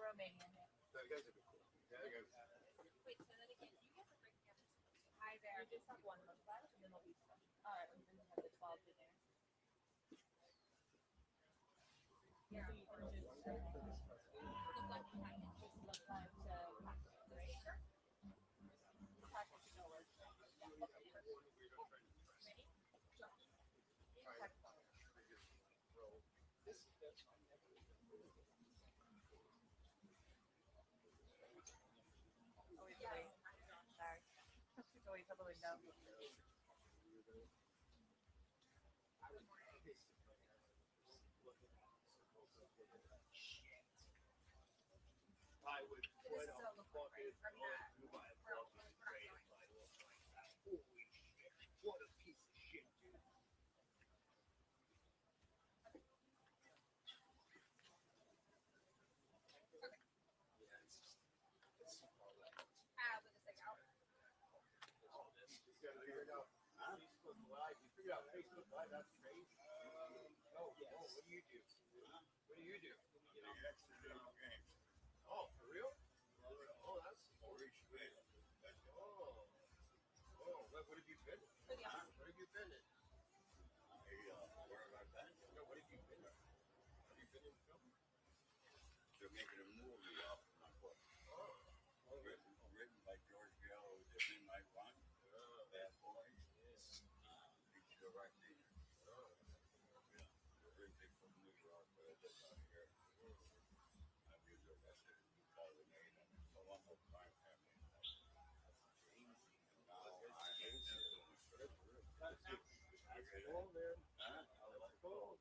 Romanian. No, you guys would be cool. Yeah, you guys. Wait, say that again. You guys are breaking up. Hi there. We just have one mustache and then there'll be some. Alright, and then you have the 12 in there. Yeah, you can just Look like you had it. just look like package, right? Sure. Package to go work. Yeah, okay, perfect. Ready? Package. Oh, wait, wait. Sorry. She's always out the window. I would This is a look like, right? I mean, holy shit. What a piece of shit, dude. with this thing out. You gotta figure it out. Facebook Live. You figured out Facebook Live, that's crazy. Oh, what do you do? What do you do? Oh, for real? Oh, that's cool. Oh, what have you been? For the office. What have you been in? Where have I been? No, what have you been in? Have you been in film? They're making a movie off of my book. Oh, Written by George Gallo, The Midnight Run, Bad Boys. He's directing. Originally from New York, but I live out here. I was arrested in 2008 and Colombo crime family. And now I'm that's cool, man. Huh? That's cool.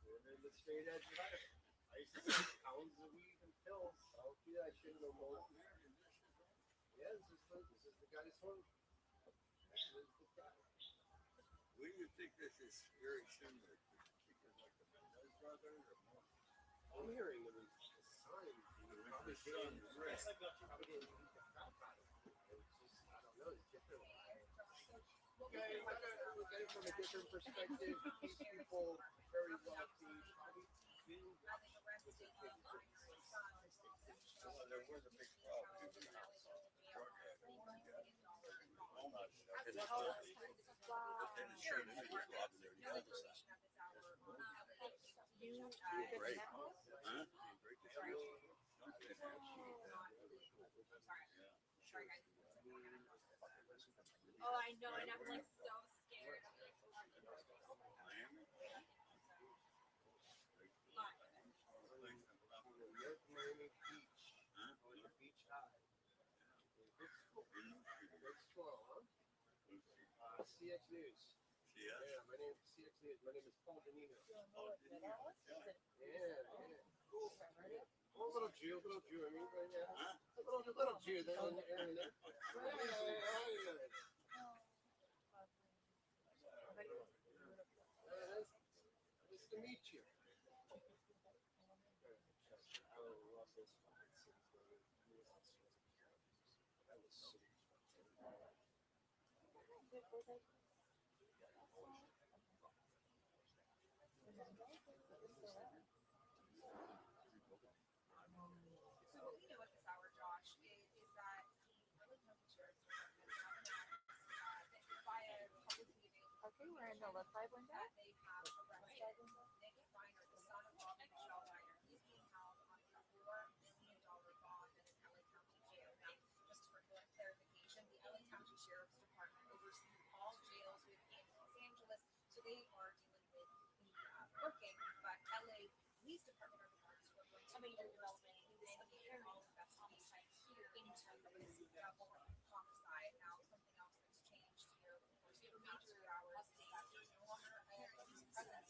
We're in the straight edge life. I used to smoke pounds of weed and pills. I don't do that shit no more. Yeah, this is the guy's home. This is the guy. What do you think this is very similar to? Because like the Mendez brothers or more? I'm hearing it was a sign. Probably didn't risk. Probably didn't eat the crap out of it. It's just, I don't know, it's different. Okay, you gotta look at it from a different perspective. These people very wealthy. Probably been with the kids. Well, there was a big problem in the house. Drug addict. Almost. And then it showed me the club there, the other side. Great. Huh? Great to see you. Sorry, guys. Oh, I know, and I'm like so scared. Miami? Miami Beach. Huh? Beach High. Good school, huh? CX News. Yeah. Yeah, my name is CX News. My name is Paul Danino. Oh, didn't you? Yeah. Cool. Oh, little Jew. I mean, yeah. Huh? Little Jew there in the area. Nice to meet you. So what we know at this hour, Josh, is that the public health insurance via publicly available. Okay, we're in the left side window. That they have arrested Nick Reiner, the son of Rob and Michele Reiner. He's being held on a $4 million bond in an LA County jail. Now, just for clarification, the LA County Sheriff's Department oversees all jails within Los Angeles, so they are dealing with the working, but LA Police Department are the ones who are going to be overseeing this apparent investigation into this double homicide. Now, something else that's changed here, of course, for major hours is that there's no longer a police presence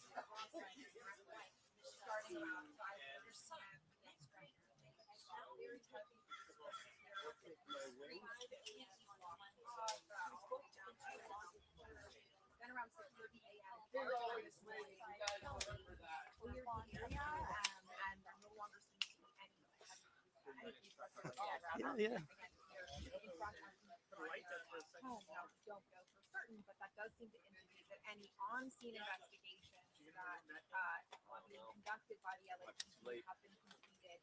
here on Reiner starting around 5:30 p.m. next Reiner. And now very heavy police presence here. 3 to 8 block all the way down to then around 6:30 a.m. this morning, cleared the area, and there no longer seems to be any police presence around. Yeah. Again, here in front of the home. Now, we don't know for certain, but that does seem to indicate that any on-scene investigations that are being conducted by the LAPD have been completed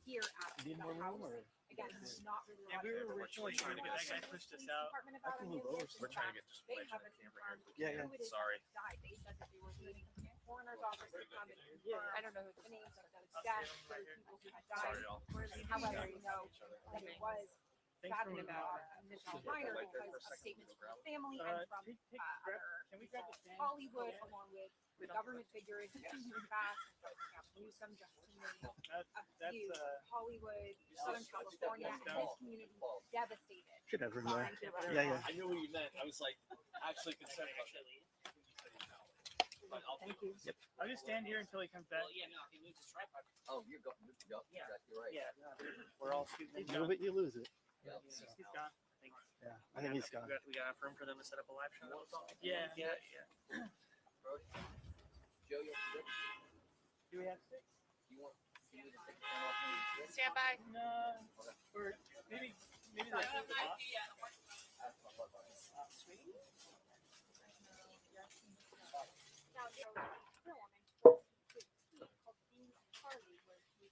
here at the house. Again, not really. Yeah, we were originally trying to get that guy pushed us out. I can move over. We're trying to get this They place on haven't camera here. confirmed Yeah, who it is Sorry. that died. They said that they were waiting for the coroner's office to come and confirm I don't know who the names of those deaths, those people who had died. Sorry, y'all. However, we know that it was Thanks for sadly Michele Reiner because of statements from the family and from other Can we grab the stand? Hollywood, along with the government figures, Justin Bass, Newsom, Justin a few, Hollywood, Southern California, and his community devastated. Should have room there. by Yeah, yeah. I knew what you meant. I was like, actually concerned about that. But I'll Thank you. I'll just stand here until he comes back. Oh, you're going. Yep, exactly right. Yeah, we're all shooting. He's Move gone. it, you lose it. Yep. He's gone. Thanks. Yeah, I think he's gone. We got enough room for them to set up a live show. Yeah. Joe, you have to Do we have six? you want you to take the camera off me? Stand by. No. Or maybe like the boss. Now, there was a film called Being Charlie, where he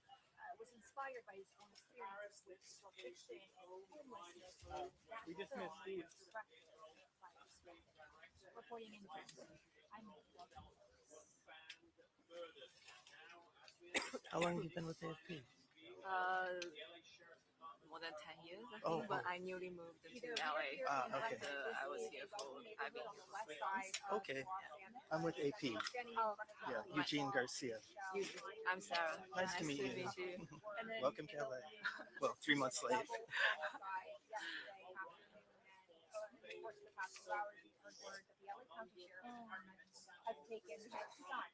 was inspired by his own experience with drug addiction and homelessness. That We just film missed Steve. was directed by this man. Reporting in Jackson, I'm How long have you been with AFP? More than 10 years, I think, Oh, but I newly moved into LA. Okay. I was here for 5 years. Okay. I'm with AP. Oh, Yeah, Eugene Garcia. I'm Sarah. Nice to meet you. you. Welcome to LA. Well, 3 months late. Has taken his son,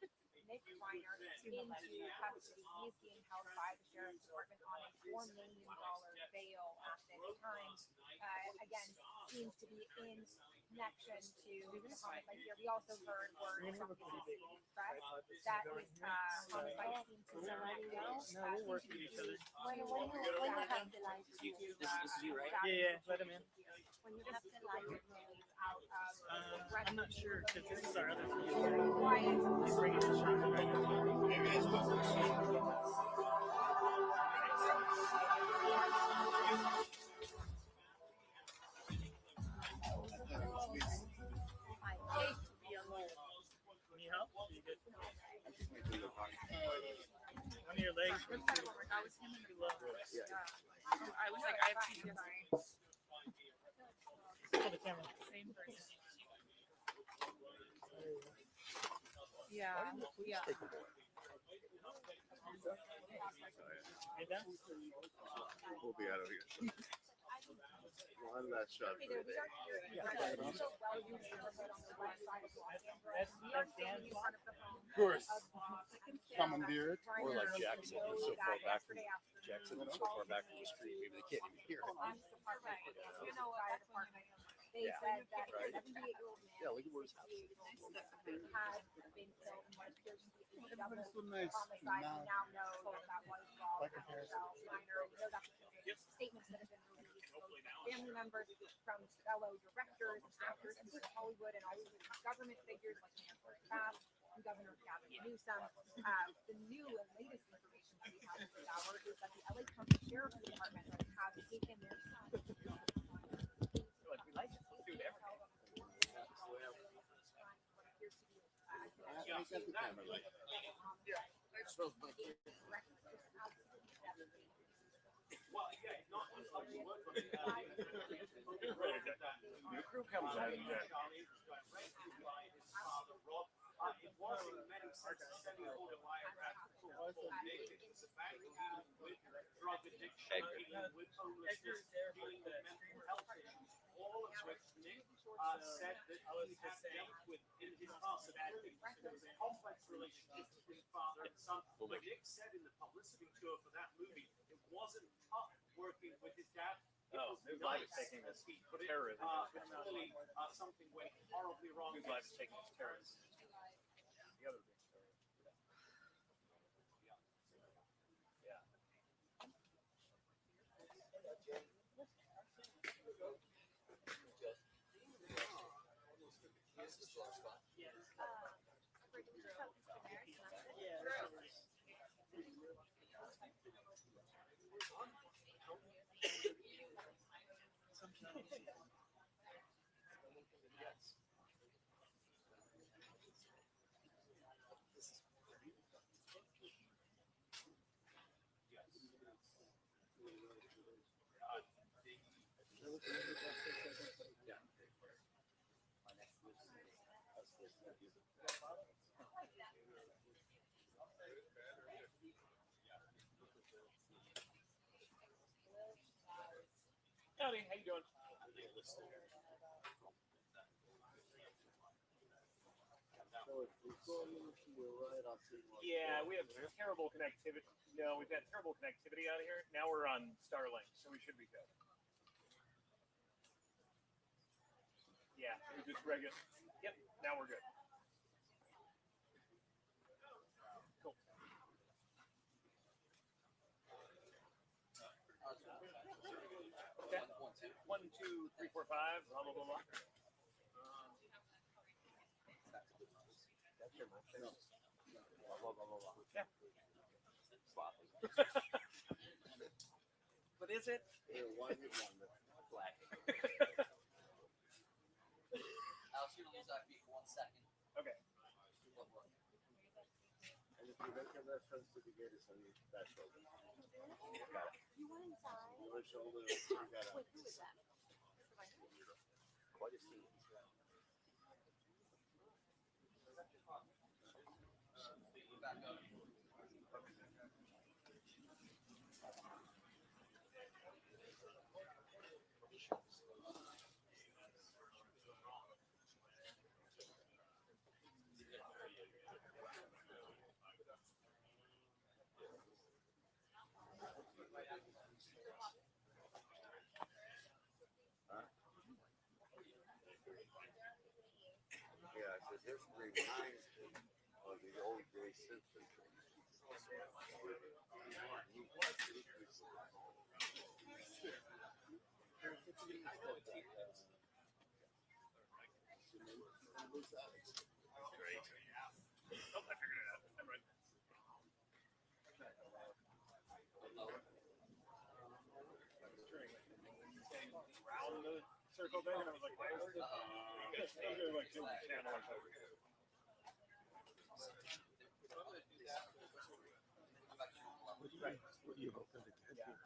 Nick Reiner, into custody. He is being held by the sheriff's department on a $4 million bail at this time. Again, seems to be in connection to the homicide here. We also heard word from the press that this homicide seems to be No, we'll work with each other. when you have the light This is you, right? Yeah, let him in. when you have the light out of I'm not sure because this is our other team. quiet. He's bringing the shots right now. Need help? You good? One of your legs. That was him in the book. I was like, I have PTSD. For the camera. Same person. Yeah. You done? We'll be out of here. Well, I'm not sure. Okay, there we are here in residential well-use neighborhood on the west side of Los Angeles. We are standing in front of the home Of course. of Commandeered. Or like Jackson, it's so far back from Jackson and so far back from the street, maybe they can't even hear it. They said that Right. 78-year-old man, Yeah, look at where his house is. 68-year-old woman had been killed in what appears to be a double so nice. homicide. We now know that that was Rob Reiner. We know that the statements that have been released from family members, from fellow directors and actors, including Hollywood and Hollywood government figures like Michele Reiner and Governor Gavin Newsom. The new and latest information that we have this hour is that the LA County Sheriff's Department has taken their son. The crew comes out. Said that he had dealt with in his past that there was a complex relationship between father and son. But Nick said in the publicity tour for that movie, it wasn't tough working with his dad. It was nice, taking as he put it. terrorism. But clearly something went horribly wrong. Whose life is taking this terrorist? The other big story. Yeah. Howdy, how you doing? Yeah, we have terrible connectivity. No, we've had terrible connectivity out here. Now we're on Starlink, so we should be good. Yeah, we just regular. Yep, now we're good. Cool. Okay. 1, 2, 3, 4, 5. Blah blah blah blah. That's your mic. No. Blah, blah, blah, blah. Yeah. Sloppy. What is it? One hit wonder. Black. I'll shoot on that beat 1 second. Okay. And if you don't have reference to the gate, it's on your back shoulder. Got it. You went inside. Your shoulder, you got Wait, who is that? quite a scene. Back up. Yeah, so this reminds me of the old day Simpson. Oh, I figured it out. I'm right. Round the circle thing, and I was like, why is it? Those are like two channels over here. What are you hoping to get here?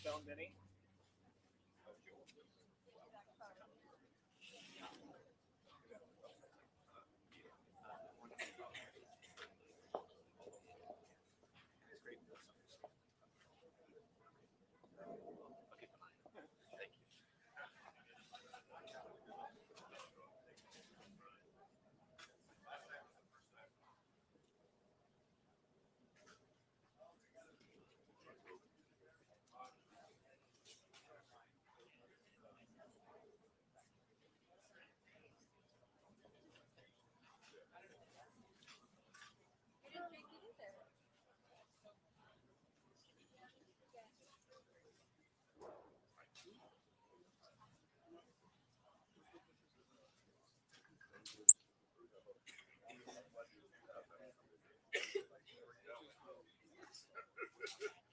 Stone Denny.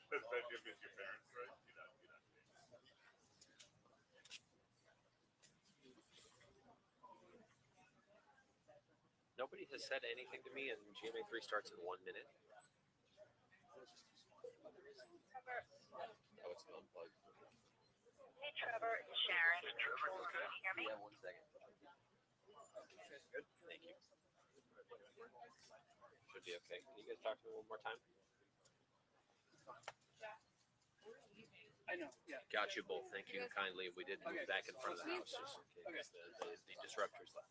Especially if it's your parents, right? Nobody has said anything to me, and GMA 3 starts in 1 minute. Oh, it's unplugged. Hey Trevor, it's Sharon. Can you hear me? Yeah, 1 second. Good. Thank you. Should be okay. Can you guys talk to me one more time? I know, yeah. Got you both. Thank you kindly. We did move back in front of the house just in case the disruptors left.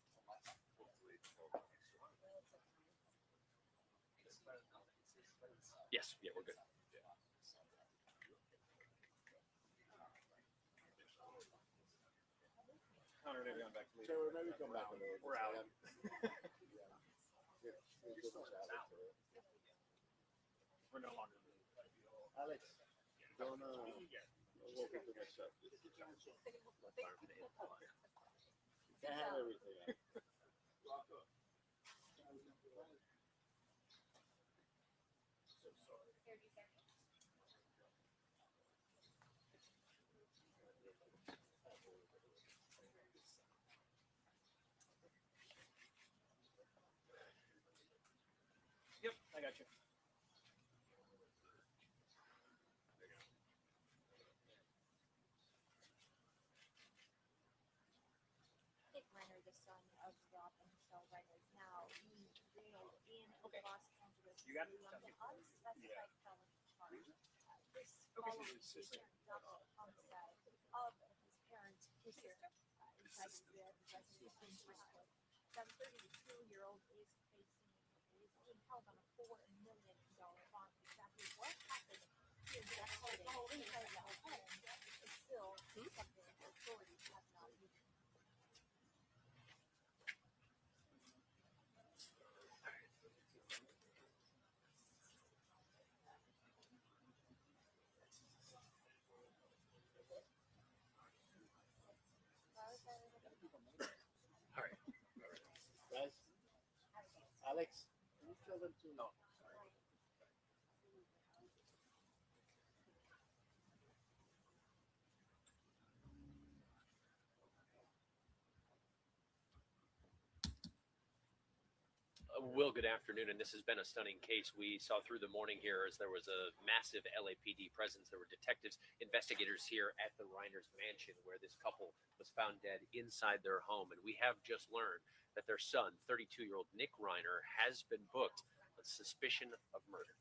Yes, yeah, we're good. Reiner never gone back to leave. So maybe come back a little. We're out. Yeah. Give us Alex. We're no longer. Alex, don't walk into my shop. You can't have everything. Yep, I got you. Nick Reiner, the son of Rob and Michele Reiner, now being jailed in Los Angeles You got it? on the unspecified felony charge. This Okay. following the attempted homicide of his parents' sister inside the residence in Bristol. The 32-year-old is being held on a $4 million bond. Exactly what happened here yesterday inside the home is still something authorities have not reached. All right. Guys, Alex, can you tell them to no? Will, good afternoon, and this has been a stunning case. We saw through the morning here as there was a massive LAPD presence. There were detectives, investigators here at the Reiner's mansion where this couple was found dead inside their home. And we have just learned that their son, 32-year-old Nick Reiner, has been booked on suspicion of murder.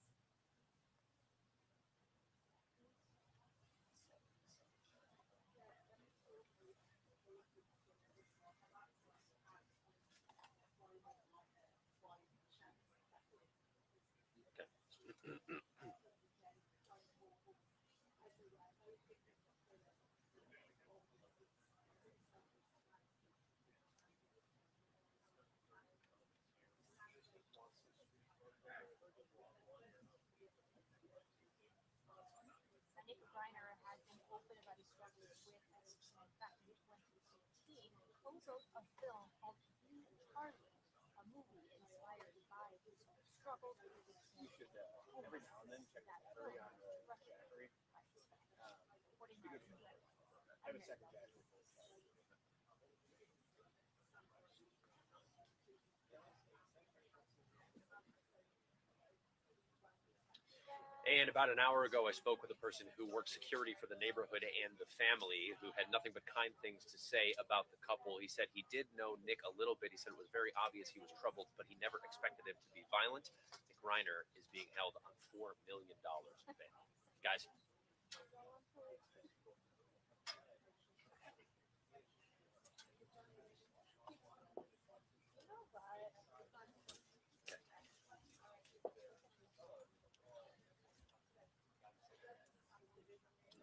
Nick Reiner had been open about his struggles with addiction. In fact, in 2018, he co-wrote a film called You Charlie, a movie inspired by his own struggles with addiction. You should every now and then check the battery on the battery. I have a second battery. And about an hour ago, I spoke with a person who worked security for the neighborhood and the family who had nothing but kind things to say about the couple. He said he did know Nick a little bit. He said it was very obvious he was troubled, but he never expected him to be violent. Nick Reiner is being held on $4 million in bail. Guys.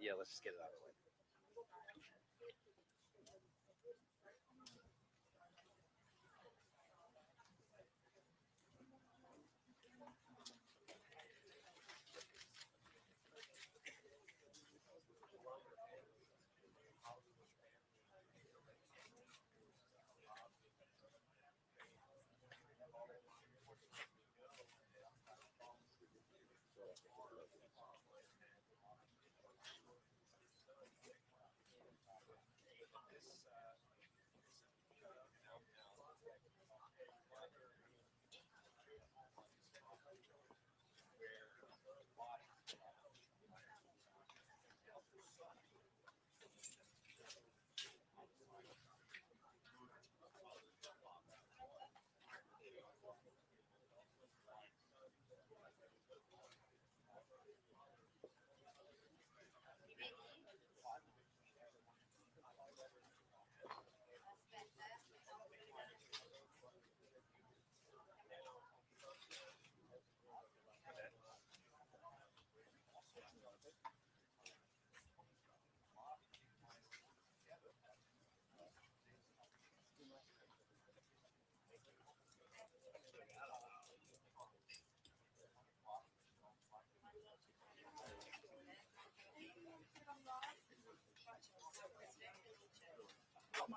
Yeah, let's just get it out of the way. No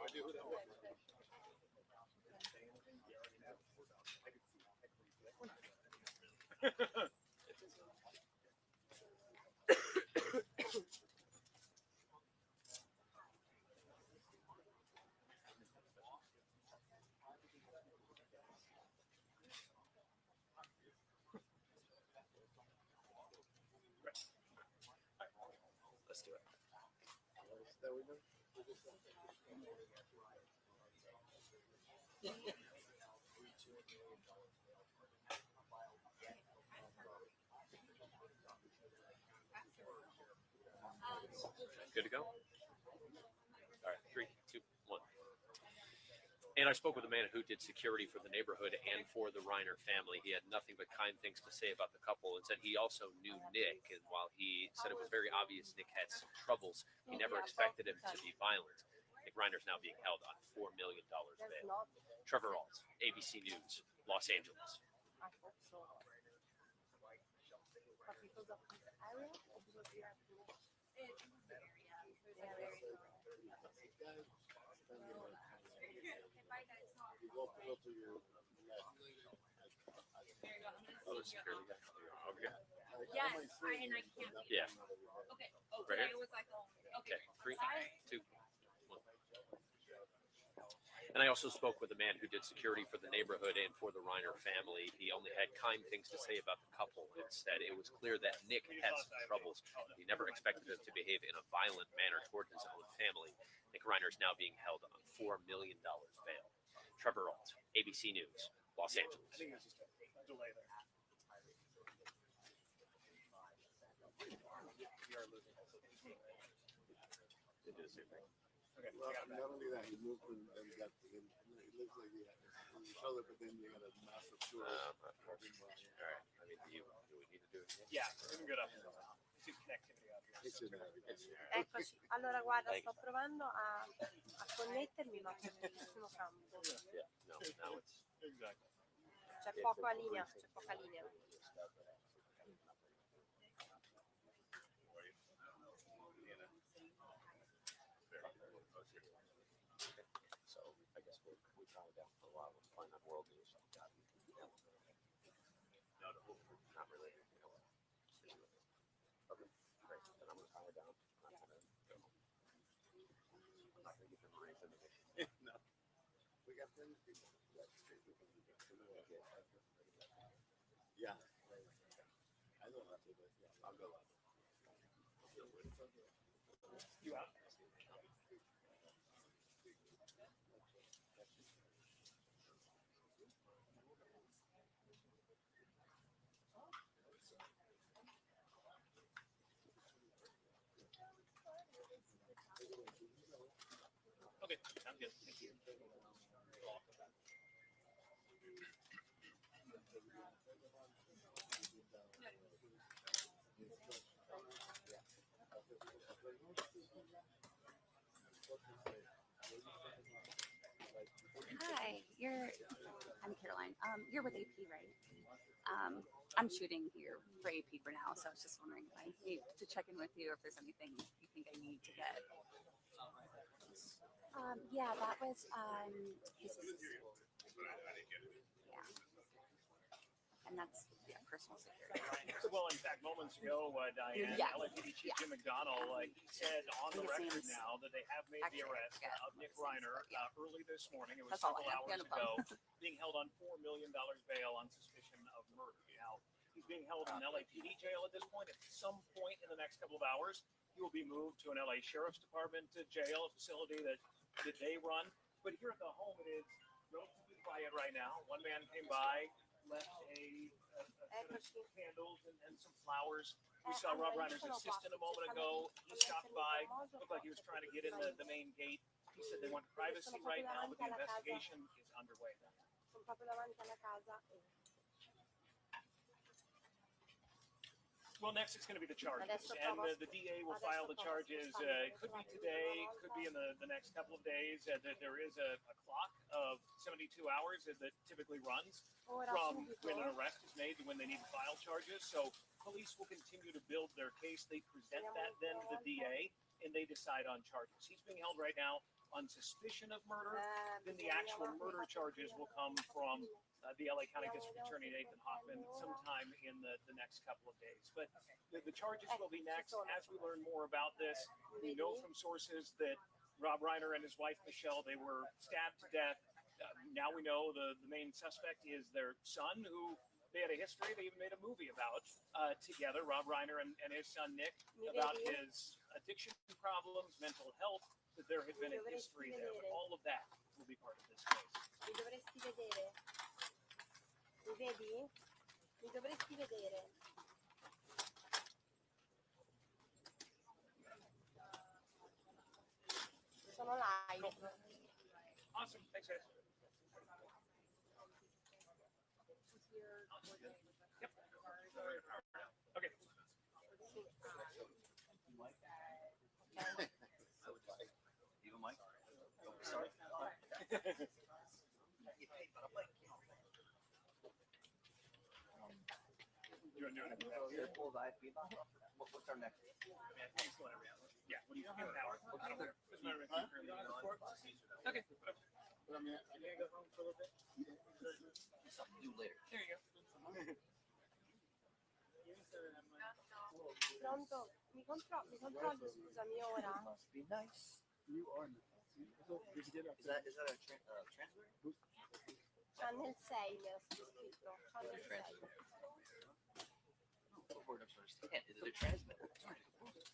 idea who that was. Let's do it. That we know? Good to go? All right, 3, 2, 1. And I spoke with a man who did security for the neighborhood and for the Reiner family. He had nothing but kind things to say about the couple and said he also knew Nick. And while he said it was very obvious Nick had some troubles, he never expected him to be violent. Nick Reiner's now being held on $4 million bail. Trevor Alt, ABC News, Los Angeles. I hope so. But because of this area, or because we are close? You go to your left. Oh, the security guy. Okay. Yes, and I can't. Yeah. Okay. Oh, Right today here? was like, Okay. 3, 2, 1. And I also spoke with a man who did security for the neighborhood and for the Reiner family. He only had kind things to say about the couple and said it was clear that Nick had some troubles. He never expected him to behave in a violent manner toward his own family. Nick Reiner is now being held on $4 million bail. Trevor Alt, ABC News, Los I Angeles. think it's just a delay there. They did the same thing. Okay, Well, I got that. not only that, he moved and got, it looks like he had his shoulder, but then you got a massive tour. All right. I mean, do we need to do it? Yeah, even good up. It's just connectivity out here. It's in there. Eccoci. Allora guarda, Thank sto provando a connettermi, ma c'è pochissimo campo. Yeah. No, now it's. Exactly. C'è poca linea, c'è poca linea. So I guess we calm down for a while. We'll find out world news. No, not really. Okay, great. Then I'm gonna calm it down. I'm not gonna go. I'm not gonna get them raised into this. No. We got plenty of people. Yeah. I don't have to, but yeah, I'll go out. You out? Okay, sounds good. Thank you. Hi, I'm Caroline. You're with AP, right? I'm shooting here for AP for now, so I was just wondering if I need to check in with you or if there's anything you think I need to get. Yeah, that was yeah, and that's personal security. Well, in fact, moments ago, Diane, Yes. LAPD Chief Jim McDonnell, he said on the His record name's- now that they have made the Actually, arrest yeah. of Nick Reiner early this morning. It was That's all several I have. hours No ago, problem. being held on $4 million bail on suspicion of murder. Now, he's being held in LAPD jail at this point. At some point in the next couple of hours, he will be moved to an LA Sheriff's Department jail, a facility that they run. But here at the home, it is relatively quiet right now. One man came by, left a set of candles and some flowers. We saw Rob Reiner's assistant a moment ago. He stopped by, looked like he was trying to get in the main gate. He said they want privacy right now, but the investigation is underway. Sono proprio davanti alla casa. Well, next it's going to be the charges, Adesso and provo- the DA will adesso file the provo a charges. spostarmi It could be questa today, volta. could be in the next couple of days. There is a clock of 72 hours that typically runs Ora from subito. when an arrest is made to when they need to file charges. So police will continue to build their case. They present that then to the DA, and they decide on charges. He's being held right now on suspicion of murder. Then the actual murder charges will come from the LA County District Attorney Nathan Hoffman sometime in the next couple of days. But the charges will be next. As we learn more about this, we know from sources that Rob Reiner and his wife Michele, they were stabbed to death. Now we know the main suspect is their son, who they had a history. They even made a movie about together, Rob Reiner and his son Nick, about his addiction problems, mental health, that there had been a history there. But all of that will be part of this case. Mi dovresti vedere. Mi vedi? Mi dovresti vedere. Sono live. Awesome. Thanks, guys. Yep. Okay. Even Mike? Oh, sorry. You want to do it? What's our next? Yeah. What do you think now? I don't care. Doesn't matter if you're currently on. Okay. But I mean, I can't go home for a little bit. Something to do later. There you go. Pronto? Mi controlli, scusami ora. Must be nice. You are not. So, did you get up? Is that a transfer? Channel 6 mi ha scritto. Channel 6. Is it a transmitter?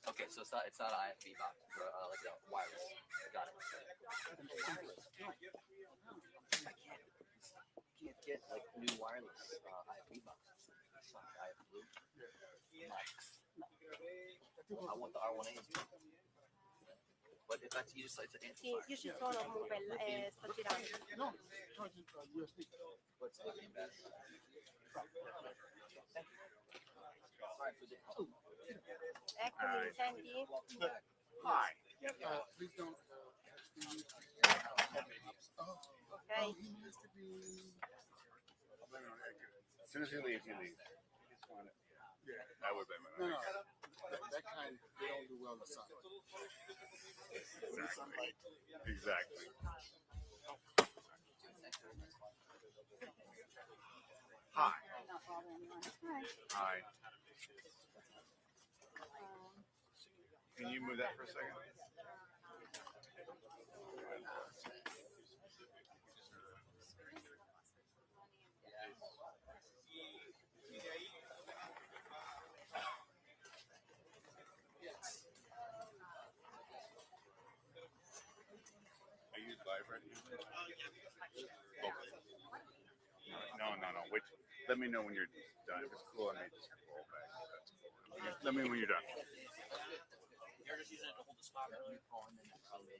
Okay, so it's not an IFB box, like a wireless. Got it. I can't get like new wireless IFB boxes. I have blue mics. I want the R1A. But if that's you just it's an Sì, amplifier. io ci sono comunque, sto girando. No, charging USB. What's the name best? Sorry for the. Eccomi, mi senti? Hi. Yep. Please don't. Ok. He needs to be. As soon as he leaves, he leaves. Yeah. I would blame No, no. That kind, they don't do well in the sun. Exactly. Hi. Not bother anyone. Hi. Hi. Can you move that for a second? Are you live right now? Okay. No. Wait. Let me know when you're done. If it's cool, I may just roll back. That's cool. Let me know when you're done. You're just using it to hold the spot when you call in and that's how they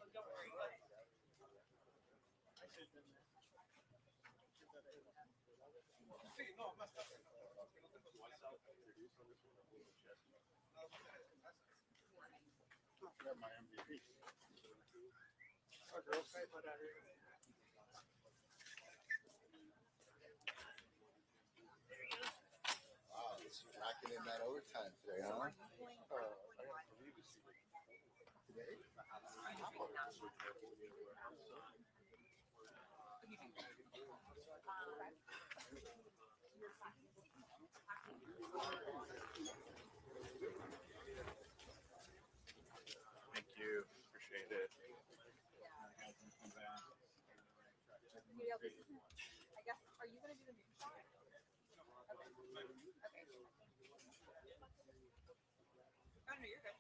Got my MVP. Wow, it's racking in that overtime today, huh? I gotta believe it's today. Thank you. Appreciate it. I guess, are you going to do the moon shot? Okay. Oh, no, you're good.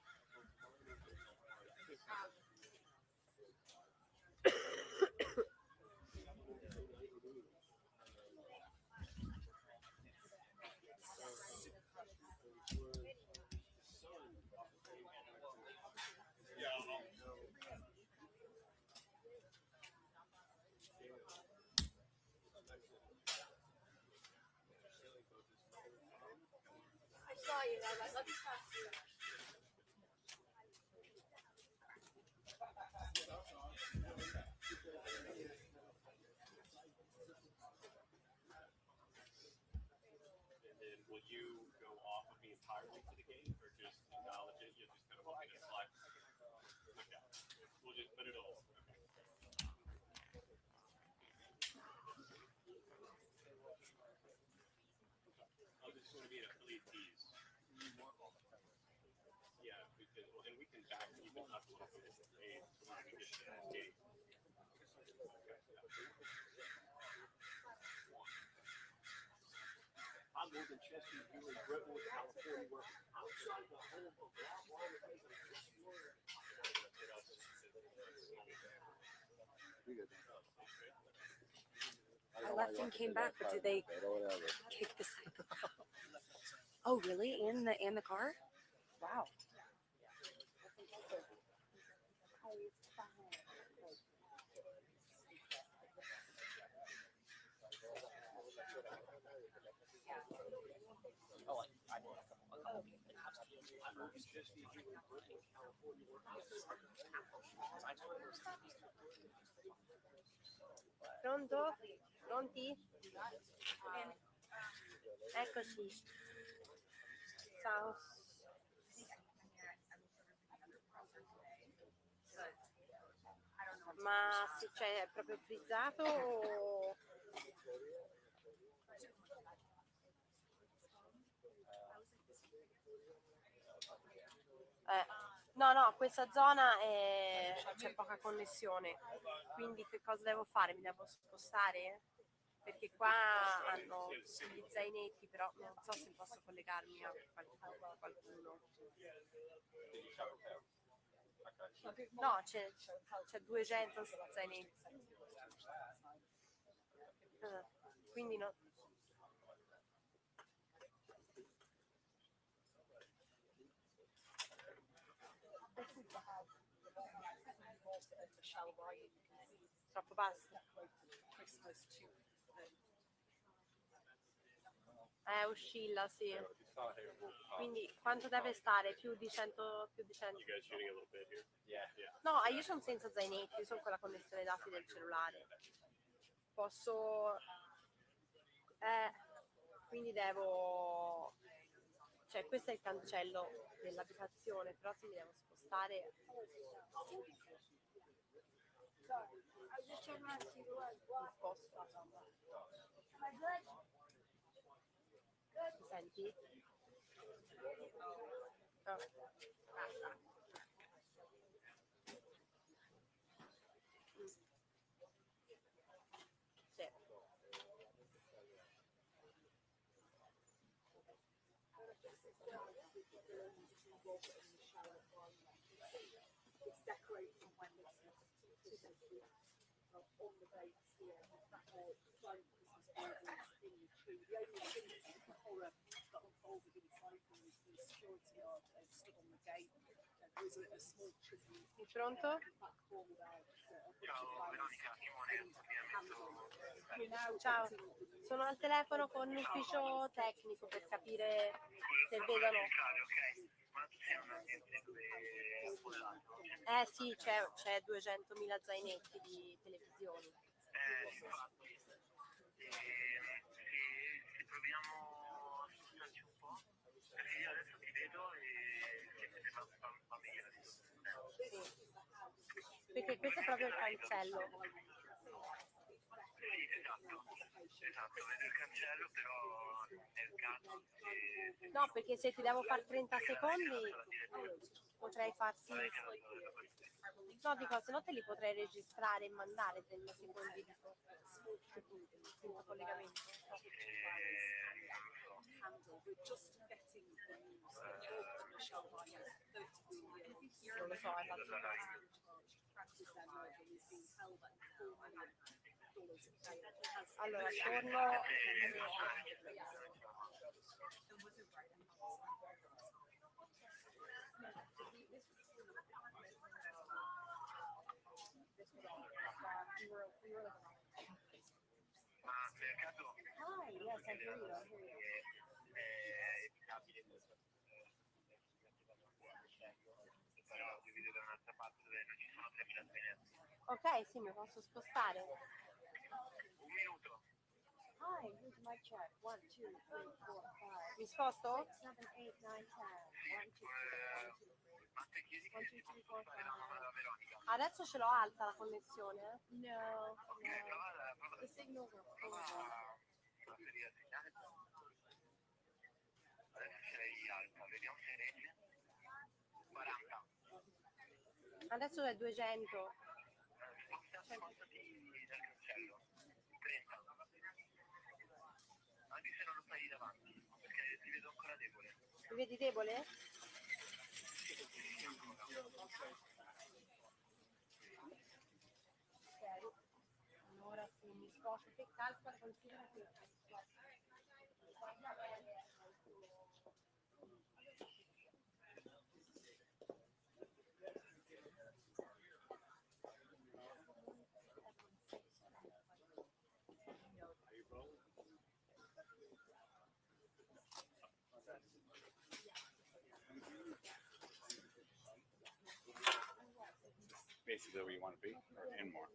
then will you go off of me entirely for the game, or just acknowledge it? You'll just kind of want me to slide. Okay. We'll just put it all. Oh, this is going to be an affiliate tease. Yeah, because, well, and we can back even up a little bit. Hey, so when we get to that gate. I'm Morgan Chesky here in Brentwood, California, where outside the home of Rob Reiner, I left and came back, but did they kick the cycle? Oh, really? In the car? Wow. Pronto? Pronti? Eccoci. Ciao. Ma se c'è proprio frizzato o... No, questa zona c'è poca connessione, quindi che cosa devo fare? Mi devo spostare? Perché qua hanno gli zainetti, però non so se posso collegarmi a qualcuno. No, c'è 200 zainetti. Quindi no. Troppo basso. Oscilla, sì. Quindi quanto deve stare? Più di 100? Più di 100? No, io sono senza zainetti, io sono con la connessione dati del cellulare. Posso... quindi devo... Cioè, questo è il cancello dell'abitazione, però se mi devo spostare... Mi senti? No. Sì. Pronto? Ciao Veronica, Ciao, sono al telefono con l'ufficio tecnico per capire se vedono. Ma tu sei un ambiente dove sposato? Sì, c'è 200.000 zainetti di televisioni. Infatti. Se proviamo a spostarci un po', perché io adesso ti vedo e va meglio la situazione. Sì, perché questo è proprio il cancello. Sì, esatto, vedo il cancello, però nel caso No, perché se ti devo fare 30 secondi potrei farti... No, dico, se no te li potrei registrare e mandare 30 secondi senza collegamento. Non lo so, è fatto allora, torno... Ma nel caso Yes, I hear you. è evitabile Ok, sì, mi posso spostare. Un minuto. Hi, here's my check. 1, 2, 3, 4, 5, Mi sposto? 6, 7, 8, 9, 10. Sì, 1, 2, 3, 1, 2, 3. ma te chiedi che si può spostare la mamma da Veronica. Adesso ce l'ho alta la connessione. No, Ok, no. prova The signals are prova horrible. a ferire il segnale. Adesso ce l'hai alta, vediamo se regge. 40. Adesso è 200. Spostati dal cancello. 30. Anche se non lo fai davanti, perché ti vedo ancora debole. Mi vedi debole? Ok. Allora sì, mi sposto. Che calcola, considera che Basically where you want to be, or in more.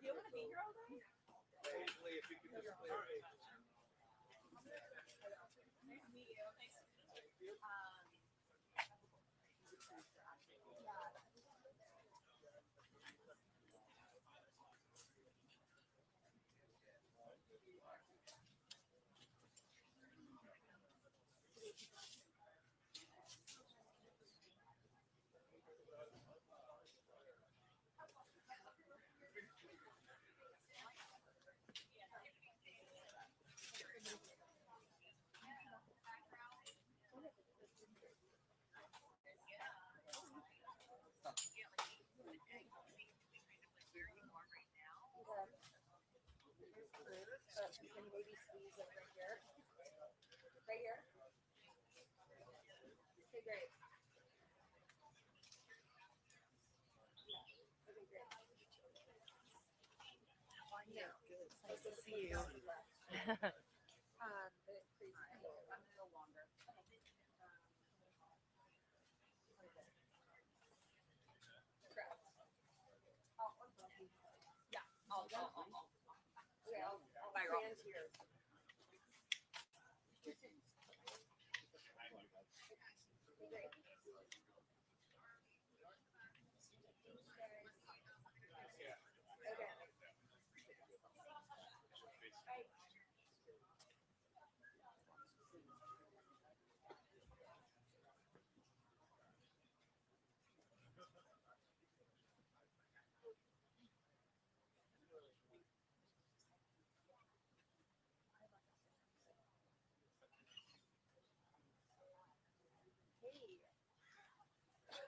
You want to be here all day? Usually, if you could just clear it. you can maybe squeeze it right here. Right here. Okay, great. Yeah. Good. Nice to see you. Please, I'm a little longer. Yeah, I'll okay, I'll stand here. Great.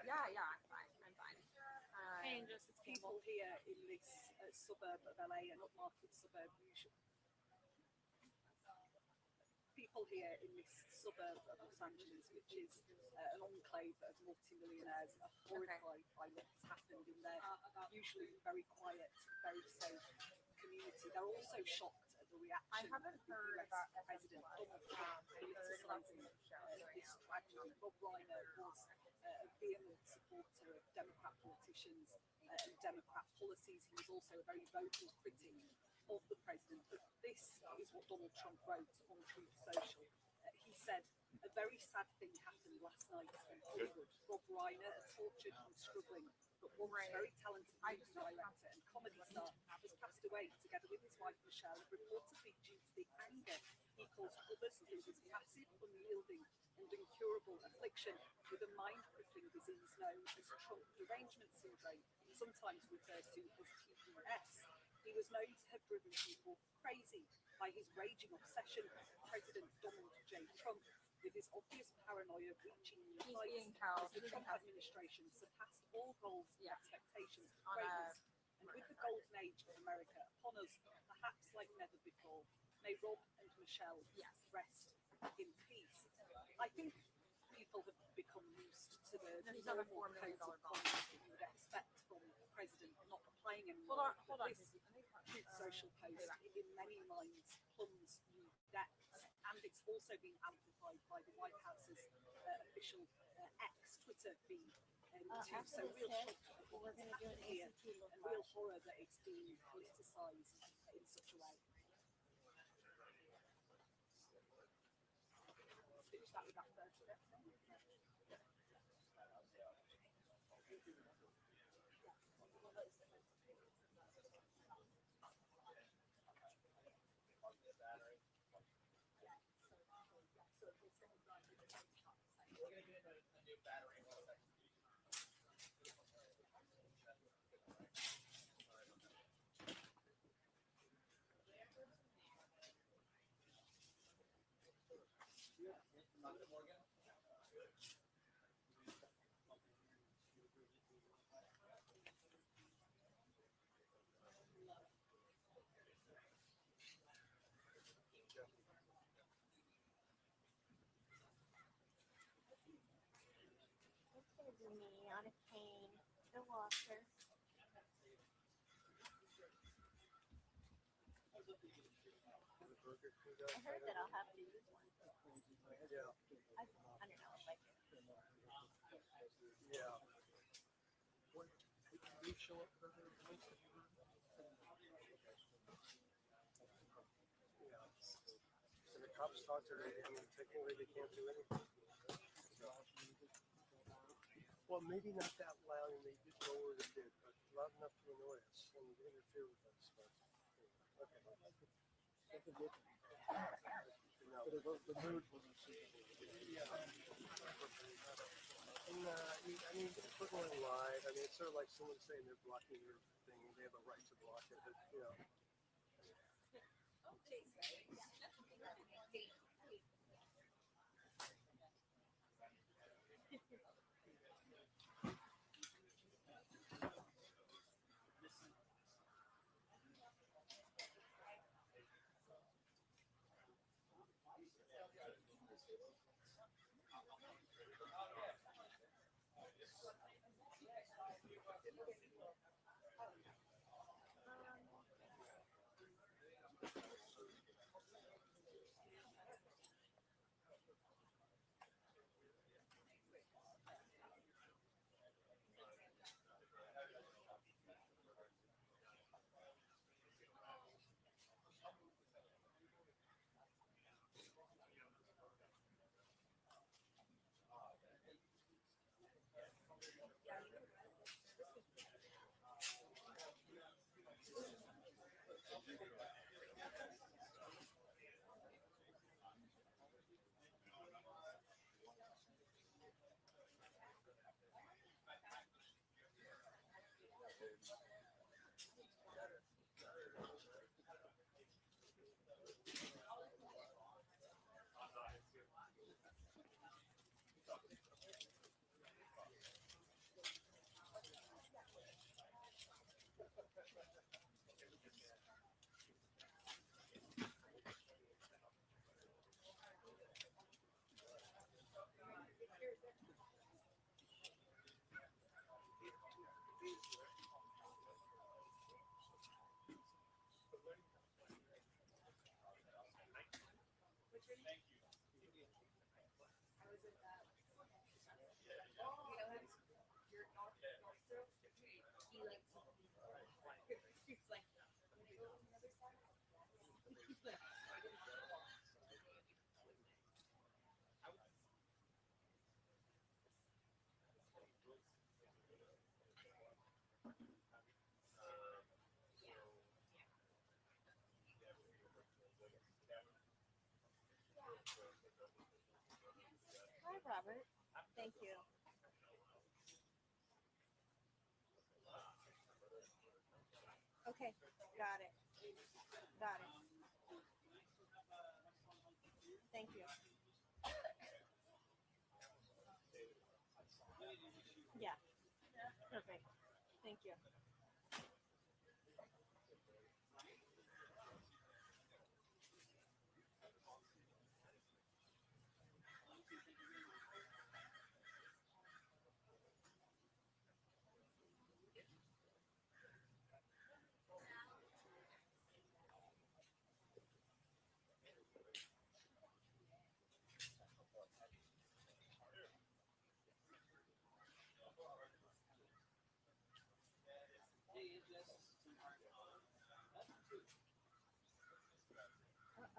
Yeah, I'm fine. I'm fine. And just People here in this suburb of LA, an upmarket suburb, usually. People here in this suburb of Los Angeles, which is an enclave of multimillionaires, are horrified by what's happened in their usually very quiet, very safe community. They're also shocked at the reaction. I haven't heard US about President Donald Trump politicizing this tragedy. Rob Reiner was a vehement supporter of Democrat politicians and Democrat policies. He was also a very vocal critic of the president. But this is what Donald Trump wrote on Truth Social. He said, "A very sad thing happened last night in Hollywood. Rob Reiner, a tortured and struggling but once very talented music director and comedy star, has passed away together with his wife Michele, reportedly due to the anger he caused others through his passive, unyielding and incurable affliction with a mind-crippling disease known as Trump derangement syndrome, sometimes referred to as TDS. He was known to have driven people crazy by his raging obsession with President Donald J. Trump, with his obvious paranoia reaching new He's heights being held. as the Trump administration surpassed all goals and expectations of greatness. And with the golden age of America upon us, perhaps like never before, may Rob and Michele rest in peace. I think people have become used to the No, he's on a normal $4 million codes of bond. conduct that you would expect from a president not playing anymore. Hold on. This cute social post in many minds plumbs new depths, and it's also been amplified by the White House's official X Twitter feed too. So real shock at what's happening here, and real horror that it's being politicised in such a way. Finish that with that first bit. It's gonna be me on a cane, the walker. I heard that I'll have to use one. Yeah. I don't know if I can. Yeah. What, did you show up for the information? Yeah. And the cops talk to them, I mean, technically they can't do anything. Well, maybe not that loud, and they did lower it a bit, but loud enough to annoy us and interfere with us. But okay. No. The mood wasn't suitable. Yeah. And I mean, put one live. I mean, it's sort of like someone saying they're blocking your thing. They have a right to block it, but you know. Hi, Robert. Thank you. Okay, got it. Got it. Thank you. Yeah. Perfect. Thank you.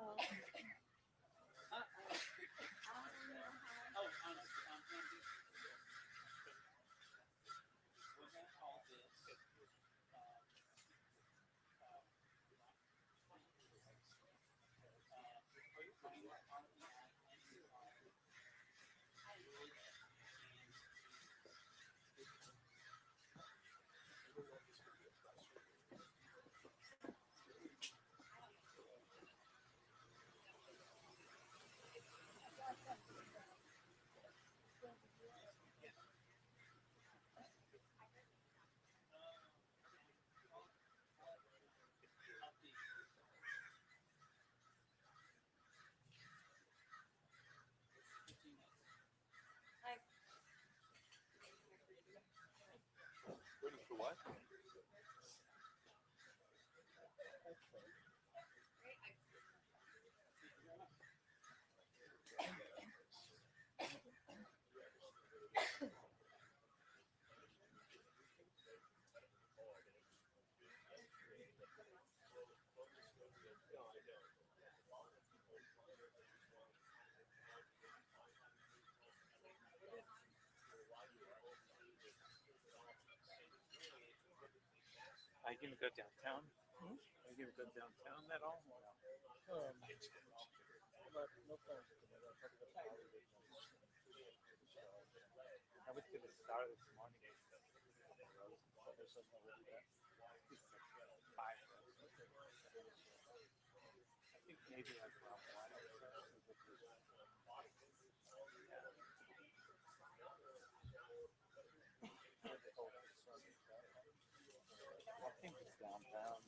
Uh-oh. Waiting for what? Are you gonna go downtown? Are you gonna go downtown at all? I was gonna start this morning. I think maybe like around 1. I think it's downtown.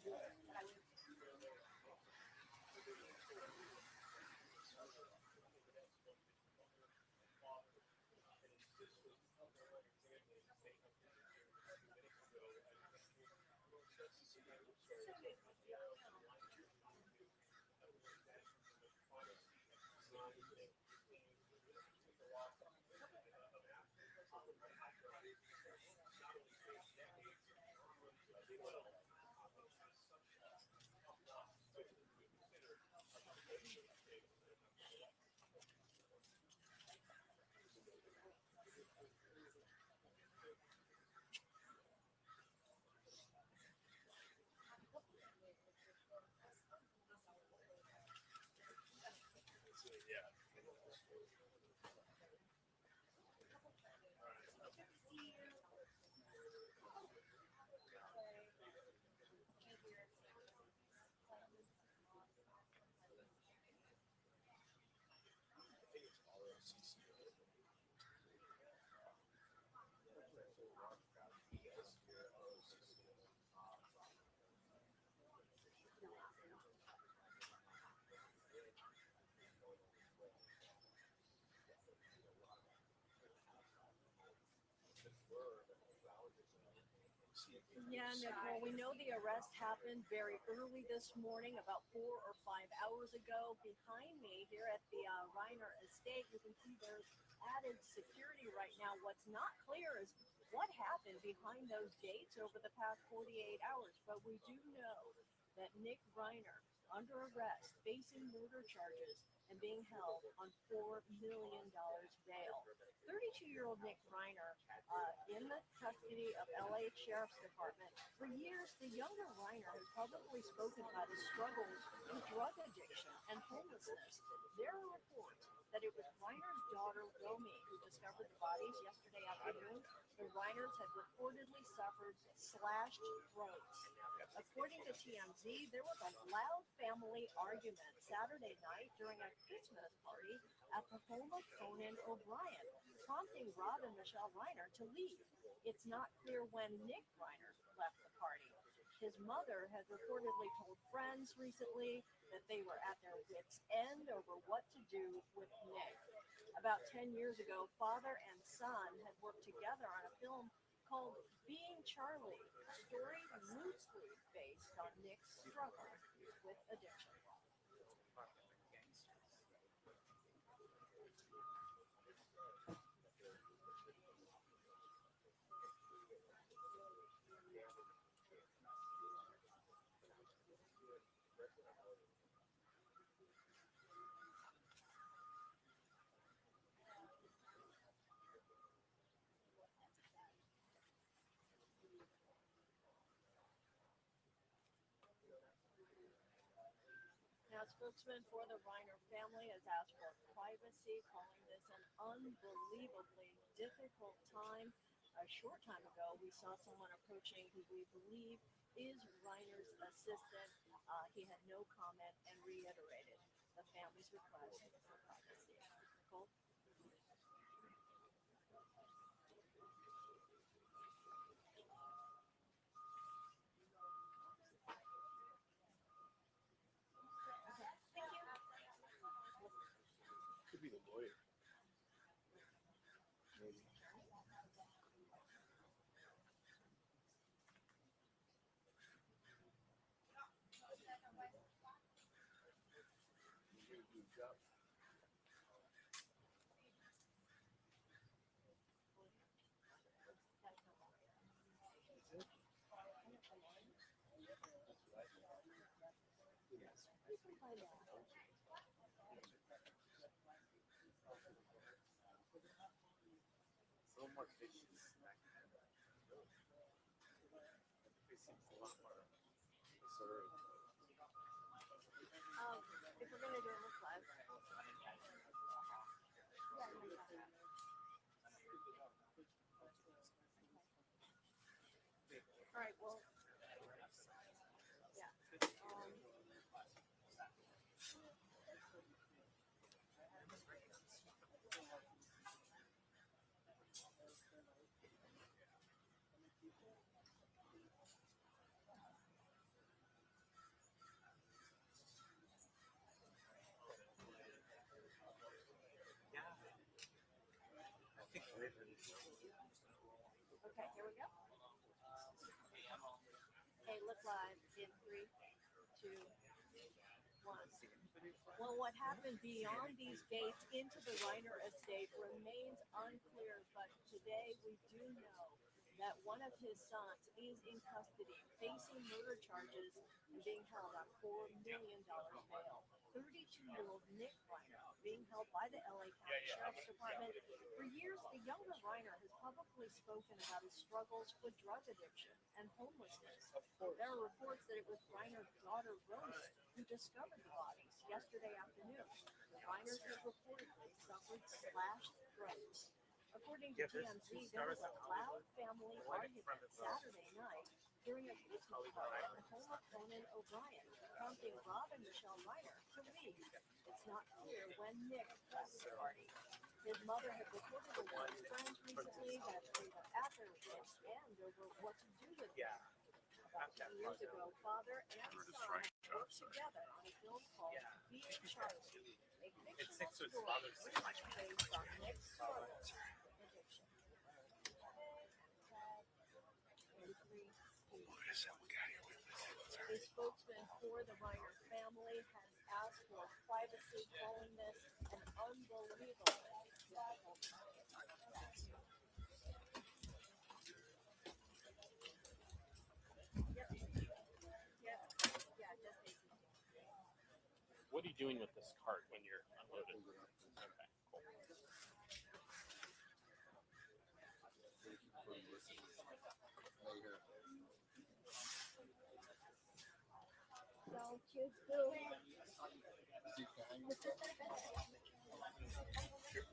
Yeah, Nicole, we know the arrest happened very early this morning, about 4 or 5 hours ago. Behind me here at the Reiner estate, you can see there's added security right now. What's not clear is what happened behind those gates over the past 48 hours. But we do know that Nick Reiner, under arrest, facing murder charges, and being held on $4 million bail. 32-year-old Nick Reiner in the custody of LA Sheriff's Department. For years, the younger Reiner has publicly spoken about his struggles with drug addiction and homelessness. There are reports that it was Reiner's daughter, Romy, who discovered the bodies yesterday afternoon. the Reiners had reportedly suffered slashed throats. According to TMZ, there was a loud family argument Saturday night during a Christmas party at the home of Conan O'Brien, prompting Rob and Michele Reiner to leave. It's not clear when Nick Reiner left the party. His mother had reportedly told friends recently that they were at their wits' end over what to do with Nick. About 10 years ago, father and son had worked together on a film called Being Charlie, a story loosely based on Nick's struggle with addiction. Now, a spokesman for the Reiner family has asked for privacy, calling this an unbelievably difficult time. A short time ago, we saw someone approaching who we believe is Reiner's assistant. He had no comment and reiterated the family's request for privacy. Nicole? Could be the lawyer. Maybe. So more fishes. It seems a lot more served. If we're going to do it, let's live. All right, well, yeah. Okay, here we go. Hey, look live in 3, 2, 1. Well, what happened beyond these gates into the Reiner estate remains unclear, but today we do know that one of his sons is in custody, facing murder charges and being held on $4 million bail. 32-year-old Nick Reiner being held by the LA County Sheriff's Department. For years, the younger Reiner has publicly spoken about his struggles with drug addiction and homelessness. There are reports that it was Reiner's daughter, Rose, who discovered the bodies yesterday afternoon. The Reiners have reportedly suffered slashed throats. According to TMZ, there was a loud family argument Saturday night during a Christmas party at the home of Conan O'Brien, prompting Rob and Michele Reiner to leave. It's not clear when Nick left the party. His mother had reportedly told friends recently that they were at their wits' end over what to do with him. About 10 years ago, father and son worked together on a film called Being Charlie, a fictional story based on Nick's struggle with addiction. A spokesman for the Reiner family has asked for privacy, calling this an unbelievable difficult time. What are you doing with this cart when you're unloaded? Okay, cool. So kids do.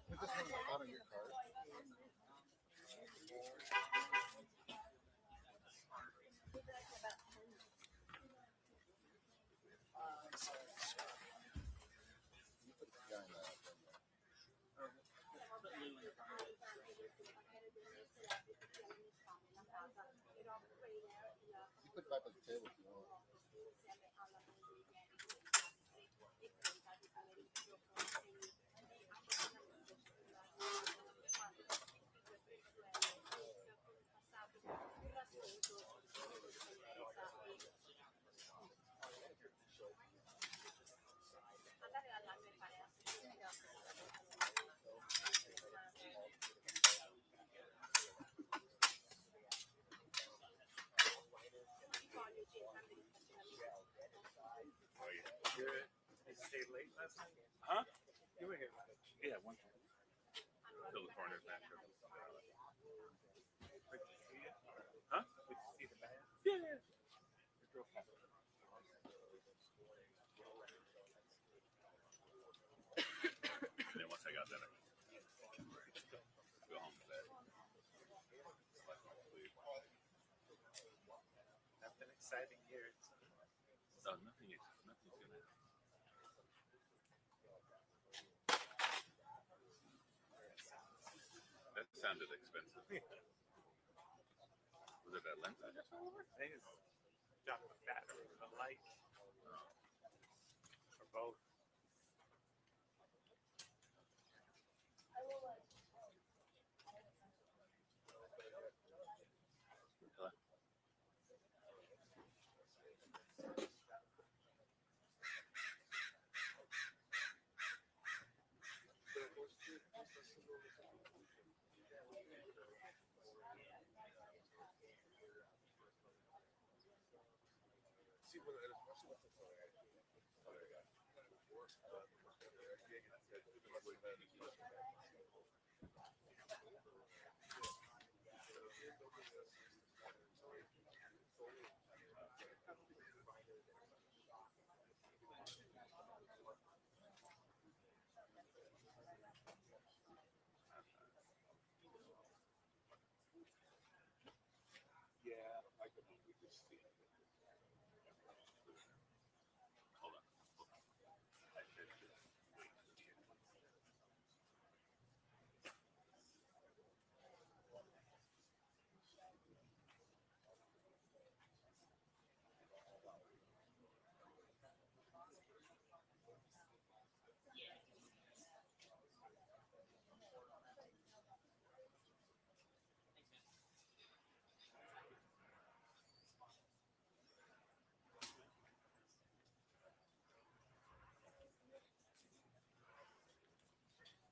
Put this one out of your cart. You put it back on the table if you want. You stayed late last night? Huh? You were here. Yeah, one time. Till the corners match. Wait to see it? Huh? Wait to see the band? Yeah. We drove past it. And then once I got that, I go home to bed. Nothing exciting here. No, nothing's gonna happen. That sounded expensive. Was it that lens I just went over? I think it's dropping the battery or the light. Or both. Hello? Yeah, I could only just see it. Hold on. I should just wait to see it.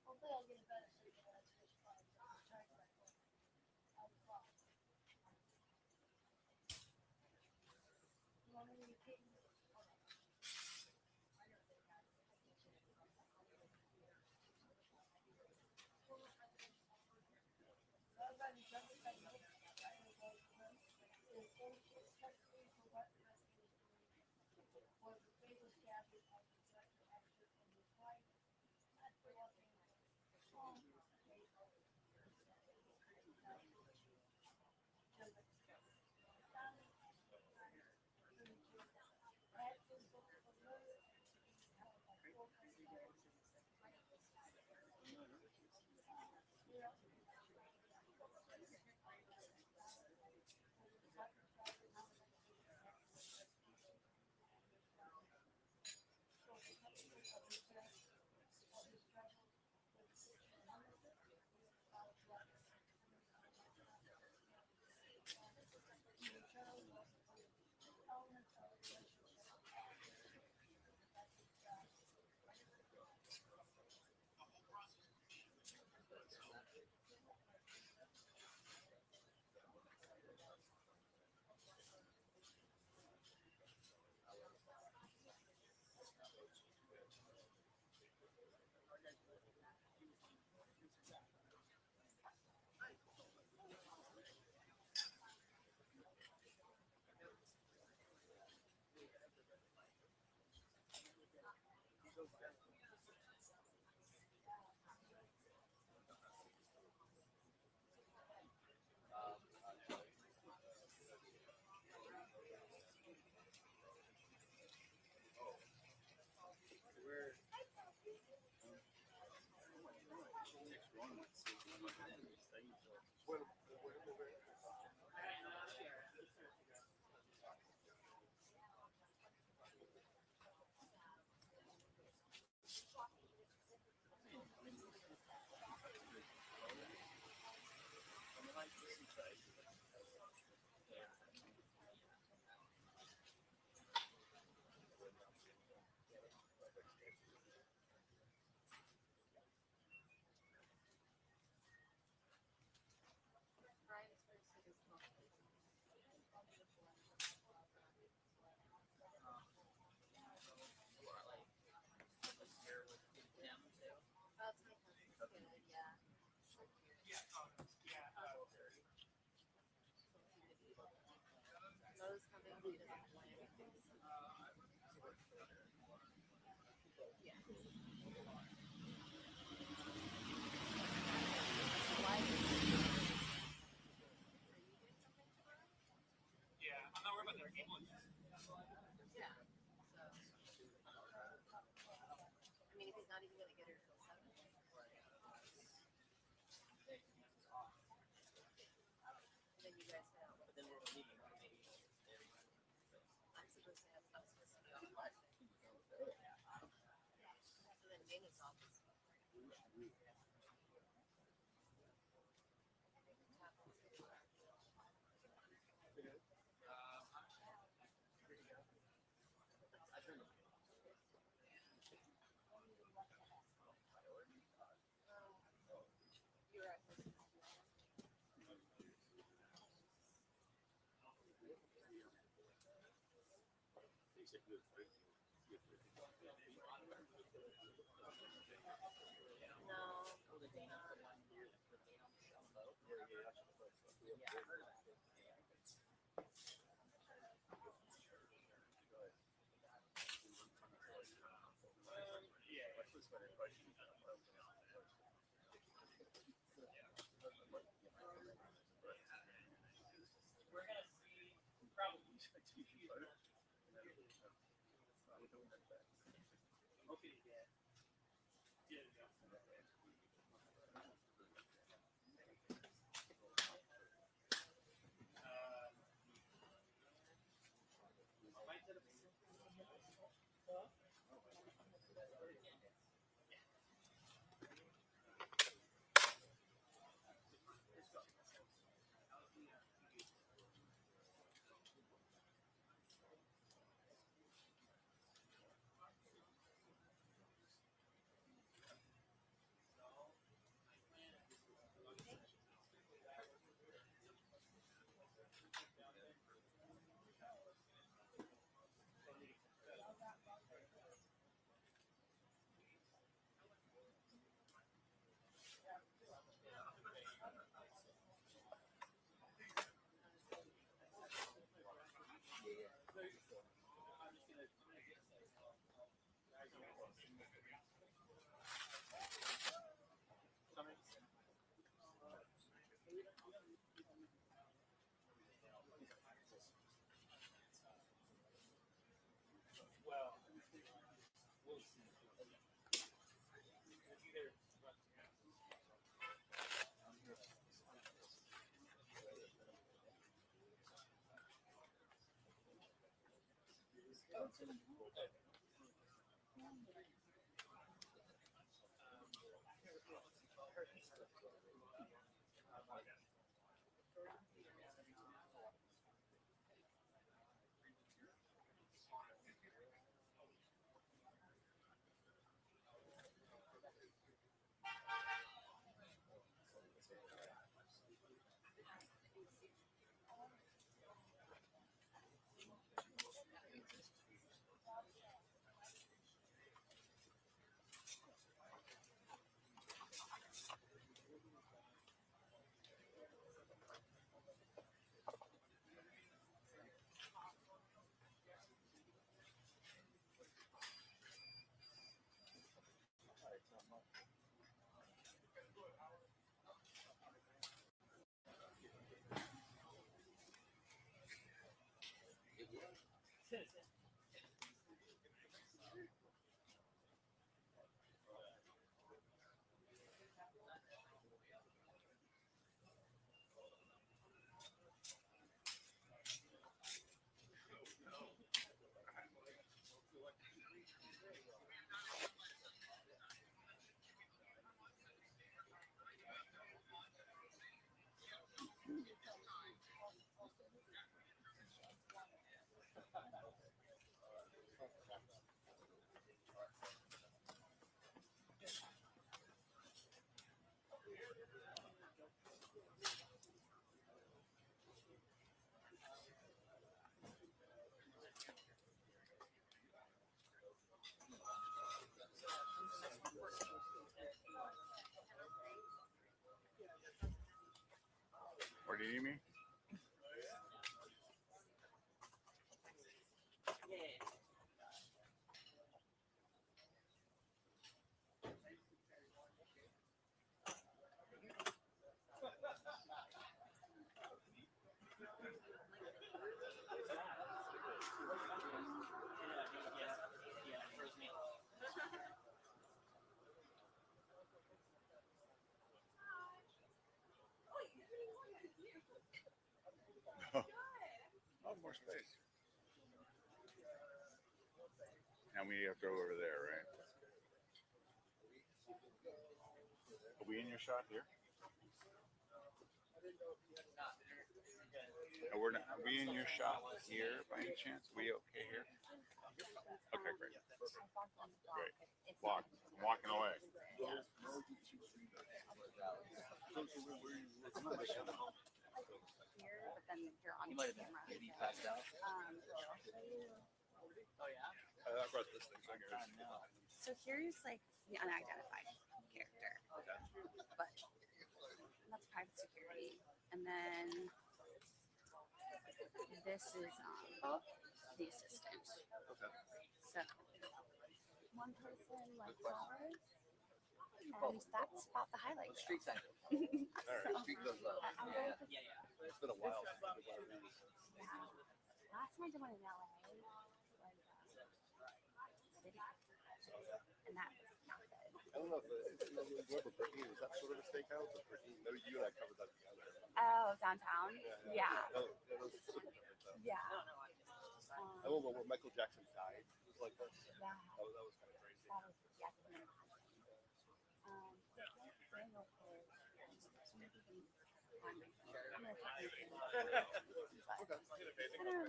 Hopefully I'll get a better signal when I switch phones. I'm just trying to You want me to repeat? Yeah, I'm not worried about their game. Yeah. So, I mean, if he's not even going to get her till 7. Then you guys head out. But then we're leaving. I'm supposed to have stuff supposed to be on Monday. So then Dana's office. You're right. We're gonna see probably okay, yeah. Well, we'll see. Where do you need me? lot more space. And we have to go over there, right? Are we in your shot here? Are we in your shot here by any chance? Are we okay here? Okay, great. Great. Walk. I'm walking away. Here, but then you're on You might have camera. maybe passed out. Oh yeah. I brought this thing. I guess. So here's like the unidentified character, but that's private security. And then this is the assistant. Okay. So one person like flowers, and that's about the highlight. Street sign. All right. Speaking of, it's been a while. Last time I did one in LA was video, and that was not good. I don't know if remember Brittany, was that sort of a steakhouse? Or Brittany, no, you and I covered that together. Oh, downtown? Yeah. No, that was super different though. Yeah. I remember when Michael Jackson died. It was like this. Yeah. That was kind of crazy. That was, yeah, I can imagine.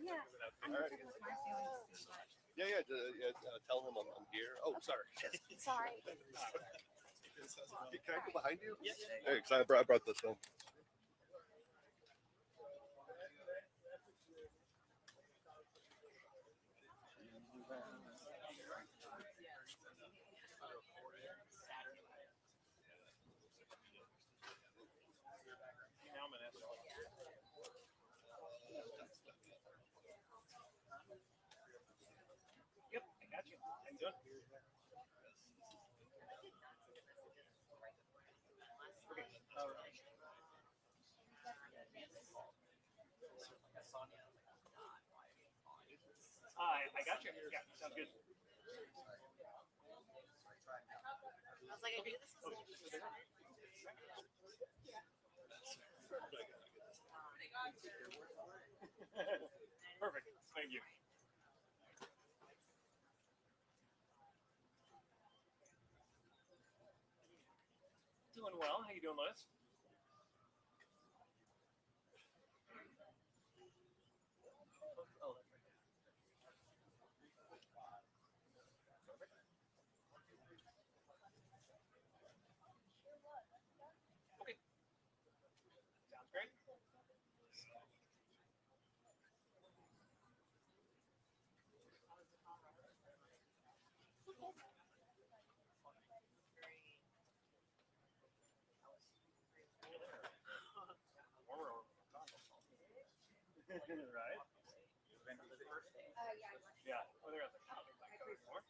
Yeah. I'm All right. Yeah. Tell him I'm here. Oh, sorry. Sorry. Can I go behind you? Yeah. Hey, because I brought this home. Yep, I got you. How you doing? I got you. Yeah, sounds good. I was like, I knew this was Perfect. Thank you. Doing well. How you doing, Liz? Oh, that's right. Okay. Sounds great. Warmer right? Yeah. Oh, they're at the shop. More?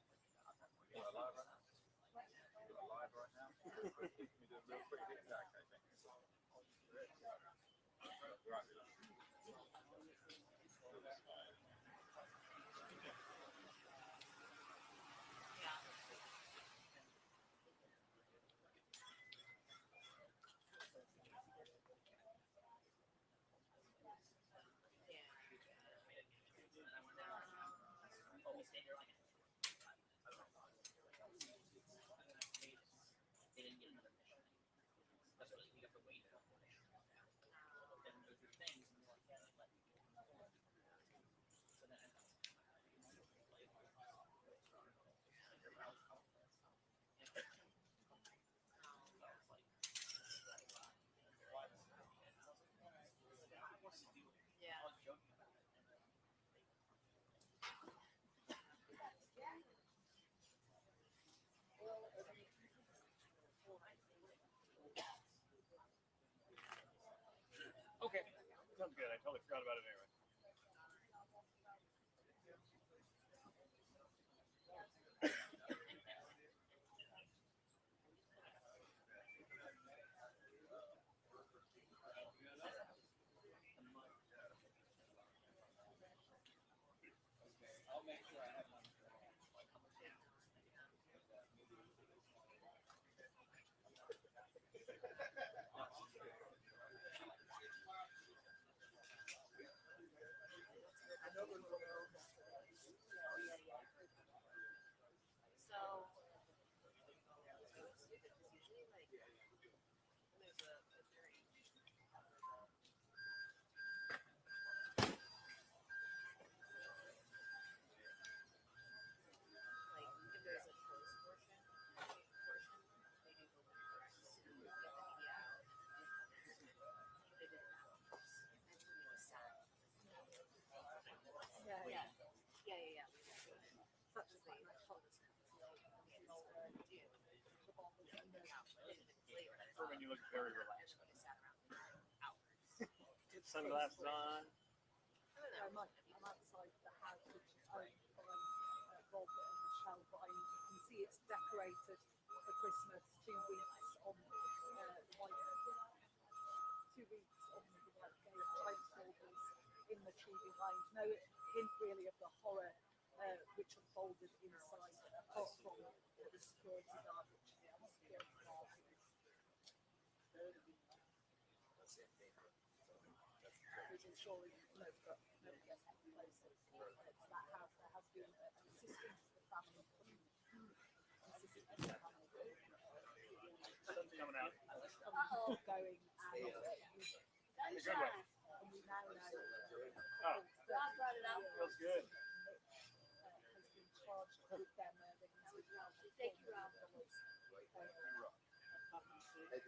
Okay, sounds good. I totally forgot about it anyway. When you look very relaxed. Sunglasses on. I'm outside the house, which is owned by Rob and Michele, but you can see it's decorated for Christmas 2 weeks on like 2 weeks on the like placeholders in the tree behind. No hint really of the horror which unfolded inside, apart from the security guard, which was ensuring nobody gets any closer to that house. There has been an assistance to the family. Sun's coming out. Going and we now know Oh, feels good. has been charged with them thank you, Rob. Lots of people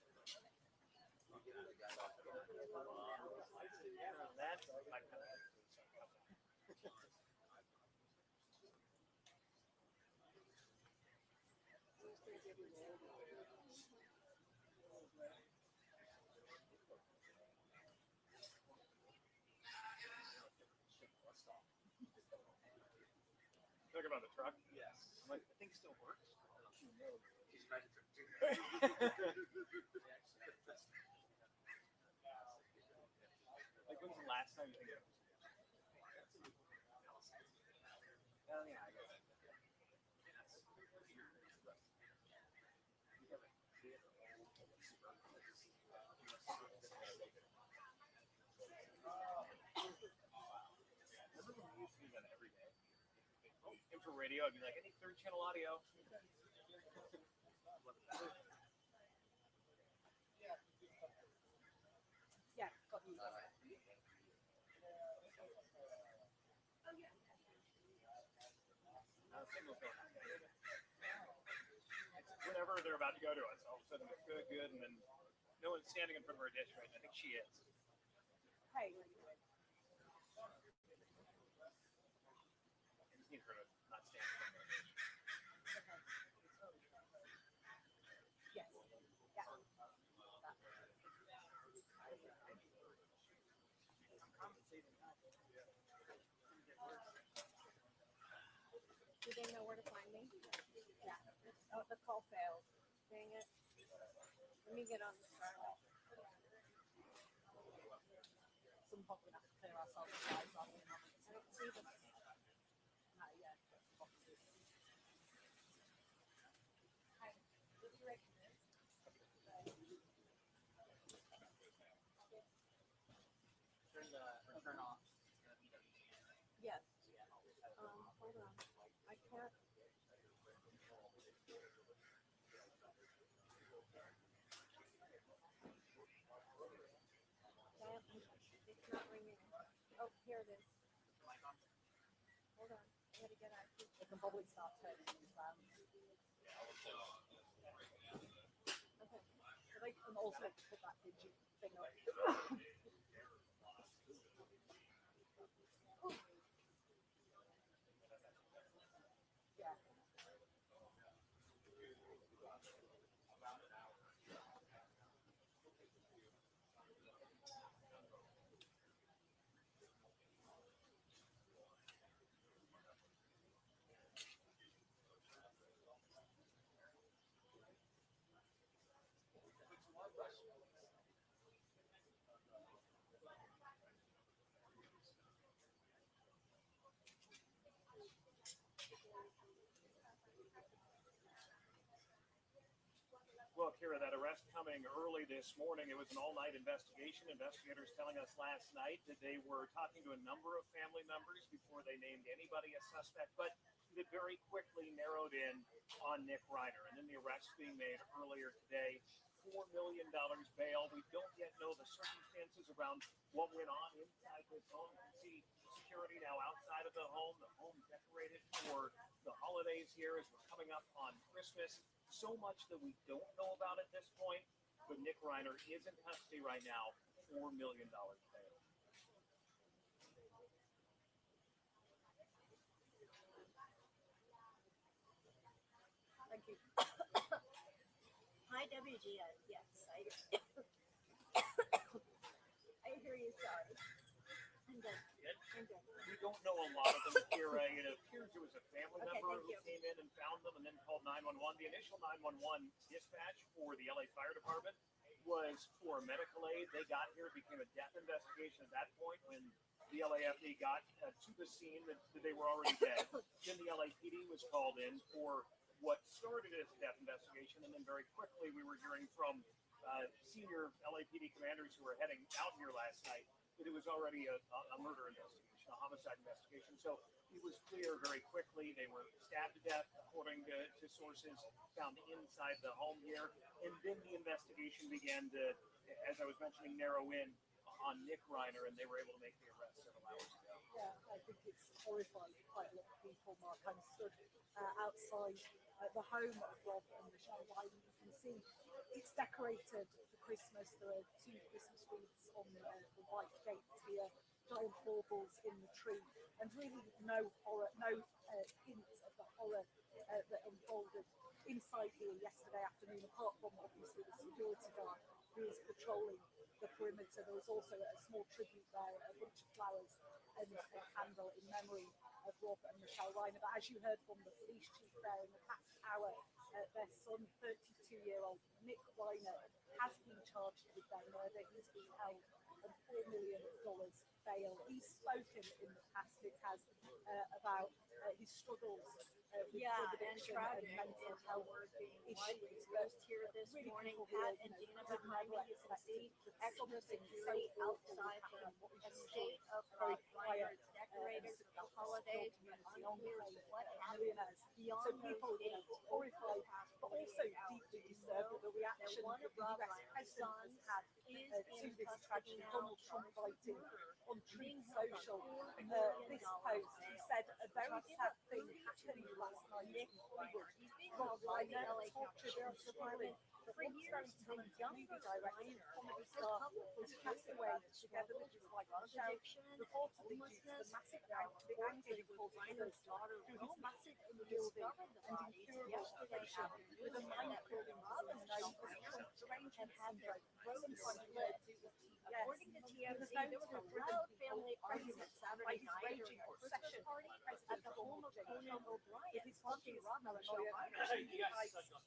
in the show business. That's my kind of. Talk about the truck? Yes. I'm like, I think it still works. Like, when's the last time you think it was? Oh, yeah, I guess. Remember when we used to do that every day? For radio, I'd be like, I need third channel audio. Yeah, got you. Whenever they're about to go to us, all of a sudden it's good, and then no one's standing in front of her dish right now. I think she is. Hey. I just need her to not stand in front of her dish. Yes. Yeah. Do they know where to find me? Yeah. Oh, the call failed. Dang it. Let me get on the start. Some point we're going to have to clear ourselves out rather than I don't see them. not yet. Turn off. Yes. Hold on. I can't. It's not ringing. Oh, here it is. Hold on. I gotta get out. They can probably start turning these around. Okay. But they can also put that digit thing up. Yeah. Well, Kira, that arrest coming early this morning, it was an all-night investigation. Investigators telling us last night that they were talking to a number of family members before they named anybody a suspect, but that very quickly narrowed in on Nick Reiner. And then the arrest being made earlier today, $4 million bail. We don't yet know the circumstances around what went on inside this home. You can see security now outside of the home decorated for the holidays here as we're coming up on Christmas. So much that we don't know about at this point, but Nick Reiner is in custody right now, $4 million bail. Thank you. Hi, WGN. Yes, I hear you. Sorry. I'm good. I'm good. We don't know a lot of them, Kira. It appears it was a family Okay, member thank who you. came in and found them and then called 911. The initial 911 dispatch for the LA Fire Department was for medical aid. They got here, it became a death investigation at that point when the LAFD got to the scene that they were already dead. Then the LAPD was called in for what started as a death investigation, and then very quickly we were hearing from senior LAPD commanders who were heading out here last night that it was already a murder investigation, a homicide investigation. So it was clear very quickly they were stabbed to death, according to sources found inside the home here. And then the investigation began to, as I was mentioning, narrow in on Nick Reiner, and they were able to make the arrest several hours ago. Yeah, I think it's horrifying for quite a lot of people, Mark. I'm stood outside the home of Rob and Michele Reiner. You can see it's decorated for Christmas. There are 2 Christmas wreaths on the white gates here, giant baubles in the tree, and really no horror, no hint of the horror that unfolded inside here yesterday afternoon, apart from obviously the security guard who was patrolling the perimeter. There was also a small tribute there, a bunch of flowers and a candle in memory of Rob and Michele Reiner. But as you heard from the police chief there in the past hour, their son, 32-year-old Nick Reiner, has been charged with their murder. He's been held on $4 million bail. He's spoken in the past, Nick has, about his struggles with drug addiction and mental health issues. Just here this morning, Pat and Dina behind me, you can see extra security outside the estate of Rob Reiner. It's decorated for the holidays, but unclear what happened beyond So people those days. horrified, but also deeply disturbed at the reaction One that of the Rob US Reiner's president sons has is had to in this custody tragedy. now, Donald Trump writing on being Truth held on Social $4 million this post. He said a very sad thing happened last night in Hollywood. He's being Rob held by the Reiner LA County tortured and Sheriff's Department. stealing. But For once very years, the talented younger movie director, Reiner comedy has star, coupled was his cast away together with his wife drug Michele, addiction, reportedly due to the homelessness. massive Reports anger he that caused Reiner's daughter through his Romy massive unyielding discovered the and bodies incurable yesterday obsession afternoon with a that mind-blowing Rob and disease known Michele as Reiner derangement had their syndrome, roads sometimes split. referred to as TBS. According to He TMZ, was known there to was a have driven loud people family crazy argument by Saturday his night raging during a Christmas obsession party with at President the home Donald of J. Conan Trump. O'Brien. With his Talking focus Rob and Michele paranoia, Reiner,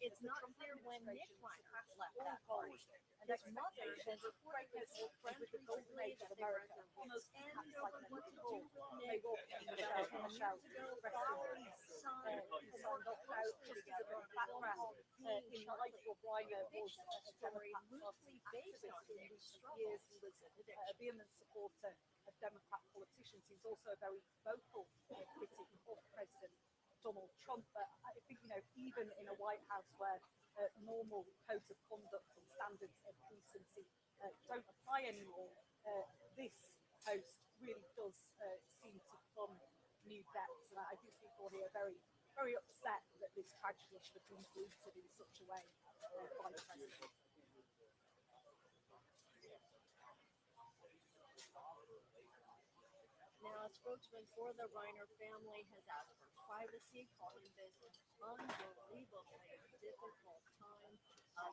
it's the not Trump clear when Nick administration Reiner surpassed left all that party. goals and His mother expectations, has reported with greatness friends with the golden recently age that of they were at America, their almost wits' end perhaps over like what never to do before. with May Nick. Rob and About 10 Michele years ago, rest in father peace. and son He signed up out closely just as a together bit of on a background. called In Being life, Shortly. Rob Reiner The was fictional a story Democrat loosely based on activist in Nick's recent years. struggles He was with a addiction. vehement supporter of Democrat politicians. He was also a very vocal critic of President Donald Trump. But I think, even in a White House where normal codes of conduct and standards of decency don't apply anymore, this post really does seem to plumb new depths. And I think people here are very, very upset that this tragedy should have been greeted in such a way by the president. Now, a spokesman for the Reiner family has asked for privacy, calling this an unbelievably difficult time.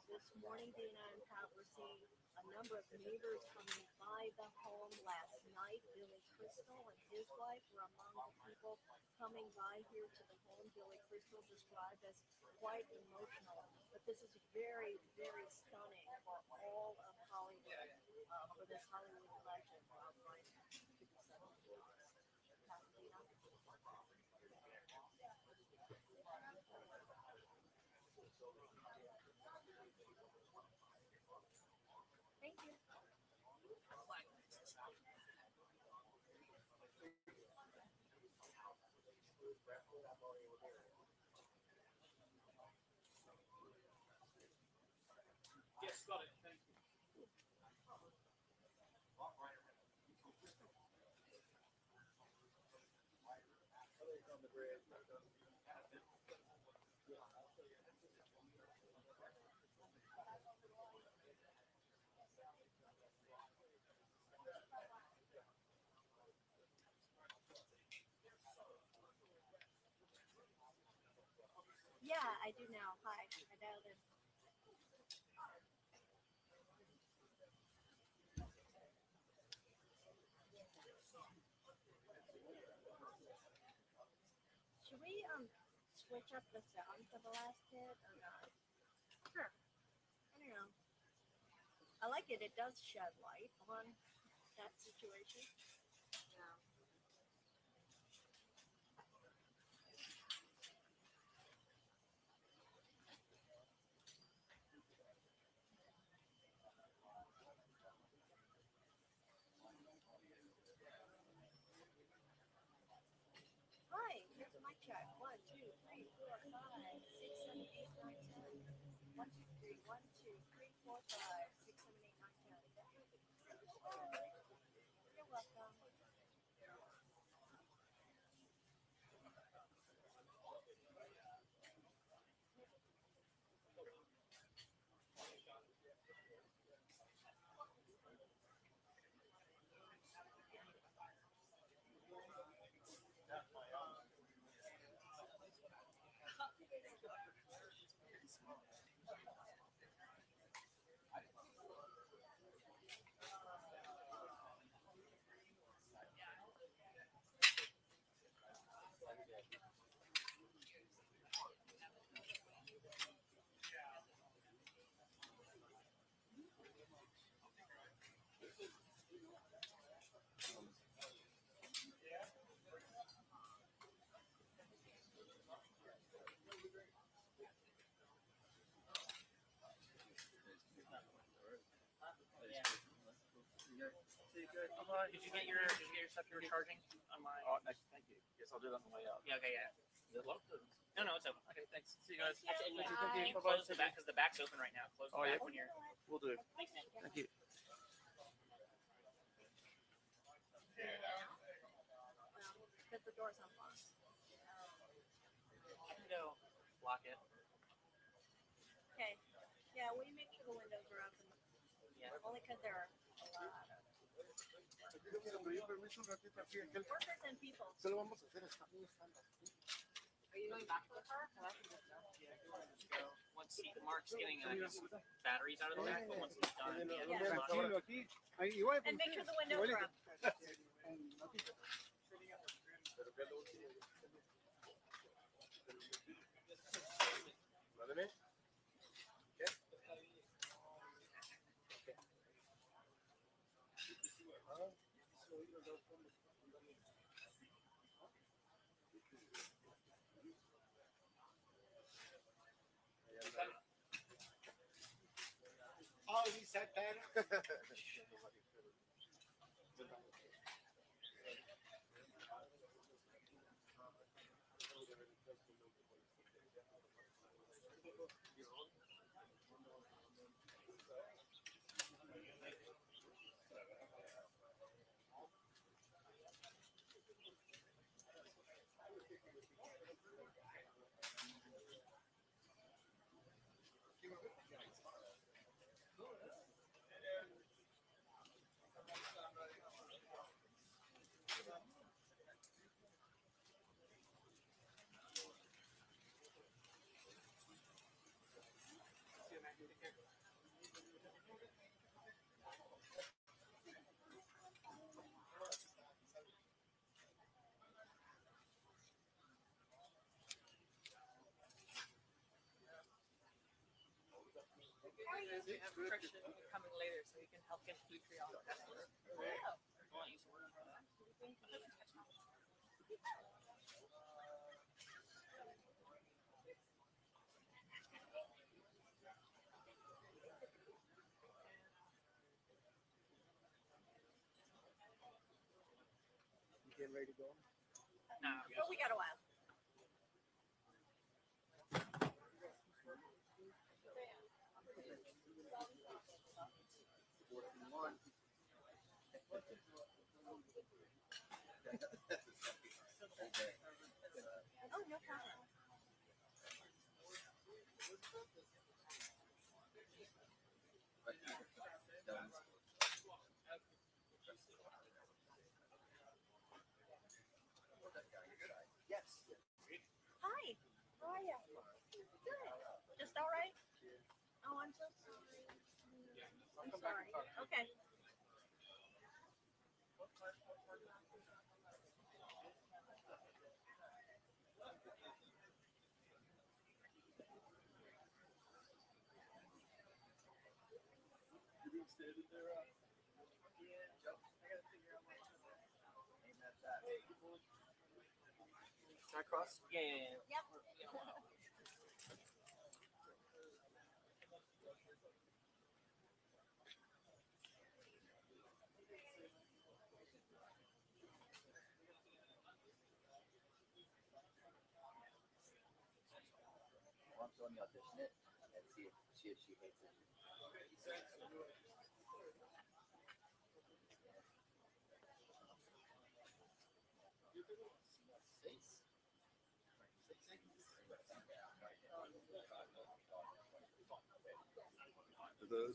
This morning, Dina and Pat were seeing a number of neighbors coming by the home last night. Billy Crystal and his wife were among the people coming by here to the home. Billy Crystal described as quite emotional, but this is very, very stunning for all of Hollywood, for this Hollywood legend, Rob Reiner, to be suddenly lost. Pat and Dina? Yes, got it. Thank you. Yeah, I do now. Hi, I dialed in. Should we switch up the sound for the last hit or not? Sure. I don't know. I like it. It does shed light on that situation. Yeah. Hi, here's my check. 1, 2, 3, 4, 5, 6, 7, 8, 9, 10. 1, 2, 3, 1, 2, 3, 4, 5, 6, 7, 8, 9, 10. You're welcome. Did you get your stuff you were charging on my? Oh, nice. Thank you. Yes, I'll do that on the way out. Yeah. Okay. Yeah. Is it locked? No, it's open. Okay. Thanks. See you guys. Actually, Thank you. bye. Close the back because the back's open right now. Close the Oh, yeah. back when you're. We'll do. Thanks, man. Thank you. Because the door's unlocked. I can go lock it. Okay. Yeah, will you make sure the windows are open? Yeah. Only because there are a lot of workers and people. Solo vamos a hacer esta. Are you going back to the car? I can just go. Once Mark's getting his batteries out of the back, but once he's done, Tranquilo aquí. Ahí, igual, And make sure the windows are up. Mándame. ¿Qué? Oh, he said that. We have friction coming later, so you can help get food for y'all. You getting ready to go? No. But we got a while. Oh, no problem. Yes. Hi. How are you? Good. Just all right? Oh, I'm so sorry. I'm sorry. Okay. Can I cross? Yeah. Yep. Well, I'm still audition it and see if she hates it.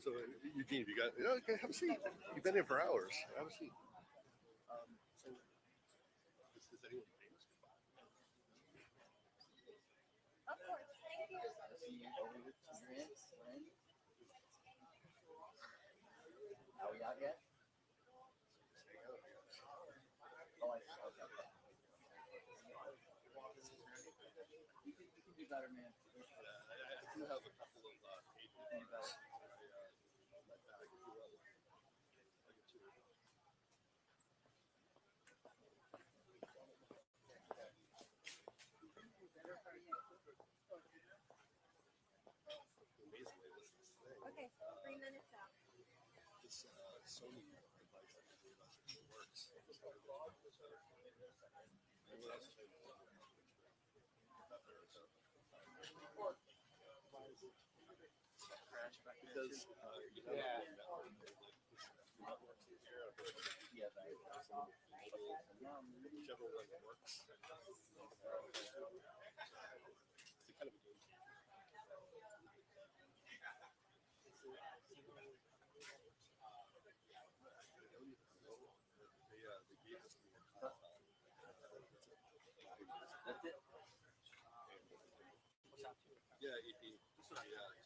So Eugene, you got okay? Have a seat. You've been here for hours. Have a seat. So, is anyone famous? Of course. Thank you. Are we out yet? Oh, I see. Okay. You can do better, man. I do have a couple of pages. Okay. 3 minutes out. This Sony device that works. Because whichever one works. It's a kind of a game. That's it. Yeah, EP. Yeah,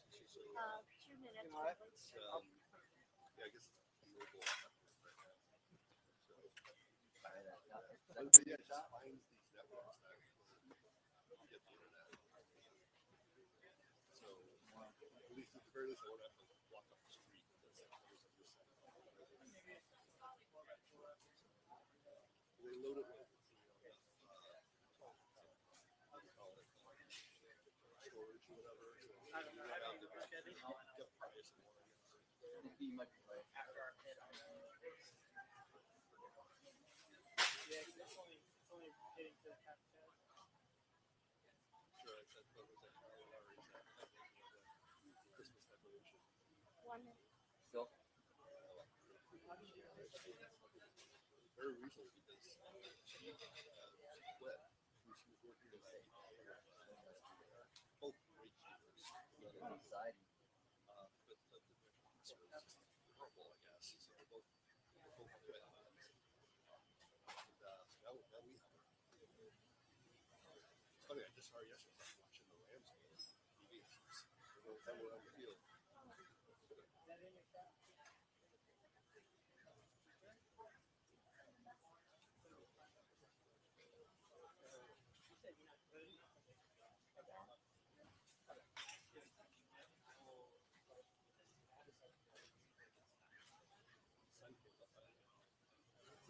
she's 2 minutes. it's, yeah, I guess it's mobile right now. But yeah, it just finds these networks that get the internet. So at least at the very least, I won't have to walk up the street. They load it with storage or whatever. I don't know. I don't know. Get price and more. You might be right. After our hit on yeah, it's only getting to the top 10. Sure, I said what was that? Christmas decoration. 1 minute. Still? Very recently because she quit when she was working in both great cheapers. Anxiety. But the difference was horrible, I guess. So they both quit. And now we have her. It's funny, I just saw her yesterday watching the Rams game on TV. Then we're on the field.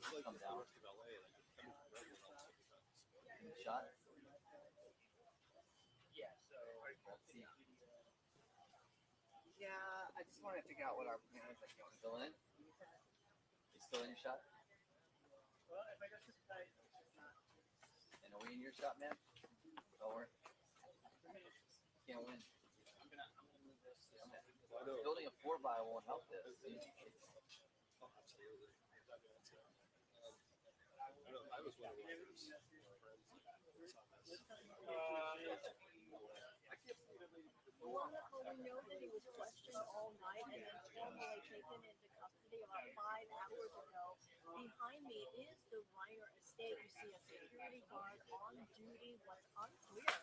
It's like Come down. the rest of LA, like coming from Redwood all the time. Shot? Yeah, so Let's see. Yeah, I just want to figure out what our plan is. Like, you still in? You still in your shot? well, if I got this tight, it's not. And are we in your shot, man? Don't worry. Can't win. I'm gonna move this. I know. Building a 4x won't help this. Oh, absolutely. was one of the leaders. Well, we know that he was questioned all night and then formally taken into custody about 5 hours ago. Behind me is the Reiner estate. You see a security guard on duty. What's unclear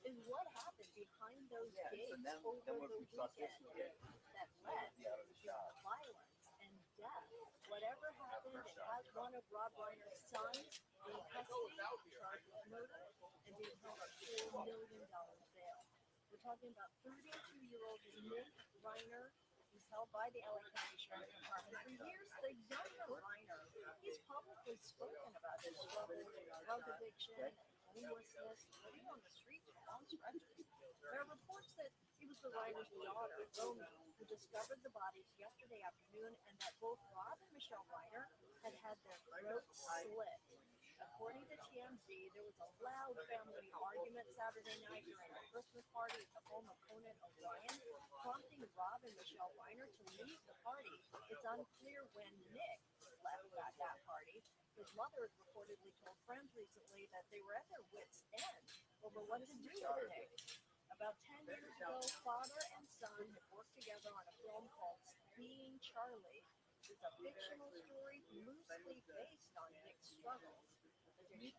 is what happened behind those gates over the weekend that led to violence and death. Whatever happened, it has one of Rob Reiner's sons in custody, charged with murder, and being held on $4 million bail. We're talking about 32-year-old Nick Reiner. He's held by the LA County Sheriff's Department. For years, the younger Reiner, he's publicly spoken about his struggle with drug addiction and homelessness, living on the streets for long stretches. There are reports that it was the Reiner's daughter, Romy, who discovered the bodies yesterday afternoon, and that both Rob and Michele Reiner had had their throats slit. According to TMZ, there was a loud family argument Saturday night during a Christmas party at the home of Conan O'Brien, prompting Rob and Michele Reiner to leave the party. It's unclear when Nick left at that party. His mother has reportedly told friends recently that they were at their wits' end over what to do with Nick. About 10 years ago, father and son had worked together on a film called Being Charlie. It's a fictional story loosely based on Nick's struggles with addiction.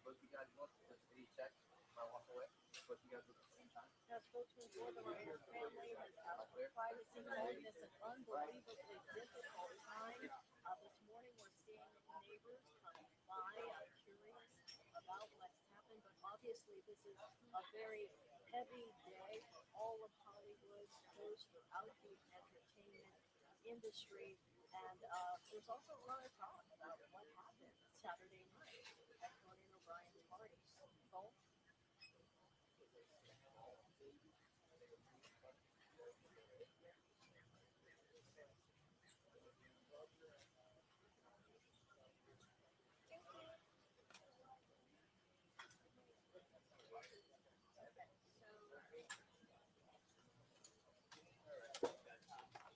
Both you guys look, did he check my walk away? Both you guys look at the same time? Now, spokesman for the Reiner family has asked for privacy, calling this an unbelievably difficult time. This morning, we're seeing neighbors come by, curious about what's happened, but obviously, this is a very heavy day for all of Hollywood, those throughout the entertainment industry, and there's also a lot of talk about what happened Saturday night at Conan O'Brien's party. Cole?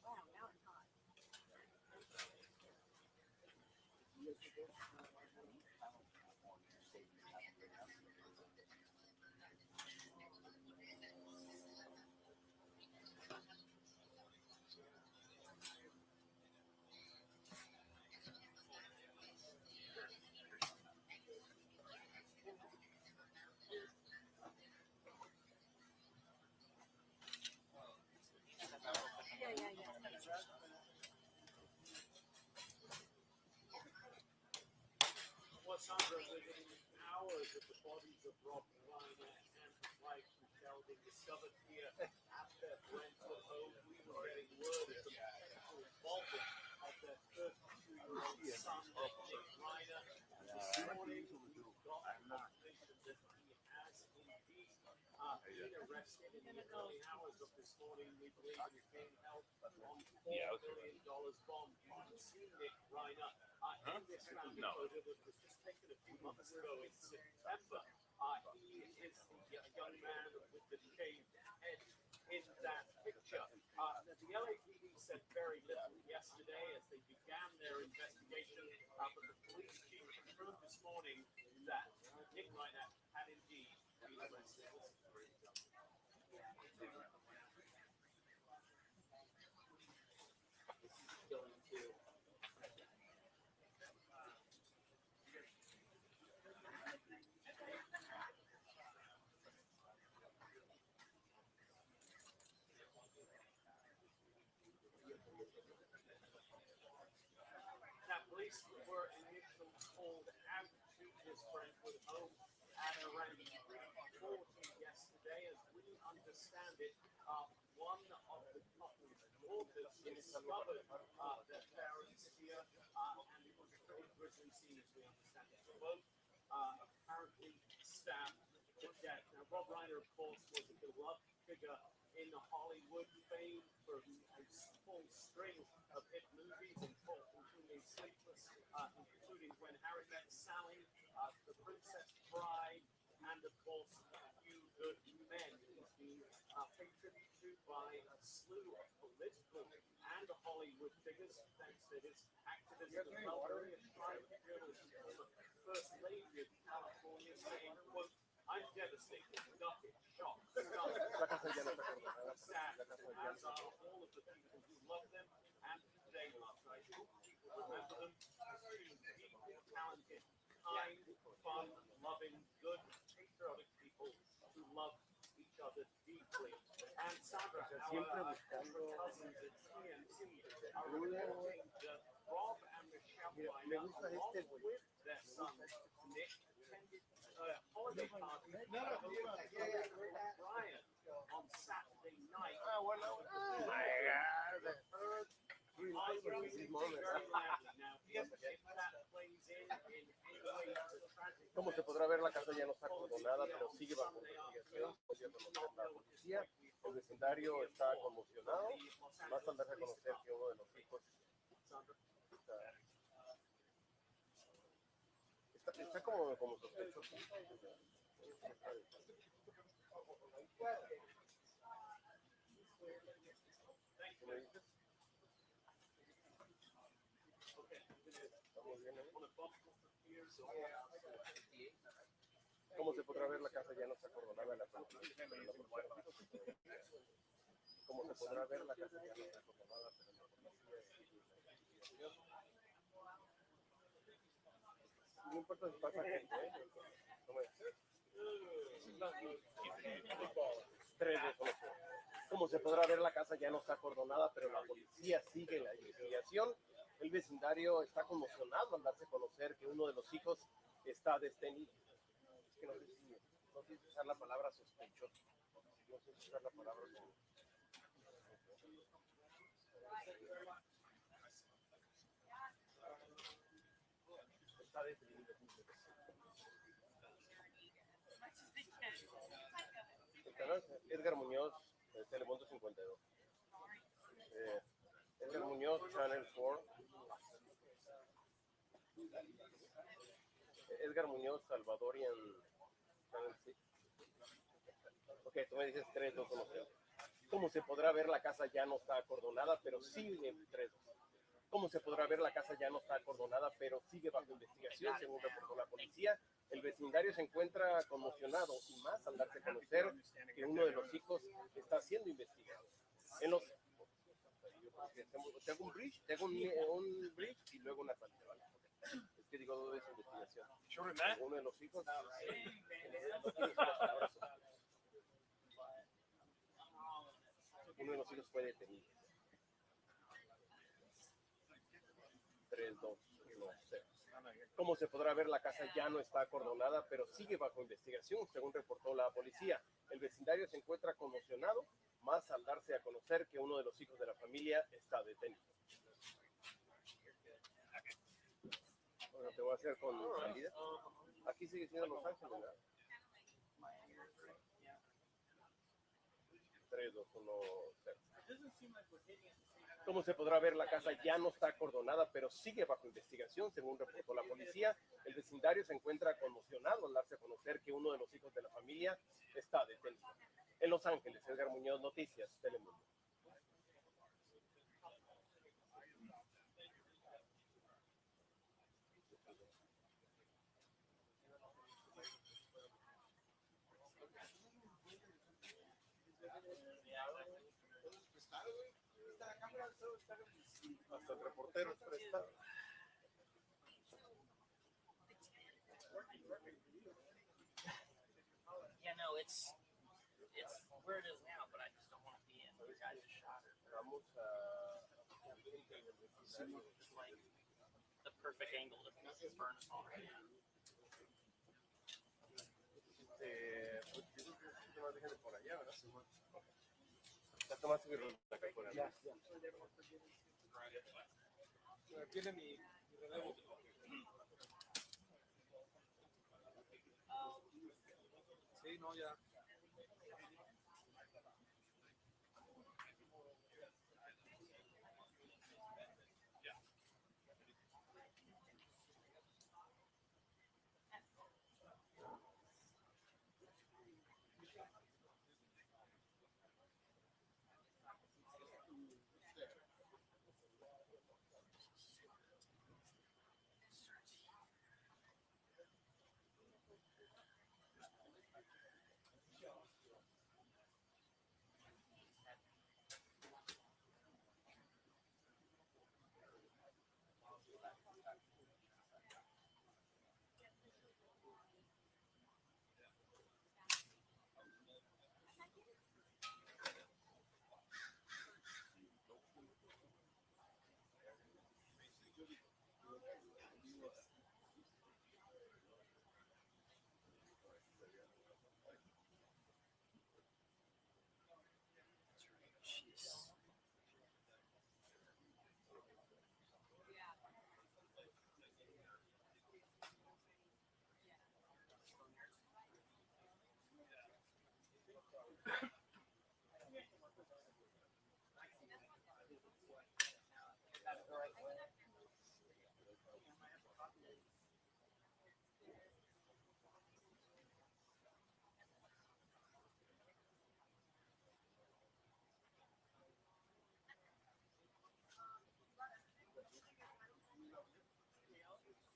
Wow, now it's hot. Yeah. Well, Sandra, within hours of the bodies of Rob Reiner and his wife Michele being discovered here at their Brentwood home, we were getting word of the potential involvement of their 32-year-old son, Nick Reiner. This morning, we got confirmation that he has indeed been arrested in the early hours of this morning. We believe he's being held on $4 million bond. You can see Nick Reiner in this family photo that was just taken a few months ago in September. He is the young man with the shaved head in that picture. The LAPD said very little yesterday as they began their investigation, but the police chief confirmed this morning that Nick Reiner had indeed been arrested. Going to Now, police were initially called out to his Brentwood home at around 3:40 yesterday. As we understand it, one of the couple's daughters discovered their parents here, and it was a pretty grisly scene, as we understand it. Both apparently stabbed to death. Now, Rob Reiner Reiner, of course, was a beloved figure in Hollywood, famed for a full string of hit movies, including Sleepless, including When Harry Met Sally, The Princess Bride, and of course, Few Good Men. He's been paid tribute to by a slew of political and Hollywood figures, thanks to his activism as well. Earlier, Shriver journalist and former First Lady of California, saying, quote, "I'm devastated, gutted, shocked, stunned, sad, as are all of the people who love them and who they loved. I hope people remember them as two deeply talented, kind, fun, loving, good, patriotic people who love each other deeply." And Sandra, our cousins at TNT are reporting that Rob and Michele Reiner, along with their son Nick, attended holiday party Brian on Saturday night. Como se podrá ver, la casa ya no está acordonada, pero sigue bajo investigación. La policía, el vecindario está conmocionado. Más al darse a conocer que uno de los hijos está como sospechoso. ¿Qué me dices? ¿Estamos bien, Como se podrá ver, la casa ya no está acordonada en la policía. Como se podrá ver, la casa ya no está acordonada, pero la policía. No importa si pasa gente, Como se podrá ver, la casa ya no está acordonada, pero la policía sigue la investigación. El vecindario está conmocionado al darse a conocer que uno de los hijos está detenido. Es que no sé si usar la palabra sospechoso. No sé si usar la palabra como... Está detenido. Edgar Muñoz, Telemundo 52. Edgar Muñoz, Channel 4. Edgar Muñoz, Salvadorian, Channel 6. Ok, tú me dices 3, 2, 1, 0. Como se podrá ver, la casa ya no está acordonada, pero sigue 3, 2. Como se podrá ver, la casa ya no está acordonada, pero sigue bajo investigación, según reportó la policía. El vecindario se encuentra conmocionado y más al darse a conocer que uno de los hijos está siendo investigado. En los... Te hago un bridge, un bridge y luego una salida, ¿vale? Es que digo dos veces investigación. Uno de los hijos fue detenido. 3, 2, 1, 0. Como se podrá ver, la casa ya no está acordonada, pero sigue bajo investigación, según reportó la policía. El vecindario se encuentra conmocionado, más al darse a conocer que uno de los hijos de la familia está detenido. Bueno, te voy a hacer con salida. Aquí sigue siendo Los Ángeles, ¿verdad? 3, 2, 1, 0. Como se podrá ver, la casa ya no está acordonada, pero sigue bajo investigación, según reportó la policía. El vecindario se encuentra conmocionado al darse a conocer que uno de los hijos de la familia está detenido. En Los Ángeles, Edgar Muñoz, Noticias, Telemundo. Hasta el reportero es prestado. Yeah, no, it's where it is now, but I just don't want to be in. The guy just shot her. Vamos a... It's like the perfect angle to burn us all right now. Pues yo creo que te más dejan de por allá, ¿verdad? Ya tomaste mi ronda acá por allá. Tiene mi relevo. Sí, no, ya.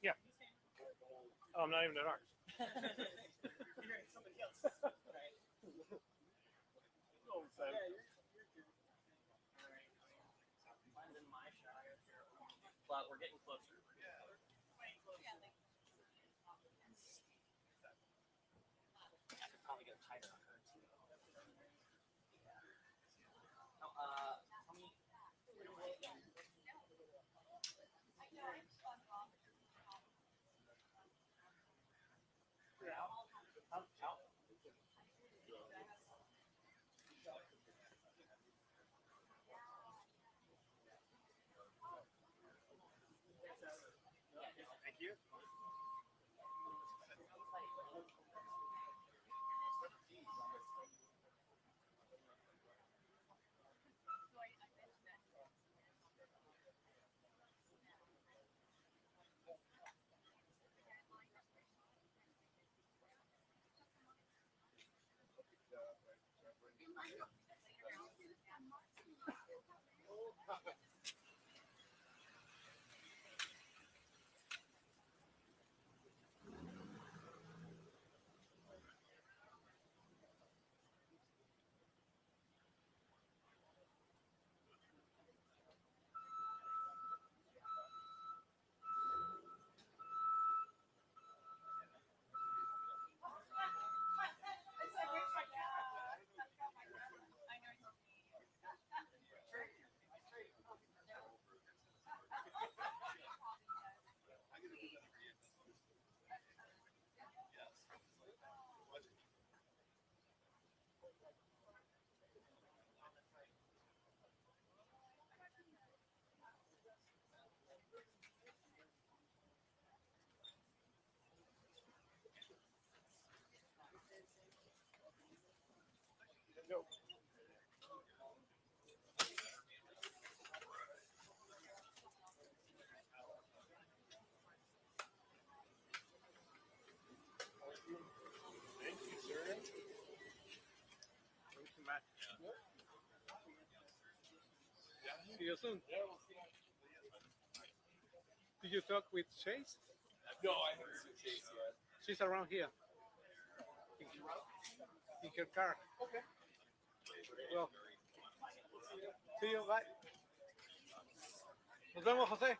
Yeah. Oh, I'm not even at ours. Oh, so- Mine's in my shot. But we're getting closer. I could probably go tighter on her too. No, tell me. Out. Thank you. Go. Thank you, sir. See you soon. Did you talk with Chase? No, I haven't seen Chase yet. She's around here. In her car. Okay. Well, see you. Bye. Nos vemos, José.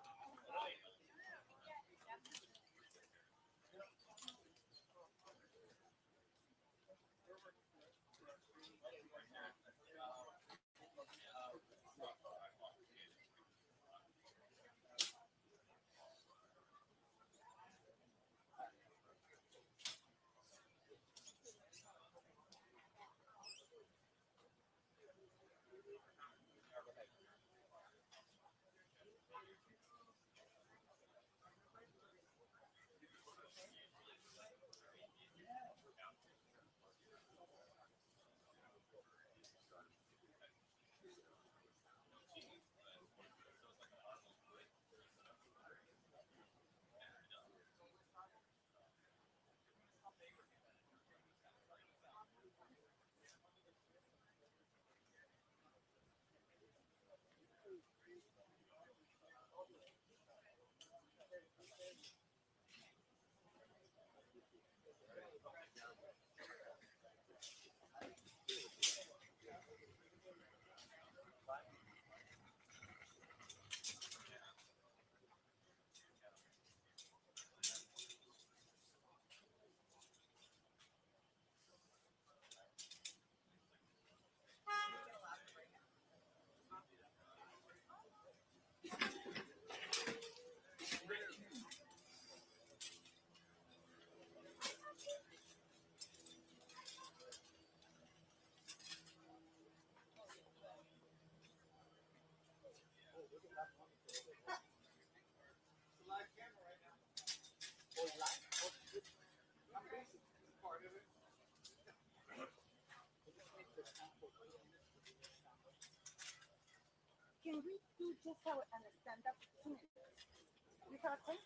Can we do just an stand-up? You have a time?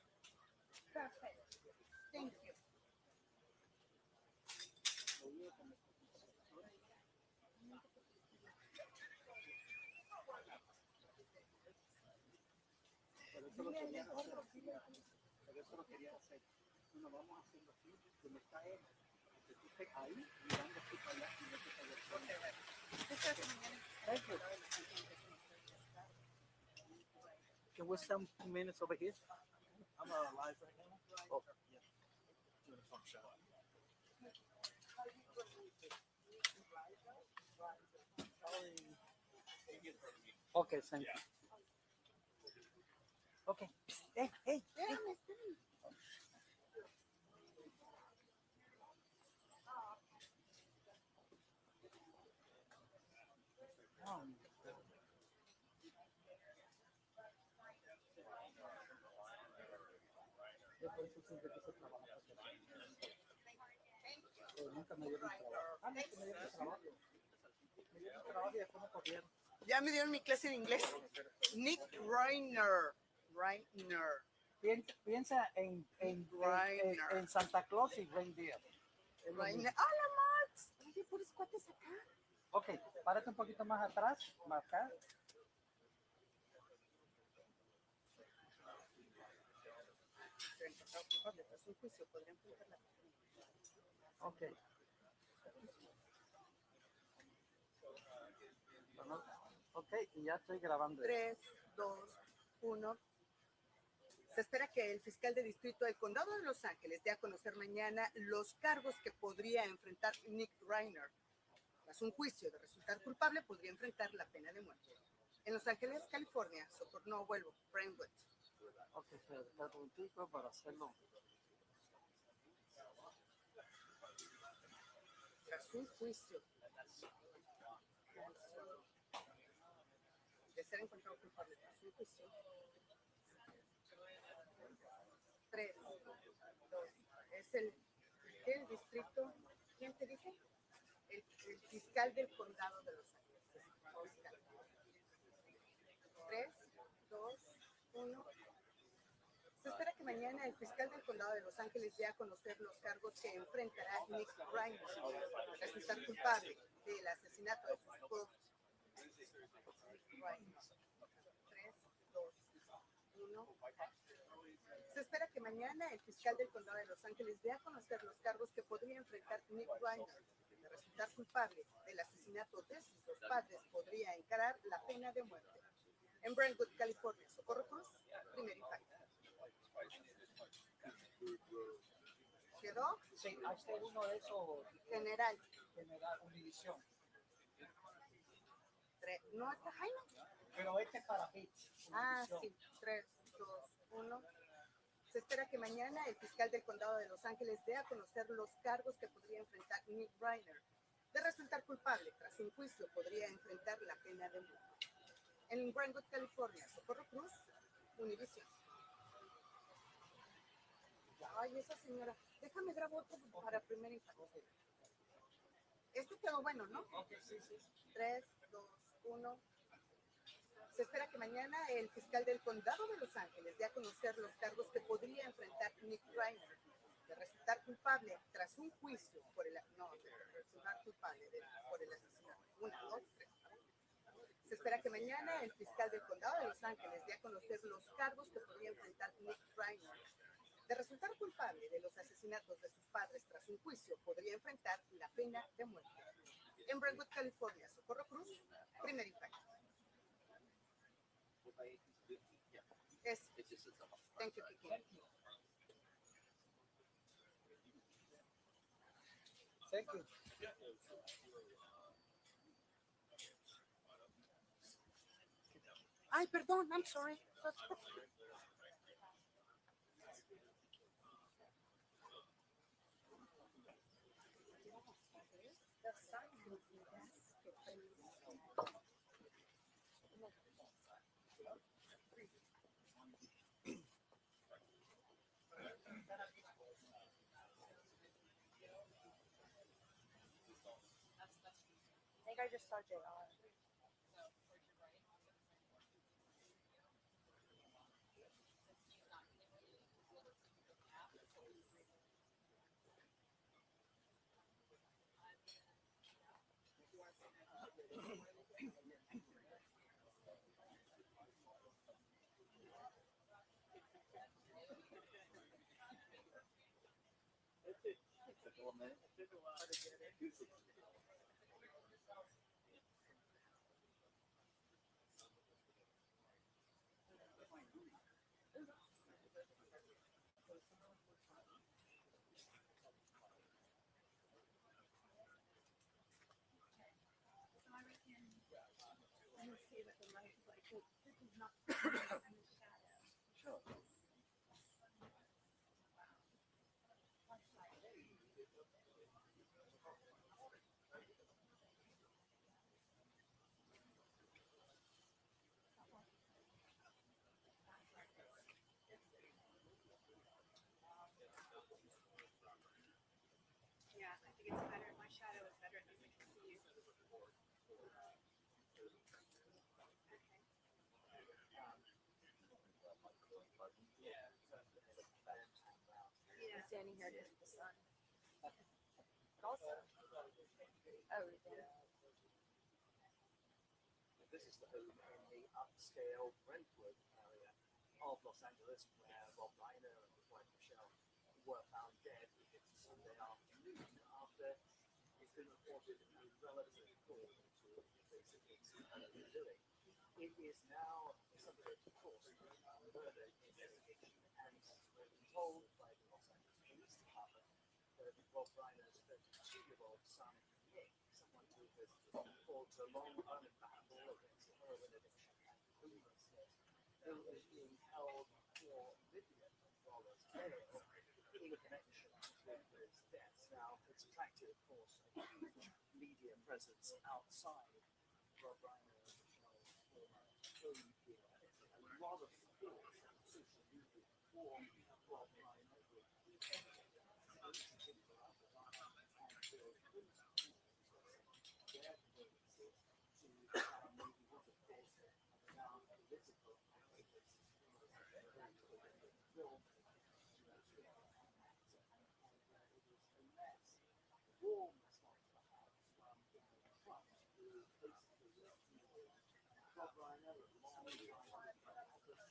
Perfect. Thank you. Pero eso lo quería hacer. Bueno, vamos a hacerlo así. Donde está él, que tú estés ahí, mirando así para allá y no te caigas. Thank you. Can we spend 2 minutes over here? I'm live right now. Oh, yeah. Doing a phone shot. Okay, thank you. Okay. Hey, hey, hey. Yo por eso siempre quise trabajar. Nunca me dieron trabajo. Nunca me dieron trabajo. Me dieron trabajo y después me corrieron. Ya me dieron mi clase de inglés. Nick Reiner. Piensa en Santa Claus y Reindeer. Reiner. ¡Hola, Max! Oye, puros cuates acá. Ok, párate un poquito más atrás, más acá. Ok. Bueno, ok, y ya estoy grabando. 3, 2, 1. Se espera que el fiscal de distrito del condado de Los Ángeles dé a conocer mañana los cargos que podría enfrentar Nick Reiner. Tras un juicio de resultar culpable, podría enfrentar la pena de muerte. En Los Ángeles, California, no vuelvo, Brentwood. Ok, espera un tico para hacerlo. Tras un juicio de ser encontrado culpable tras un juicio. 3, 2, es el distrito, ¿quién te dije? El fiscal del condado de Los Ángeles. 3, 2, 1. Se espera que mañana el fiscal del condado de Los Ángeles dé a conocer los cargos que enfrentará Nick Reiner al resultar culpable del asesinato de su esposa. 3, 2, 1. Se espera que mañana el fiscal del condado de Los Ángeles dé a conocer los cargos que podría enfrentar Nick Reiner. De resultar culpable del asesinato de sus dos padres, podría encarar la pena de muerte. En Brentwood, California, Socorro Cruz, primer impacto. ¿Quedó? Sí, hazte uno de esos. General, Univisión. ¿no está Jaime? Pero este es para Hits. Ah, sí. 3, 2, 1. Se espera que mañana el fiscal del condado de Los Ángeles dé a conocer los cargos que podría enfrentar Nick Reiner. De resultar culpable tras un juicio, podría enfrentar la pena de muerte. En Brentwood, California, Socorro Cruz, Univisión. Ay, esa señora. Déjame grabar otro para primer impacto. Este quedó bueno, ¿no? 3, 2, 1. Se espera que mañana el fiscal del condado de Los Ángeles dé a conocer los cargos que podría enfrentar Nick Reiner de resultar culpable tras un juicio por el asesinato. 1, 2, 3. Se espera que mañana el fiscal del condado de Los Ángeles dé a conocer los cargos que podría enfrentar Nick Reiner de resultar culpable de los asesinatos de sus padres tras un juicio, podría enfrentar la pena de muerte. En Brentwood, California, Socorro Cruz, primer impacto. Thank you, Kiki. Thank you. Ay, perdón, I'm sorry. I think I just saw JR. Let me see what the light is like. This is not in the shadow. Sure. Yeah, I think it's better. My shadow is better because I can see you. I'm standing here because of the sun. But also, everything. This is the home in the upscale Brentwood area of Los Angeles, where Rob Reiner and his wife Michele were found dead Sunday afternoon after it's been reported a relative call to basically see how they were doing. It is now subject, of course, to a murder investigation, and we're being told by the Los Angeles Police Department that Rob Reiner's 32-year-old son, Nick, someone who has fought a long running battle against heroin addiction and homelessness, who is being held for $1 million bail in connection with his death. Now, it's attracted, of course, a huge media presence outside Rob Reiner and Michelle's former home here. A lot of support on social media for Rob Reiner, with their condolences to maybe what of course are now political activists film it is a less warm response perhaps from Trump, who basically Rob Reiner, a long time obviously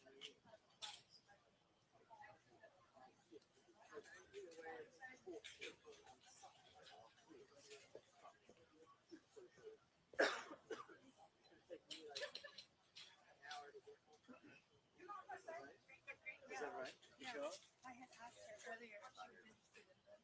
Is that right? You sure? I had asked her earlier if she was interested in the.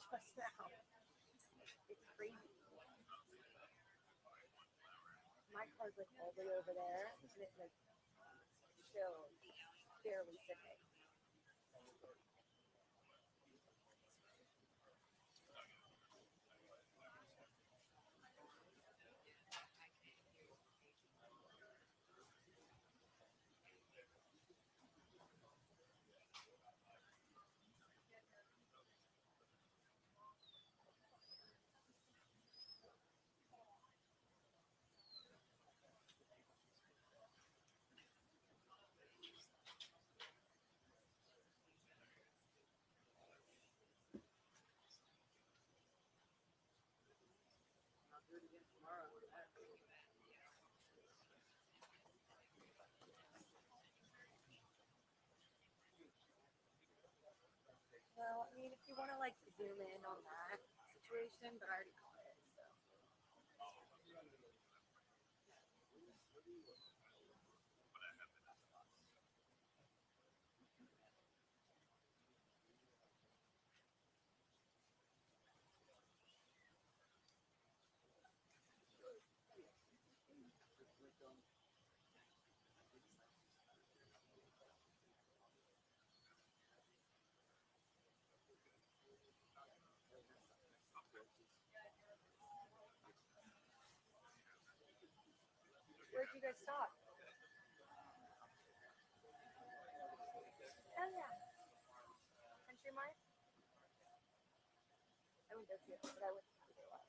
Just now. It's crazy. My car's like all the way over there, and it's like still barely sitting. I'll do it again tomorrow. Well, I mean, if you want to like zoom in on that situation, but I already caught it, so. Where'd you guys stop? interfere, but I wouldn't otherwise.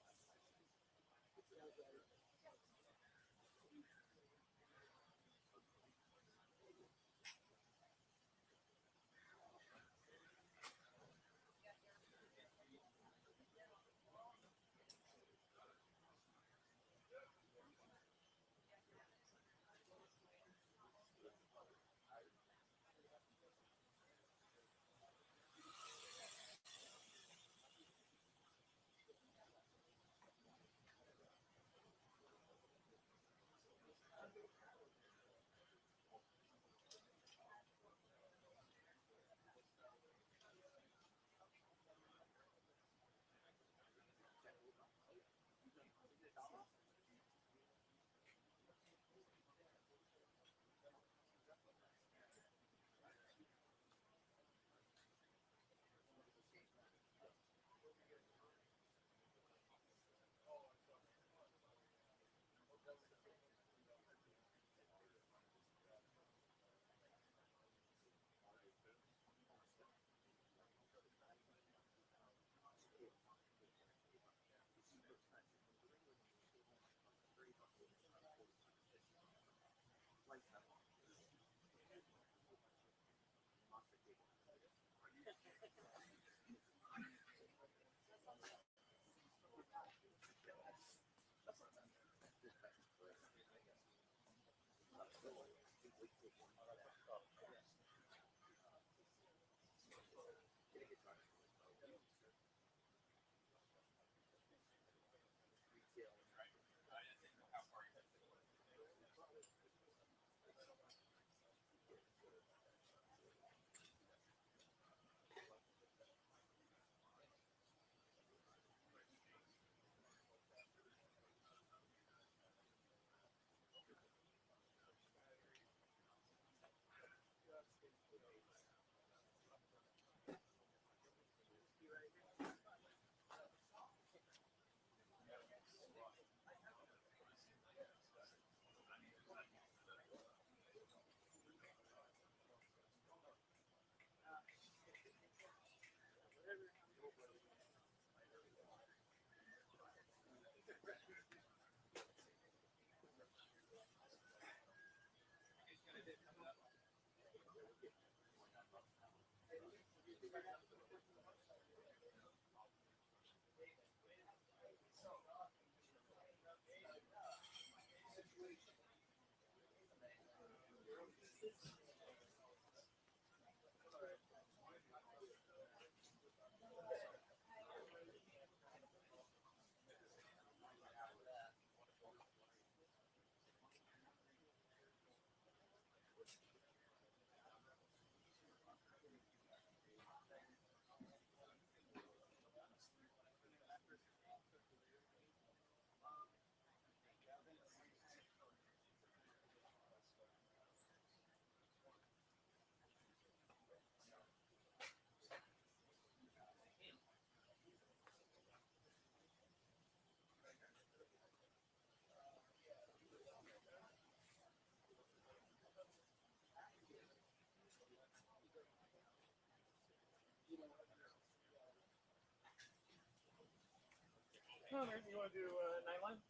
Connor, you want to do Nightline?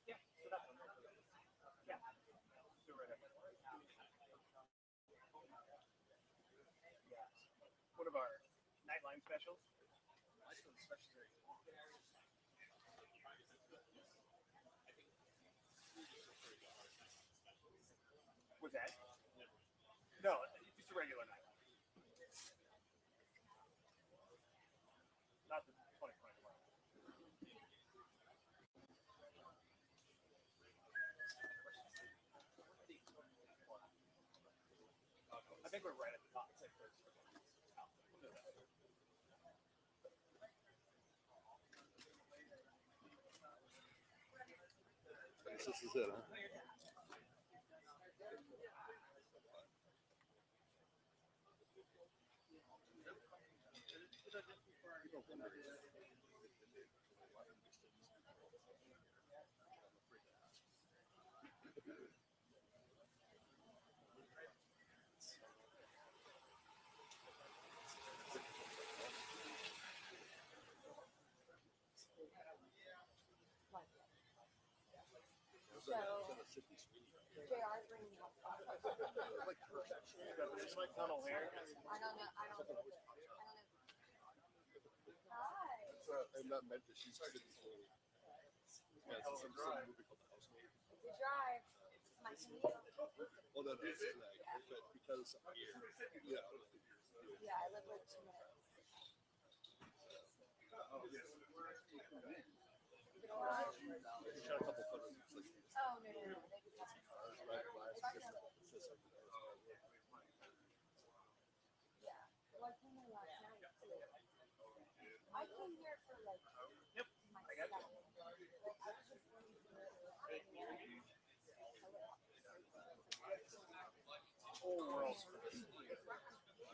Yeah, so that one. Yeah. Do it right ahead. Yeah. One of our Nightline specials. Was that? No, just a regular Nightline. Not the 2021. I think we're right at the top. It's like first. This is it, huh? JR's bringing me up. There's my tunnel here. I don't know. I don't know. Hi. I'm not meant to. She started this whole. Yeah, it's some movie called The Housemaid. It's a drive. It's my commute. Well, no, it's like, but because I'm here, yeah. Yeah, I live like 2 minutes. I shot a couple photos. Oh, no. They can talk. Yeah. Well, I came here last night too. I came here for like my stuff. Like I was just going through it. Whole world's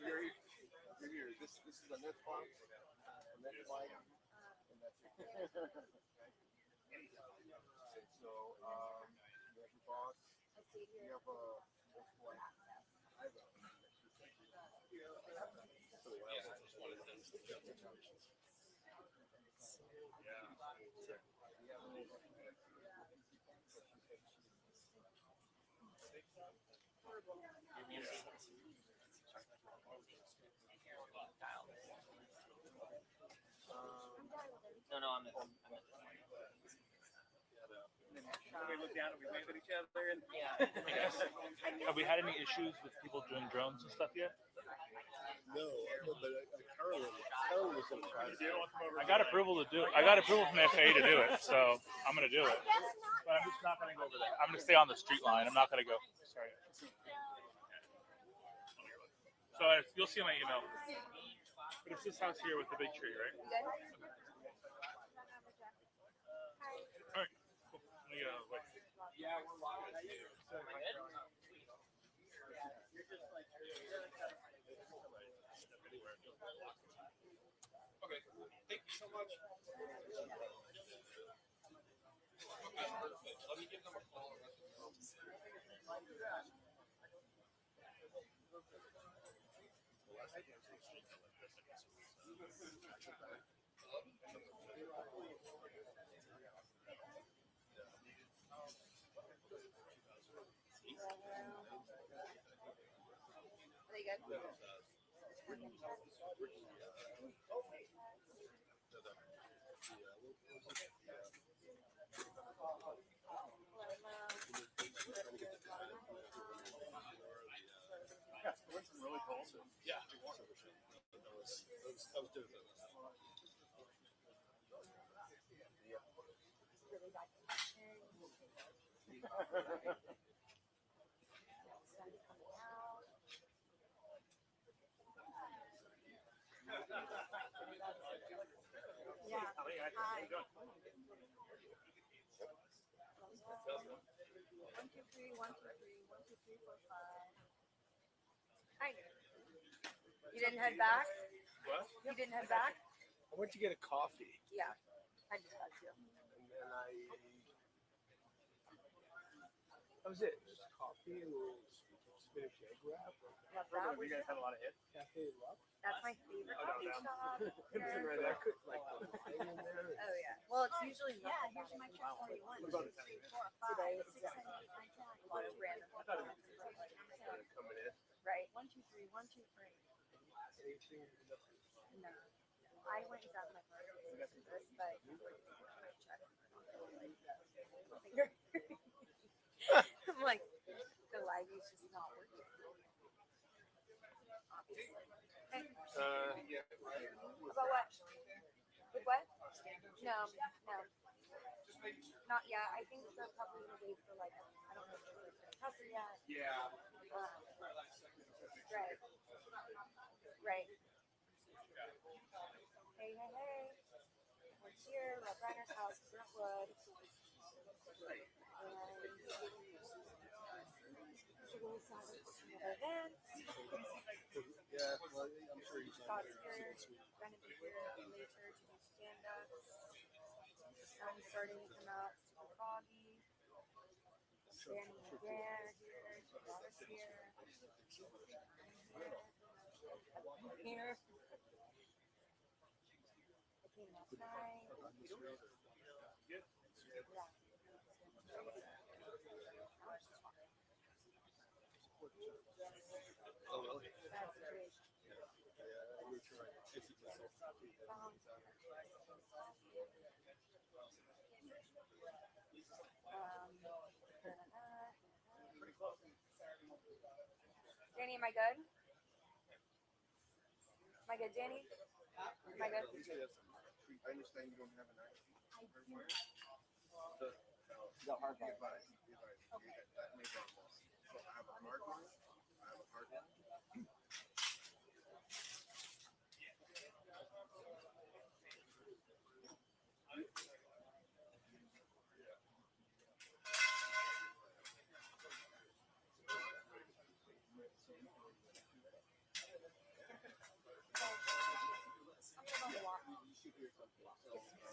you're here. This is a net flight, and that's it. So, you have your boss. You have a No, I'm We look down and we wave at each other and Have we had any issues with people doing drones and stuff yet? no, but Carol was in charge. I got approval to do it. I got approval from the FAA to do it, so I'm gonna do it. But I'm just not gonna go over there. I'm gonna stay on the street line. I'm not gonna go. Sorry. So you'll see my email. But it's this house here with the big tree, right? All right. Cool. Let me wait. yeah, we're live. Okay, thank you so much. Let me give them a call. Are you good? Yeah, it was really cool. Yeah, that was different. Really bad connection. Sun's coming out. Yeah. Hi. 1, 2, 3, 1, 2, 3, 1, 2, 3, 4, 5. Hi. You didn't head back? What? You didn't head back? I went to get a coffee. Yeah. I just had to. And then that was it. Just coffee, a little spinach egg wrap. Love that. You guys had a lot of hits. Cafe Love. That's my favorite coffee shop. I could like thing in there. Oh yeah. Well, it's usually not. Yeah, here's my check for you. 1, 2, 3, 4, 5, Today is 6, 7, 8, 9, 10. A lot of random. Coming in. Right. 1, 2, 3, 1, 2, 3. No. I went and got my first this, but my check. I'm like, the lighting's just not working. Obviously. Hey. About what? With what? No. Not yet. I think they're probably gonna wait for like I don't know if they're gonna test it yet. Yeah. Right. Right. Hey. We're here, Rob Reiner's house, Brentwood. And so we saw some other events. Yeah, well, I'm sure he's Scott's here, Brennan here later to do stand-ups. The sun's starting to come out, super foggy. Danny and Dan are here, Robert's here. I'm here. I came last night. Yeah. Oh, really? That's big. Yeah, we're trying. It's just Danny, am I good? Am I good, Danny? Am I good? I understand you don't have an ID. The hard drive. That makes sense. So I have a hard one. I have a hard one.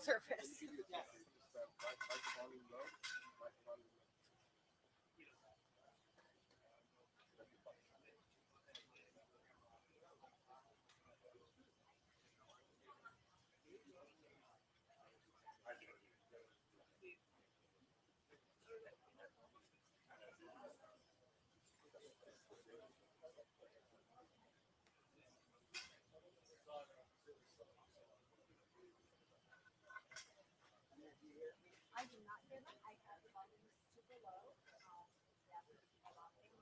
Surface. I do not hear them. I have the volume super low. Yeah, we can have all things.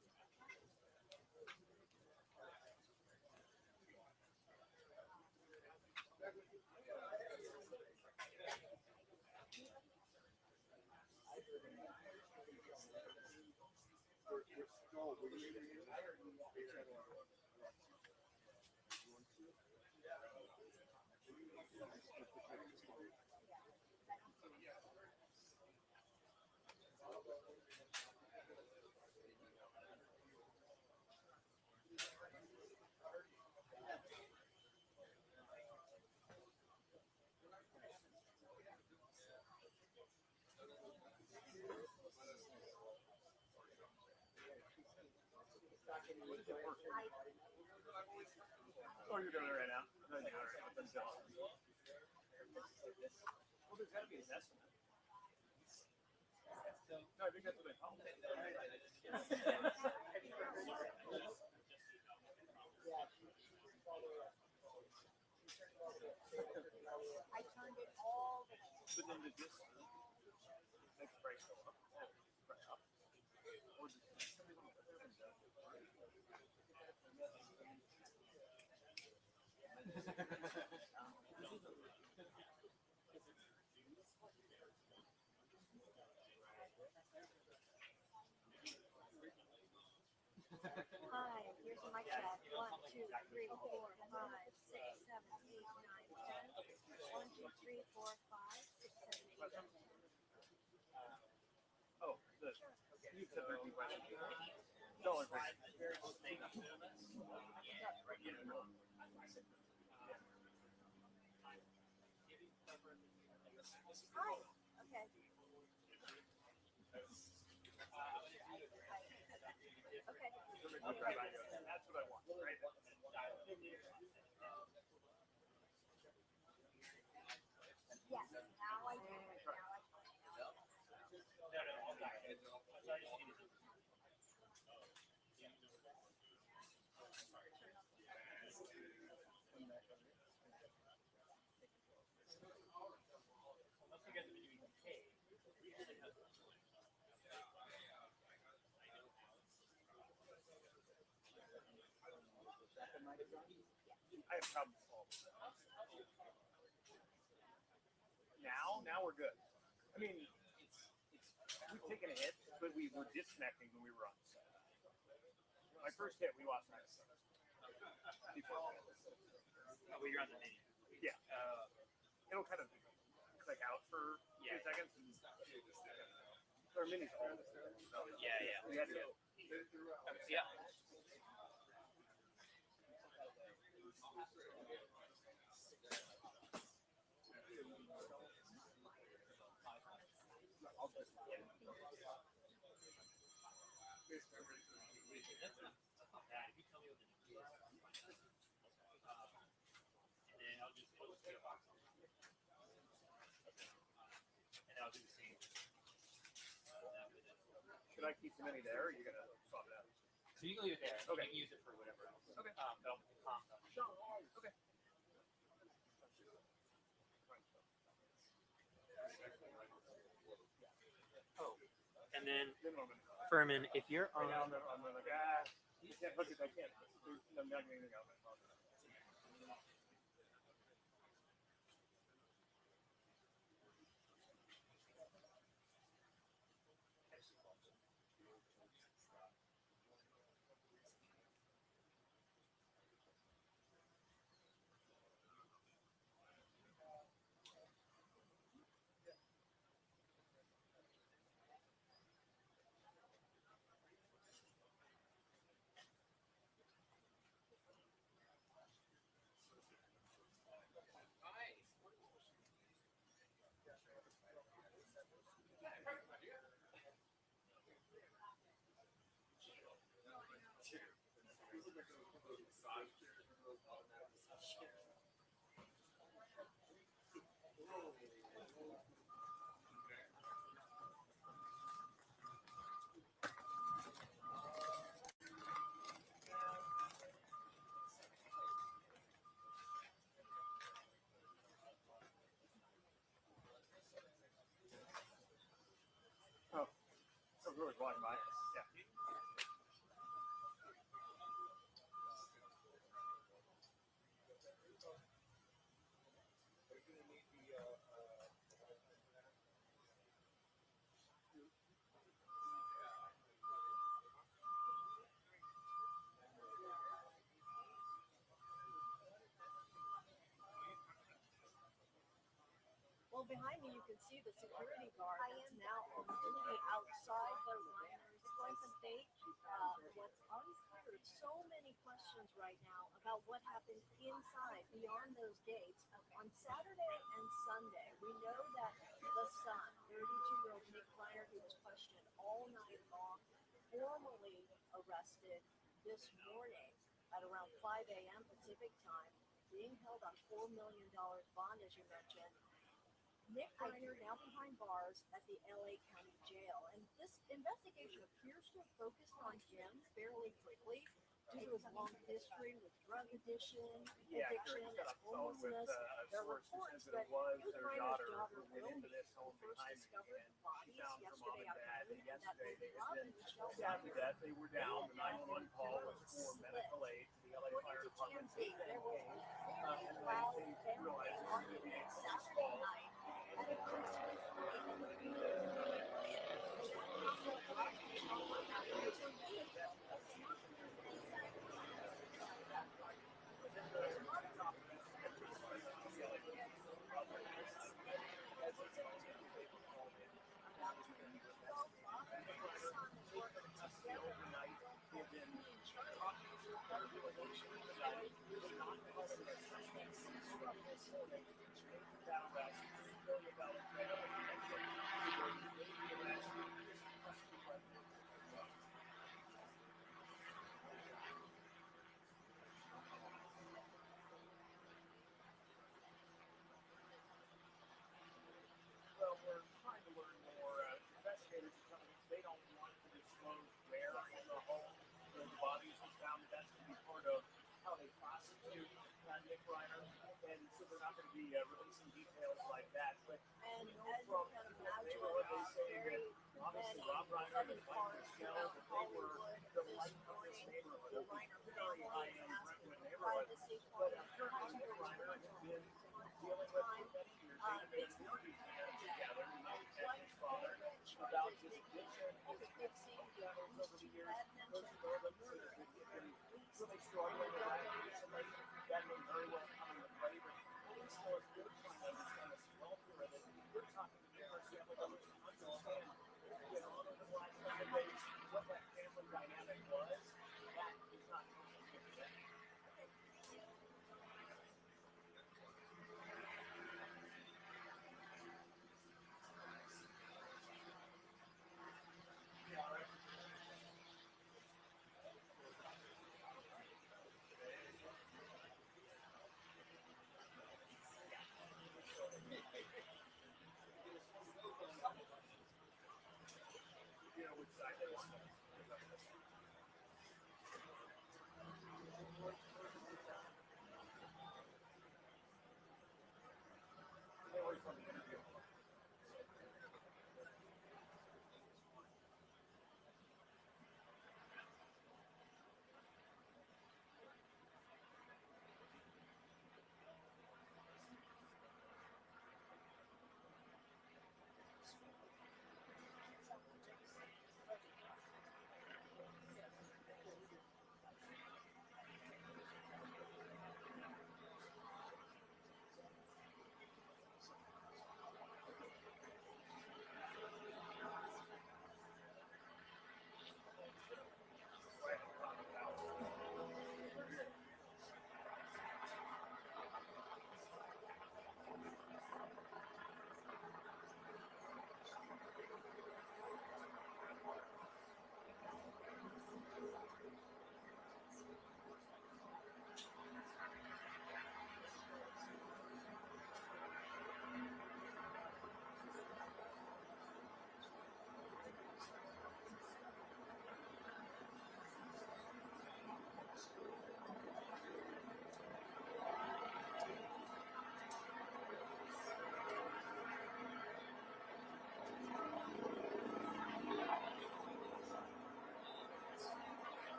Oh, you're doing it right now? No, you're doing it right now. That's awesome. Well, there's got to be an estimate. No, I think that's what they call it. I turned it all the way. But then did this make the price go up? Right up? Or did Hi, here's my check. 1, 2, 3, 4, 5, 6, 7, 8, 9, 10. 1, 2, 3, 4, 5, 6, 7, 8, 9, 10. Oh, you said 13 questions. Dollar for Hi. Okay. Okay. That's what I want, right? Yes, now I do. I have problems with all of that. Now we're good. I mean, we've taken a hit, but we were disconnecting when we were on. My first hit, we lost 9 seconds. Oh, well, you're on the menu. Yeah. It'll kind of click out for 2 seconds. Or minis. Yeah. We had to go. Yeah. Should I keep the mini there, or are you gonna swap it out? So you can leave it there. Okay. You can use it for whatever else. Okay. No. Okay. Oh, and then Furman, if you're on. I'm like, you can't look at that. I can't. I'm not getting anything out of it. Oh, so really walking by. Yeah. Well, behind me, you can see the security guard that's now on duty outside the Reiners license stage. What's unclear, so many questions right now about what happened inside, beyond those gates. On Saturday and Sunday, we know that the son, 32-year-old Nick Reiner, who was questioned all night long, formally arrested this morning at around 5 a.m. Pacific time, being held on $4 million bond, as you mentioned. Nick Reiner now behind bars at the LA County Jail. And this investigation appears to have focused on him fairly quickly due to his long history with drug addiction, and homelessness. There are reports that his Reiner's daughter will be the first discovered bodies yesterday afternoon, and that both Rob and Michele After that, they were down. The 911 call was for medical aid to the LA Fire Department. There was a very loud family argument Saturday night at a Christmas tree. Well, we're trying to learn more. Investigators are telling us they don't want to disclose where in the home the bodies were found. That's going to be part of how they prosecute Nick Reiner, and so they're not going to be releasing details like that. But And you know, as you from can the imagine, neighborhood, they say very that obviously many Rob Reiner and heavy Mike cars Michele, around that they were Hollywood the this light of this morning. neighborhood. The It's Reiner a very family high-end asked Brentwood neighborhood. privacy for But their apparently Nick Reiner has been dealing with for many years. They've been working together, Mike and his father, about his addiction, his fixing battles over the years. Those are the murders that he's been really struggling with that recently. That may very well come into play, but police force is trying to understand the swelter of it. We're talking to numerous family members to understand what's been on over the last couple of days, what that family dynamic was. That is not complicated today.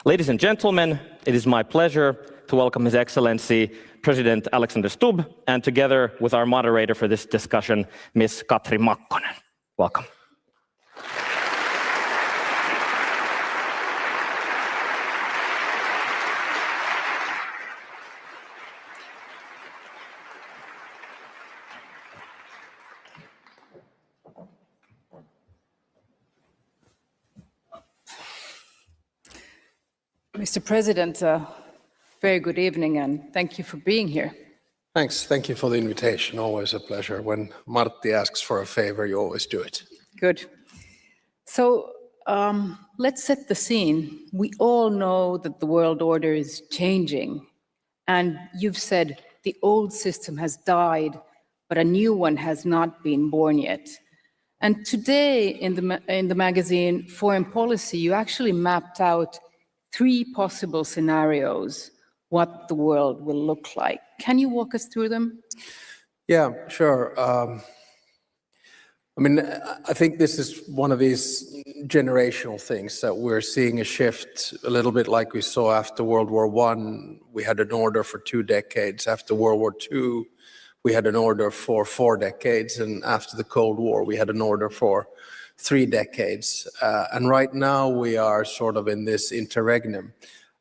Ladies and gentlemen, it is my pleasure to welcome His Excellency President Alexander Stubb, and together with our moderator for this discussion, Ms. Katri Makkonen. Welcome. Mr. President, very good evening and thank you for being here. Thanks. Thank you for the invitation. Always a pleasure. When Martti asks for a favor, you always do it. Good. So let's set the scene. We all know that the world order is changing. And you've said the old system has died, but a new one has not been born yet. And today in the magazine Foreign Policy, you actually mapped out 3 possible scenarios what the world will look like. Can you walk us through them? Yeah, sure. I mean, I think this is one of these generational things that we're seeing a shift a little bit like we saw after World War I. We had an order for 2 decades. After World War II, we had an order for 4 decades. And after the Cold War, we had an order for 3 decades. And right now we are sort of in this interregnum.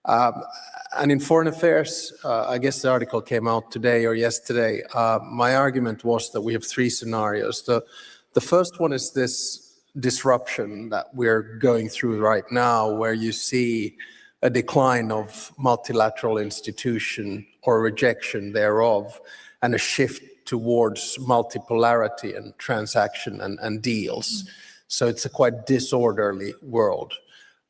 And in foreign affairs, I guess the article came out today or yesterday. My argument was that we have 3 scenarios. The first one is this disruption that we're going through right now, where you see a decline of multilateral institution or rejection thereof, and a shift towards multipolarity and transaction and deals. So it's a quite disorderly world.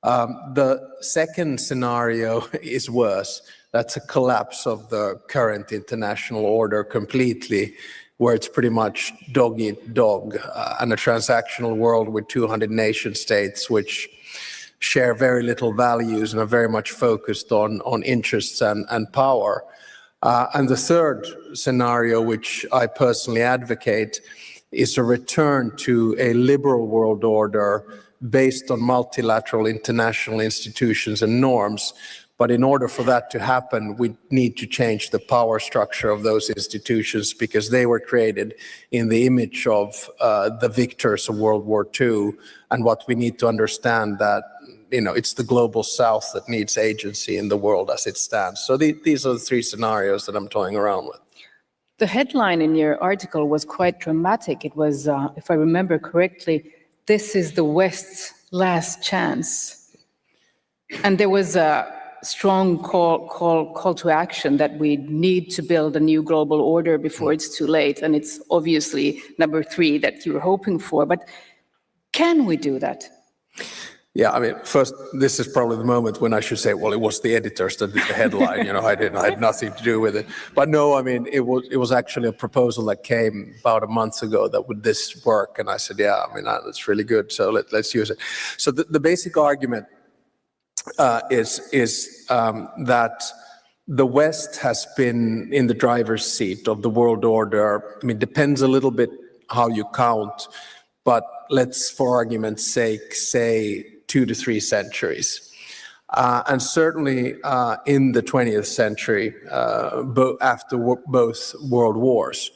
The second scenario is worse. That's a collapse of the current international order completely, where it's pretty much dog eat dog, and a transactional world with 200 nation states which share very little values and are very much focused on interests and power. And the third scenario, which I personally advocate, is a return to a liberal world order based on multilateral international institutions and norms. But in order for that to happen, we need to change the power structure of those institutions, because they were created in the image of the victors of World War II. And what we need to understand that, it's the global South that needs agency in the world as it stands. So these are the 3 scenarios that I'm toying around with. The headline in your article was quite dramatic. It was, if I remember correctly, "This is the West's last chance." And there was a strong call to action that we need to build a new global order before it's too late. And it's obviously number 3 that you were hoping for. But can we do that? Yeah, I mean, first, this is probably the moment when I should say, well, it was the editors that did the headline. I had nothing to do with it. But no, I mean, it was actually a proposal that came about a month ago that would this work, and I said, yeah, I mean, that's really good. So let's use it. So the basic argument is that the West has been in the driver's seat of the world order. I mean, depends a little bit how you count, but let's, for argument's sake, say 2 to 3 centuries. And certainly in the 20th century, after both world wars.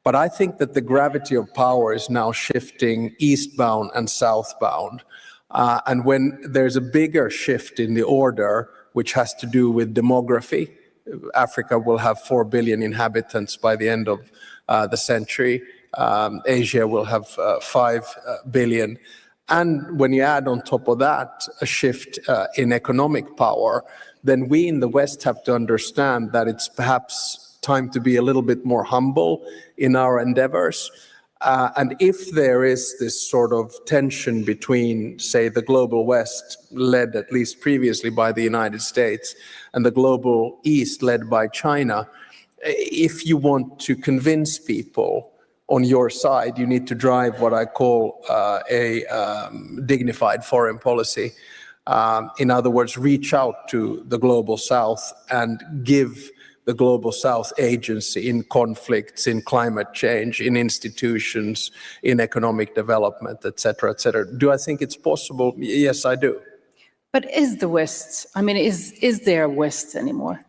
But I think that the gravity of power is now shifting eastbound and southbound. And when there's a bigger shift in the order, which has to do with demography, Africa will have 4 billion inhabitants by the end of the century. Asia will have 5 billion. And when you add on top of that a shift in economic power, then we in the West have to understand that it's perhaps time to be a little bit more humble in our endeavors. And if there is this sort of tension between, say, the global West, led at least previously by the United States, and the global East, led by China, if you want to convince people on your side, you need to drive what I call a dignified foreign policy. In other words, reach out to the global South and give the global South agency in conflicts, in climate change, in institutions, in economic development, et cetera, et cetera. Do I think it's possible? Yes, I do. But is the West, I mean, is there a West anymore?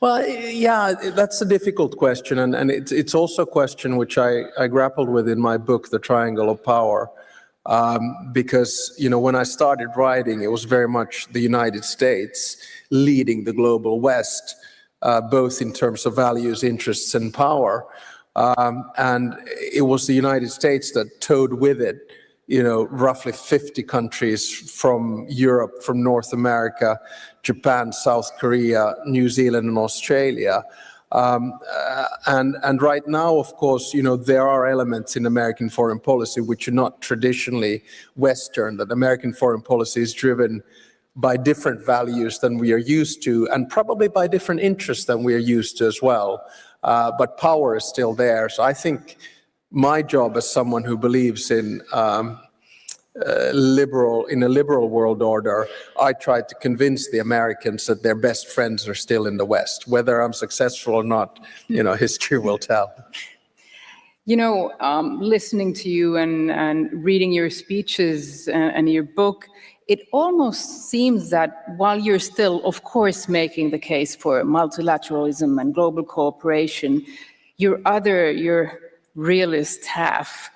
Well, yeah, that's a difficult question. And it's also a question which I grappled with in my book, The Triangle of Power. Because, when I started writing, it was very much the United States leading the global West, both in terms of values, interests, and power. And it was the United States that towed with it, roughly 50 countries from Europe, from North America, Japan, South Korea, New Zealand, and Australia. And right now, of course, there are elements in American foreign policy which are not traditionally Western, that American foreign policy is driven by different values than we are used to, and probably by different interests than we are used to as well. But power is still there. So I think my job as someone who believes in a liberal world order, I try to convince the Americans that their best friends are still in the West. Whether I'm successful or not, history will tell. Listening to you and reading your speeches and your book, it almost seems that while you're still, of course, making the case for multilateralism and global cooperation, your realist half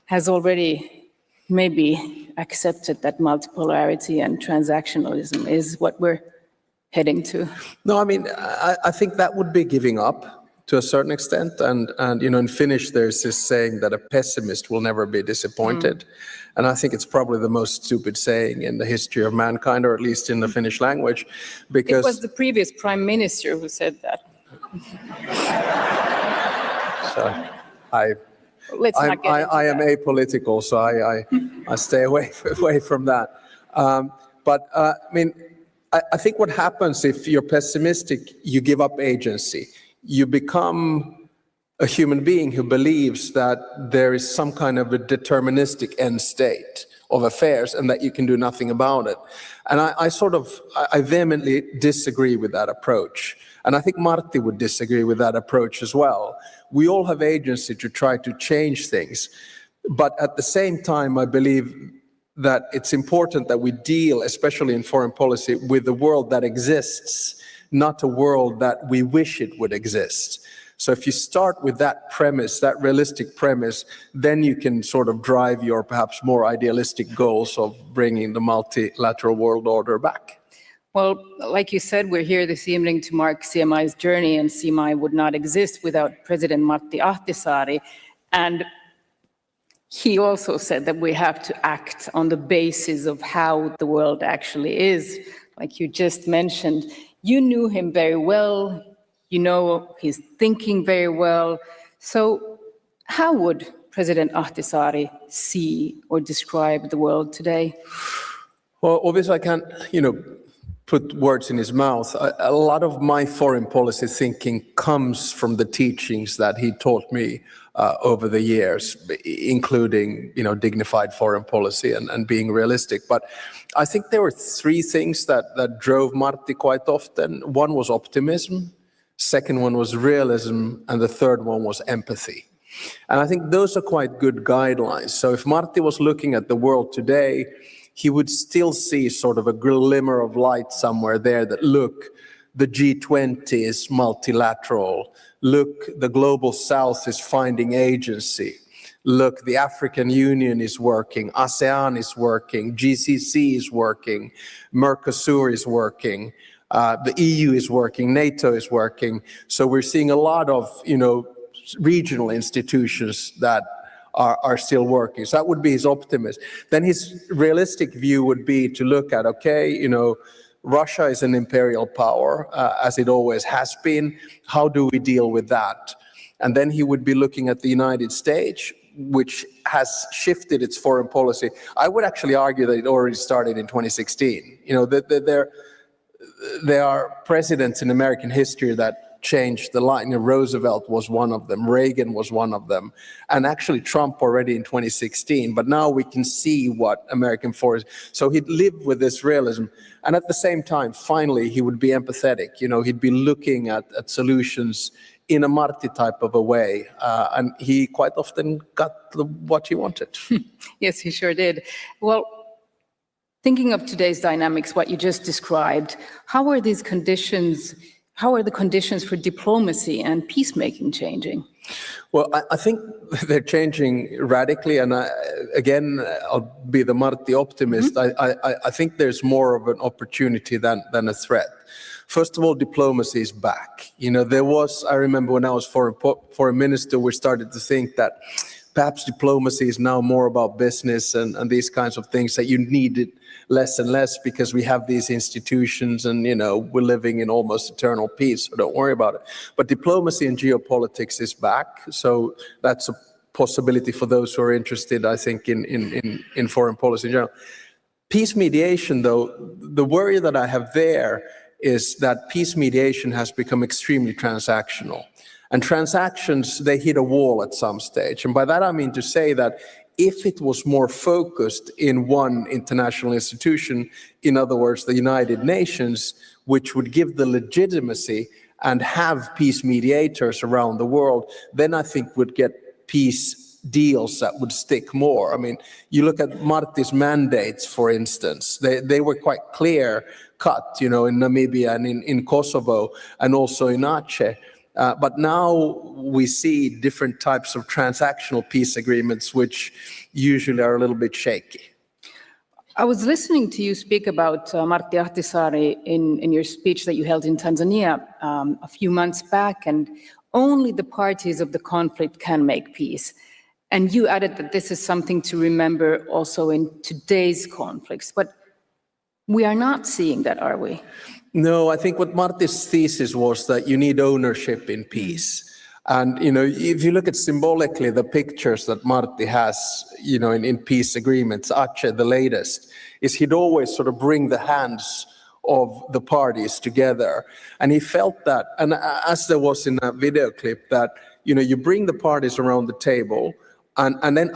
has already maybe accepted that multipolarity and transactionalism is what we're heading to. No, I mean, I think that would be giving up to a certain extent. And in Finnish, there's this saying that a pessimist will never be disappointed. And I think it's probably the most stupid saying in the history of mankind, or at least in the Finnish language, because... It was the previous prime minister who said that. So I am apolitical, so I stay away from that. I think what happens if you're pessimistic, you give up agency. You become a human being who believes that there is some kind of a deterministic end state of affairs and that you can do nothing about it. And I vehemently disagree with that approach. And I think Martti would disagree with that approach as well. We all have agency to try to change things. But at the same time, I believe that it's important that we deal, especially in foreign policy, with the world that exists, not a world that we wish it would exist. So if you start with that premise, that realistic premise, then you can sort of drive your perhaps more idealistic goals of bringing the multilateral world order back. Well, like you said, we're here this evening to mark CMI's journey, and CMI would not exist without President Martti Ahtisaari. And he also said that we have to act on the basis of how the world actually is. Like you just mentioned, you knew him very well, you know his thinking very well. So how would President Ahtisaari see or describe the world today? Well, obviously I can't, put words in his mouth. A lot of my foreign policy thinking comes from the teachings that he taught me over the years, including, dignified foreign policy and being realistic. But I think there were three things that drove Martti quite often. One was optimism, second one was realism, and the third one was empathy. And I think those are quite good guidelines. So if Martti was looking at the world today, he would still see sort of a glimmer of light somewhere there that, look, the G20 is multilateral. Look, the Global South is finding agency. Look, the African Union is working, ASEAN is working, GCC is working, Mercosur is working, the EU is working, NATO is working. So we're seeing a lot of, regional institutions that are still working. So that would be his optimism. Then his realistic view would be to look at, Russia is an imperial power, as it always has been. How do we deal with that? And then he would be looking at the United States, which has shifted its foreign policy. I would actually argue that it already started in 2016. There are presidents in American history that changed the line. Roosevelt was one of them, Reagan was one of them, and actually Trump already in 2016. But now we can see what American foreign. So he'd live with this realism, and at the same time, finally, he would be empathetic. He'd be looking at solutions in a Martti type of a way, and he quite often got what he wanted. Yes, he sure did. Well, thinking of today's dynamics, what you just described, how are the conditions for diplomacy and peacemaking changing? Well, I think they're changing radically, and I'll be the Martti optimist. I think there's more of an opportunity than a threat. First of all, diplomacy is back. I remember when I was foreign minister, we started to think that perhaps diplomacy is now more about business and these kinds of things, that you need it less and less because we have these institutions and, we're living in almost eternal peace, so don't worry about it. But diplomacy and geopolitics is back, so that's a possibility for those who are interested, I think, in foreign policy in general. Peace mediation, though, the worry that I have there is that peace mediation has become extremely transactional. And transactions, they hit a wall at some stage. And by that I mean to say that if it was more focused in one international institution, in other words, the United Nations, which would give the legitimacy and have peace mediators around the world, then I think we'd get peace deals that would stick more. I mean, you look at Martti's mandates, for instance, they were quite clear cut, in Namibia and in Kosovo and also in Aceh. But now we see different types of transactional peace agreements, which usually are a little bit shaky. I was listening to you speak about Martti Ahtisaari in your speech that you held in Tanzania a few months back, and only the parties of the conflict can make peace. And you added that this is something to remember also in today's conflicts. But we are not seeing that, are we? No, I think what Martti's thesis was that you need ownership in peace. And, if you look at symbolically the pictures that Martti has, in peace agreements, Aceh, the latest, is he'd always sort of bring the hands of the parties together. And he felt that, and as there was in that video clip, that, you bring the parties around the table, and then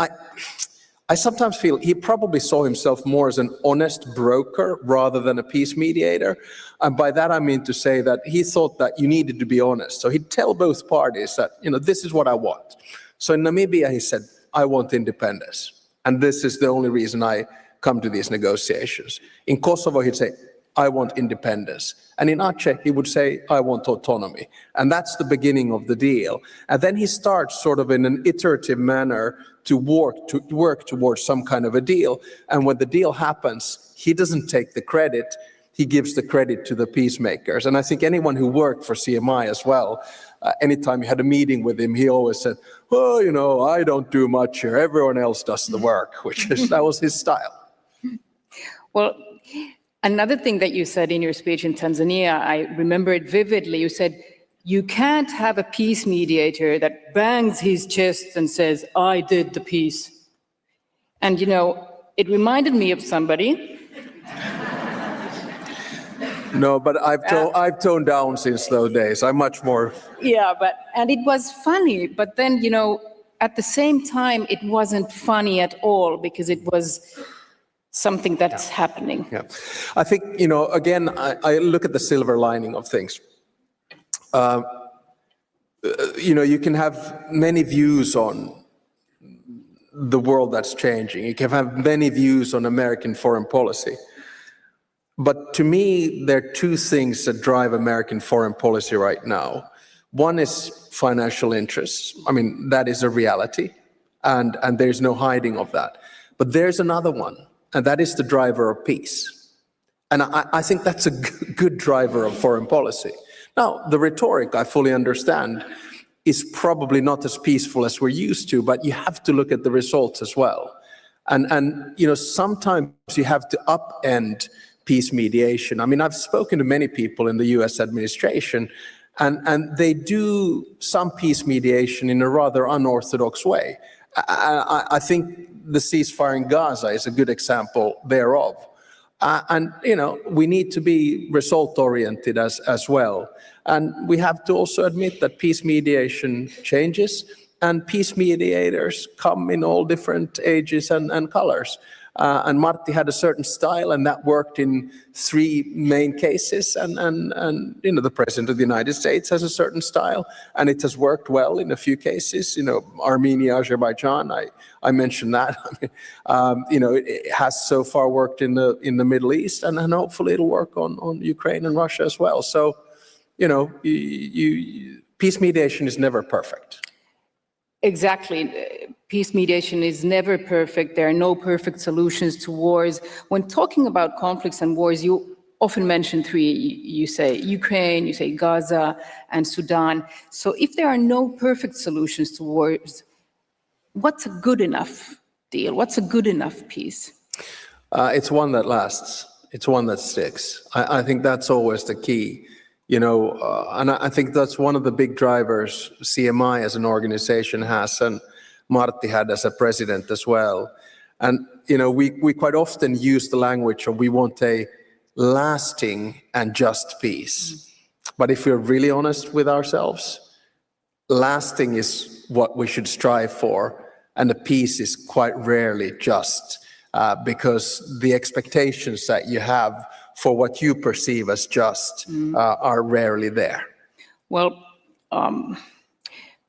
I sometimes feel he probably saw himself more as an honest broker rather than a peace mediator. And by that, I mean to say that he thought that you needed to be honest. So he'd tell both parties that, this is what I want. So in Namibia, he said, I want independence. And this is the only reason I come to these negotiations. In Kosovo, he'd say, I want independence. And in Aceh, he would say, I want autonomy. And that's the beginning of the deal. And then he starts sort of in an iterative manner to work towards some kind of a deal. And when the deal happens, he doesn't take the credit. He gives the credit to the peacemakers. And I think anyone who worked for CMI as well, anytime you had a meeting with him, he always said, well, I don't do much here. Everyone else does the work, that was his style. Well, another thing that you said in your speech in Tanzania, I remember it vividly. You said, you can't have a peace mediator that bangs his chest and says, I did the peace. And, it reminded me of somebody. No, but I've toned down since those days. I'm much more. Yeah, and it was funny. But then, at the same time, it wasn't funny at all because it was something that's happening. Yeah, I think, again, I look at the silver lining of things. You can have many views on the world that's changing. You can have many views on American foreign policy. But to me, there are two things that drive American foreign policy right now. One is financial interests. I mean, that is a reality, and there's no hiding of that. But there's another one, and that is the driver of peace. And I think that's a good driver of foreign policy. Now, the rhetoric, I fully understand, is probably not as peaceful as we're used to, but you have to look at the results as well. And sometimes you have to upend peace mediation. I mean, I've spoken to many people in the US administration, and they do some peace mediation in a rather unorthodox way. I think the ceasefire in Gaza is a good example thereof. And we need to be result-oriented as well. And we have to also admit that peace mediation changes, and peace mediators come in all different ages and colors. And Martti had a certain style, and that worked in three main cases. And the President of the United States has a certain style, and it has worked well in a few cases. Armenia, Azerbaijan, I mentioned that. It has so far worked in the Middle East, and hopefully it'll work on Ukraine and Russia as well. So, peace mediation is never perfect. Exactly. Peace mediation is never perfect. There are no perfect solutions to wars. When talking about conflicts and wars, you often mention three. You say Ukraine, you say Gaza, and Sudan. So if there are no perfect solutions to wars, what's a good enough deal? What's a good enough peace? It's one that lasts. It's one that sticks. I think that's always the key. And I think that's one of the big drivers CMI as an organization has, and Martti had as a president as well. And, we quite often use the language of we want a lasting and just peace. But if we're really honest with ourselves, lasting is what we should strive for, and the peace is quite rarely just, because the expectations that you have for what you perceive as just are rarely there. Well,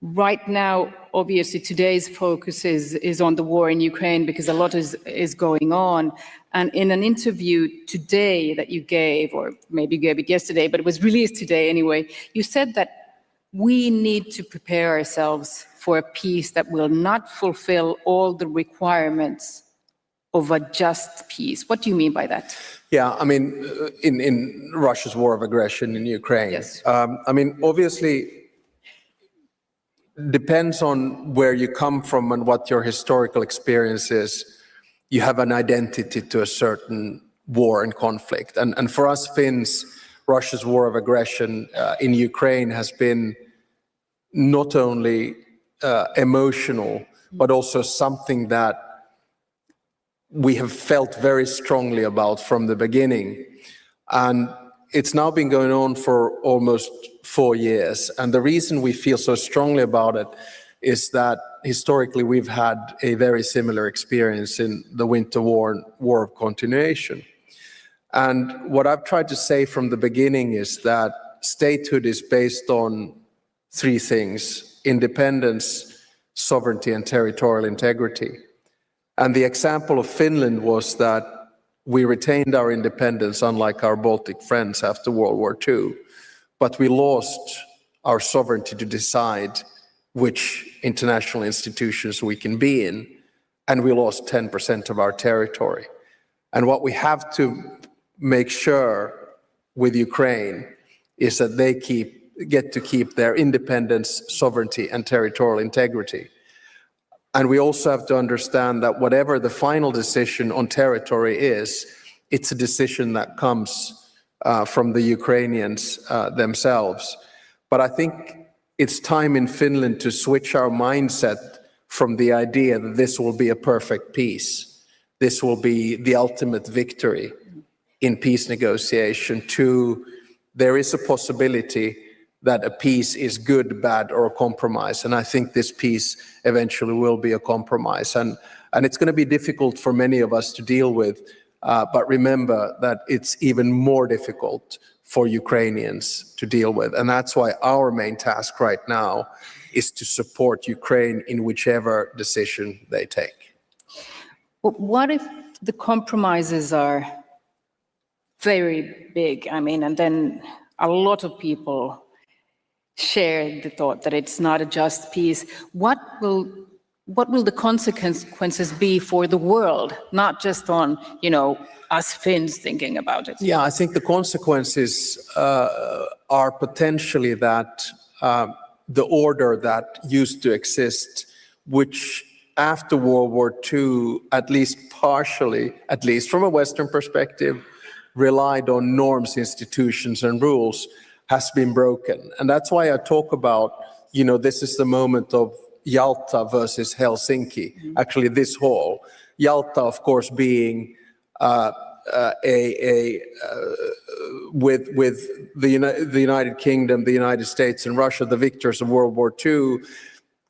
right now, obviously, today's focus is on the war in Ukraine because a lot is going on. And in an interview today that you gave, or maybe you gave it yesterday, but it was released today anyway, you said that we need to prepare ourselves for a peace that will not fulfill all the requirements of a just peace. What do you mean by that? Yeah, I mean, in Russia's war of aggression in Ukraine, yes. I mean, obviously, depends on where you come from and what your historical experience is. You have an identity to a certain war and conflict. And for us Finns, Russia's war of aggression in Ukraine has been not only emotional, but also something that we have felt very strongly about from the beginning. And it's now been going on for almost 4 years. And the reason we feel so strongly about it is that historically we've had a very similar experience in the Winter War and War of Continuation. And what I've tried to say from the beginning is that statehood is based on 3 things: independence, sovereignty, and territorial integrity. And the example of Finland was that we retained our independence, unlike our Baltic friends after World War II, but we lost our sovereignty to decide which international institutions we can be in, and we lost 10% of our territory. And what we have to make sure with Ukraine is that they get to keep their independence, sovereignty, and territorial integrity. And we also have to understand that whatever the final decision on territory is, it's a decision that comes from the Ukrainians themselves. But I think it's time in Finland to switch our mindset from the idea that this will be a perfect peace, this will be the ultimate victory in peace negotiation, to there is a possibility that a peace is good, bad, or a compromise. And I think this peace eventually will be a compromise. And it's going to be difficult for many of us to deal with. But remember that it's even more difficult for Ukrainians to deal with. And that's why our main task right now is to support Ukraine in whichever decision they take. But what if the compromises are very big? I mean, and then a lot of people share the thought that it's not a just peace. What will the consequences be for the world, not just on, us Finns thinking about it? Yeah, I think the consequences are potentially that the order that used to exist, which after World War II, at least partially, at least from a Western perspective, relied on norms, institutions, and rules, has been broken. And that's why I talk about, this is the moment of Yalta versus Helsinki, actually this hall. Yalta, of course, being with the United Kingdom, the United States, and Russia, the victors of World War II,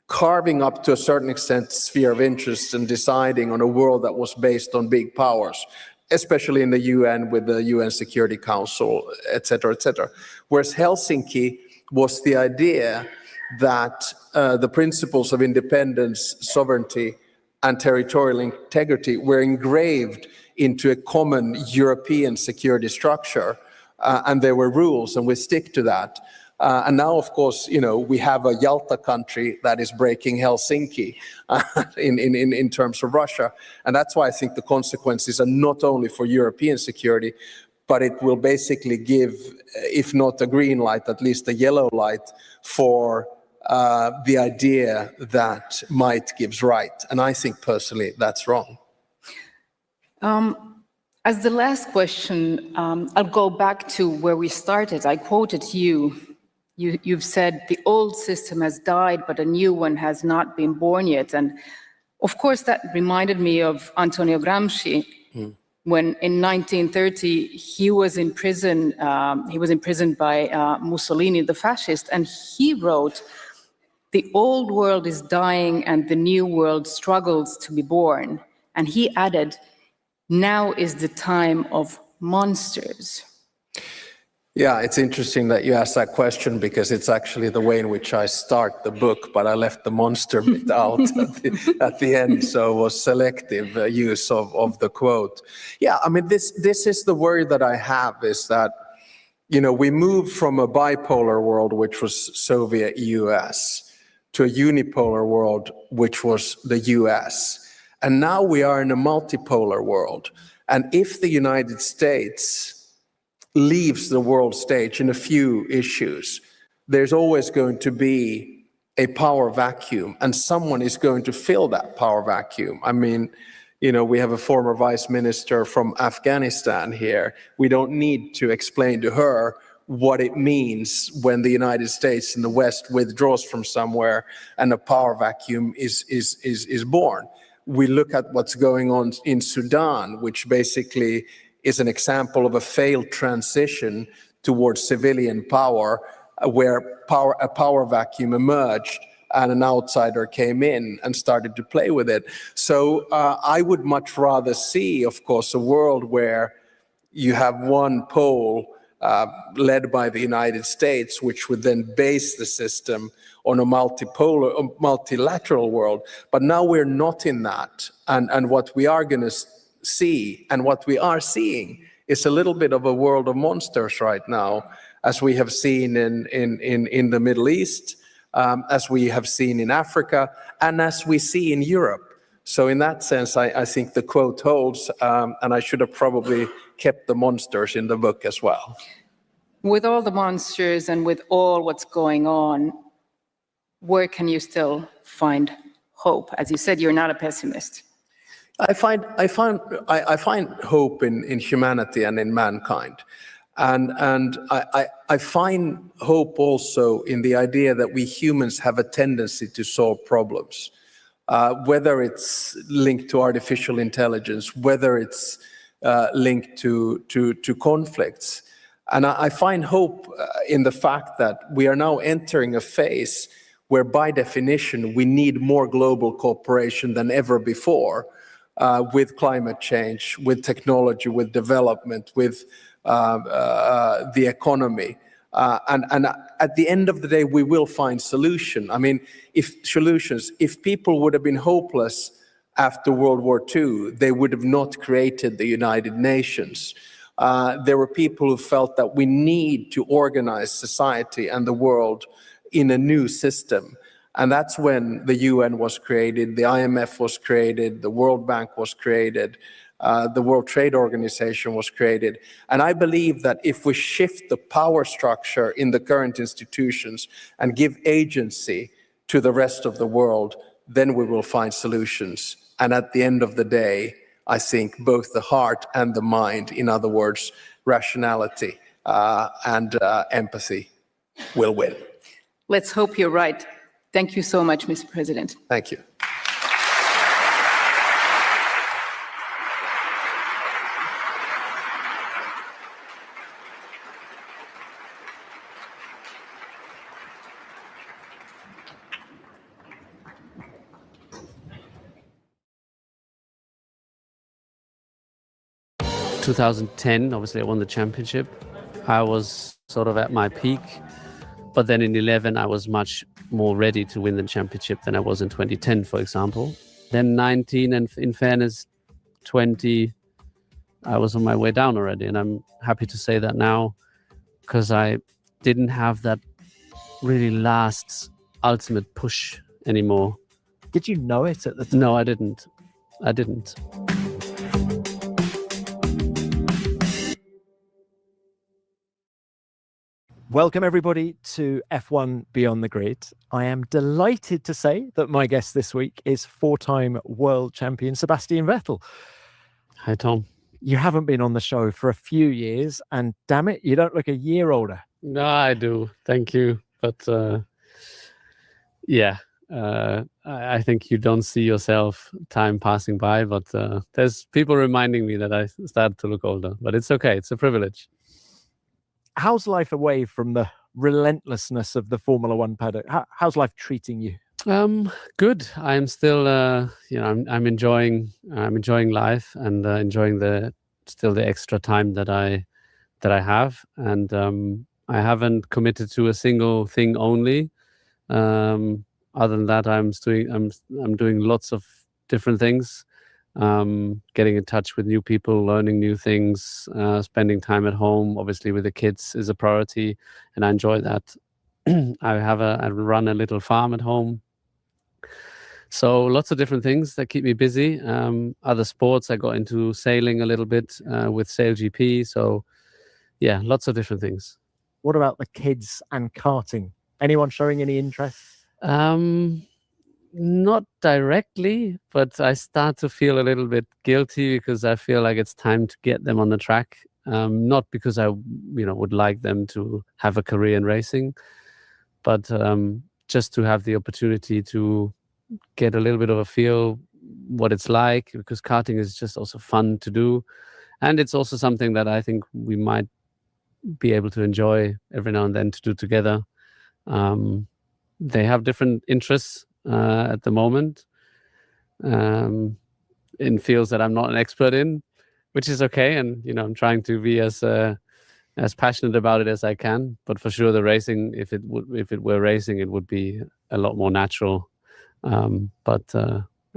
carving up to a certain extent sphere of interest and deciding on a world that was based on big powers, especially in the UN with the UN Security Council, et cetera, et cetera. Whereas Helsinki was the idea that the principles of independence, sovereignty, and territorial integrity were engraved into a common European security structure, and there were rules, and we stick to that. And now, of course, we have a Yalta country that is breaking Helsinki in terms of Russia. And that's why I think the consequences are not only for European security, but it will basically give, if not a green light, at least a yellow light for the idea that might gives right. And I think personally that's wrong. As the last question, I'll go back to where we started. I quoted you. You've said the old system has died, but a new one has not been born yet. And of course, that reminded me of Antonio Gramsci, when in 1930, he was in prison. He was imprisoned by Mussolini, the fascist, and he wrote, "The old world is dying and the new world struggles to be born." And he added, "Now is the time of monsters." Yeah, it's interesting that you asked that question because it's actually the way in which I start the book, but I left the monster bit out at the end, so it was selective use of the quote. Yeah, I mean, this is the worry that I have, is that, you know, we moved from a bipolar world, which was Soviet US, to a unipolar world, which was the US. And now we are in a multipolar world. And if the United States leaves the world stage in a few issues, there's always going to be a power vacuum, and someone is going to fill that power vacuum. I mean, you know, we have a former vice minister from Afghanistan here. We don't need to explain to her what it means when the United States and the West withdraws from somewhere and a power vacuum is born. We look at what's going on in Sudan, which basically is an example of a failed transition towards civilian power, where a power vacuum emerged and an outsider came in and started to play with it. So I would much rather see, of course, a world where you have one pole led by the United States, which would then base the system on a multilateral world. But now we're not in that. And what we are going to see, and what we are seeing, is a little bit of a world of monsters right now, as we have seen in the Middle East, as we have seen in Africa, and as we see in Europe. So in that sense, I think the quote holds, and I should have probably kept the monsters in the book as well. With all the monsters and with all what's going on, where can you still find hope? As you said, you're not a pessimist. I find hope in humanity and in mankind. And I find hope also in the idea that we humans have a tendency to solve problems, whether it's linked to artificial intelligence, whether it's linked to conflicts. And I find hope in the fact that we are now entering a phase where, by definition, we need more global cooperation than ever before, with climate change, with technology, with development, with the economy. And at the end of the day, we will find solutions. I mean, if people would have been hopeless after World War II, they would have not created the United Nations. There were people who felt that we need to organize society and the world in a new system. And that's when the UN was created, the IMF was created, the World Bank was created, the World Trade Organization was created. And I believe that if we shift the power structure in the current institutions and give agency to the rest of the world, then we will find solutions. And at the end of the day, I think both the heart and the mind, in other words, rationality and empathy, will win. Let's hope you're right. Thank you so much, Mr. President. Thank you. In 2010, obviously I won the championship. I was sort of at my peak, but then in 11 I was much more ready to win the championship than I was in 2010, for example. Then 19, and in fairness, 20, I was on my way down already, and I'm happy to say that now, because I didn't have that really last ultimate push anymore. Did you know it at the time? No, I didn't. Welcome, everybody, to F1 Beyond the Grid. I am delighted to say that my guest this week is four-time world champion Sebastian Vettel. Hi, Tom. You haven't been on the show for a few years, and damn it, you don't look a year older. No, I do. Thank you. But I think you don't see yourself time passing by, but there's people reminding me that I started to look older. But it's okay. It's a privilege. How's life away from the relentlessness of the Formula One paddock? How's life treating you? Good. I'm still, I'm enjoying life and enjoying the extra time that I that I have, and I haven't committed to a single thing only. Other than that, I'm doing lots of different things, getting in touch with new people, learning new things, spending time at home. Obviously, with the kids is a priority, and I enjoy that. I run a little farm at home. So lots of different things that keep me busy. Other sports, I got into sailing a little bit with Sail GP. So yeah, lots of different things. What about the kids and karting? Anyone showing any interest? Not directly, but I start to feel a little bit guilty because I feel like it's time to get them on the track. Not because I, would like them to have a career in racing, but just to have the opportunity to get a little bit of a feel what it's like, because karting is just also fun to do, and it's also something that I think we might be able to enjoy every now and then to do together. They have different interests at the moment in fields that I'm not an expert in, which is okay, and I'm trying to be as passionate about it as I can. But for sure, the racing, if it were racing, it would be a lot more natural. But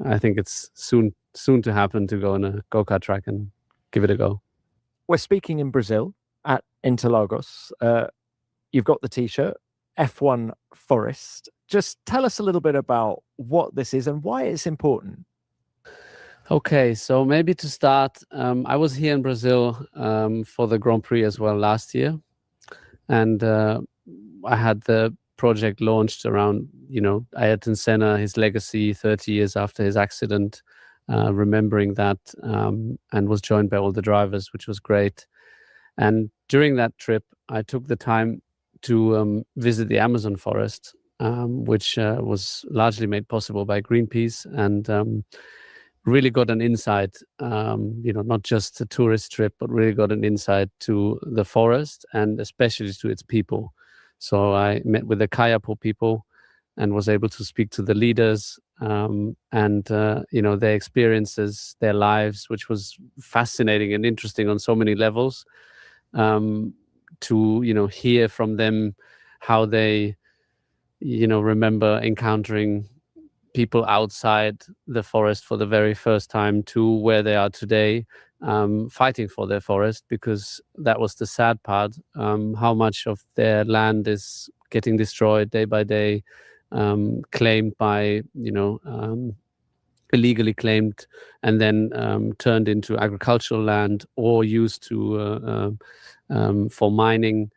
I think it's soon to happen to go on a go-kart track and give it a go. We're speaking in Brazil at Interlagos. You've got the T-shirt, F1 Forest. Just tell us a little bit about what this is and why it's important. Okay, so maybe to start, I was here in Brazil for the Grand Prix as well last year, and I had the project launched around Ayrton Senna, his legacy 30 years after his accident, remembering that, and was joined by all the drivers, which was great. And during that trip, I took the time to visit the Amazon forest, which was largely made possible by Greenpeace, and really got an insight, not just a tourist trip, but really got an insight to the forest and especially to its people. So I met with the Kayapo people and was able to speak to the leaders and their experiences, their lives, which was fascinating and interesting on so many levels. To hear from them how they remember encountering people outside the forest for the very first time, to where they are today, fighting for their forest, because that was the sad part, how much of their land is getting destroyed day by day, claimed by illegally claimed, and then turned into agricultural land or used to for mining,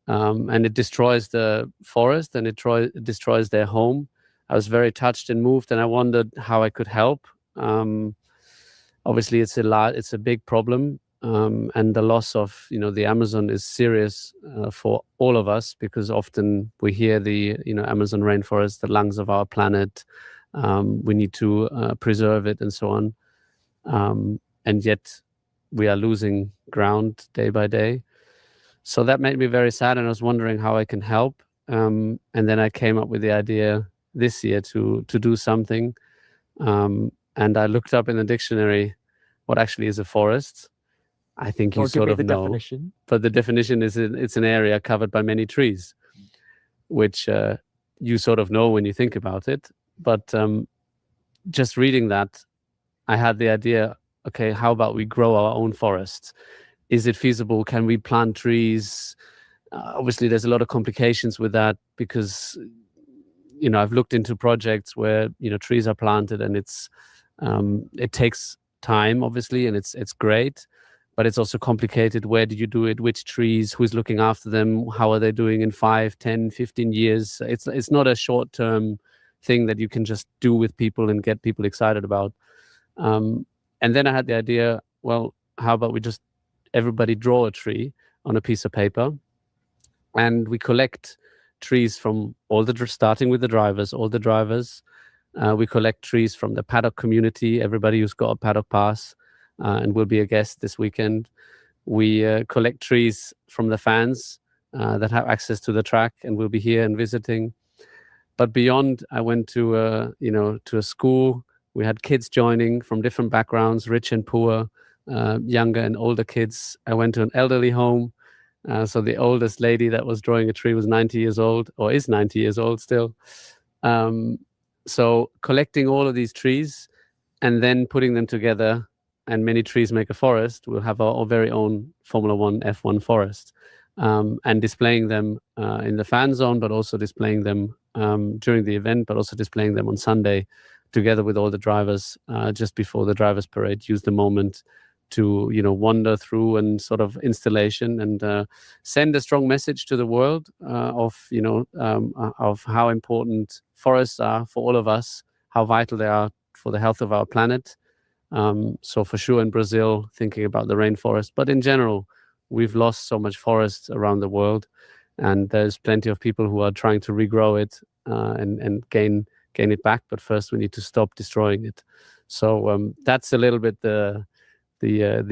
and it destroys the forest and it destroys their home. I was very touched and moved, and I wondered how I could help. Obviously, it's a big problem, and the loss of the Amazon is serious for all of us, because often we hear the Amazon rainforest, the lungs of our planet. We need to preserve it and so on, and yet we are losing ground day by day. So that made me very sad, and I was wondering how I can help. And then I came up with the idea this year to do something. And I looked up in the dictionary what actually is a forest. I think you sort of know. Definition. But the definition is it's an area covered by many trees, which you sort of know when you think about it. But just reading that, I had the idea, okay, how about we grow our own forests? Is it feasible? Can we plant trees? Obviously, there's a lot of complications with that, because I've looked into projects where trees are planted, and it takes time, obviously, and it's great, but it's also complicated. Where do you do it? Which trees? Who's looking after them? How are they doing in 5, 10, 15 years? It's not a short-term thing that you can just do with people and get people excited about. And then I had the idea, well, how about we just everybody draw a tree on a piece of paper, and we collect trees from starting with all the drivers. We collect trees from the paddock community, everybody who's got a paddock pass, and will be a guest this weekend. We collect trees from the fans that have access to the track and will be here and visiting. But beyond, I went to a school. We had kids joining from different backgrounds, rich and poor, younger and older kids. I went to an elderly home So the oldest lady that was drawing a tree was 90 years old, or is 90 years old still. So collecting all of these trees and then putting them together, and many trees make a forest, we'll have our very own Formula One F1 forest. And displaying them in the fan zone, but also displaying them during the event, but also displaying them on Sunday together with all the drivers just before the drivers parade. Use the moment to wander through and sort of installation and send a strong message to the world of how important forests are for all of us, how vital they are for the health of our planet. So for sure in Brazil, thinking about the rainforest, but in general, we've lost so much forest around the world, and there's plenty of people who are trying to regrow it and gain it back. But first, we need to stop destroying it. So that's a little bit the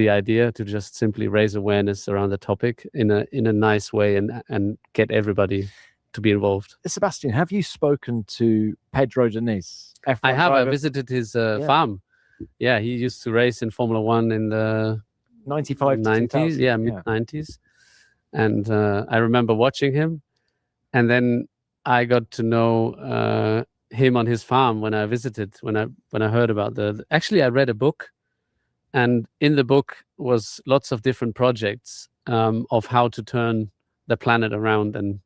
idea, to just simply raise awareness around the topic in a nice way and get everybody to be involved. Sebastian, have you spoken to Pedro Diniz? I have. I visited his farm. Yeah, he used to race in Formula One in the 95 to 90s, 2000. yeah, mid 90s. And I remember watching him, and then I got to know him on his farm when I visited. When I heard about actually I read a book, and in the book was lots of different projects of how to turn the planet around and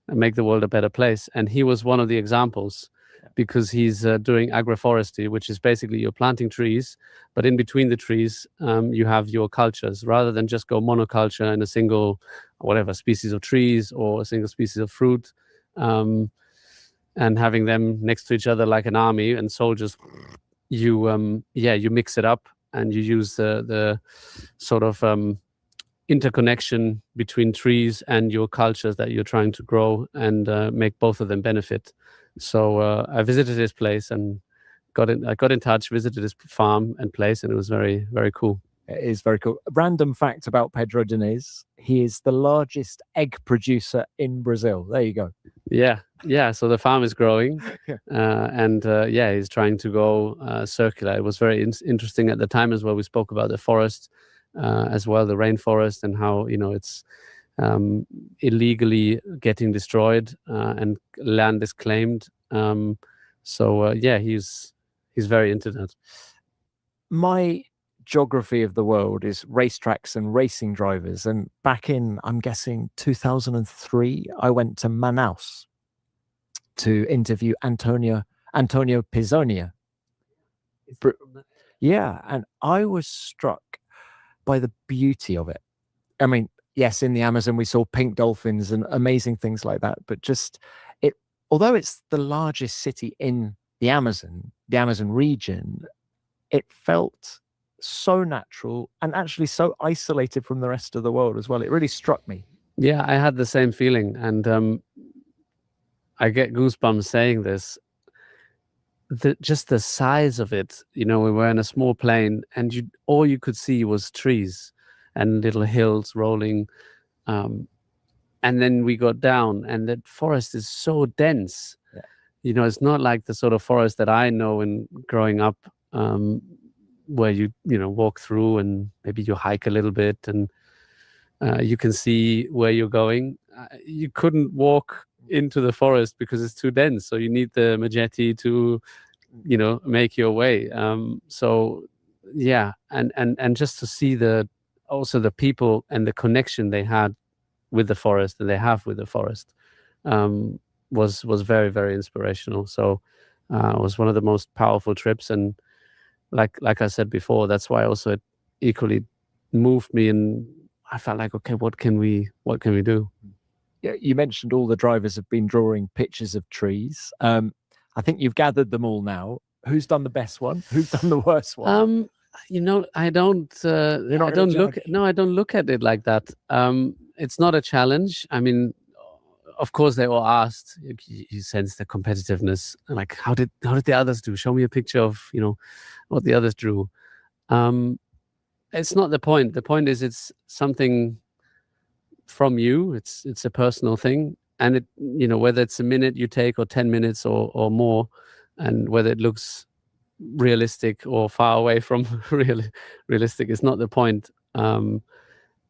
make the world a better place. And he was one of the examples, because he's doing agroforestry, which is basically you're planting trees, but in between the trees, you have your cultures, rather than just go monoculture in a single, whatever, species of trees or a single species of fruit, and having them next to each other like an army and soldiers. You mix it up, and you use the sort of interconnection between trees and your cultures that you're trying to grow, and make both of them benefit. So I visited his place and I got in touch, visited his farm and place, and it was very, very cool. It is very cool. A random fact about Pedro Diniz: he is the largest egg producer in Brazil. There you go. Yeah. So the farm is growing, and he's trying to go circular. It was very interesting at the time as well. We spoke about the forest as well, the rainforest, and how it's illegally getting destroyed and land is claimed. He's very into that. My geography of the world is racetracks and racing drivers. And back in, I'm guessing 2003, I went to Manaus to interview Antonio Pizzonia. Yeah, and I was struck by the beauty of it. I mean, yes, in the Amazon we saw pink dolphins and amazing things like that, but just although it's the largest city in the Amazon region, it felt so natural and actually so isolated from the rest of the world as well. It really struck me. Yeah, I had the same feeling, and I get goosebumps saying this. Just the size of it, we were in a small plane, and all you could see was trees and little hills rolling, and then we got down, and the forest is so dense. It's not like the sort of forest that I know in growing up, where you walk through and maybe you hike a little bit and you can see where you're going. You couldn't walk into the forest because it's too dense, so you need the Majetti to make your way. And just to see also the people and the connection they had with the forest, and they have with the forest, was very, very inspirational. So it was one of the most powerful trips, and like I said before, that's why also it equally moved me, and I felt like, okay, what can we do? Yeah, you mentioned all the drivers have been drawing pictures of trees. I think you've gathered them all now. Who's done the best one? Who's done the worst one? I don't look at it like that. It's not a challenge. I mean, of course they all asked. You sense the competitiveness. Like, how did the others do? Show me a picture of what the others drew. It's not the point. The point is it's something from you. It's a personal thing, and it whether it's a minute you take or 10 minutes or more, and whether it looks realistic or far away from realistic is not the point. And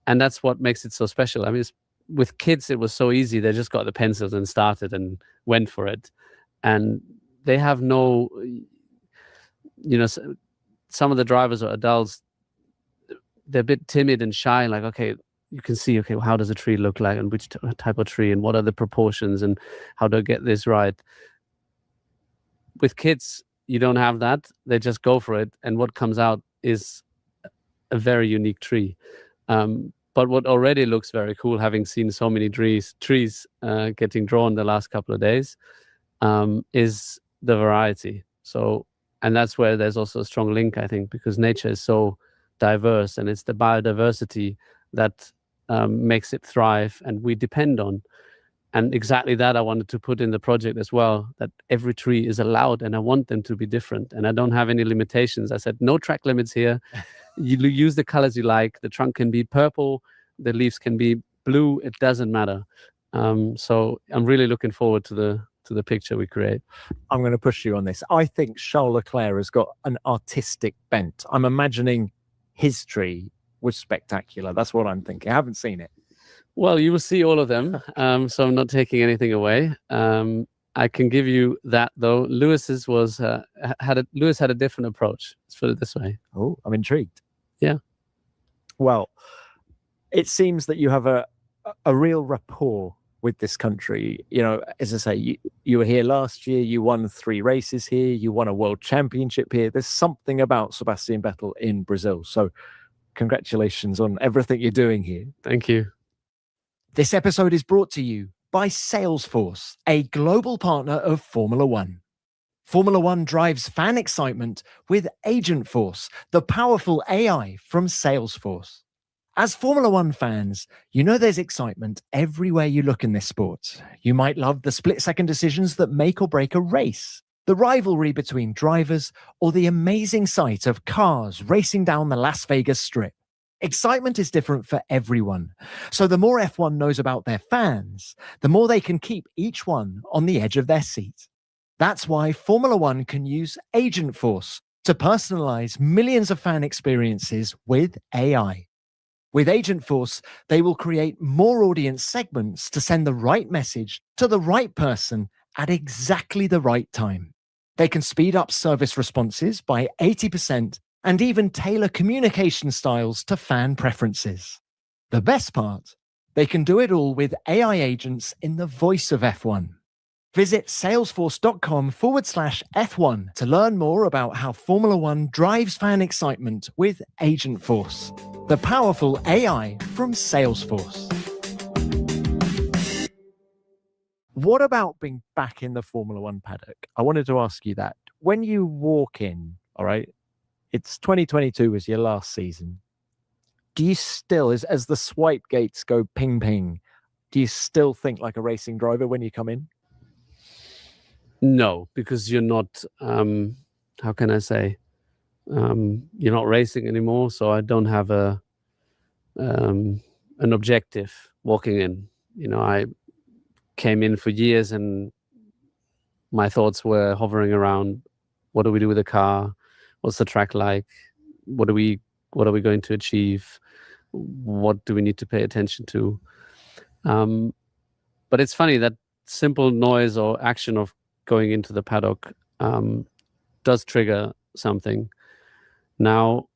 that's what makes it so special. I mean, with kids, it was so easy. They just got the pencils and started and went for it. And they have no, some of the drivers or adults, they're a bit timid and shy. Like, okay, you can see, okay, well, how does a tree look like, and which type of tree, and what are the proportions, and how do I get this right? With kids, you don't have that. They just go for it. And what comes out is a very unique tree. But what already looks very cool, having seen so many trees getting drawn the last couple of days, is the variety. So, and that's where there's also a strong link, I think, because nature is so diverse, and it's the biodiversity that makes it thrive, and we depend on. And exactly that I wanted to put in the project as well, that every tree is allowed, and I want them to be different. And I don't have any limitations. I said, no track limits here. You use the colors you like. The trunk can be purple. The leaves can be blue. It doesn't matter. So I'm really looking forward to the picture we create. I'm going to push you on this. I think Charles Leclerc has got an artistic bent. I'm imagining his tree was spectacular. That's what I'm thinking. I haven't seen it. Well, you will see all of them, so I'm not taking anything away. I can give you that, though. Lewis's Lewis had a different approach. Let's put it this way. Oh, I'm intrigued. Yeah. Well, it seems that you have a real rapport with this country. As I say, you were here last year. You won 3 races here. You won a world championship here. There's something about Sebastian Vettel in Brazil. So, congratulations on everything you're doing here. Thank you. This episode is brought to you by Salesforce, a global partner of Formula One. Formula One drives fan excitement with Agentforce, the powerful AI from Salesforce. As Formula One fans, you know there's excitement everywhere you look in this sport. You might love the split-second decisions that make or break a race, the rivalry between drivers, or the amazing sight of cars racing down the Las Vegas Strip. Excitement is different for everyone. So the more F1 knows about their fans, the more they can keep each one on the edge of their seat. That's why Formula One can use Agentforce to personalize millions of fan experiences with AI. With Agentforce, they will create more audience segments to send the right message to the right person at exactly the right time. They can speed up service responses by 80% and even tailor communication styles to fan preferences. The best part, they can do it all with AI agents in the voice of F1. Visit salesforce.com/F1 to learn more about how Formula One drives fan excitement with Agentforce, the powerful AI from Salesforce. What about being back in the Formula One paddock? I wanted to ask you that. When you walk in, all right, it's 2022 was your last season. Do you still, as the swipe gates go ping ping, do you still think like a racing driver when you come in? No, because you're not, how can I say, you're not racing anymore. So I don't have an objective walking in. I came in for years and my thoughts were hovering around, what do we do with the car? What's the track like? What are we going to achieve? What do we need to pay attention to? But it's funny that simple noise or action of going into the paddock does trigger something. Now,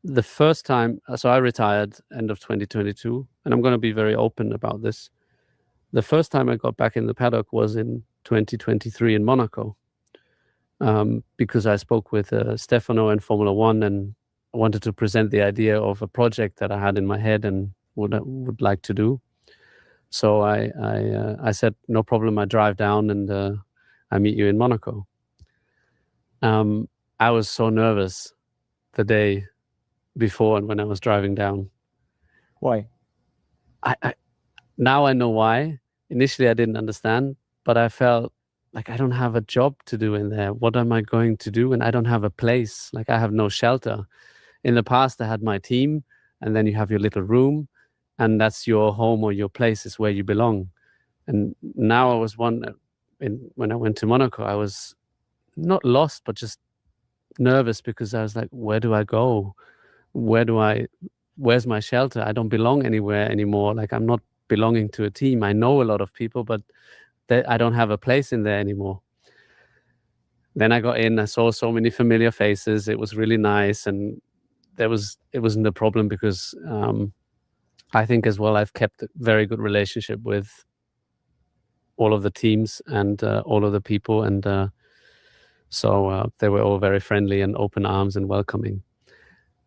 the first time, so I retired end of 2022, and I'm going to be very open about this. The first time I got back in the paddock was in 2023 in Monaco. Because I spoke with Stefano in Formula One, and I wanted to present the idea of a project that I had in my head and would like to do. So I said, no problem, I drive down and I meet you in Monaco. I was so nervous the day before and when I was driving down. Why? Now I know why. Initially I didn't understand, but I felt like I don't have a job to do in there. What am I going to do? And I don't have a place. Like I have no shelter. In the past, I had my team, and then you have your little room, and that's your home or your place is where you belong. And now I was when I went to Monaco, I was not lost, but just nervous because I was like, where do I go? Where do I where's my shelter? I don't belong anywhere anymore. Like, I'm not belonging to a team. I know a lot of people, but I don't have a place in there anymore. Then I got in, I saw so many familiar faces. It was really nice. And it wasn't a problem because I think as well, I've kept a very good relationship with all of the teams and all of the people. And so they were all very friendly and open arms and welcoming.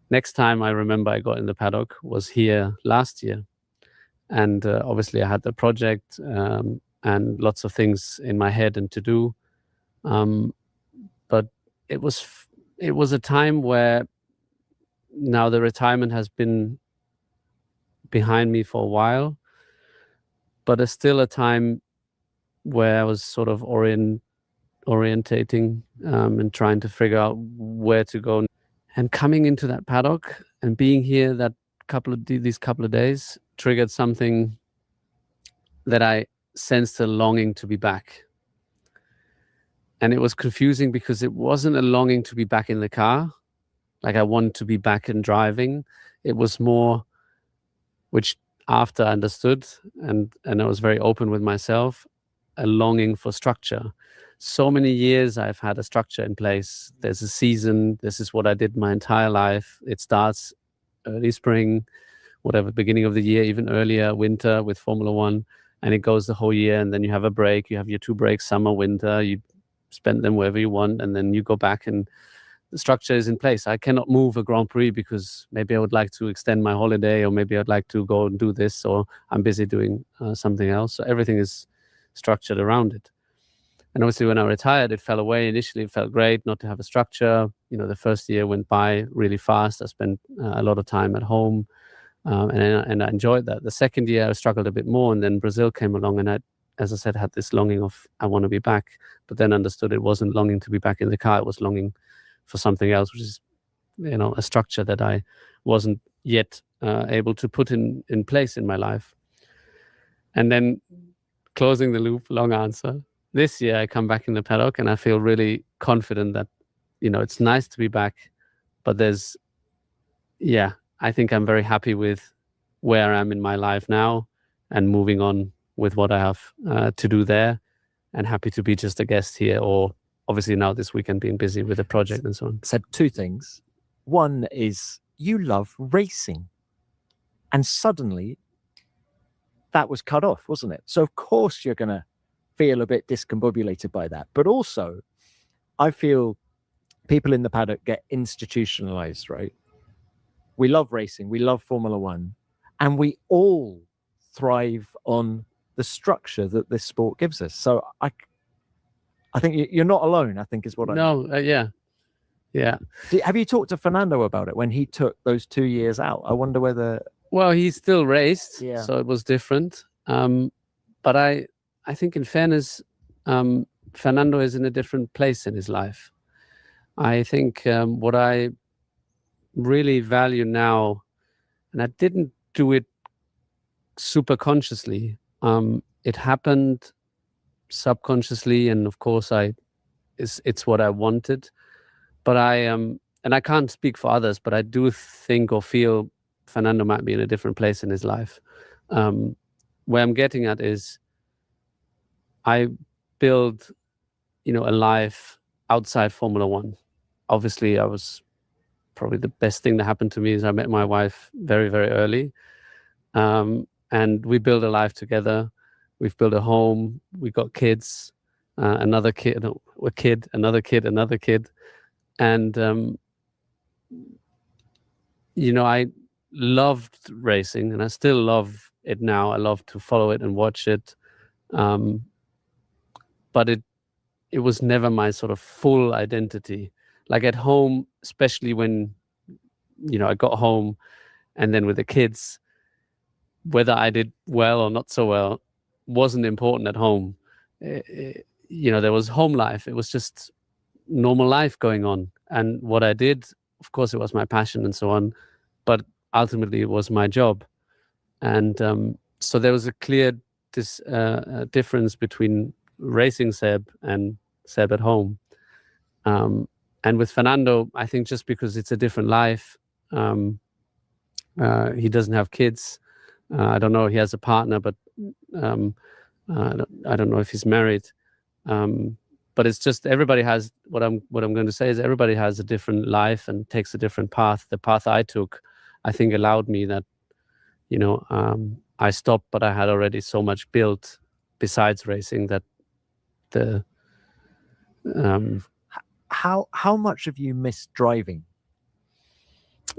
Next time I remember I got in the paddock was here last year. And obviously I had the project and lots of things in my head and to do. But it was a time where now the retirement has been behind me for a while, but it's still a time where I was sort of orientating and trying to figure out where to go. And coming into that paddock and being here these couple of days triggered something that I sensed a longing to be back. And it was confusing because it wasn't a longing to be back in the car. Like I wanted to be back in driving. It was more, which after I understood and I was very open with myself, a longing for structure. So many years I've had a structure in place. There's a season. This is what I did my entire life. It starts early spring, whatever, beginning of the year, even earlier, winter with Formula One, and it goes the whole year. And then you have a break. You have your 2 breaks, summer, winter. You spend them wherever you want, and then you go back and the structure is in place. I cannot move a Grand Prix because maybe I would like to extend my holiday, or maybe I'd like to go and do this, or I'm busy doing something else. So everything is structured around it. And obviously when I retired, it fell away. Initially, it felt great not to have a structure. You know, the first year went by really fast. I spent a lot of time at home and I enjoyed that. The second year, I struggled a bit more. And then Brazil came along and I, as I said, had this longing of, I want to be back, but then understood it wasn't longing to be back in the car. It was longing for something else, which is, you know, a structure that I wasn't yet able to put in place in my life. And then closing the loop, long answer. This year I come back in the paddock and I feel really confident that, you know, it's nice to be back, but I think I'm very happy with where I am in my life now and moving on with what I have to do there, and happy to be just a guest here, or obviously now this weekend being busy with the project and so on. Said 2 things. One is you love racing, and suddenly that was cut off, wasn't it? So of course you're going to feel a bit discombobulated by that. But also I feel people in the paddock get institutionalized, right? We love racing, we love Formula One, and we all thrive on the structure that this sport gives us. So I think you're not alone, I think is what I know. Yeah. Have you talked to Fernando about it when he took those 2 years out? I wonder whether... Well, he still raced, yeah. So it was different. But I think in fairness, Fernando is in a different place in his life. I think what I really value now, and I didn't do it super consciously. It happened subconsciously, and of course it's what I wanted. But and I can't speak for others, but I do think or feel Fernando might be in a different place in his life. Where I'm getting at is I build, you know, a life outside Formula One. Obviously, I was probably the best thing that happened to me is I met my wife very, very early. And we built a life together. We've built a home. We got kids, another kid, another kid. And, you know, I loved racing and I still love it now. I love to follow it and watch it. But it was never my sort of full identity. Like at home, especially when, you know, I got home and then with the kids, whether I did well or not so well wasn't important at home. You know, there was home life. It was just normal life going on. And what I did, of course, it was my passion and so on, but ultimately it was my job. And so there was a clear difference between racing Seb and Seb at home. And with Fernando, I think just because it's a different life, He doesn't have kids. I don't know. He has a partner, but I don't know if he's married. But it's just everybody has what I'm going to say is everybody has a different life and takes a different path. The path I took, I think, allowed me that, I stopped, but I had already so much built besides racing that the how much have you missed driving?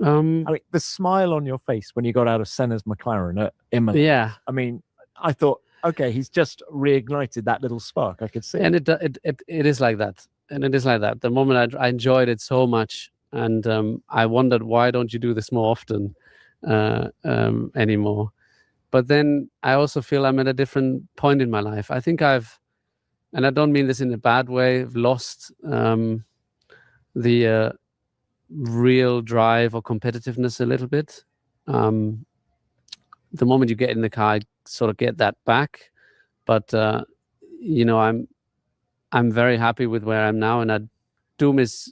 I Um, mean, the smile on your face when you got out of Senna's McLaren at Imola. Yeah. I mean, I thought, okay, he's just reignited that little spark. I could see. And it is like that, and it is like that. The moment I enjoyed it so much, and I wondered, why don't you do this more often anymore? But then I also feel I'm at a different point in my life. I think and I don't mean this in a bad way, I've lost the real drive or competitiveness a little bit. The moment you get in the car, I sort of get that back. But I'm very happy with where I'm now, and I do miss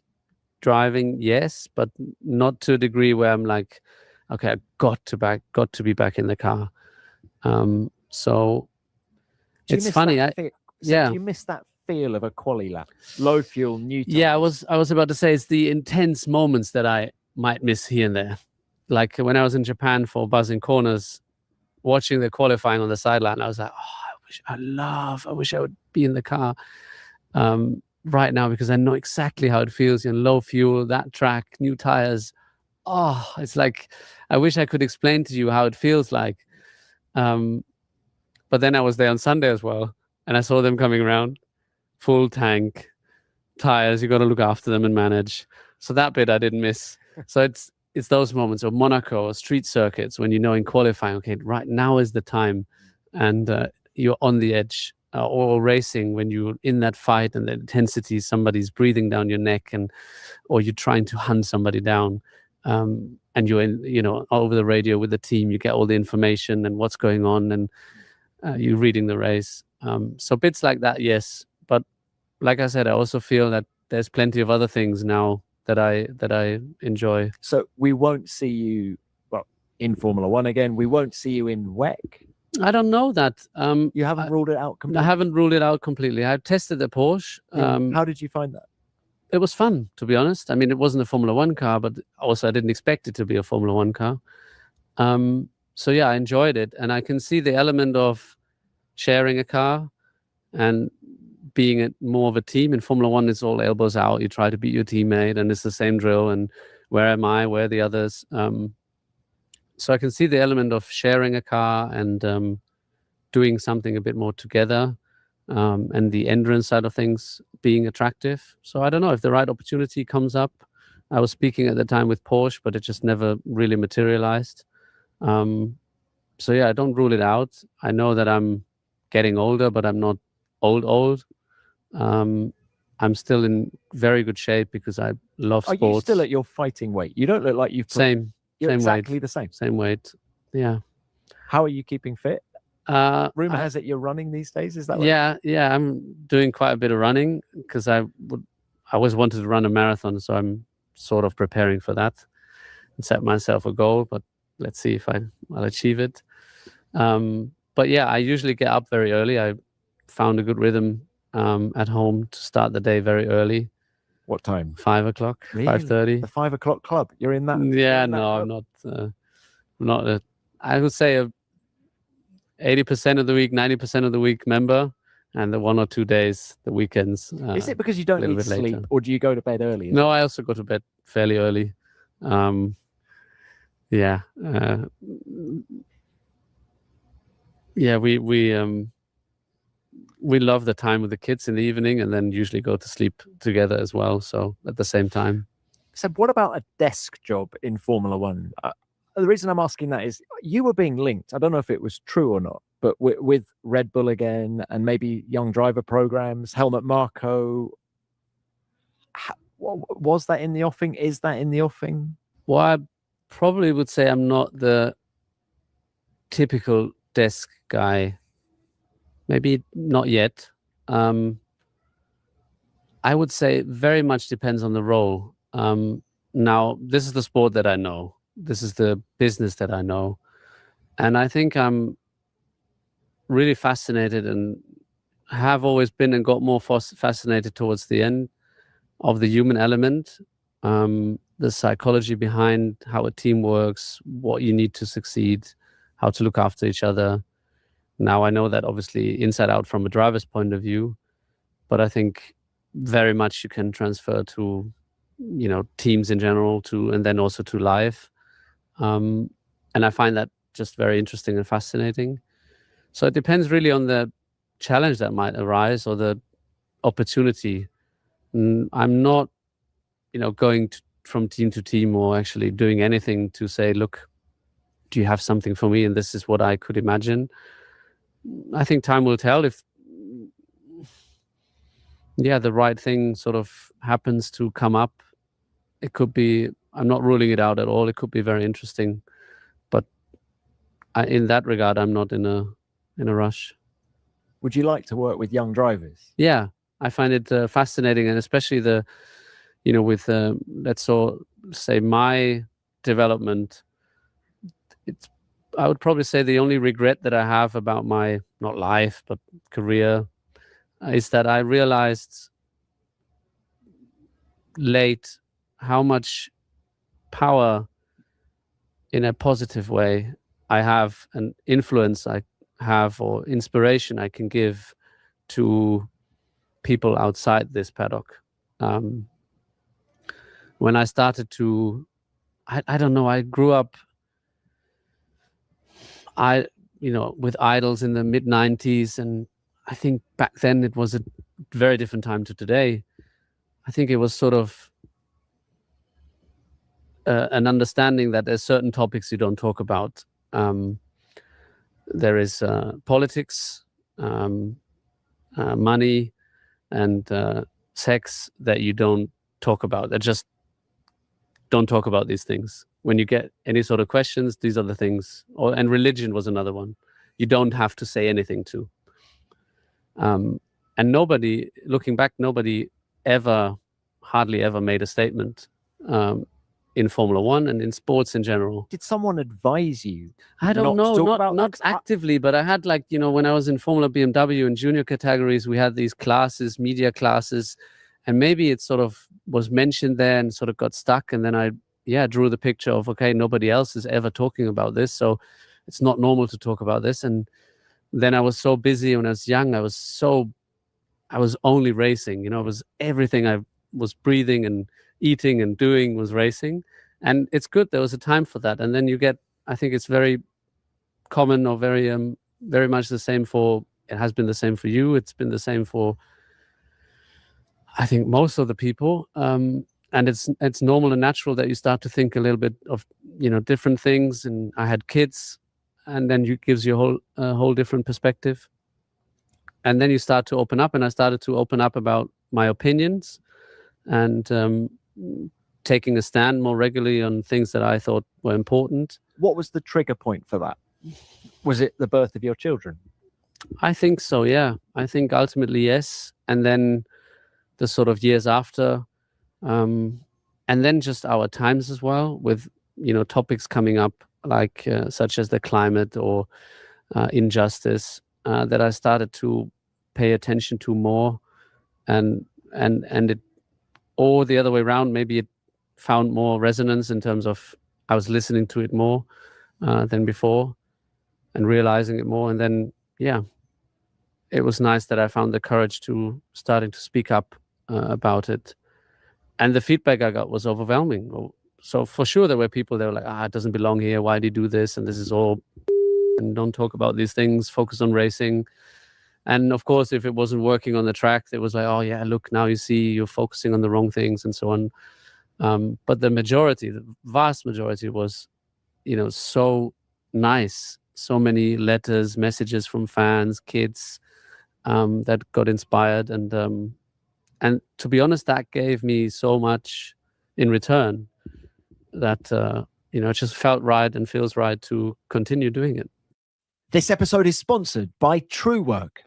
driving, yes, but not to a degree where I'm like, okay, I got to be back in the car. So Do you it's miss funny. that Yeah. Do you miss that feel of a quali lap? Low fuel, new tires. Yeah, I was about to say it's the intense moments that I might miss here and there. Like when I was in Japan for buzzing corners, watching the qualifying on the sideline, I was like, I wish I would be in the car right now, because I know exactly how it feels in low fuel, that track, new tires. Oh, it's like, I wish I could explain to you how it feels like. But then I was there on Sunday as well, and I saw them coming around, full tank tires. You got to look after them and manage. So that bit I didn't miss. So it's those moments of Monaco or street circuits when in qualifying, okay, right now is the time, and you're on the edge, or racing when you're in that fight and the intensity, somebody's breathing down your neck, or you're trying to hunt somebody down, and you're over the radio with the team, you get all the information and what's going on, and you're reading the race. So bits like that, yes. But like I said, I also feel that there's plenty of other things now that I enjoy. So we won't see you in Formula One again. We won't see you in WEC. I don't know that. You haven't ruled it out completely? I haven't ruled it out completely. I've tested the Porsche. How did you find that? It was fun, to be honest. I mean, it wasn't a Formula One car, but also I didn't expect it to be a Formula One car. So yeah, I enjoyed it, and I can see the element of sharing a car and being more of a team. In Formula One, it's all elbows out. You try to beat your teammate, and it's the same drill. And where am I? Where are the others? So I can see the element of sharing a car and doing something a bit more together, and the endurance side of things being attractive. So I don't know if the right opportunity comes up. I was speaking at the time with Porsche, but it just never really materialized. So yeah, I don't rule it out. I know that I'm getting older, but I'm not old. I'm still in very good shape because I love sports. Are you still at your fighting weight? You don't look like you've You're same exactly weight. the same. Same weight. Yeah. How are you keeping fit? Rumor I- has it you're running these days. Is that right? Yeah, I'm doing quite a bit of running because I always wanted to run a marathon, so I'm sort of preparing for that and set myself a goal, but let's see if I'll achieve it. But yeah, I usually get up very early. I found a good rhythm at home to start the day very early. What time? 5 o'clock, Really? 5:30. The 5 o'clock club. You're in that. Yeah, no, I'm not. I would say 80% of the week, 90% of the week member, and the 1 or 2 days, the weekends. Is it because you a don't little need bit later. sleep, or do you go to bed early? No, I also go to bed fairly early. Yeah. Yeah, we love the time with the kids in the evening, and then usually go to sleep together as well. So at the same time. So what about a desk job in Formula One? The reason I'm asking that is you were being linked. I don't know if it was true or not, but with Red Bull again, and maybe young driver programs, Helmut Marko. Was that in the offing? Is that in the offing? Well, I probably would say I'm not the typical desk guy. Maybe not yet. I would say very much depends on the role. Now, this is the sport that I know. This is the business that I know. And I think I'm really fascinated and have always been and got more fascinated towards the end of the human element, the psychology behind how a team works, what you need to succeed, how to look after each other. Now I know that obviously inside out from a driver's point of view, but I think very much you can transfer to, you know, teams in general and then also to life. And I find that just very interesting and fascinating. So it depends really on the challenge that might arise or the opportunity. I'm not, you know, going from team to team or actually doing anything to say, look, do you have something for me? And this is what I could imagine. I think time will tell if, the right thing sort of happens to come up. It could be, I'm not ruling it out at all. It could be very interesting. But in that regard, I'm not in a rush. Would you like to work with young drivers? Yeah, I find it fascinating, and especially with let's say my development. I would probably say the only regret that I have about my not life but career is that I realized late how much power in a positive way I have, an influence I have, or inspiration I can give to people outside this paddock. When I started to, I don't know, I grew up, with idols in the mid 90s. And I think back then it was a very different time to today. I think it was sort of an understanding that there's certain topics you don't talk about. There is politics, money, and sex that you don't talk about. That just don't talk about these things. When you get any sort of questions, these are the things. And religion was another one. You don't have to say anything to. And nobody, looking back, nobody hardly ever made a statement in Formula One and in sports in general. Did someone advise you? I don't know, not actively, but I had when I was in Formula BMW in junior categories, we had these classes, media classes, and maybe it sort of was mentioned there and sort of got stuck. And then I drew the picture of, okay, nobody else is ever talking about this, so it's not normal to talk about this. And then I was so busy when I was young. I was only racing. It was everything I was breathing and eating and doing was racing. And it's good. There was a time for that. And then I think it's very common, or very much the same it has been the same for you. It's been the same for, I think, most of the people. And it's normal and natural that you start to think a little bit of, different things. And I had kids, and then it gives you a whole different perspective. And then you start to open up, and I started to open up about my opinions and taking a stand more regularly on things that I thought were important. What was the trigger point for that? Was it the birth of your children? I think so, yeah. I think ultimately, yes. And then the sort of years after, and then just our times as well, with, topics coming up like such as the climate or injustice, that I started to pay attention to more, and it, or the other way around, maybe it found more resonance in terms of I was listening to it more than before and realizing it more. And then, it was nice that I found the courage to starting to speak up about it. And the feedback I got was overwhelming. So for sure, there were people that were like, it doesn't belong here. Why do you do this? And this is all, and don't talk about these things, focus on racing. And of course, if it wasn't working on the track, it was like, oh yeah, look, now you see you're focusing on the wrong things and so on. But the vast majority was, so nice. So many letters, messages from fans, kids that got inspired. And to be honest, that gave me so much in return that, it just felt right and feels right to continue doing it. This episode is sponsored by True Work.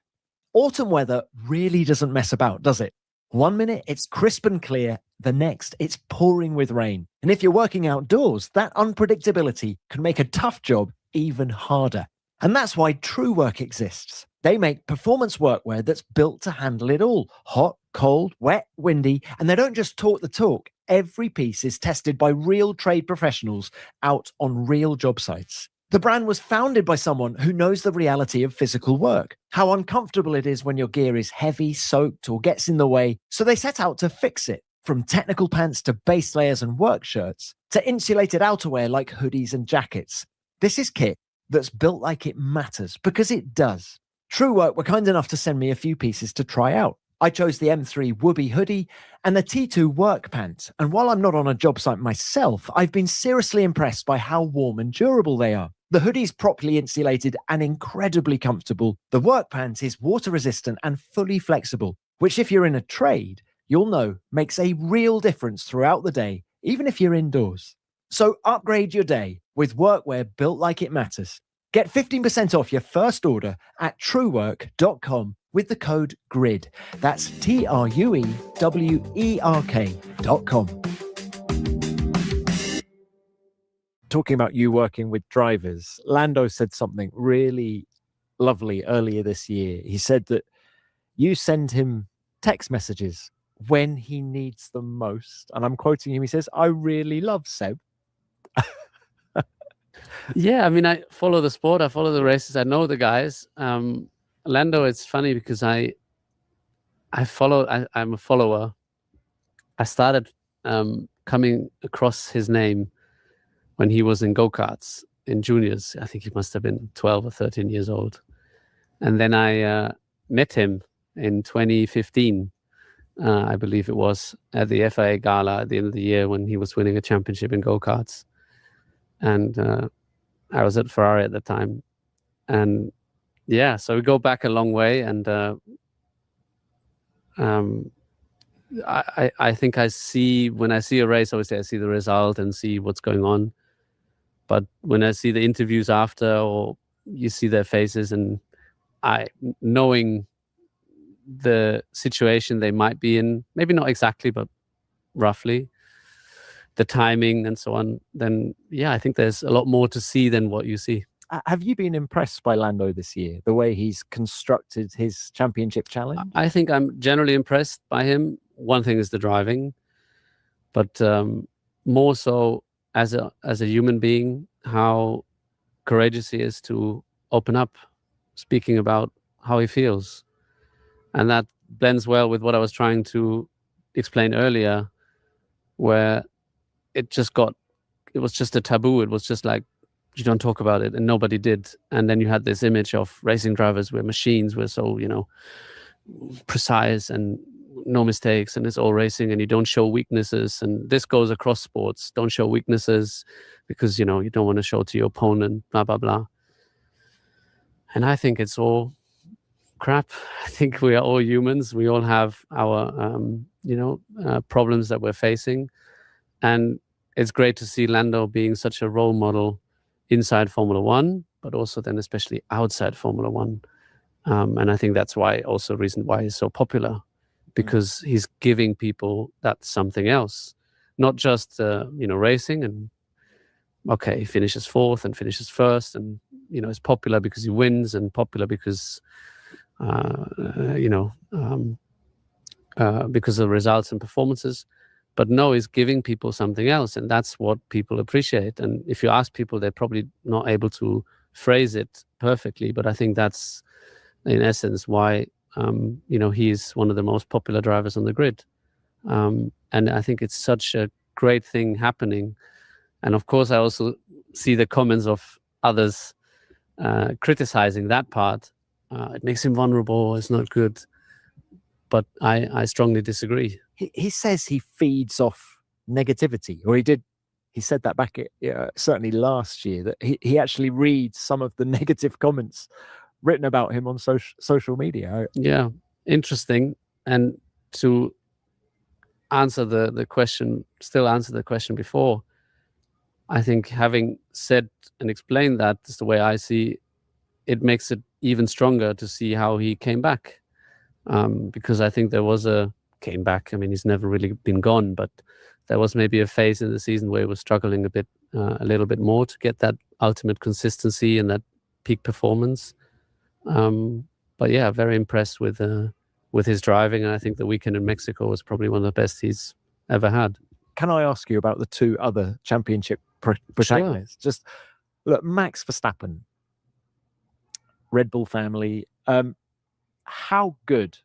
Autumn weather really doesn't mess about, does it? 1 minute, it's crisp and clear. The next, it's pouring with rain. And if you're working outdoors, that unpredictability can make a tough job even harder. And that's why True Work exists. They make performance workwear that's built to handle it all. Hot, cold, wet, windy. And they don't just talk the talk. Every piece is tested by real trade professionals out on real job sites. The brand was founded by someone who knows the reality of physical work, how uncomfortable it is when your gear is heavy, soaked, or gets in the way. So they set out to fix it. From technical pants to base layers and work shirts, to insulated outerwear like hoodies and jackets. This is kit that's built like it matters, because it does. True Work were kind enough to send me a few pieces to try out. I chose the M3 Whoopee hoodie and the T2 work pant. And while I'm not on a job site myself, I've been seriously impressed by how warm and durable they are. The hoodie's properly insulated and incredibly comfortable. The work pant is water resistant and fully flexible, which if you're in a trade, you'll know makes a real difference throughout the day, even if you're indoors. So upgrade your day with workwear built like it matters. Get 15% off your first order at truework.com with the code GRID. That's TRUEWERK.com. Talking about you working with drivers, Lando said something really lovely earlier this year. He said that you send him text messages when he needs them most. And I'm quoting him. He says, I really love Seb. Yeah, I mean, I follow the sport. I follow the races. I know the guys. Lando, it's funny because I'm a follower. I started coming across his name when he was in go-karts in juniors. I think he must have been 12 or 13 years old. And then I met him in 2015, I believe it was, at the FIA Gala at the end of the year when he was winning a championship in go-karts. And I was at Ferrari at the time. And yeah, so we go back a long way. And I think when I see a race, obviously I see the result and see what's going on. But when I see the interviews after, or you see their faces, and knowing the situation they might be in, maybe not exactly, but roughly, the timing and so on, then yeah, I think there's a lot more to see than what you see. Have you been impressed by Lando this year, the way he's constructed his championship challenge? I think I'm generally impressed by him. One thing is the driving, but more so as a human being, how courageous he is to open up, speaking about how he feels. And that blends well with what I was trying to explain earlier, where it was just a taboo. It was just like, you don't talk about it, and nobody did. And then you had this image of racing drivers where machines were so, precise and no mistakes, and it's all racing, and you don't show weaknesses. And this goes across sports. Don't show weaknesses because, you don't want to show to your opponent, blah, blah, blah. And I think it's all crap. I think we are all humans. We all have our, problems that we're facing. And it's great to see Lando being such a role model inside Formula One, but also then especially outside Formula One. And I think that's also a reason why he's so popular, because he's giving people that something else, not just, racing and, okay, he finishes fourth and finishes first and, is popular because he wins and popular because, because of results and performances. But no, he's giving people something else, and that's what people appreciate. And if you ask people, they're probably not able to phrase it perfectly, but I think that's, in essence, why he's one of the most popular drivers on the grid. And I think it's such a great thing happening. And of course, I also see the comments of others criticizing that part. It makes him vulnerable. It's not good. But I strongly disagree. He says he feeds off negativity, or he said that back certainly last year, that he actually reads some of the negative comments written about him on social media. Yeah, interesting. And to answer the question before, I think having said and explained that is the way I see it, makes it even stronger to see how he came back. Because I think there was a came back. I mean, he's never really been gone, but there was maybe a phase in the season where he was struggling a little bit more to get that ultimate consistency and that peak performance. But yeah, very impressed with his driving, and I think the weekend in Mexico was probably one of the best he's ever had. Can I ask you about the two other championship protagonists? Sure. Just look, Max Verstappen, Red Bull family. How good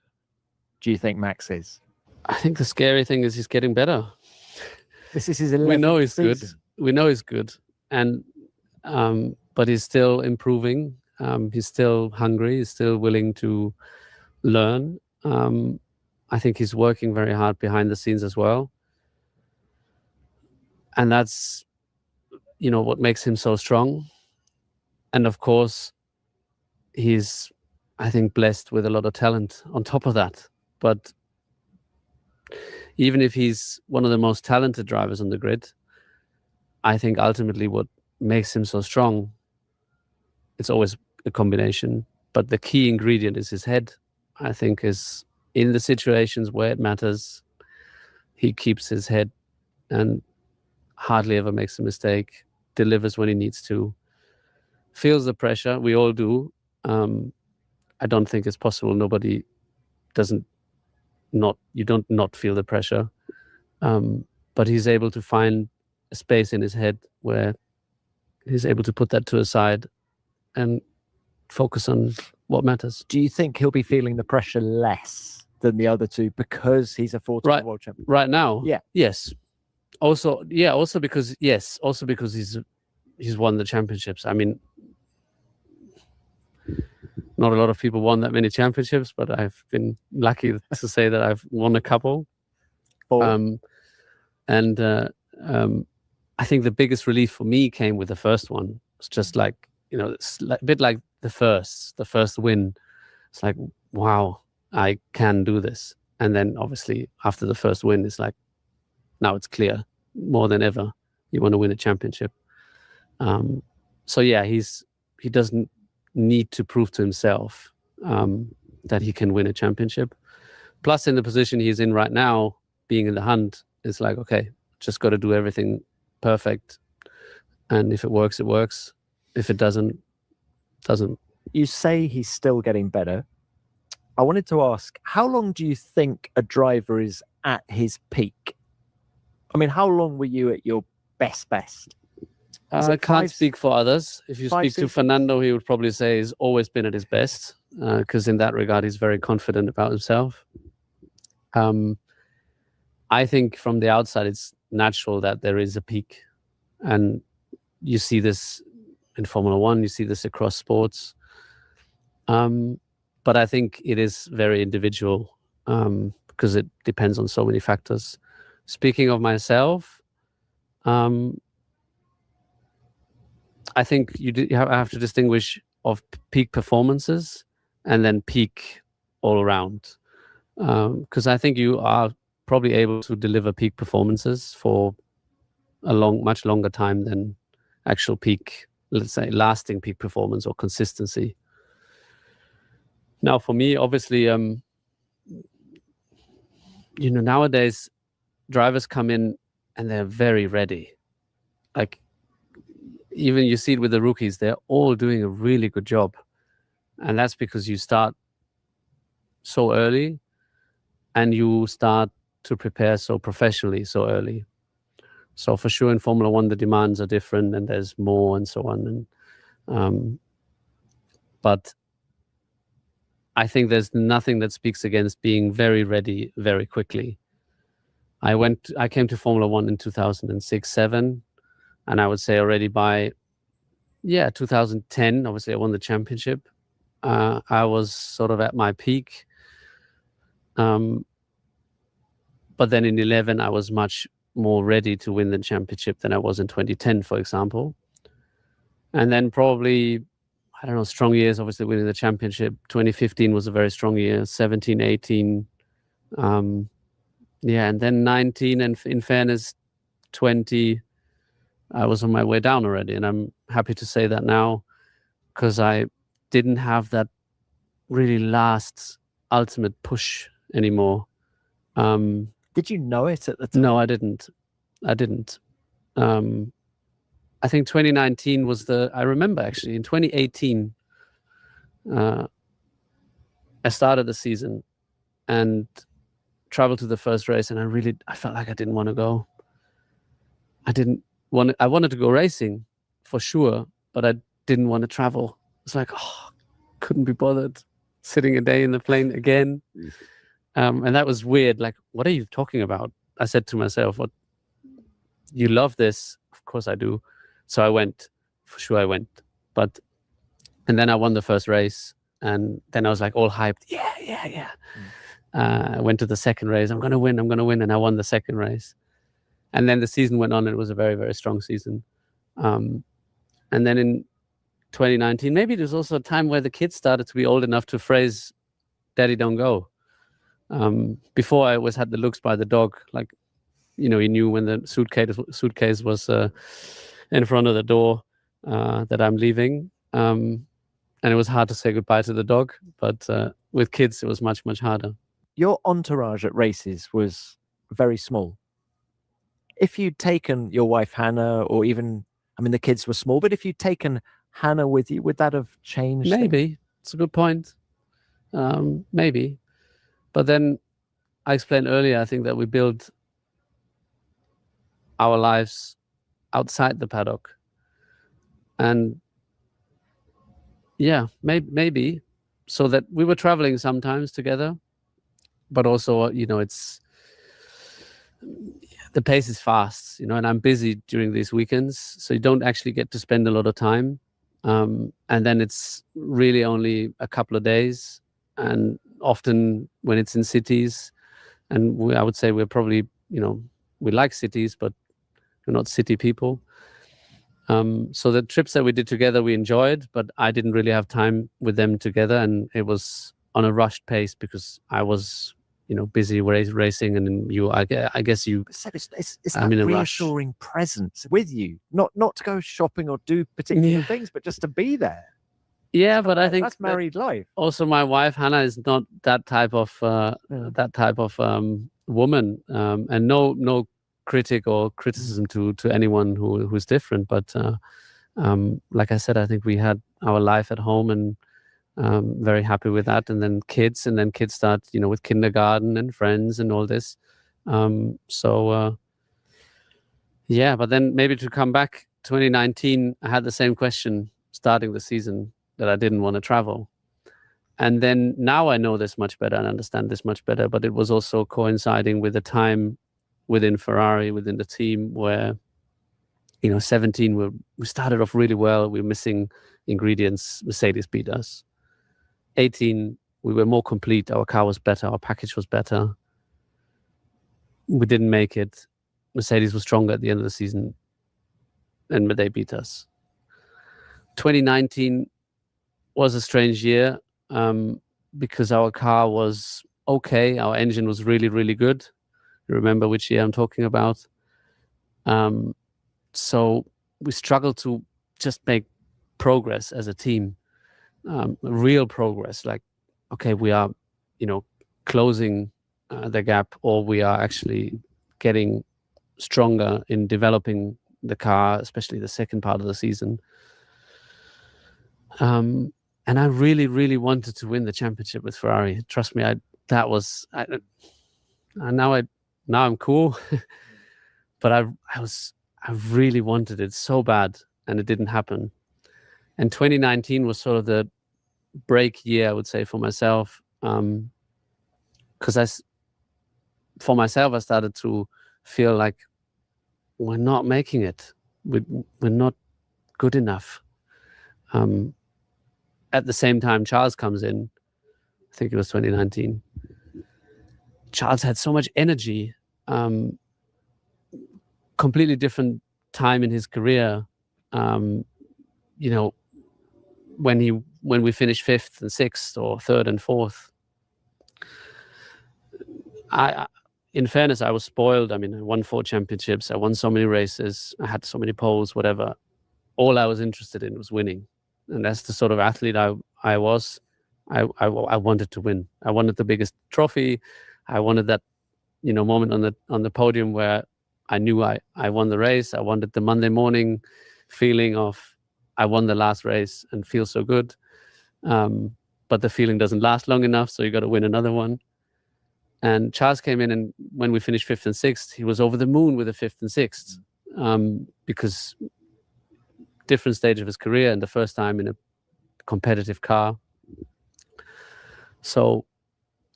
do you think Max is? I think the scary thing is he's getting better. This is his 11th We know he's season. good. We know he's good, and but he's still improving. He's still hungry. He's still willing to learn. I think he's working very hard behind the scenes as well, and that's what makes him so strong. And of course, he's, I think, blessed with a lot of talent on top of that. But even if he's one of the most talented drivers on the grid, I think ultimately what makes him so strong, it's always a combination, but the key ingredient is his head. I think is in the situations where it matters, he keeps his head and hardly ever makes a mistake, delivers when he needs to, feels the pressure. We all do. I don't think it's possible. Nobody you don't not feel the pressure. But he's able to find a space in his head where he's able to put that to a side and focus on what matters. Do you think he'll be feeling the pressure less than the other two because he's a four-time world champion? Right now? Yeah. Yes. Also because he's won the championships. I mean, not a lot of people won that many championships, but I've been lucky to say that I've won a couple. I think the biggest relief for me came with the first one. It's just like, it's a bit like the first win. It's like, wow, I can do this. And then obviously after the first win, it's like, now it's clear more than ever you want to win a championship. So yeah, he doesn't need to prove to himself that he can win a championship. Plus, in the position he's in right now, being in the hunt, it's like, okay, just got to do everything perfect. And if it works, it works. If it doesn't. You say he's still getting better. I wanted to ask, how long do you think a driver is at his peak? I mean, how long were you at your best? I can't speak for others. If you speak to Fernando, he would probably say he's always been at his best, because in that regard, he's very confident about himself. I think from the outside, it's natural that there is a peak. And you see this in Formula One, you see this across sports. But I think it is very individual, because it depends on so many factors. Speaking of myself, I think you have to distinguish of peak performances and then peak all around. Because I think you are probably able to deliver peak performances for a much longer time than actual peak, let's say, lasting peak performance or consistency. Now, for me, obviously, nowadays drivers come in and they're very ready. Like, even you see it with the rookies, they're all doing a really good job. And that's because you start so early and you start to prepare so professionally so early. So for sure in Formula One, the demands are different and there's more and so on. And but I think there's nothing that speaks against being very ready very quickly. I came to Formula One in 2006-07, and I would say already by 2010, obviously I won the championship. I was sort of at my peak. But then in 11, I was much more ready to win the championship than I was in 2010, for example. And then probably, I don't know, strong years, obviously winning the championship. 2015 was a very strong year, 17, 18. And then 19, and in fairness, 20, I was on my way down already. And I'm happy to say that now, because I didn't have that really last ultimate push anymore. Did you know it at the time? No, I didn't. I think 2019 was I remember actually in 2018, I started the season and traveled to the first race, and I felt like I didn't want to go. I wanted to go racing for sure, but I didn't want to travel. It's like, couldn't be bothered sitting a day in the plane again. And that was weird. Like, what are you talking about? I said to myself, "What? You love this?" Of course I do. So I went. For sure I went. And then I won the first race, and then I was like all hyped. Yeah. I went to the second race. I'm gonna win. And I won the second race. And then the season went on, and it was a very, very strong season. And then in 2019, maybe there's also a time where the kids started to be old enough to phrase, "Daddy, don't go." Before I always had the looks by the dog, like, he knew when the suitcase was in front of the door that I'm leaving. And it was hard to say goodbye to the dog, but with kids, it was much, much harder. Your entourage at races was very small. If you'd taken your wife, Hannah, or even, the kids were small, but if you'd taken Hannah with you, would that have changed Maybe. things? It's a good point. Maybe. But then I explained earlier, I think that we build our lives outside the paddock. And yeah, maybe. So that we were traveling sometimes together, but also, the pace is fast, and I'm busy during these weekends. So you don't actually get to spend a lot of time. And then it's really only a couple of days. And often when it's in cities, and I would say we're probably, we like cities, but we're not city people. So the trips that we did together, we enjoyed, but I didn't really have time with them together. And it was on a rushed pace because I was, busy racing. And then I guess you, it's that reassuring presence with you, not to go shopping or do particular things, but just to be there. Yeah, but I think that's married life. Also, my wife Hannah is not that type of woman, and no critic or criticism to anyone who's different. But like I said, I think we had our life at home, and very happy with that. And then kids start, with kindergarten and friends and all this. Yeah. But then maybe to come back, 2019, I had the same question starting the season, that I didn't want to travel. And then now I know this much better and understand this much better, but it was also coinciding with a time within Ferrari, within the team, where, 17, we started off really well. We were missing ingredients. Mercedes beat us. 18, we were more complete. Our car was better. Our package was better. We didn't make it. Mercedes was stronger at the end of the season, and they beat us. 2019 was a strange year, because our car was okay. Our engine was really, really good. You remember which year I'm talking about? So we struggled to just make progress as a team, real progress. Like, okay, we are, closing the gap, or we are actually getting stronger in developing the car, especially the second part of the season. And I really, really wanted to win the championship with Ferrari. Trust me, now I'm cool, but I really wanted it so bad, and it didn't happen. And 2019 was sort of the break year, I would say, for myself, because for myself, I started to feel like we're not making it. We're not good enough. At the same time, Charles comes in. I think it was 2019. Charles had so much energy, completely different time in his career. When we finished 5th and 6th, or 3rd and 4th, in fairness, I was spoiled. I won 4 championships. I won so many races. I had so many poles, whatever. All I was interested in was winning. And that's the sort of athlete I was. I wanted to win. I wanted the biggest trophy. I wanted that moment on the podium where I knew I won the race. I wanted the Monday morning feeling of I won the last race and feel so good. But the feeling doesn't last long enough, so you got to win another one. And Charles came in, and when we finished 5th and 6th, he was over the moon with the 5th and 6th, because different stage of his career and the first time in a competitive car. So,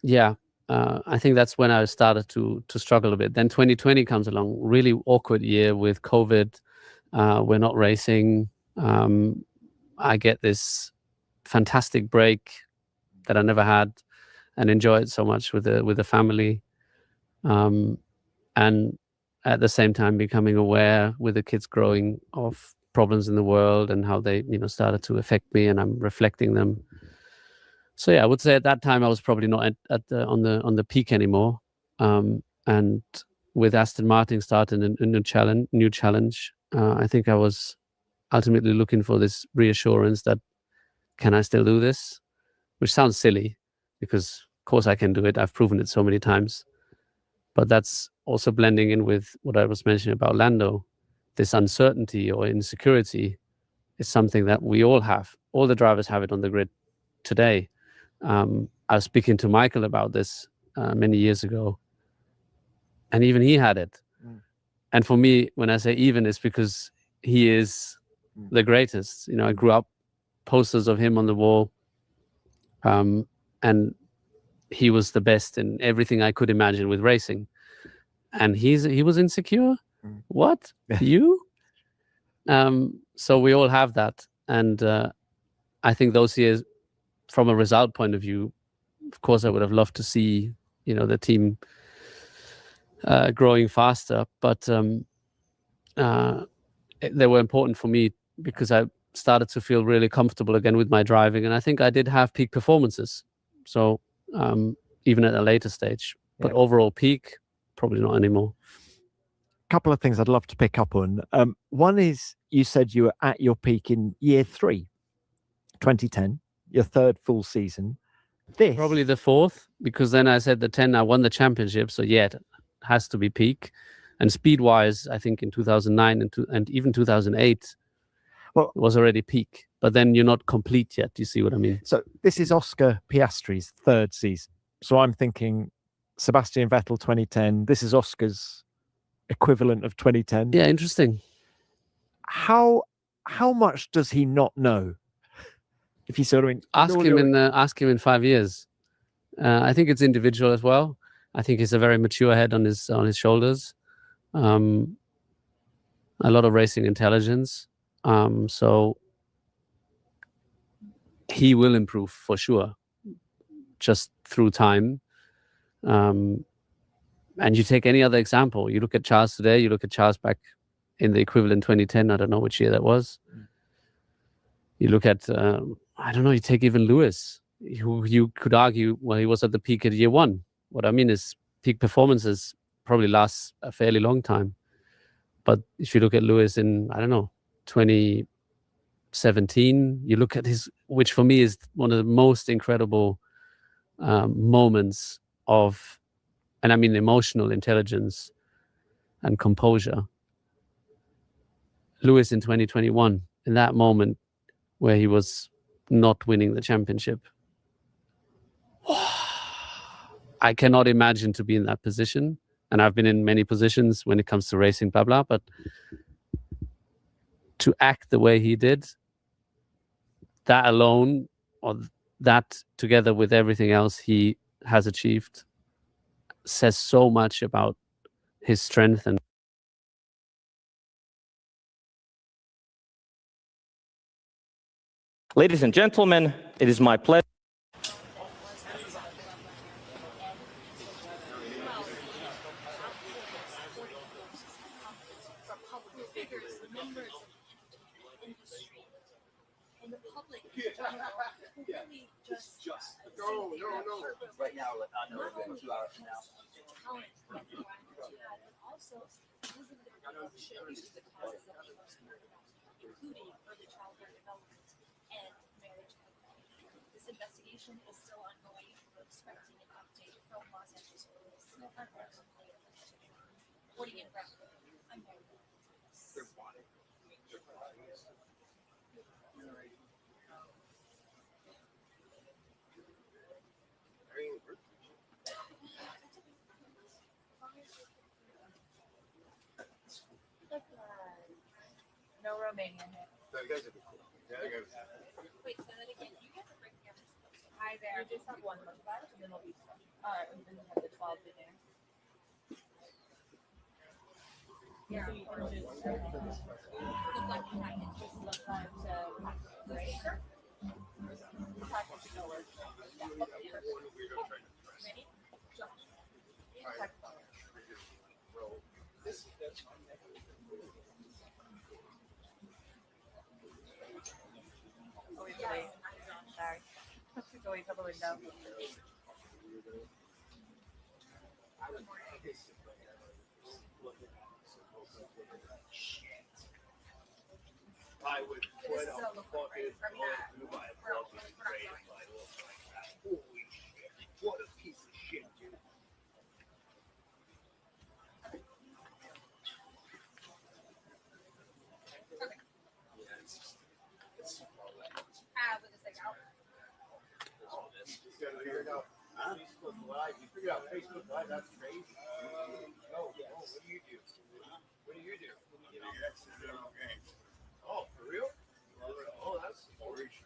yeah, I think that's when I started to struggle a bit. Then 2020 comes along, really awkward year with COVID. We're not racing. I get this fantastic break that I never had and enjoy it so much with the family. And at the same time becoming aware with the kids growing of problems in the world and how they, started to affect me, and I'm reflecting them. So yeah, I would say at that time I was probably not on the peak anymore. And with Aston Martin starting a new challenge, I think I was ultimately looking for this reassurance that, can I still do this? Which sounds silly, because of course I can do it. I've proven it so many times. But that's also blending in with what I was mentioning about Lando. This uncertainty or insecurity is something that we all have. All the drivers have it on the grid today. I was speaking to Michael about this many years ago, and even he had it. And for me, when I say even, it's because he is the greatest. I grew up posters of him on the wall, and he was the best in everything I could imagine with racing. And he was insecure. What? You? So we all have that, and I think those years, from a result point of view, of course, I would have loved to see the team growing faster, but they were important for me because I started to feel really comfortable again with my driving, and I think I did have peak performances. So even at a later stage, but overall peak, probably not anymore. Couple of things I'd love to pick up on. One is, you said you were at your peak in year 3, 2010, your 3rd full season. Probably the 4th, because then I said the 10, I won the championship. So yeah, it has to be peak. And speed wise, I think in 2009 and even 2008, it was already peak. But then you're not complete yet. Do you see what I mean? So this is Oscar Piastri's 3rd season. So I'm thinking Sebastian Vettel 2010. This is Oscar's equivalent of 2010. Yeah, interesting. How much does he not know? If you sort of ask him in 5 years. I think it's individual as well. I think he's a very mature head on his shoulders. A lot of racing intelligence. So he will improve for sure, just through time. And you take any other example. You look at Charles today. You look at Charles back in the equivalent 2010. I don't know which year that was. You look at, I don't know, you take even Lewis, who you could argue, well, he was at the peak at year 1. What I mean is peak performances probably lasts a fairly long time. But if you look at Lewis in, I don't know, 2017, you look at his, which for me is one of the most incredible moments of, and I mean emotional intelligence and composure. Lewis in 2021, in that moment where he was not winning the championship. I cannot imagine to be in that position. And I've been in many positions when it comes to racing, blah, blah. But to act the way he did, that alone, or that together with everything else he has achieved, says so much about his strength. And Ladies and gentlemen, it is my pleasure. No. Right now, I know we're 2 hours from now. Including early childhood development and marriage. This investigation is still ongoing. We're expecting an update from Los Angeles police. What do you get? Their body. No Romanian. No, you guys are cool. Yeah, you guys. Wait, say that again. You guys are breaking up. Hi there. You just have one look back and then it'll be and then you have the 12 in there. Yeah. Or just look like you have it. Just look like right? Sure. Package to go work. Ready? Oh, wait, wait. Sorry. She's always on the window. I would put on the fucking Dubai fucking trade like, holy shit, what a piece of shit, dude. With this thing out. You gotta figure it out. Facebook Live, you figured out Facebook Live, that's crazy. No, what do you do? What do you do? Oh, for real? Oh, that's orange.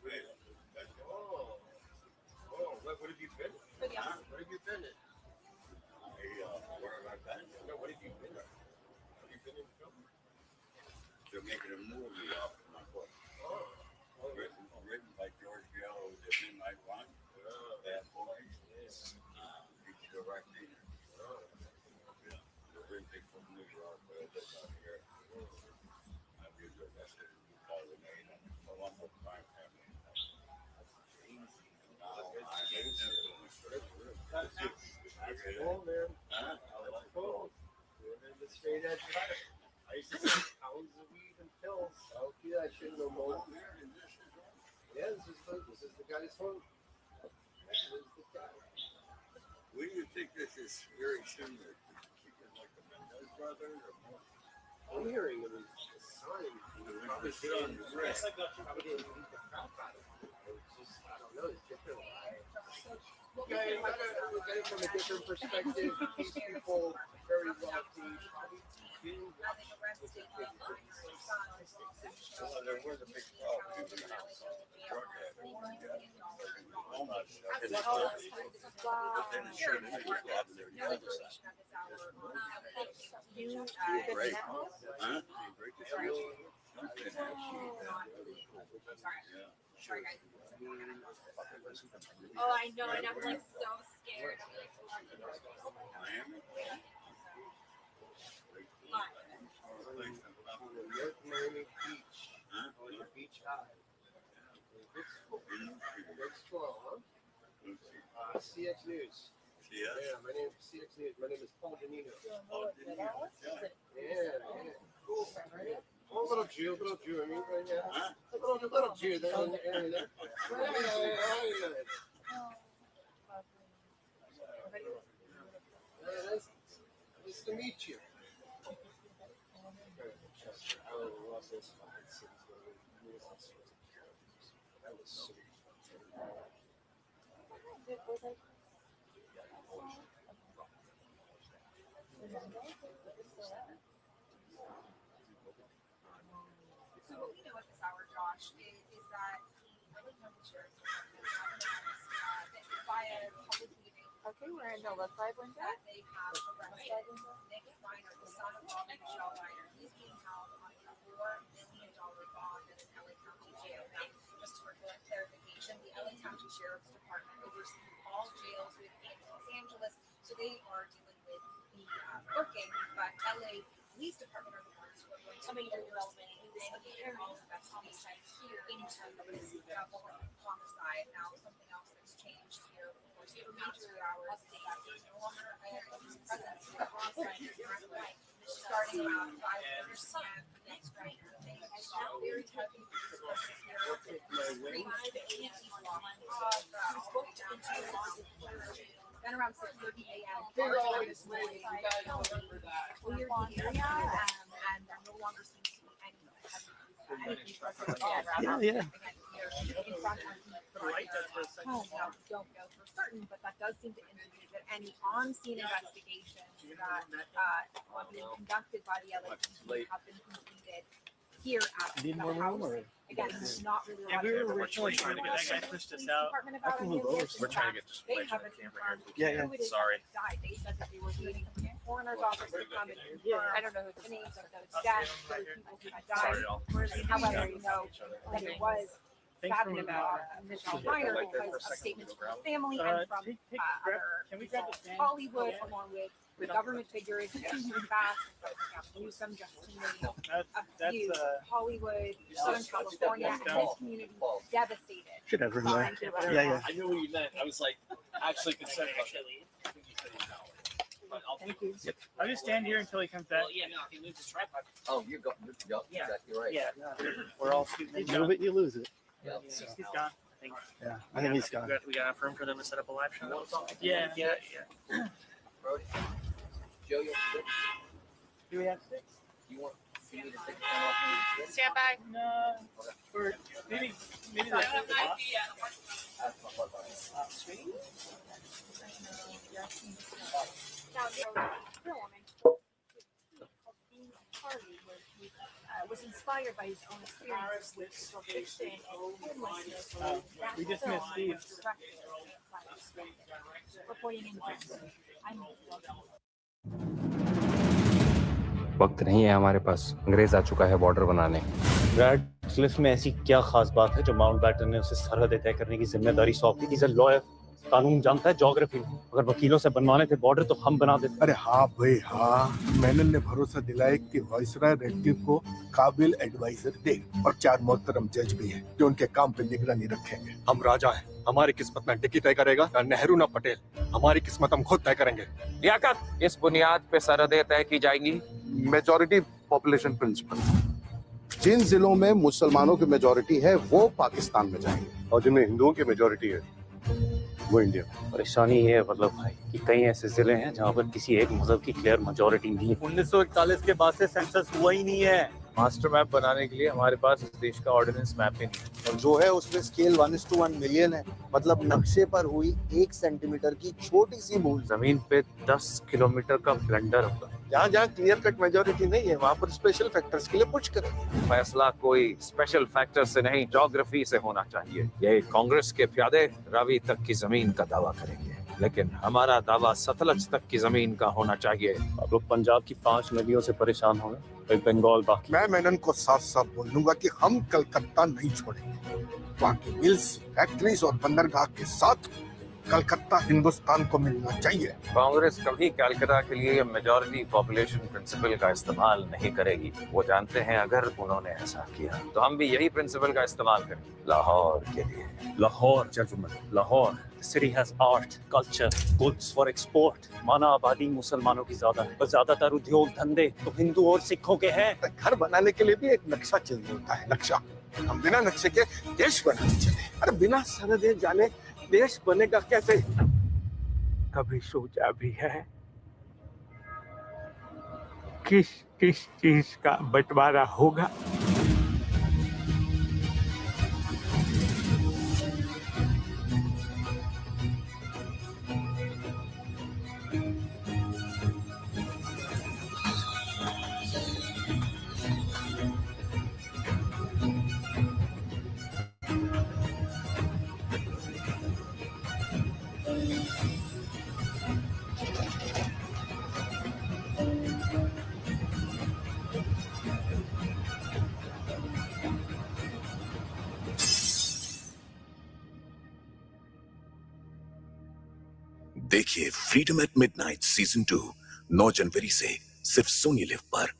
Oh, what have you been? What have you been in? Where have I been? No, what have you been in? Have you been in film? They're making a movie off of my book. Written by George Gallo, the Midnight Run. That boy is he's directing. Yeah, they're big from New York, but I live out here. I've been invested in 2008 and a long time family. Now I'm influenced. That's cool, man. That's cool. Living in the straight edge life. I used to smoke pounds of weed and pills. Okay, I should know more. Yeah, this is the guy's home. This is the guy. What do you think this is very similar to? Like the Mendez brothers or more? I'm hearing it was a sign. Probably didn't beat the crap out of him. It's just, I don't know, it's different lives. Okay, look at it from a different perspective. These people very wealthy. Well, there was a big problem in the house. Drug addict. But then it sure did go up there. Great. Huh? Great to see you. Sorry, guys. Oh, I know, and I'm like so scared. I'm like, Miami. Miami Beach. Huh? Beach High. Good school, huh? CX News. Yeah. Yeah, my name is CX News. My name is Paul Danino. Oh, Danino. Yeah. Cool. Oh, little Jew, I mean, right now. Huh? Little Jew there in the area. Nice to meet you. That was so so what we know at this hour, Josh, is that the LA County Sheriff's Department via public meeting. Okay, we're in the look live window. That they have arrested Nick Reiner, the son of Rob and Michele Reiner. He's being held on a $4 million bond in an LA County jail. Now, just for clarification, the LA County Sheriff's Department oversees all jails within Los Angeles, so they are dealing with the working, but LA Police Department are the ones who are going to be development in all investigations here into this double homicide. Now, something else that's changed here, of course, for major hours, there's no longer a police presence in Rob Reiner driveway. Starting around 5 p.m. next night, they saw very heavy presence here. 5 a.m. block booked into then around 6:30 a.m. this morning, cleared the area, and there no longer seems to be any construction at all. Yeah. Again, here in front of me, don't know for certain, but that does seem to indicate that any on-scene investigations that are being conducted by the LAPD have been completed here at the house. Again, it's not really. Yeah, we were originally trying to get that guy pushed us out. I can move over. We're trying to get just They haven't confirmed Yeah. who it is Sorry. that died. They said that they were waiting for the coroner's office to come and confirm. I don't know who the names of those deaths, those people who had died. Sorry, y'all. However, we know that it was Michele Reiner because of statements from the family and from other Hollywood, along with the government figures, Justin Bass, Newsom, Justin a few, Hollywood, Southern California, and this community devastated. Should have by the Yeah. I knew what you meant. I was like, actually concerned about that. Thank you. Yep. I'll just stand here until he comes back. Well, yeah, no, if he moves his tripod. Oh, you're exactly right. Yeah. We're all shooting. Move it, you lose it. Yeah. He's gone. Yeah, I think he's gone. We got enough room for them to set up a live show. Yeah. Brody, Joe, you have 6? Do we have 6? You want me to take the phone off me? Stand by. No. Or maybe like Now, the film party was inspired by his own experience with addiction and homelessness. we just missed Steve. Reporting in Jackson. I'm वक्त नहीं है हमारे पास अंग्रेज आ चुका है border बनाने bread Cliff में ऐसी क्या खास बात है जो माउंटबैटन ने उसे सरहदें तय करने की जिम्मेदारी सौंप दी? इज अ लॉयर, कानून जानता है, ज्योग्राफी में। अगर वकीलों से बनवाने थे बॉर्डर तो हम बना देते। अरे हाँ भाई हाँ, मैनन ने भरोसा दिलाया कि वाइसराय रेडक्लिफ को काबिल एडवाइजर दे और 4 मोहतरम जज भी हैं जो उनके काम पे निगरानी रखेंगे। हम राजा हैं, हमारी किस्मत में डिक्की तय करेगा ना नेहरू ना पटेल, हमारी किस्मत हम खुद तय करेंगे। लियाकत, इस बुनियाद पे सरहदें तय की जाएंगी। मेजॉरिटी पॉपुलेशन प्रिंसिपल, जिन जिलों में मुसलमानों की मेजॉरिटी है वो पाकिस्तान में जाएंगे और जिनमें हिंदुओं की मेजॉरिटी है वो इंडिया। परेशानी ये है मतलब भाई कि कई ऐसे जिले हैं जहाँ पर किसी एक मजहब की क्लियर मेजॉरिटी नहीं है। 1941 के बाद से सेंसस हुआ ही नहीं है। मास्टर मैप बनाने के लिए हमारे पास इस देश का ऑर्डिनेंस मैप ही नहीं है। और जो है उसमें स्केल 1:1 मिलियन है, मतलब नक्शे पर हुई 1 सेंटीमीटर की छोटी सी भूल जमीन पे 10 किलोमीटर का ब्लेंडर होगा। जहाँ जहाँ क्लियर कट मेजॉरिटी नहीं है वहाँ पर स्पेशल फैक्टर्स के लिए पुश करें। फैसला कोई स्पेशल फैक्टर से नहीं, ज्योग्राफी से होना चाहिए। ये कांग्रेस के प्यादे रावी तक की जमीन का दावा करेंगे, लेकिन हमारा दावा सतलज तक की जमीन का होना चाहिए। आप लोग पंजाब की 5 नदियों से परेशान हो गए, बंगाल बाकी। मैं मेनन को साफ साफ बोल दूंगा कि हम कलकत्ता नहीं छोड़ेंगे। वहाँ की मिल्स, फैक्ट्रीज और बंदरगाह के साथ कलकत्ता हिंदुस्तान को मिलना चाहिए। कांग्रेस कभी कलकत्ता के लिए मेजॉरिटी पॉपुलेशन प्रिंसिपल का इस्तेमाल नहीं करेगी। वो जानते हैं अगर उन्होंने ऐसा किया तो हम भी यही प्रिंसिपल का इस्तेमाल करेंगे लाहौर के लिए। Lahore judgement, Lahore city has art, culture, goods for export. माना आबादी मुसलमानों की ज्यादा है और ज्यादातर उद्योग धंधे तो हिंदू और सिखों के हैं। घर बनाने के लिए भी एक नक्शा चाहिए होता है। नक्शा, हम बिना नक्शे के देश बनाने चले। अरे बिना सरहदें जाने देश बनेगा कैसे? कभी सोचा भी है किस किस चीज का बंटवारा होगा? देखिए फ्रीडम एट मिडनाइट सीजन 2 9 जनवरी से सिर्फ सोनी लिव पर।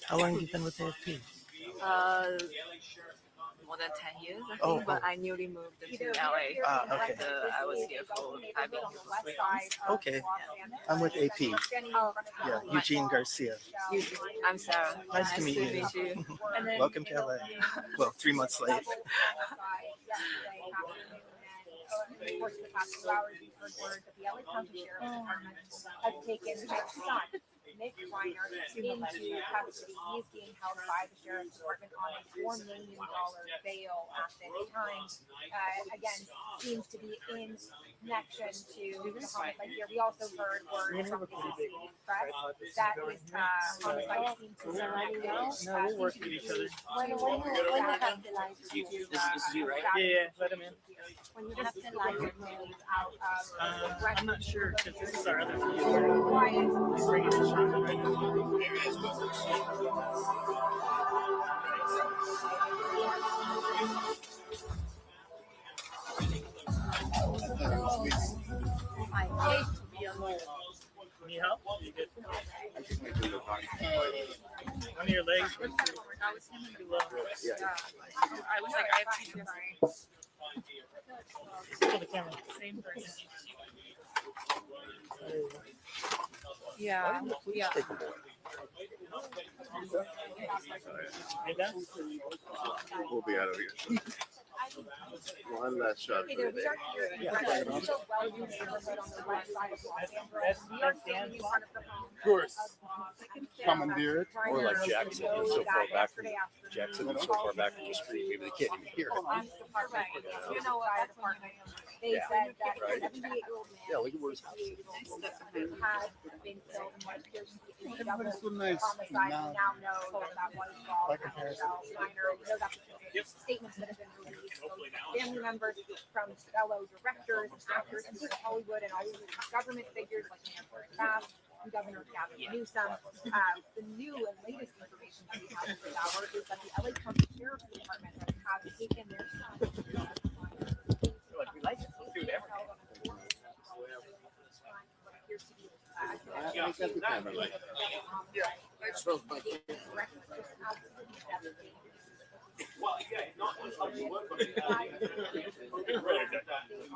How long have you been with AFP? More than 10 years, I think, Oh, but oh. I newly moved into LA. Okay. I was here for 5 years. Okay. I'm with AP. Oh, Yeah, Eugene Garcia. Eugene. I'm Sarah. Nice to meet you. Welcome to LA. Well, 3 months late. Of course, the past 2 hours, we've heard word that the LA County Sheriff's Department has taken his son, Mick Reiner, into custody. He is being held by the Sheriff's Department on a $4 million bail at this time. Again, seems to be in connection to the homicide here. We also heard word from the press that his homicide seemed to be No, we'll work with each other. when you have the license, This is you, right? Yeah, let him in. when you have the license out of I'm not sure because this is our other view. He's bringing the shotgun right I hate to be alone. Need help? You good? One of your legs. Too low. I was like, I have 2 different. Pull the camera. Same person. Yeah. Yeah. You done? We'll be out of here. One last shot Hey for there, the we day. are here in front of the Wellview neighborhood on the west side of Los Angeles. We are standing in front of the home Of course. of Commandeer it. Or like Jackson, it's so far back from Jackson is so far back from the street, maybe they can't even hear it. You know what, fire department, they said that a 78-year-old man, Yeah, look at where his house 68-year-old woman had been killed in what appears to be a double Everybody's so nice. homicide. We now know that that was Rob Reiner. We know that the statements that have been released, both family members, from fellow directors, actors, and Hollywood and Hollywood government figures like Mayor Bass and Governor Gavin Newsom. The new and latest information that we have this hour is that the LA County Sheriff's Department have taken their son. We like it. Let's do it every I got the camera right. Well, yeah, not just how you work on it.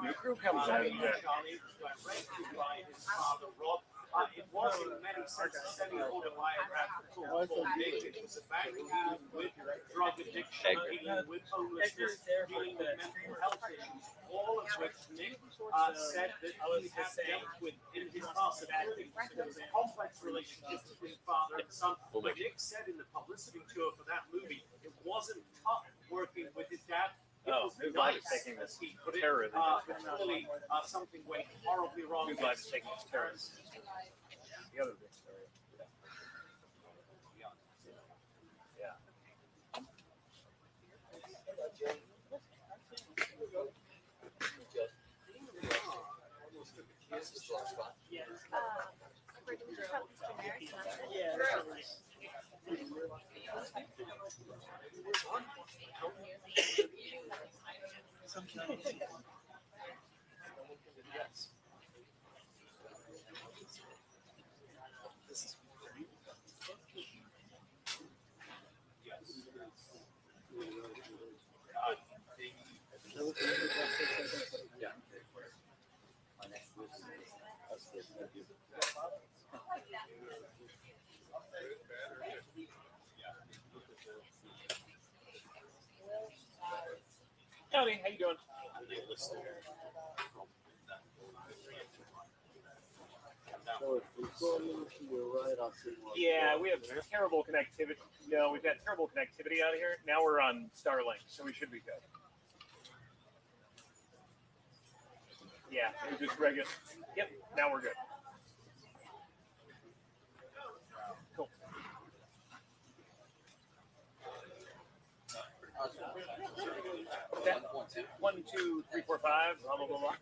The crew comes out. His father, Rob. It was in many senses semi-autobiographical. It was about dealing with drug addiction, dealing with homelessness, dealing with mental health issues. All of which Nick said that he had dealt with in his past acting. There was a complex relationship between father and son. But Nick said in the publicity tour for that movie, it wasn't tough working with his dad. Oh, his life is taking this terrorism. Clearly, something went horribly wrong. His life is taking this terrorism. The other big story. Yeah. Howdy, how you doing? Yeah, we have terrible connectivity. No, we've got terrible connectivity out of here. Now we're on Starlink, so we should be good. Yeah, we're just regular. Yep, now we're good. Cool. Okay. 1, 2, 3, 4, 5. Blah blah blah blah.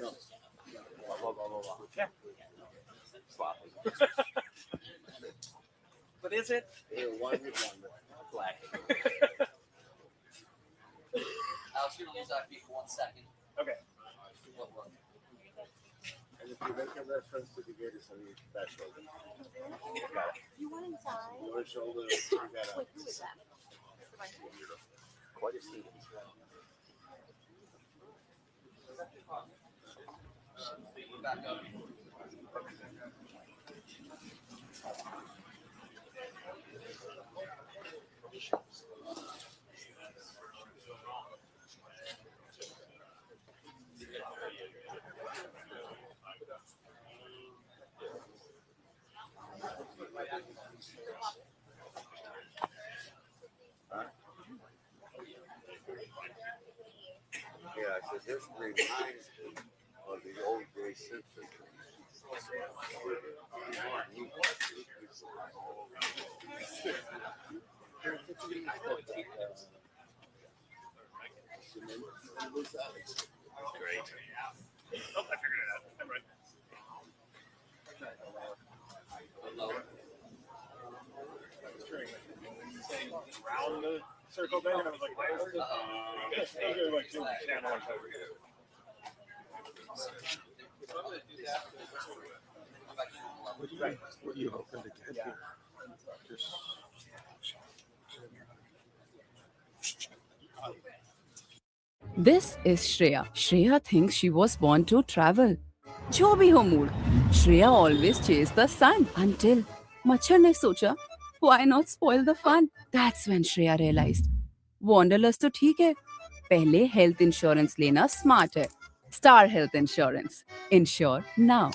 No. Blah blah blah blah blah. Yeah. What is it? Black. Alex, you're gonna lose that beat for 1 second. Okay. And if you make a reference to the gate, it's something special. Got it. You went inside? Lower shoulder. Wait, who is that? Quite a scene. Back up. Yeah, I said, this reminds me of the old Gray Simpson. Great. Oh, I figured it out. I'm right. Round the circle thing, and I was like, where's the like two channels over here. What are you hoping to get here? This is Shreya. Shreya thinks she was born to travel. जो भी हो mood, Shreya always chased the sun until मच्छर ने सोचा, why not spoil the fun? That's when Shreya realized, Wanderlust तो ठीक है, पहले health insurance लेना smart है. Star Health Insurance. Insure now.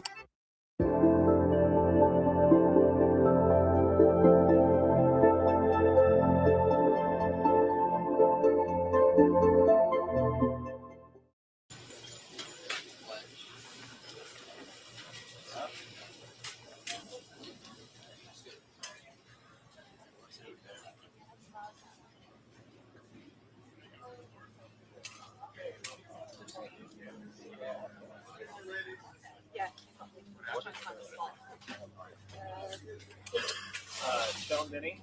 Stone Mini.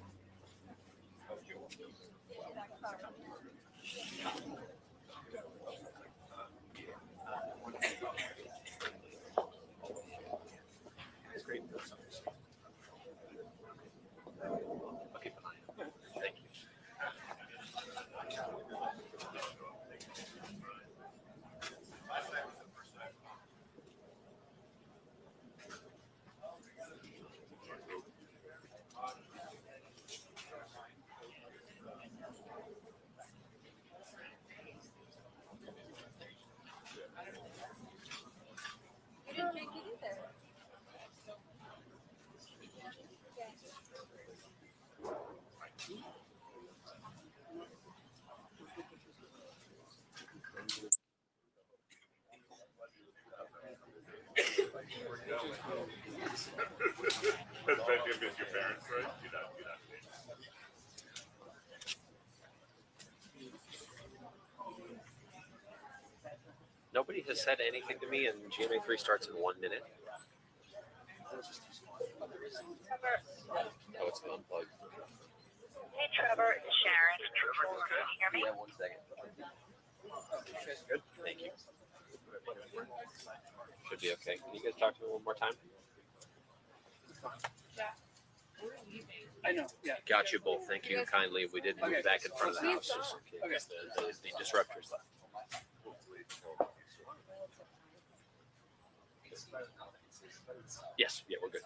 It's great. Okay, thank you. You didn't drink it either. Especially if it's your parents, right? You're not. Nobody has said anything to me, and GMA3 starts in 1 minute. Oh, it's unplugged. Hey, Trevor, it's Sharon. Can you hear me? Yeah, 1 second. Good. Thank you. Should be okay. Can you guys talk to me one more time? I know, yeah. Got you both. Thank you kindly. We did move back in front of the house just in case the disruptors left. Yes, yeah, we're good.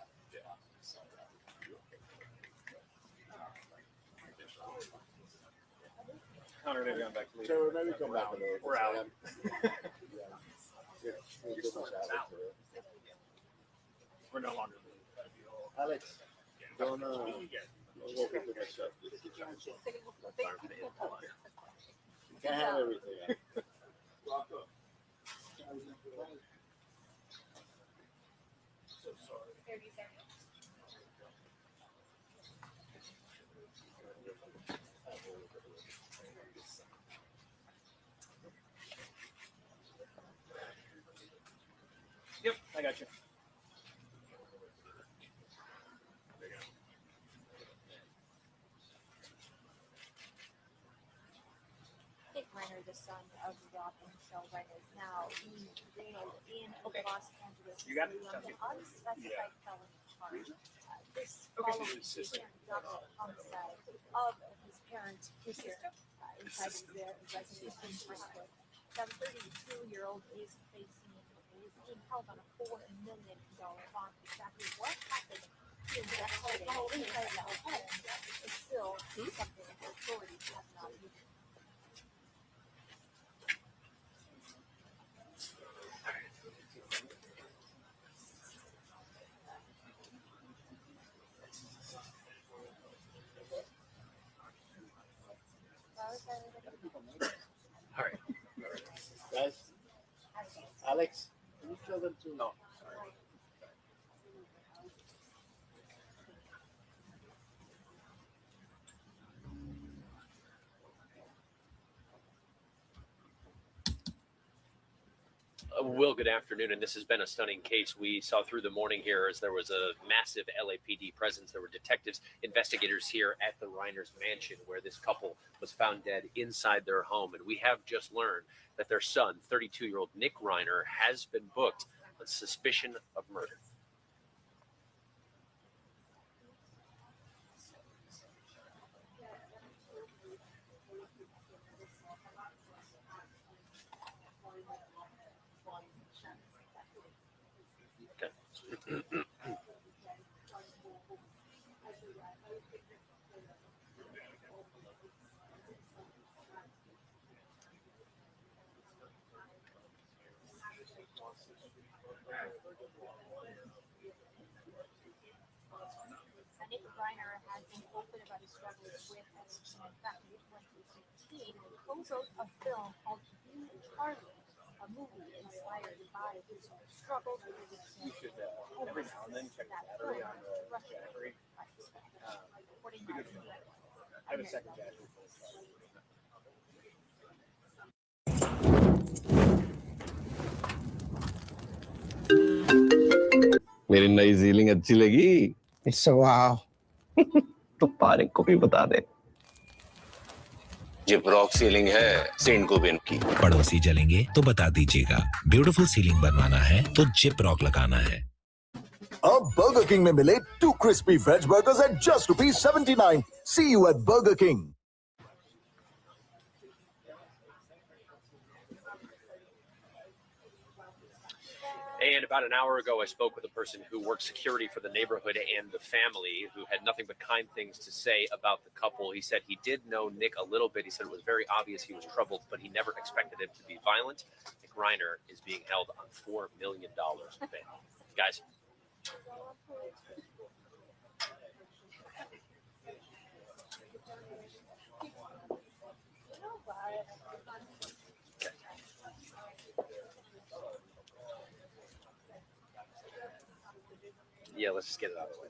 Connor, maybe I'm back to leave. So maybe come back. We're out. We're no longer. Alex, don't walk into my shop. You can't have everything. So sorry. Yep, I got you. Nick Reiner, the son of Rob and Michele Reiner, now being jailed in Los Angeles You got it? on an unspecified felony charge. This follows the double homicide of his parents' sister inside of their residence in Brentwood. The 32-year-old is being held on a $4 million bond. Exactly what happened yesterday inside that home is still something that the authorities have not even. All right. Guys, Alex, can you tell them to? No. Will, good afternoon, and this has been a stunning case. We saw through the morning here as there was a massive LAPD presence. There were detectives, investigators here at the Reiner's mansion where this couple was found dead inside their home. And we have just learned that their son, 32-year-old Nick Reiner, has been booked on suspicion of murder. Nick Reiner has been open about his struggles with addiction. In fact, in 2015, he co-wrote a film called You Charlie, a movie inspired by his struggles with addiction. Every now and then check the battery on the battery. I have a second battery. मेरी नई ceiling अच्छी लगी? वाह तो पारिक को भी बता दे zip rock ceiling है सेंट गोबिन की। पड़ोसी जलेंगे तो बता दीजिएगा। ब्यूटीफुल सीलिंग बनवाना है तो जिप रॉक लगाना है। अब बर्गर किंग में मिले 2 crispy veg burgers at just ₹79. See you at Burger King. And about an hour ago, I spoke with a person who worked security for the neighborhood and the family, who had nothing but kind things to say about the couple. He said he did know Nick a little bit. He said it was very obvious he was troubled, but he never expected him to be violent. Nick Reiner is being held on $4 million bail. Guys. Yeah, let's just get it out of the way.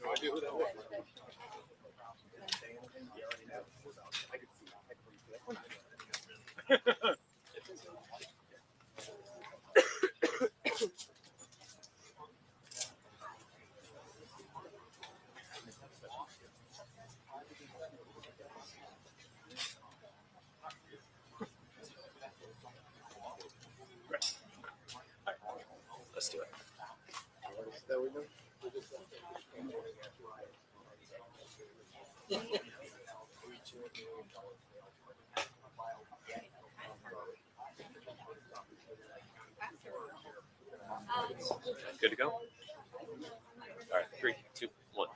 No idea who that was. Let's do it. That we know. Good to go? All right, 3, 2, 1.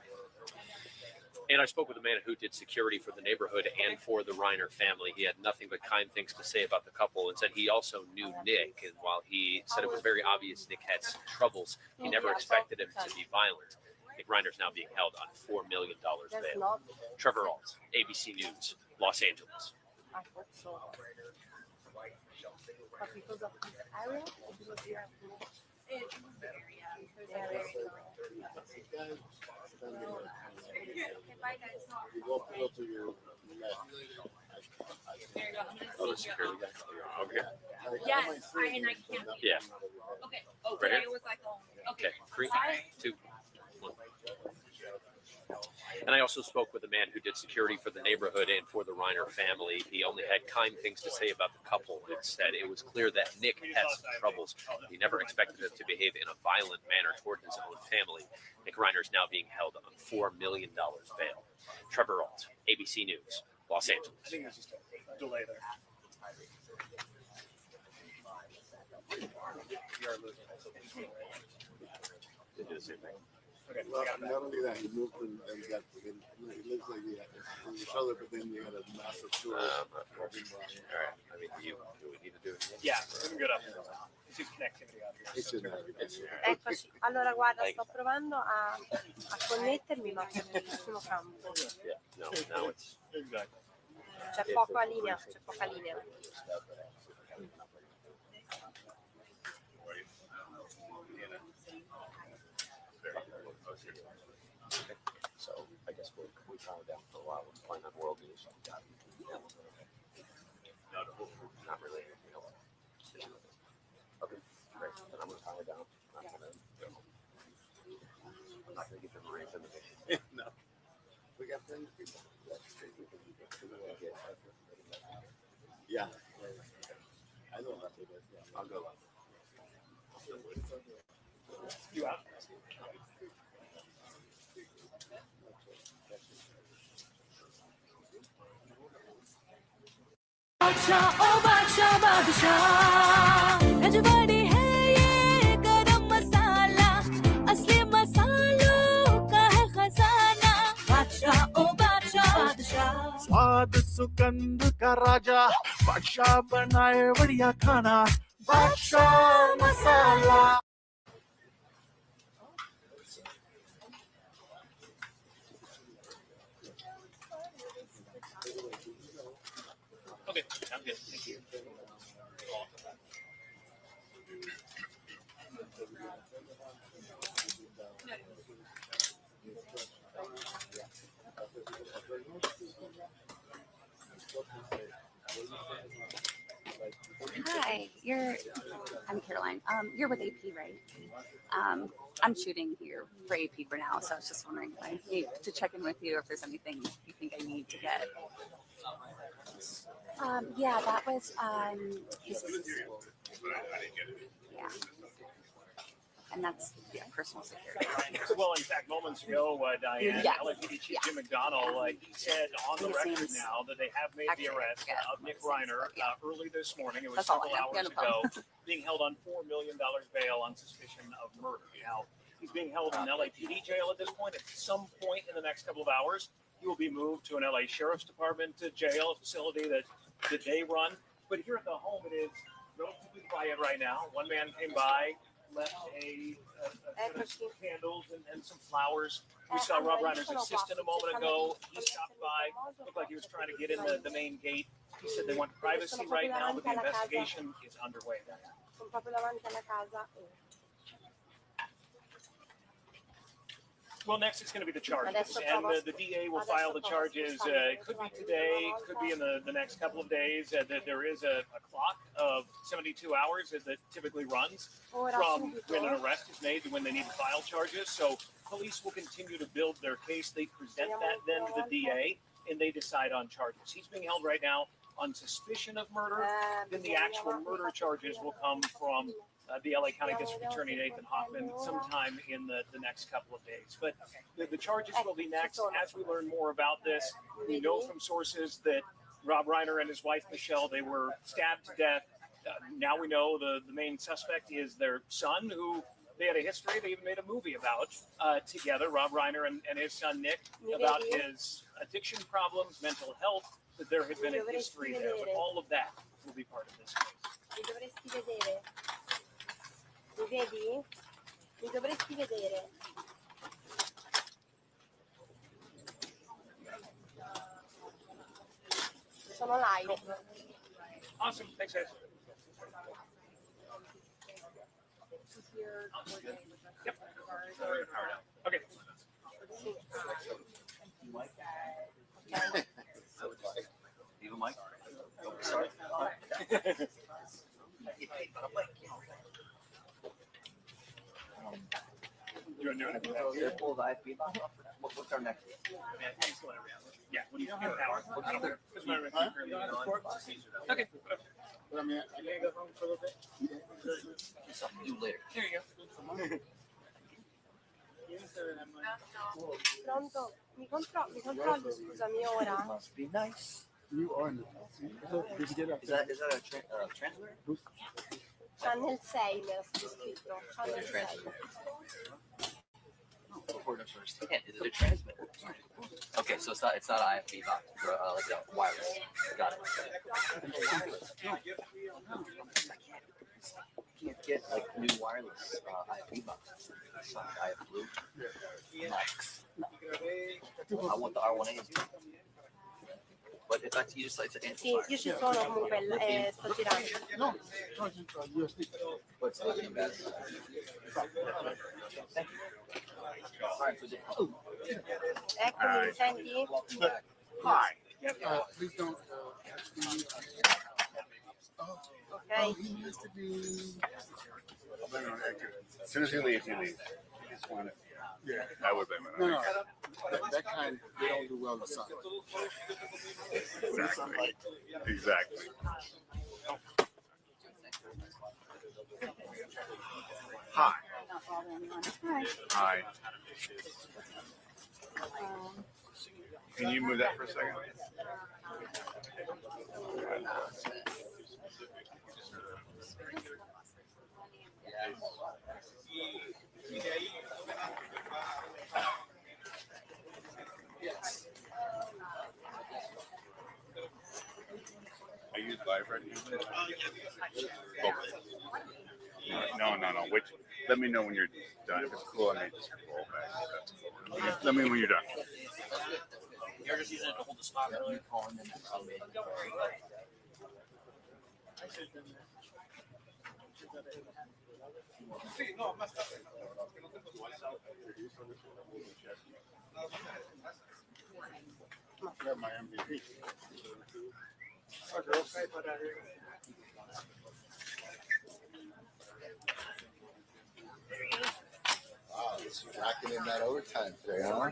And I spoke with a man who did security for the neighborhood and for the Reiner family. He had nothing but kind things to say about the couple and said he also knew Nick. And while he said it was very obvious Nick had some troubles, he never expected him to be violent. Nick Reiner's now being held on $4 million bail. Trevor Alt, ABC News, Los Angeles. I hope so. But because of this area, or because you have to You go up to your left. Oh, the security guy. Okay. Yes, and I can't. Yeah. Okay. Oh, Right here? it was like, Okay. 3, 2, 1. And I also spoke with a man who did security for the neighborhood and for the Reiner family. He only had kind things to say about the couple and said it was clear that Nick had some troubles. He never expected him to behave in a violent manner toward his own family. Nick Reiner is now being held on $4 million bail. Trevor Alt, ABC News, Los Angeles. I think there's just a delay there. They do the same thing. Okay. Well, not only that, he moved and got. It looks like he had his shoulder, but then he had a massive tour. All right. I mean, do we need to do it? Yeah, we can go up. It's just connectivity out here. Eccoci, allora guarda, sto provando a connettermi ma per nessuno campo. Yeah, no, now it's exactly. C'è poca linea, c'è poca linea. So I guess we calm down for a while. We're playing on world news. No, not really. Okay, great. Then I'm gonna calm it down. I'm not gonna get the Marines in the mission. No, we got plenty of people. Yeah, I know how to do that. I'll go. You out? बादशाह ओ बादशाह बादशाह रजवाड़ी है ये गरम मसाला असली मसालों का है खजाना बादशाह ओ बादशाह बादशाह स्वाद सुगंध का राजा बादशाह बनाए बढ़िया खाना बादशाह मसाला Okay, I'm good. Thank you. Hi, I'm Caroline. You're with AP, right? I'm shooting here for AP for now, so I was just wondering if I need to check in with you or if there's anything you think I need to get. Yeah, that was his. Yeah. And that's personal security. Well, in fact, moments ago, Diane, Yes. LAPD Chief Jim McDonnell, he said on the record now that they have made the arrest of Nick Reiner early this morning. It was That's all several I have. hours Yeah, no ago, being held on $4 million bail on suspicion of murder. Now, he's being held in LAPD jail at this point. At some point in the next couple of hours, he will be moved to an LA Sheriff's Department jail, a facility that they run. But here at the home, it is relatively quiet right now. One man came by, left a candles and some flowers We saw Rob Reiner's assistant a moment ago. He stopped by. Looked like he was trying to get in the main gate. He said they want privacy right now, but the investigation is underway. Sono proprio davanti alla casa. Well, next it's going to be the charges, and the DA will file the charges. It could be today, could be in the next couple of days. There is a clock of 72 hours that typically runs from when an arrest is made to when they need to file charges. So police will continue to build their case. They present that then to the DA, and they decide on charges. He's being held right now on suspicion of murder. Then the actual murder charges will come from the LA County District Attorney Nathan Hoffman sometime in the next couple of days. But the charges will be next. As we learn more about this, we know from sources that Rob Reiner and his wife Michele, they were stabbed to death. Now we know the main suspect is their son, who they had a history. They even made a movie about together, Rob Reiner and his son Nick, about his addiction problems, mental health, that there had been a history there. But all of that will be part of this case. Mi vedi? Mi dovresti vedere. Sono live. Awesome. Thanks, guys. Yep. Okay. Leave a mic. Oh, sorry. You want to do it? They're full of IFB. What's our next? Yeah. What do you think? Power. Okay. I mean, I gotta go home for a little bit. Something to do later. There you go. Pronto? Mi controlli, scusami, ora? Must be nice. You are nice. Is that a translator? Channel 6 mi era stato scritto. Channel 6. Is it a transmitter? Okay, so it's not IFB box, like a wireless. Got it. I can't get like new wireless IFB boxes. So I have blue mics. I want the R18G. But if that's you just like to Sì, io ci sono comunque, sto girando. No, USB. What's that? Thank you. Eccomi, mi senti? Hi. Please don't ask me. Ok. He used to be. As soon as you leave, you leave. You just want it. Yeah. That would be my No. That kind, they don't do well inside. Exactly. Exactly. Hi. Hi. Can you move that for a second? Are you live right now? No. Which? Let me know when you're done. If it's cool, I may just roll back. Let me know when you're done. You're just using it to hold the spot. You call and then that's how they Got my MVP. Wow, this is racking in that overtime today, huh?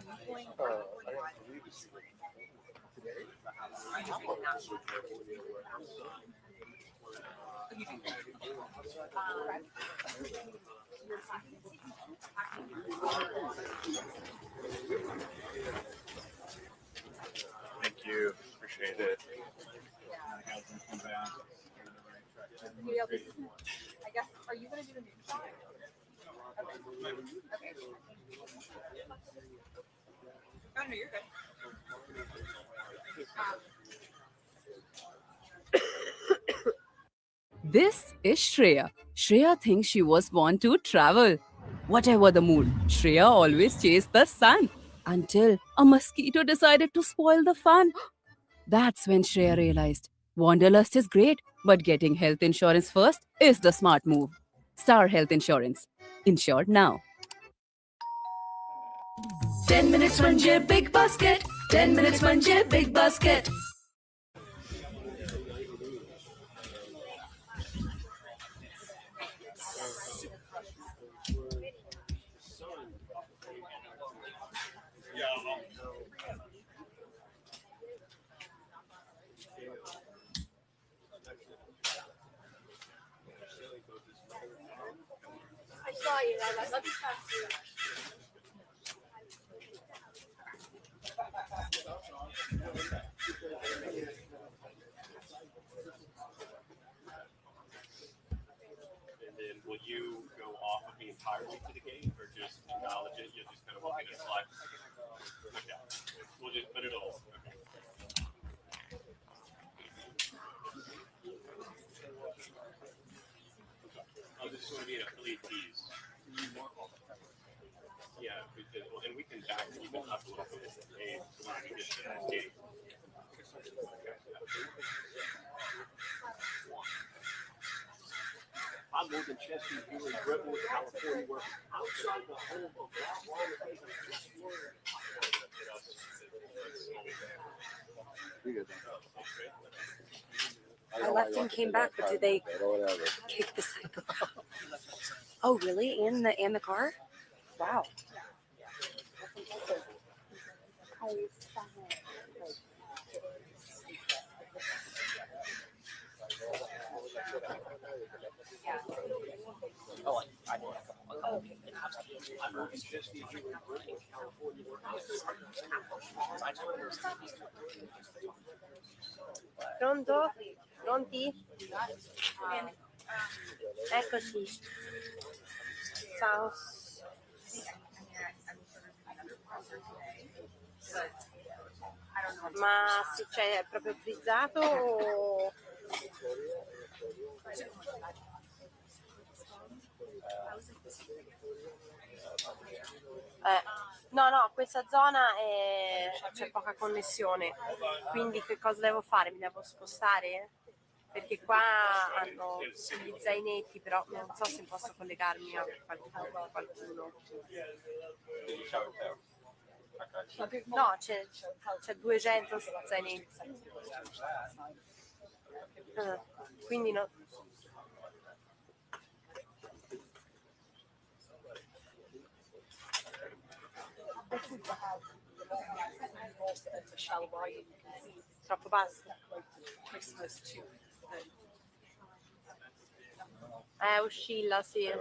Thank you. Appreciate it. I guess, are you going to do the new shot? Okay. Oh, no, you're good. This is Shreya. Shreya thinks she was born to travel. Whatever the mood, Shreya always chased the sun until a mosquito decided to spoil the fun. That's when Shreya realized wanderlust is great, but getting health insurance first is the smart move. Star Health Insurance. Insured now. 10 minutes म्हणजे big basket. 10 minutes म्हणजे big basket. I saw you. Let me talk to you. And then will you go off of me entirely to the game, or just acknowledge it? You'll just kind of want me to slide? Okay. We'll just put it all. Okay. Oh, this is going to be an affiliate tease. Yeah, and we can back even up a little bit. Hey, so when we get to that game. I'm more than Chester here in Brentwood, California, where outside the home of Rob Reiner. I left and came back, but did they kick the cycle out? Oh, really? And the car? Wow. Oh, I know a couple. Oh, okay. I'm more than Chester here in Brentwood, California, where Pronto? Pronti? Eccoci. Ciao. Ma se c'è è proprio frizzato o... No, questa zona c'è poca connessione, quindi che cosa devo fare? Mi devo spostare? Perché qua hanno gli zainetti, però non so se posso collegarmi a qualcuno. No, c'è 200 zainetti. Quindi no. Troppo basso. Oscilla, sì.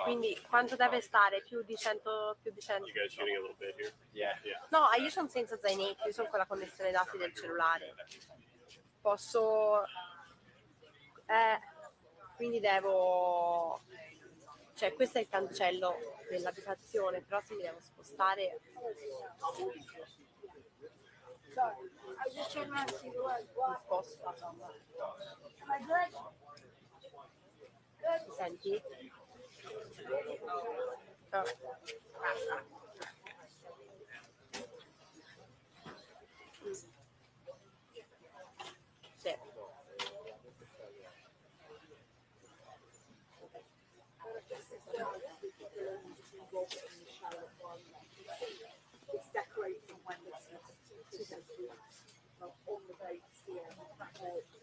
Quindi quanto deve stare? Più di 100? You guys getting a little bit here? Yeah. No, io sono senza zainetti, io sono con la connessione dati del cellulare. Posso... quindi devo... Cioè, questo è il cancello dell'abitazione, però se mi devo spostare... Mi sposto. Mi senti? No. Sì. It's decorated from when this on the dates here.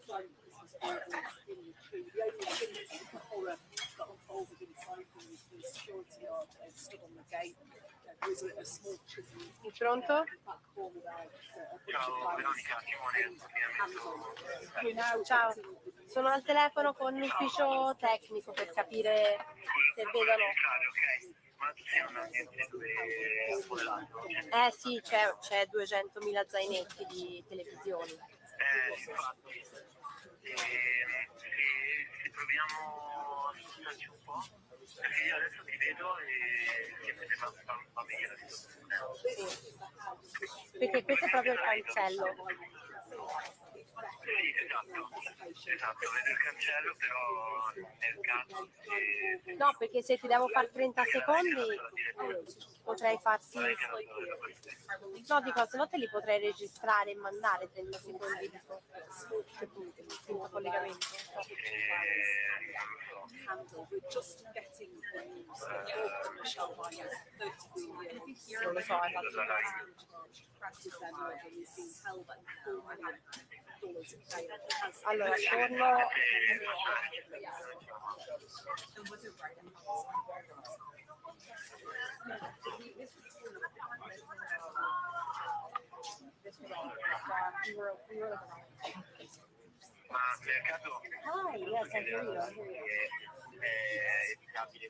Giant Christmas baubles in the tree. The only thing that's the horror that unfolded inside them was the security guard stood on the gate. There was a small prison. Pronto? Back corner there. Ciao Veronica, Ciao, sono al telefono con l'ufficio tecnico per capire se vedono. Ma tu sei un ambiente dove sposato? Sì, c'è 200.000 zainetti di televisioni. Infatti. Se proviamo a spostarci un po', perché io adesso ti vedo e va meglio la situazione. Sì. Perché questo è proprio il cancello. Sì, esatto. Esatto, vedo il cancello, però nel caso se... No, perché se ti devo fare 30 secondi potrei farti... No, dico, se no te li potrei registrare e mandare 30 secondi tipo, senza collegamento. Non lo so, hai fatto allora, torno. Ma nel caso... Hi, yes, I hear you, I hear you. È evitabile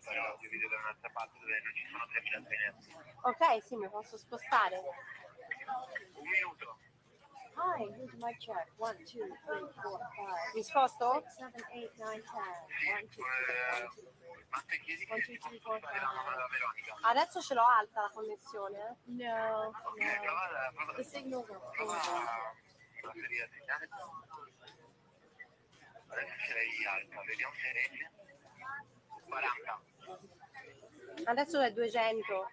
però io vedo da un'altra parte dove non ci sono 3.000 finestre. Ok, sì, mi posso spostare. Un minuto. Hi, here's my check. 1, 2, 3, 4, 5. Mi sposto? 7, 8, 9, 10. 1, 2, 3, 4, 5. Adesso ce l'ho alta la connessione? No, no. The signal's are poor. Adesso ce l'hai alta, vediamo se regge. 40. Adesso è 200.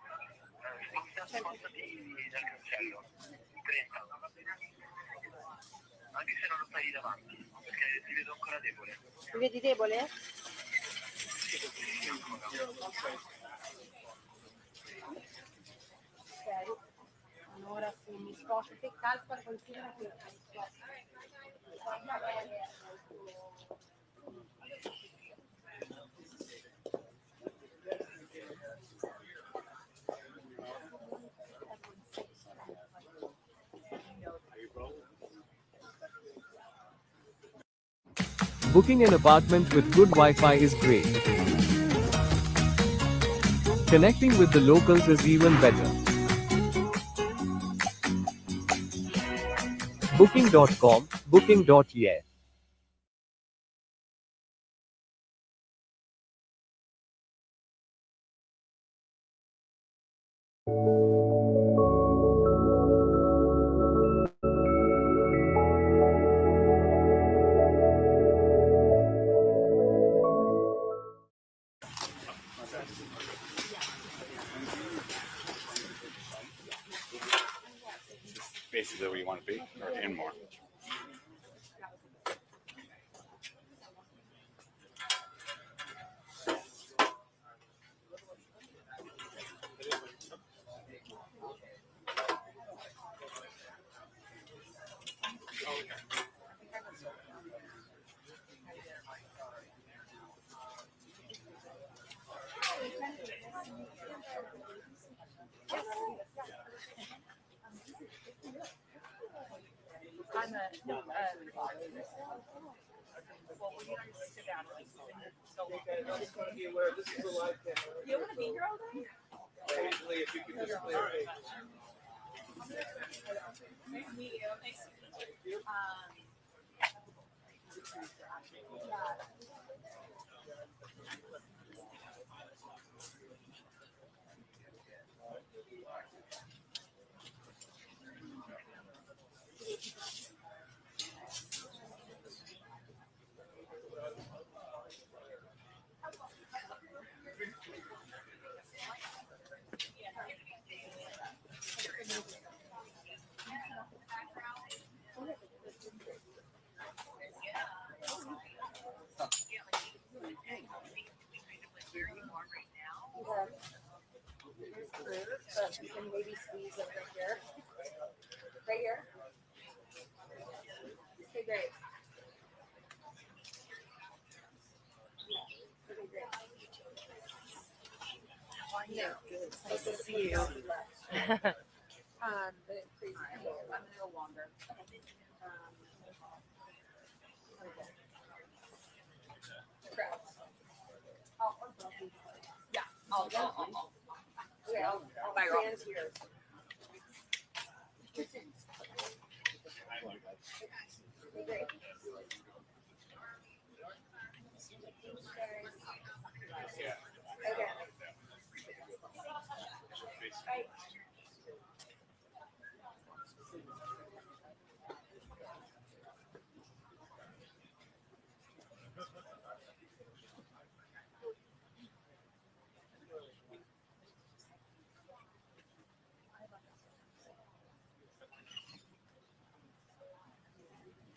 Spostati dal cancello. 30. Anche se non lo stai davanti, perché ti vedo ancora debole. Mi vedi debole? Ok. Allora se mi sposto, che calcola, considera che Booking an apartment with good Wi-Fi is great. Connecting with the locals is even better. Booking.com, booking.yeah. Basically where you want to be, or in more. I'm a, well, we need to sit down. So Just want to be aware this is a live camera. you want to be here all day? Occasionally, if you could just clear it. Nice to meet you. Nice to meet you. But you can maybe squeeze it right here. Right here. Okay, great. Okay, great. Yeah, good. It's nice to see you. But it's crazy. I'm gonna go longer. Okay. Crowds. Yeah, I'll yeah, I'll stand here. Great. Okay. Right.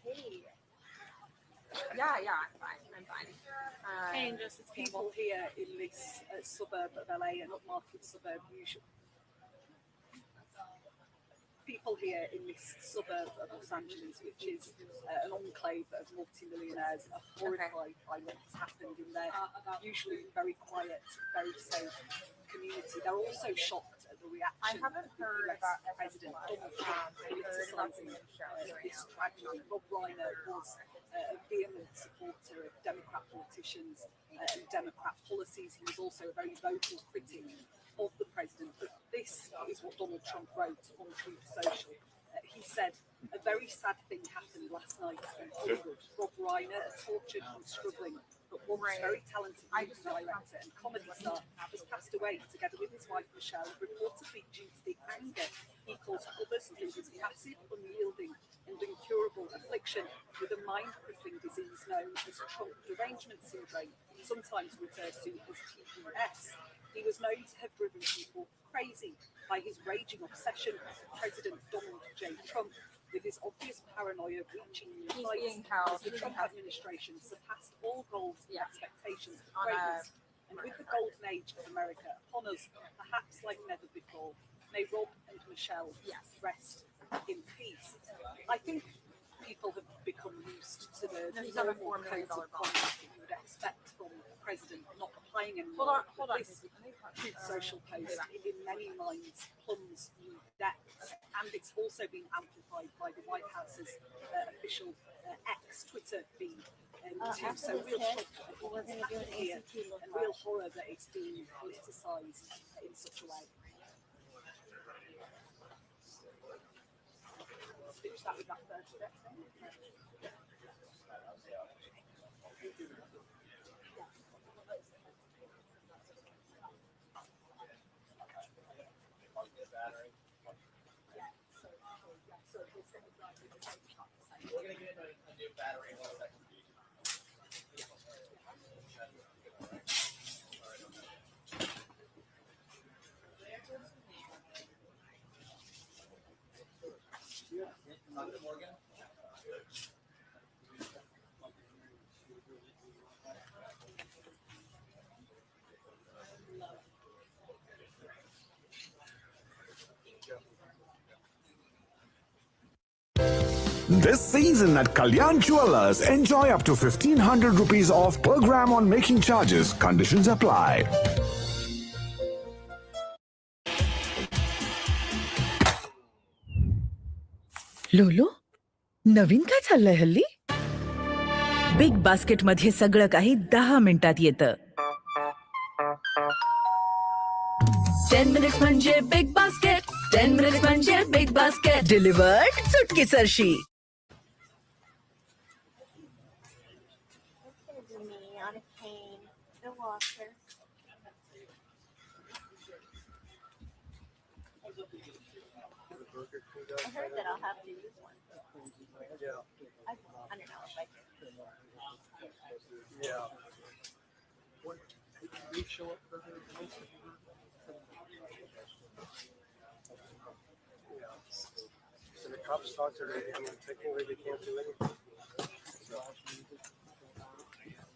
Hey. Yeah, I'm fine. And just People here in this suburb of LA, an upmarket suburb, usually. People here in this suburb of Los Angeles, which is an enclave of multimillionaires, are horrified by what's happened in their usually very quiet, very safe community. They're also shocked at the reaction. I haven't heard of about President Donald Trump politicizing this tragedy. Rob Reiner was a vehement supporter of Democrat politicians and Democrat policies. He was also a very vocal critic of the president. But this is what Donald Trump wrote on Truth Social. He said, "A very sad thing happened last night in Hollywood. Rob Reiner, a tortured and struggling but once very talented movie director and comedy star, has passed away together with his wife Michele, reportedly due to the anger he caused others through his massive, unyielding and incurable affliction with a mind-crippling disease known as Trump derangement syndrome, sometimes referred to as TDS. He was known to have driven people crazy by his raging obsession with President Donald J. Trump, with his obvious paranoia reaching new heights as the Trump administration surpassed all goals and expectations of greatness. And with the golden age of America upon us, perhaps like never before, may Rob and Michele rest in peace." I think people have become used to the normal codes of conduct that you would expect from a president, not applying anymore. Hold on. This Truth Social post, in many minds, plumbs new depths, and it's also been amplified by the White House's official X Twitter feed. Too. So real shock at what's happened here, and real horror that it's being politicised in such a way. Finish that with that first bit. We're going to get a new battery in 1 second. Morgan? This season at Kalyan Jewelers, enjoy up to 1,500 rupees off per gram on making charges. Conditions apply. लोलो नवीन काय चाललंय हल्ली? Big basket मध्ये सगळं काही 10 मिनिटात येतं. 10 minutes म्हणजे बिग बास्केट. 10 minutes म्हणजे बिग बास्केट. डिलिव्हर्ड चुटकी सरशी. What's gonna do me on a cane? The walker. I heard that I'll have to use one. I don't know if I can. Yeah. What, did you show up for the Yeah. So the cops talked to her, I mean, technically they can't do anything.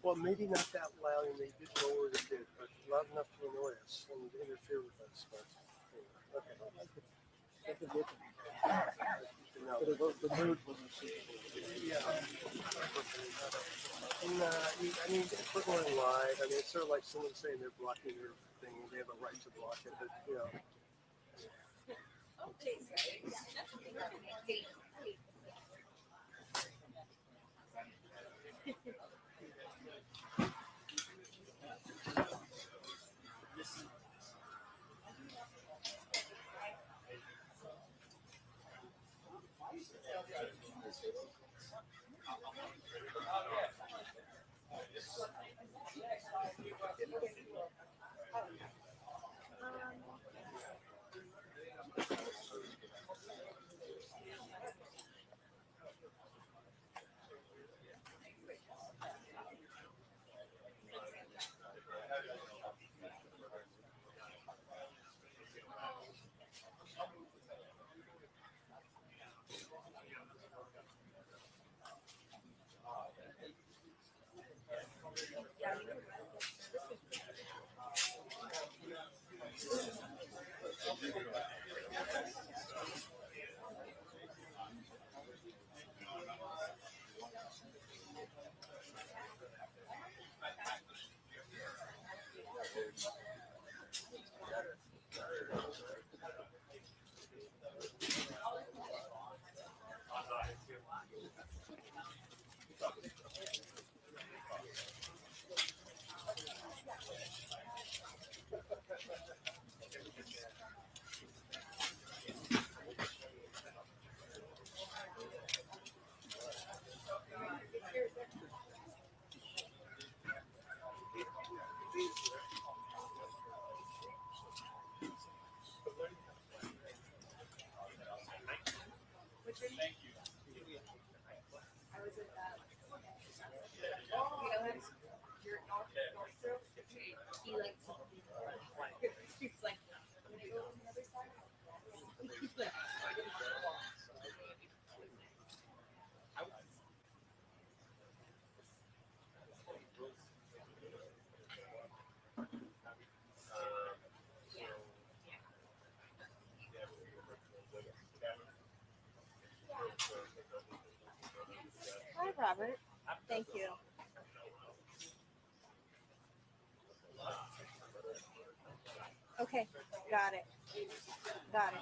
Well, maybe not that loud, and they did know what it did, but loud enough to annoy us and interfere with us. But okay. No. The mood wasn't suitable. Yeah. And, I mean, equivalent live. I mean, it's sort of like someone saying they're blocking your thing, and they have a right to block it, but you know. Hi, Robert. Thank you. Okay, got it. Got it.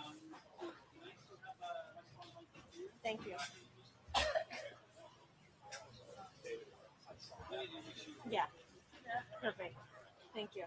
Thank you. Yeah, perfect. Thank you.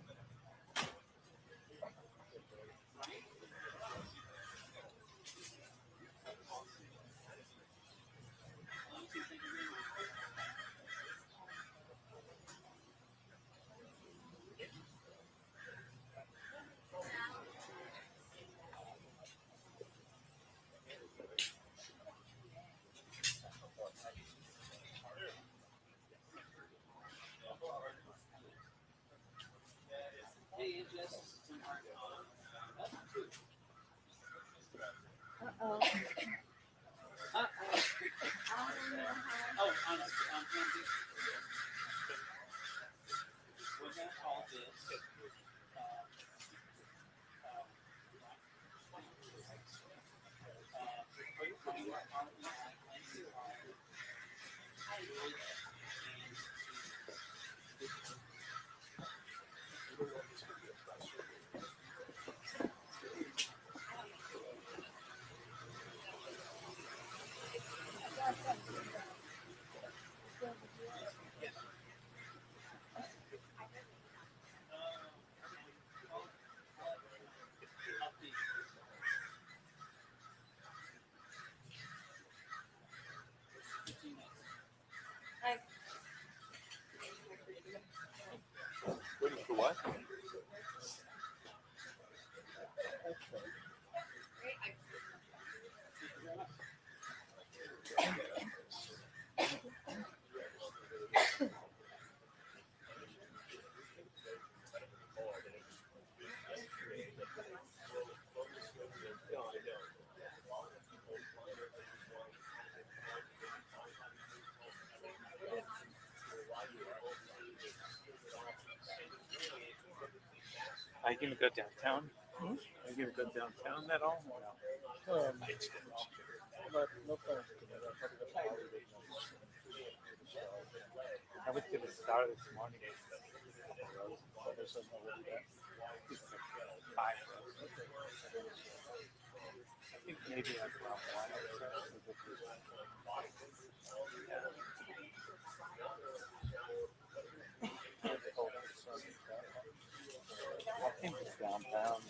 Uh-oh. Waiting for what? Are you gonna go downtown? Are you gonna go downtown at all? I was gonna start this morning. There's nobody there. It's like 5. I think maybe like around 1 or so. I think it's downtown.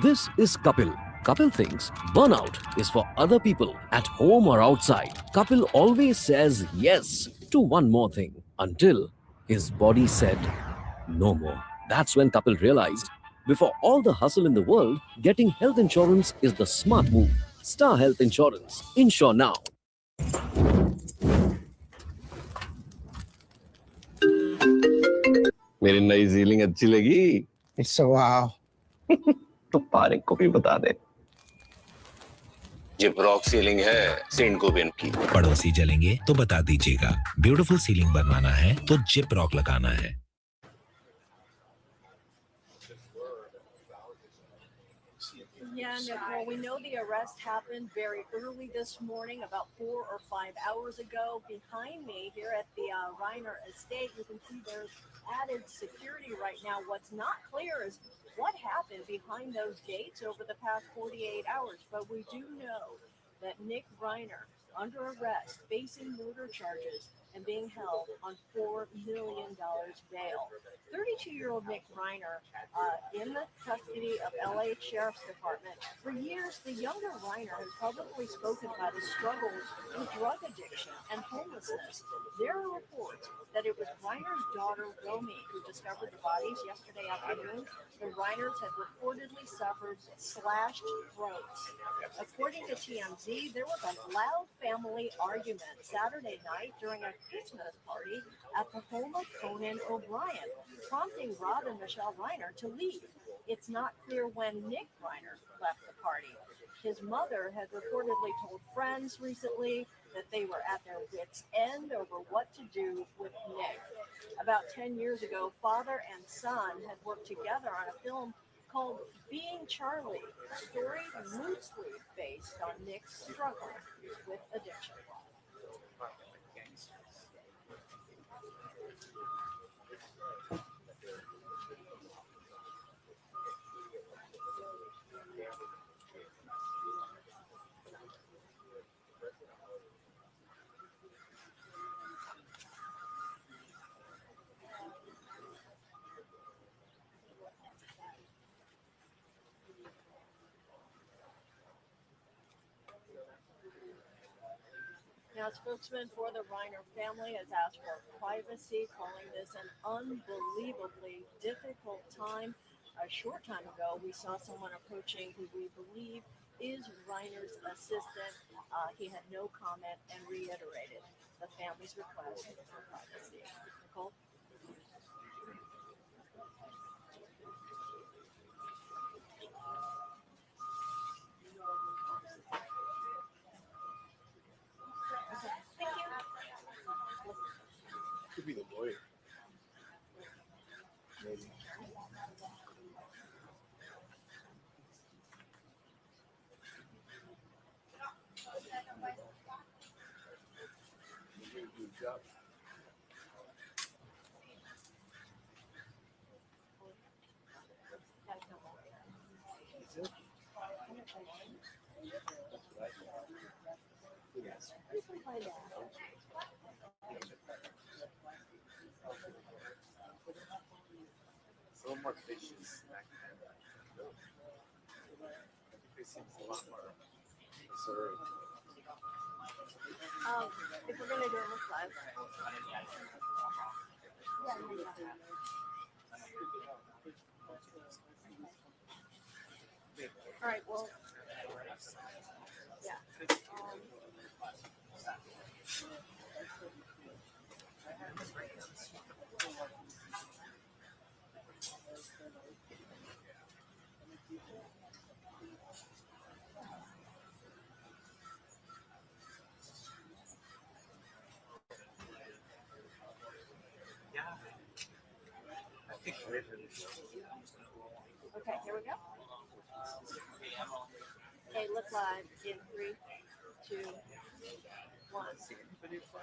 This is Kapil. Kapil thinks burnout is for other people at home or outside. Kapil always says yes to one more thing until his body said no more. That's when Kapil realized before all the hustle in the world, getting health insurance is the smart move. Star Health Insurance. Insure now. मेरी नई ceiling अच्छी लगी? It's wow. तो पारिक को भी बता दे। Zip rock ceiling है Saint Gobain की। पड़ोसी जलेंगे तो बता दीजिएगा। ब्यूटीफुल सीलिंग बनवाना है तो जिप रॉक लगाना है। Yeah, Nicole, we know the arrest happened very early this morning, about 4 or 5 hours ago. Behind me here at the Reiner estate, you can see there's added security right now. What's not clear is what happened behind those gates over the past 48 hours. But we do know that Nick Reiner, under arrest, facing murder charges and being held on $4 million bail. 32-year-old Nick Reiner in the custody of LA Sheriff's Department. For years, the younger Reiner has publicly spoken about his struggles with drug addiction and homelessness. There are reports that it was Reiner's daughter, Romy, who discovered the bodies yesterday afternoon. The Reiners had reportedly suffered slashed throats. According to TMZ, there was a loud family argument Saturday night during a Christmas party at the home of Conan O'Brien, prompting Rob and Michele Reiner to leave. It's not clear when Nick Reiner left the party. His mother had reportedly told friends recently that they were at their wits' end over what to do with Nick. About 10 years ago, father and son had worked together on a film called Being Charlie, a story loosely based on Nick's struggle with addiction. Now, a spokesman for the Reiner family has asked for privacy, calling this an unbelievably difficult time. A short time ago, we saw someone approaching who we believe is Reiner's assistant. He had no comment and reiterated the family's request for privacy. Nicole? Could be the lawyer. Maybe. Good job. Is it? That's what I thought. Yes. We can find out. It's a little more vicious back then. It seems a lot more reserved. If we're going to do it, let's live. All right, well, yeah. Okay, here we go. Okay, let's live in 3, 2, 1.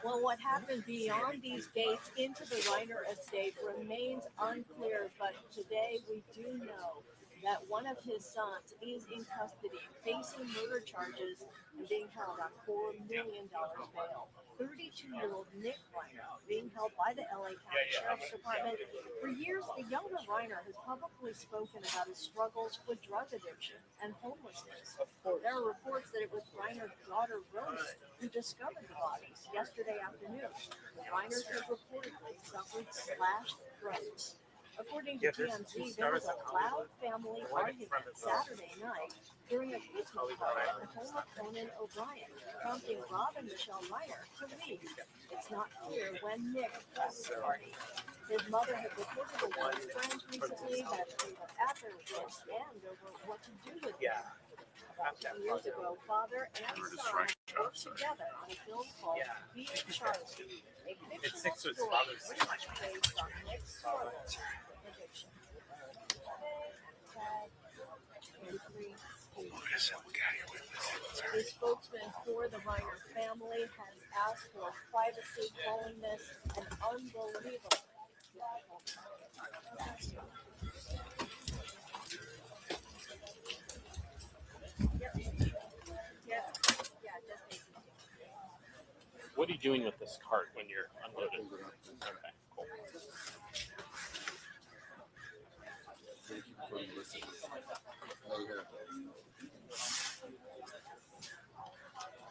Well, what happened beyond these gates into the Reiner estate remains unclear, but today we do know that one of his sons is in custody, facing murder charges and being held on $4 million bail. 32-year-old Nick Reiner, being held by the LA County Sheriff's Department. For years, the younger Reiner has publicly spoken about his struggles with drug addiction and homelessness. There are reports that it was Reiner's daughter, Rose, who discovered the bodies yesterday afternoon. Reiner has reportedly suffered slashed throats. According to TMZ, there was a loud family argument Saturday night during a Christmas party at the home of Conan O'Brien, prompting Rob and Michele Reiner to leave. It's not clear when Nick left the party. His mother had reported to one friend recently that they were at their wits' end over what to do with him. About 2 years ago, father and son worked together on a film called Being Charlie, a fictional story based on Nick's struggle with addiction. A spokesman for the Reiner family has asked for privacy, calling this an unbelievable What are you doing with this cart when you're unloaded? Okay, cool.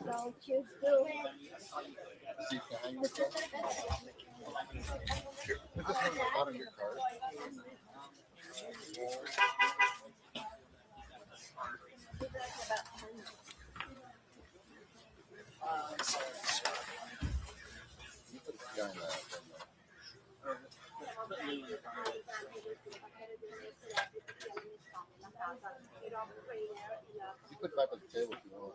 So kids do it. You put it back on the table if you want.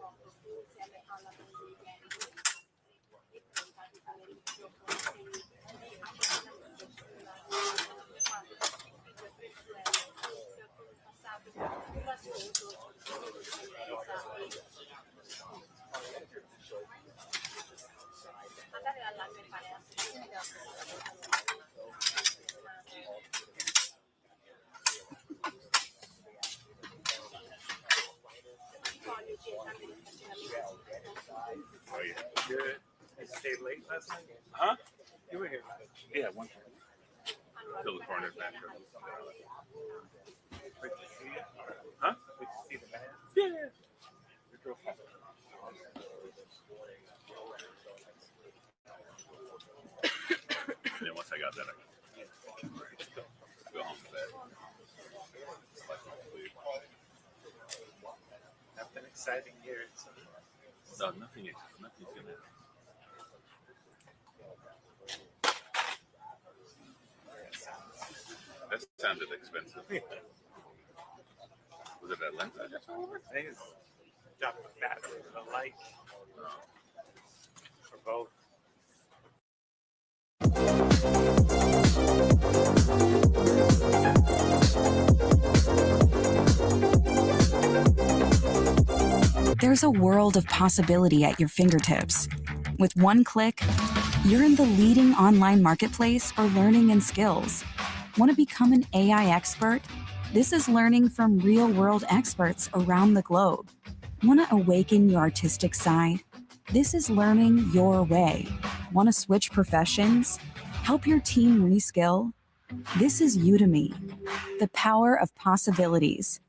Oh, yeah. Good. You stayed late last night? Huh? You were here. Yeah, one. Till the corner back. Great to see you. Huh? Good to see the man. Yeah. Your girlfriend. And then once I got that, I go home to bed. Nothing exciting here. No, nothing's gonna happen. That sounded expensive. Was it that lens I just saw? I think it's dropping the battery, the light. For both. There's a world of possibility at your fingertips. With one click, you're in the leading online marketplace for learning and skills. Want to become an AI expert? This is learning from real-world experts around the globe. Want to awaken your artistic side? This is learning your way. Want to switch professions? Help your team reskill? This is Udemy, the power of possibilities.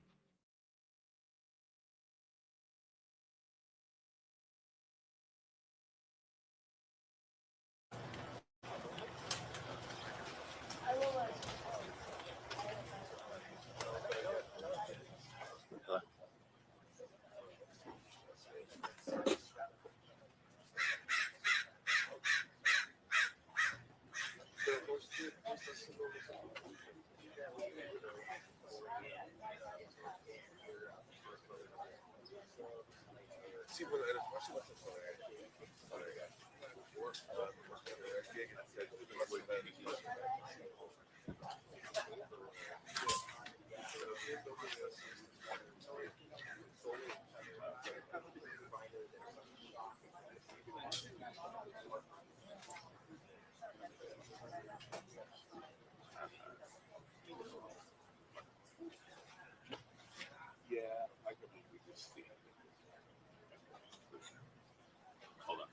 Yeah, I could we just see. Hold on.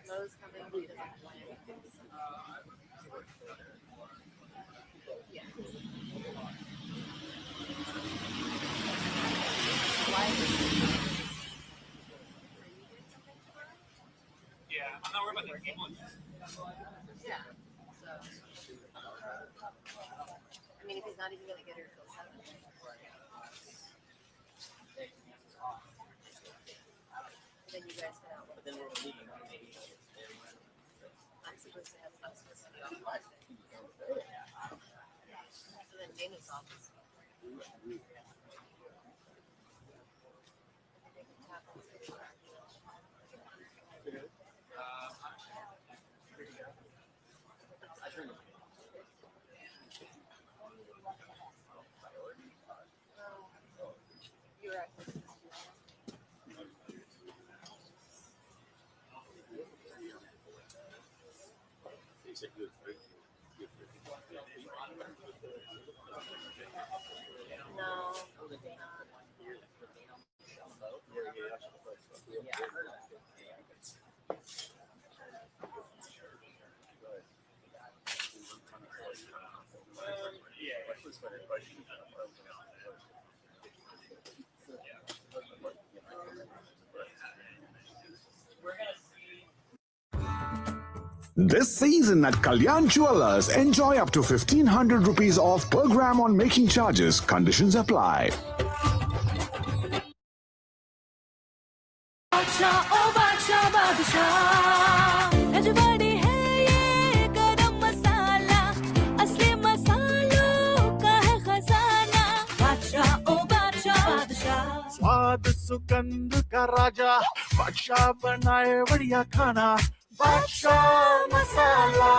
Lowe's coming because of Yeah, I'm not worried about the people. yeah. So, I mean, if he's not even going to get her till 7. Then you guys can out. But then we're leaving. I'm supposed to have stuff supposed to be on what? So then Dana's office. You're right. No. This season at Kalyan Jewelers, enjoy up to 1,500 rupees off per gram on making charges. Conditions apply. स्वाद सुगंध का राजा बादशाह बनाए बढ़िया खाना बादशाह मसाला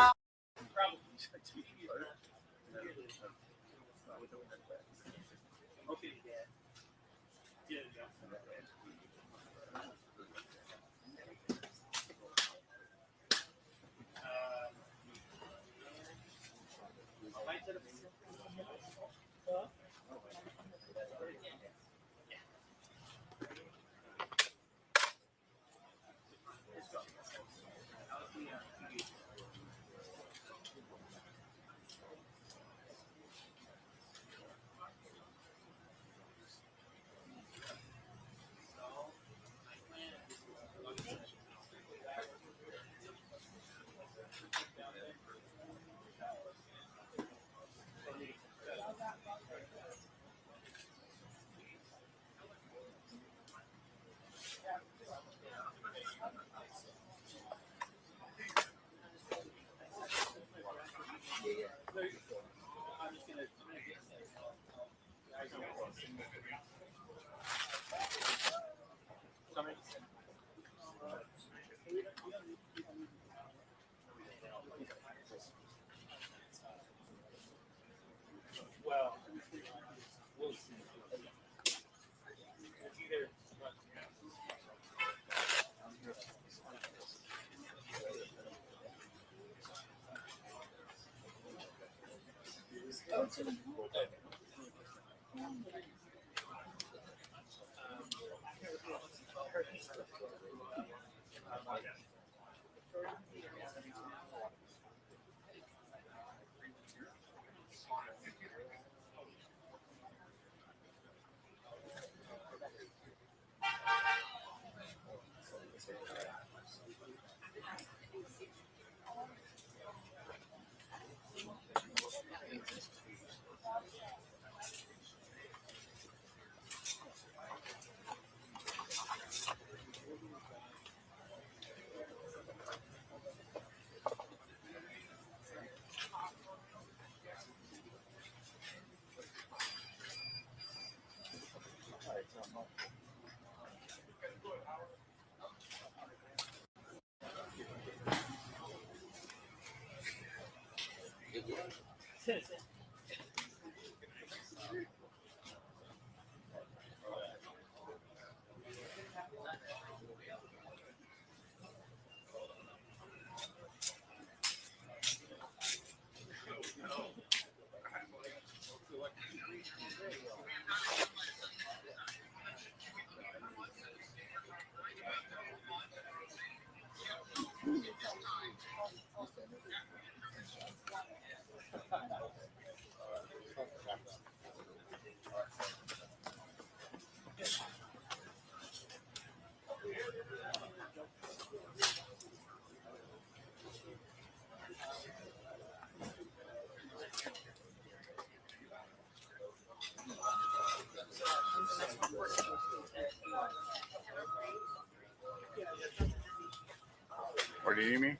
What do you mean?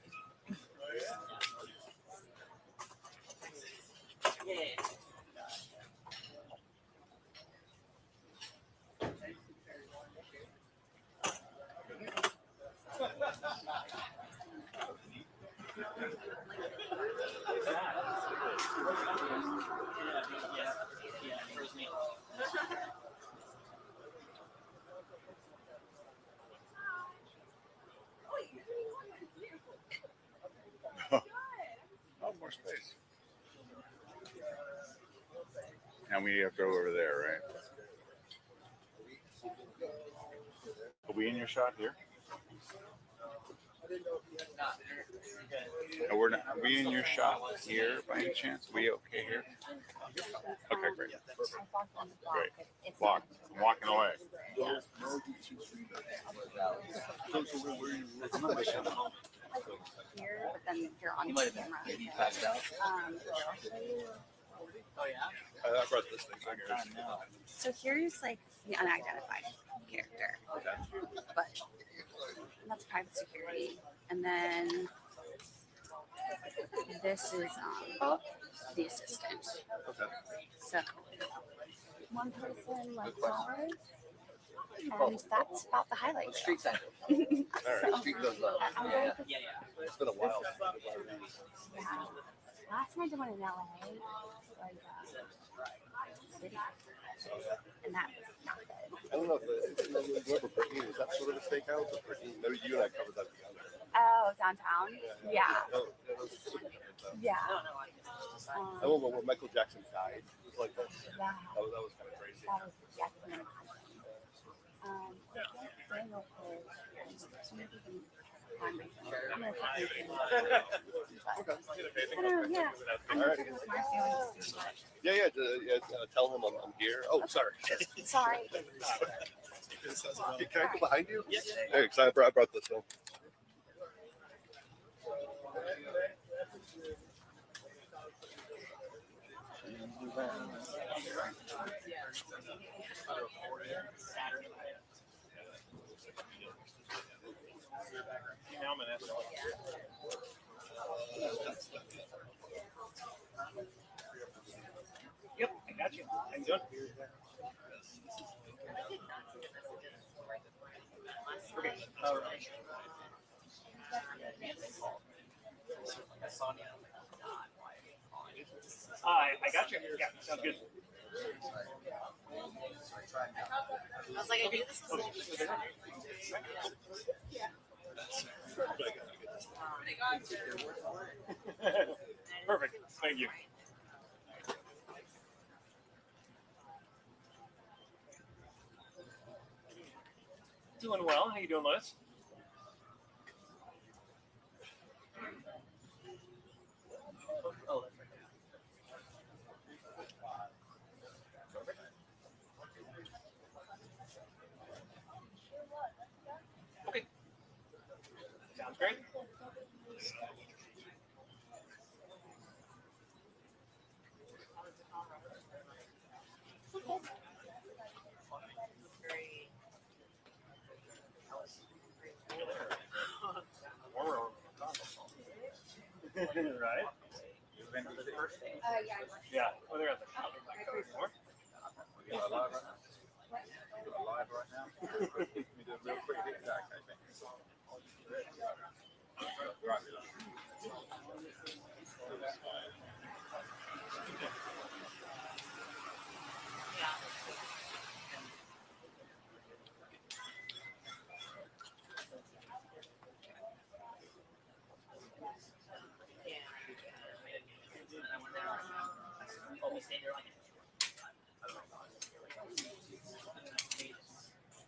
Oh, more space. And we have to go over there, right? Are we in your shot here? No, we're not. Are we in your shot here by any chance? Are we okay here? Okay, great. Great. Walk. I'm walking away. Here, but then you're on You might have camera. maybe passed out. Oh yeah. I brought this thing here. So here's like the unidentified character. Okay. But that's private security, and then this is the assistant. Okay. So one person like flowers, and that's about the highlight. Street center. All Alright, street goes up. Yeah. It's been a while. Yeah. Last time I did one in LA was City, and that was not good. I don't know if whoever Brittany, was that sort of a steakhouse? Or Brittany, maybe you and I covered that together. Oh, downtown? Yeah. No, that was super good, though. Yeah. I remember when Michael Jackson died. It was like that. Yeah. That was kind of crazy. That was, yeah, kind of Daniel Craig, I'm gonna yeah. I'm All right. gonna with Marcy when you see what. Yeah. Tell him I'm here. Oh, sorry. Sorry. Can I go behind you? Yeah. Hey, because I brought this home. Yep, I got you. How you doing? Okay. I got you. Yeah, sounds good. I was like, I knew this was Perfect. Thank you. Doing well. How you doing, Liz? Oh, that's right. Okay. Sounds great. Warmer. Right? Yeah. Oh, they're at the shop. We are live right now. We're live right now. Let me do a real quick exact, I think. Right.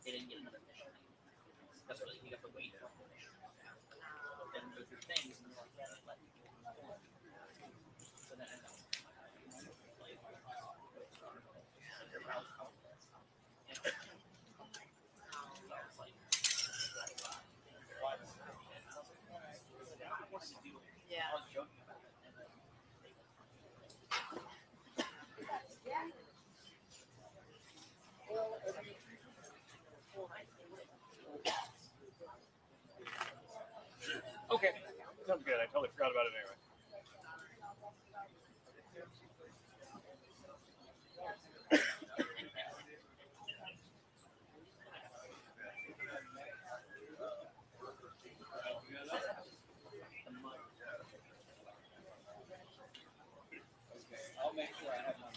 They didn't get another fish. That's really, you have to wait for fish. Then go through things and they're like, yeah, they let people know. So then I know. Yeah. Okay. Sounds good. I totally forgot about it anyway. I'll make sure I have my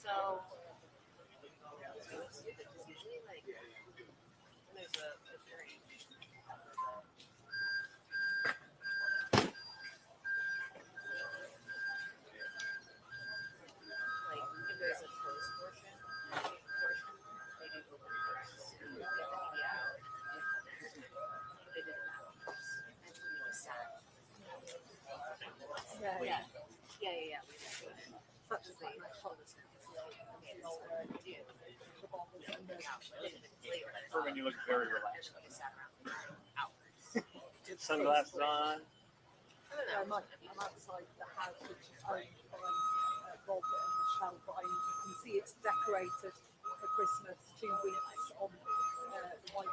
So usually like there's a drink. Like if there's a toast portion, they do open first. They get the media out. They did it afterwards. And we just sat. Yeah. Such as they told us. Furman, you look very relaxed. Sunglasses on. I'm outside the house, which is owned by Rob and Michele, but you can see it's decorated for Christmas 2 weeks on the white.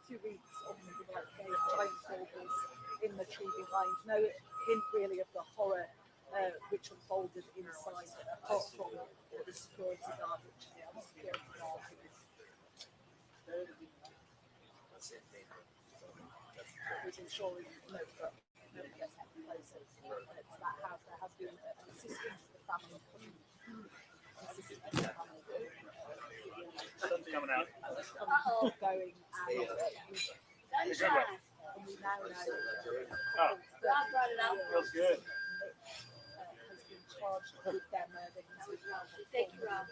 2 weeks on the white blindfolders in the tree behind. No hint really of the horror which unfolded inside, apart from the security guard, which the security guard was ensuring that nobody gets any places. It's that house. There has been an assistance to the family. Sun's coming out. Going and we now know Oh, brought it out. Feels good. Has been charged with their murder. Thank you, Rob.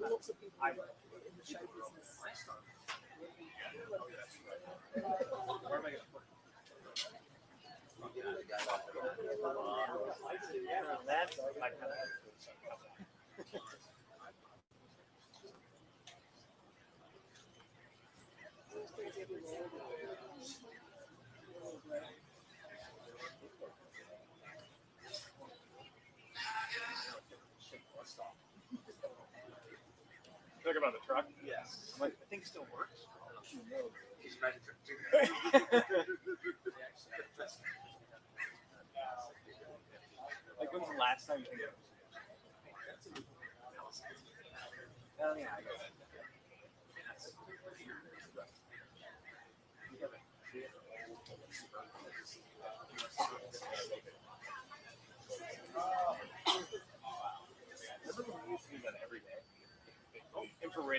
Lots of people who work in the show business. Where am I going to put that's my kind of. Talk about the truck? Yes. I'm like, the thing still works? He's trying to trick too. Like, when's the last time you think of it? Oh, yeah, I guess.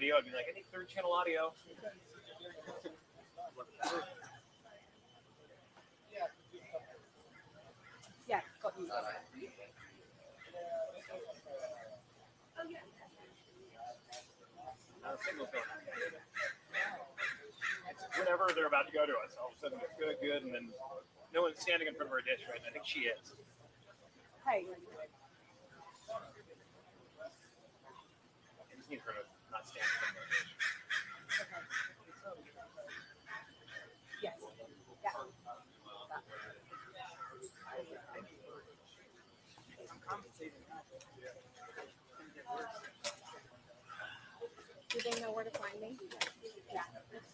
radio, I'd be like, I need third channel audio. Yeah, got you. Signal's going. It's whenever they're about to go to us, all of a sudden it's good, and then no one's standing in front of our dish, right? And I think she is. Hey. I just need her to not stand in front of our dish. Yes. Yeah. Do they know where to find me? Yeah.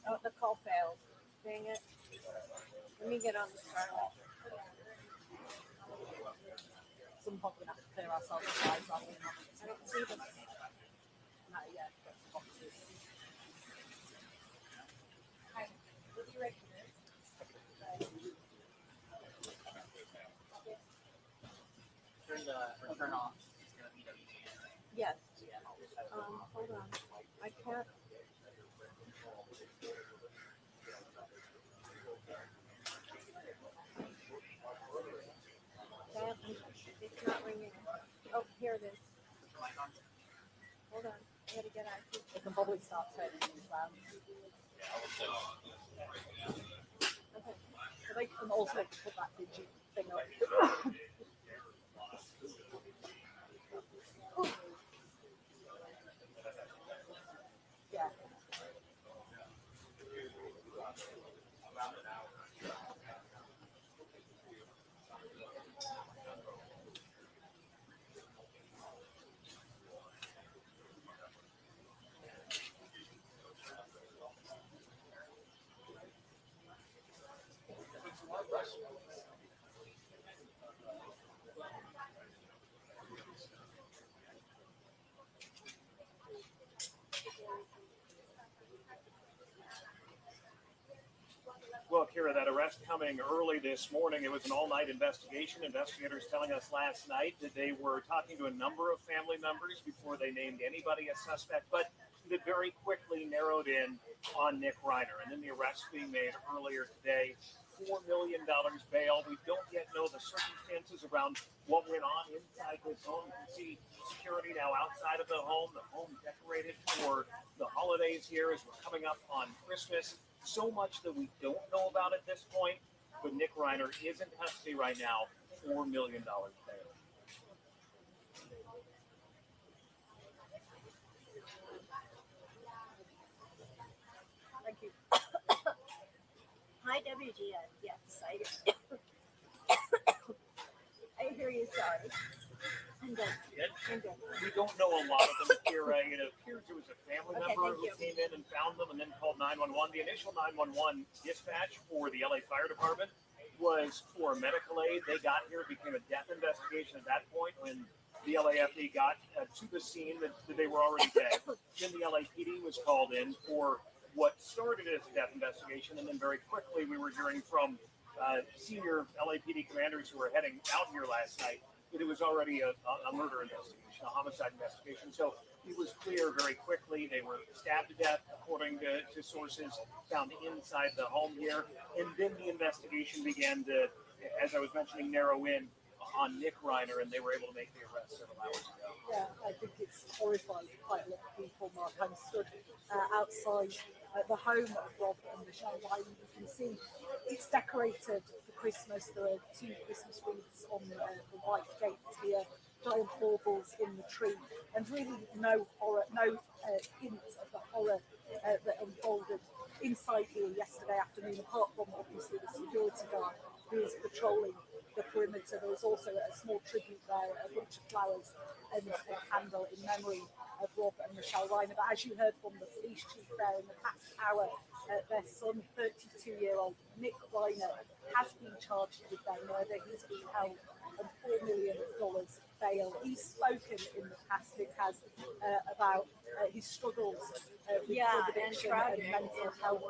Oh, the call failed. Dang it. Let me get on the start. Some point we're going to have to clear ourselves aside rather than I don't see them. not yet. But the boxes. Hi. We'll be ready for this. Turn off. Yes. Hold on. I can't. It's not ringing. Oh, here it is. Hold on. I gotta get out. They can probably start turning these round. Okay. So they can also put that digit thing up. Yeah. Well, Kira, that arrest coming early this morning, it was an all-night investigation. Investigators telling us last night that they were talking to a number of family members before they named anybody a suspect, but that very quickly narrowed in on Nick Reiner. And then the arrest being made earlier today, $4 million bail. We don't yet know the circumstances around what went on inside this home. You can see security now outside of the home decorated for the holidays here as we're coming up on Christmas. So much that we don't know about at this point, but Nick Reiner is in custody right now, $4 million bail. Thank you. Hi, WGN. Yes, I hear you. Sorry. I'm good. I'm good. We don't know a lot of them, Kira. It appears it was a family member who thank you. came in and found them and then called 911. The initial 911 dispatch for the LA Fire Department was for medical aid. They got here, it became a death investigation at that point when the LAFD got to the scene that they were already dead. Then the LAPD was called in for what started as a death investigation, and then very quickly we were hearing from senior LAPD commanders who were heading out here last night that it was already a murder investigation, a homicide investigation. So it was clear very quickly they were stabbed to death, according to sources found inside the home here. And then the investigation began to, as I was mentioning, narrow in on Nick Reiner, and they were able to make the arrest several hours ago. Yeah, I think it's horrified quite a lot of people, Mark. I'm stood outside the home of Rob and Michele. You can see it's decorated for Christmas. There are 2 Christmas wreaths on the white gates here, giant baubles in the tree, and really no horror, no hint of the horror that unfolded inside here yesterday afternoon, apart from obviously the security guard who is patrolling the perimeter. There was also a small tribute there, a bunch of flowers and a candle in memory of Rob and Michele Reiner. But as you heard from the police chief there in the past hour, their son, 32-year-old Nick Reiner, has been charged with their murder. He's been held on $4 million bail. jail. He's spoken in the past, Vic has, about his struggles with drug addiction and mental health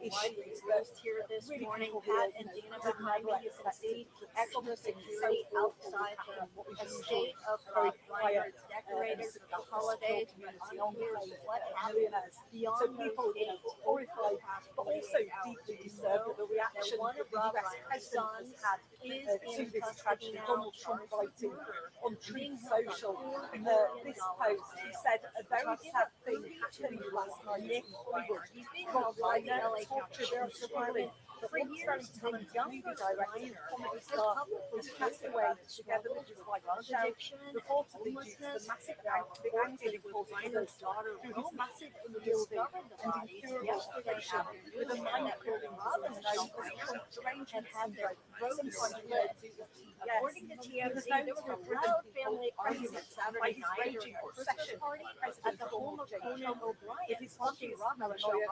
issues. Here this Really morning, people Pat who, and you Dina know, behind me, you can see extra security outside the estate of Rob Reiner, decorated for the holidays, unclear what happened beyond so people, you know, horrified, but also deeply disturbed at the reaction one that of the Rob US Reiner's president sons has had is to in this custody tragedy. now, Donald Trump writing on Truth Social this post, he said, a very sad thing happened last night in Hollywood. Rob Reiner, tortured and struggling, but once very talented movie director and comedy star, was passed away together with his wife Michele, reportedly due to the massive anger he caused others through his massive unyielding and incurable obsession with a mind calling his known as Trump derangement syndrome, sometimes referred to as TDS. According to He was TMZ, known there to was a have driven loud people family argument crazy by Saturday his night raging during a Christmas obsession party with at President the home Donald of J. Conan Trump. O'Brien. With his Talking fucking Rob paranoia,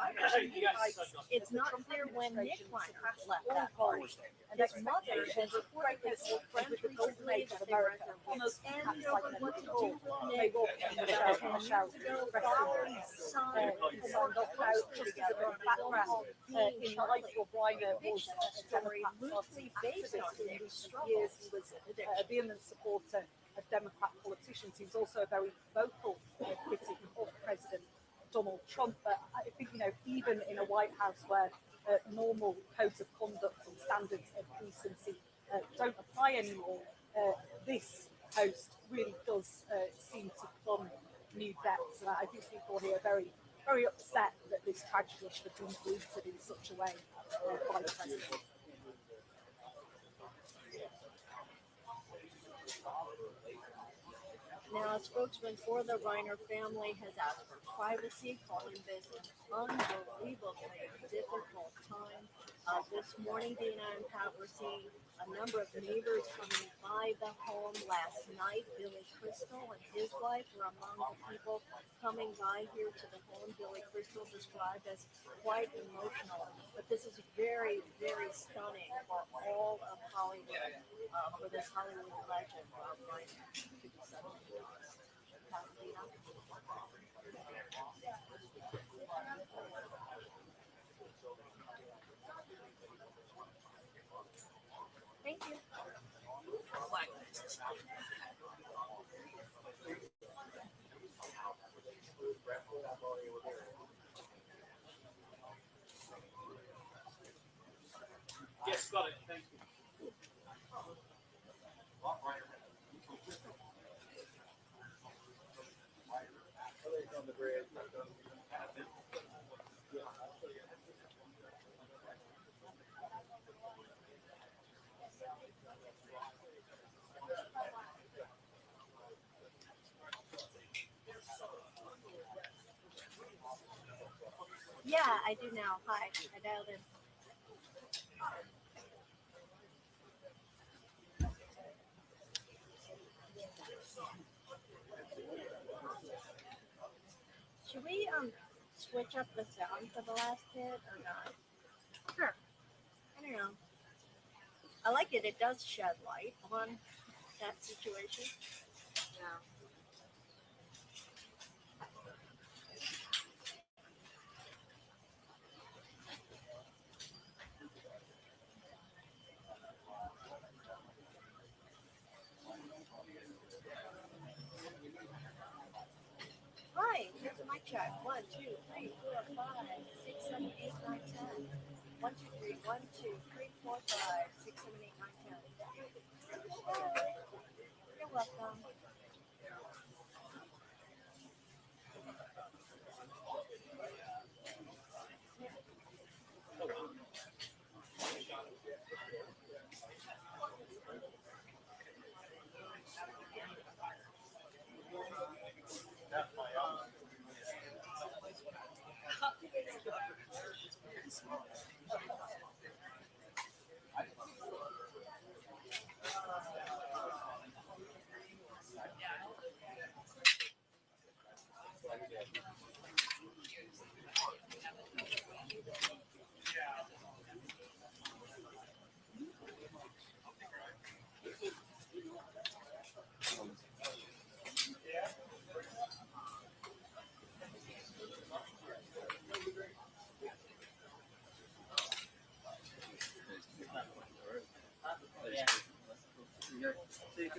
It's not clear when Nick Reiner left that party. and His mother has reported that old friends with the golden recently age of that they were at America, their almost wits' end perhaps over like what never to before. do with They Nick. walk About 10 Michele, years ago, rest father in and peace. son He signed up out just as a bit of background. In life, Rob Reiner was a Democrat loosely based on activist. In Nick's recent years, he was a vehement supporter of Democrat politicians. He was also a very vocal critic of President Donald Trump. But I think, you know, even in a White House where normal codes of conduct and standards of decency don't apply anymore, this post really does seem to plumb new depths. And I think people here are very, very upset that this tragedy should have been greeted in such a way by the president. Now, a spokesman for the Reiner family has asked for privacy, calling this an unbelievably difficult time. This morning, Dina and Pat were seeing a number of neighbors coming by the home last night. Billy Crystal and his wife were among the people coming by here to the home. Billy Crystal described as quite emotional, but this is very, very stunning for all of Hollywood, for this Hollywood legend, Rob Reiner, to be such a loss. Pasadena. Thank you. Yes, got it. Thank you. Yeah, I do now. Hi, I dialed in. Should we switch up the sound for the last bit or not? Sure. I don't know. I like it. It does shed light on that situation. Yeah. Hi, here's my check. 1, 2, 3, 4, 5, 6, 7, 8, 9, 10. 1, 2, 3, 1, 2, 3, 4, 5, 6, 7, 8, 9, 10. You're welcome.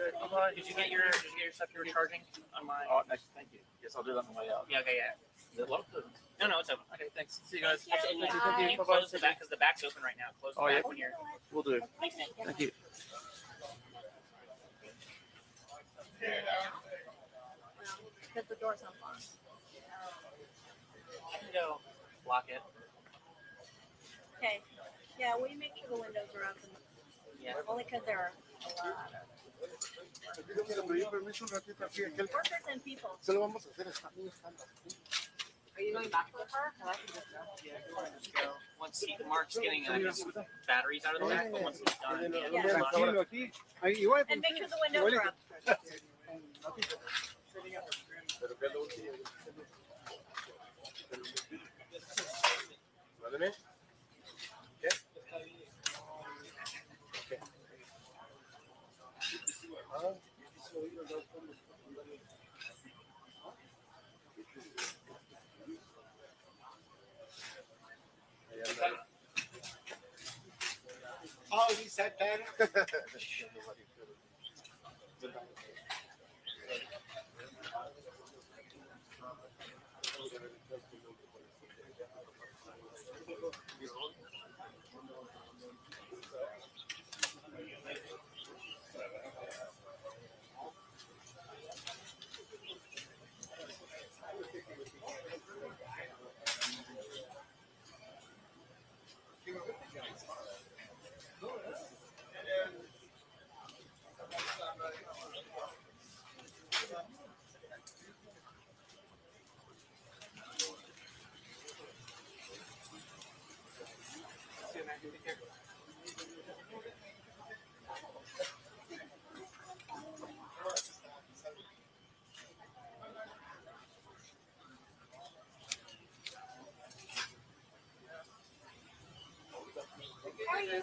Did you get your stuff you were charging on my? Oh, nice. Thank you. Yes, I'll do that on the way out. Yeah. Okay. Yeah. Is it locked? No, no, it's open. Okay, thanks. See you guys. Actually, Thank you. can you close the back because the back's open right now. Close the Oh, back yeah. when you're. We'll do. Thanks, man. Thank you. Because the door's unlocked. I can go lock it. Okay. Yeah, will you make sure the windows are open? Yeah. Only because there are a lot of workers and people. Se lo vamos a hacer, está muy estándar. Are you going back to the car? I can just go. Yeah, just go. Once Mark's getting his batteries out of the back, but once he's done, And make sure the windows are up. Mándeme. ¿Qué? ¿Qué? Oh, he said that.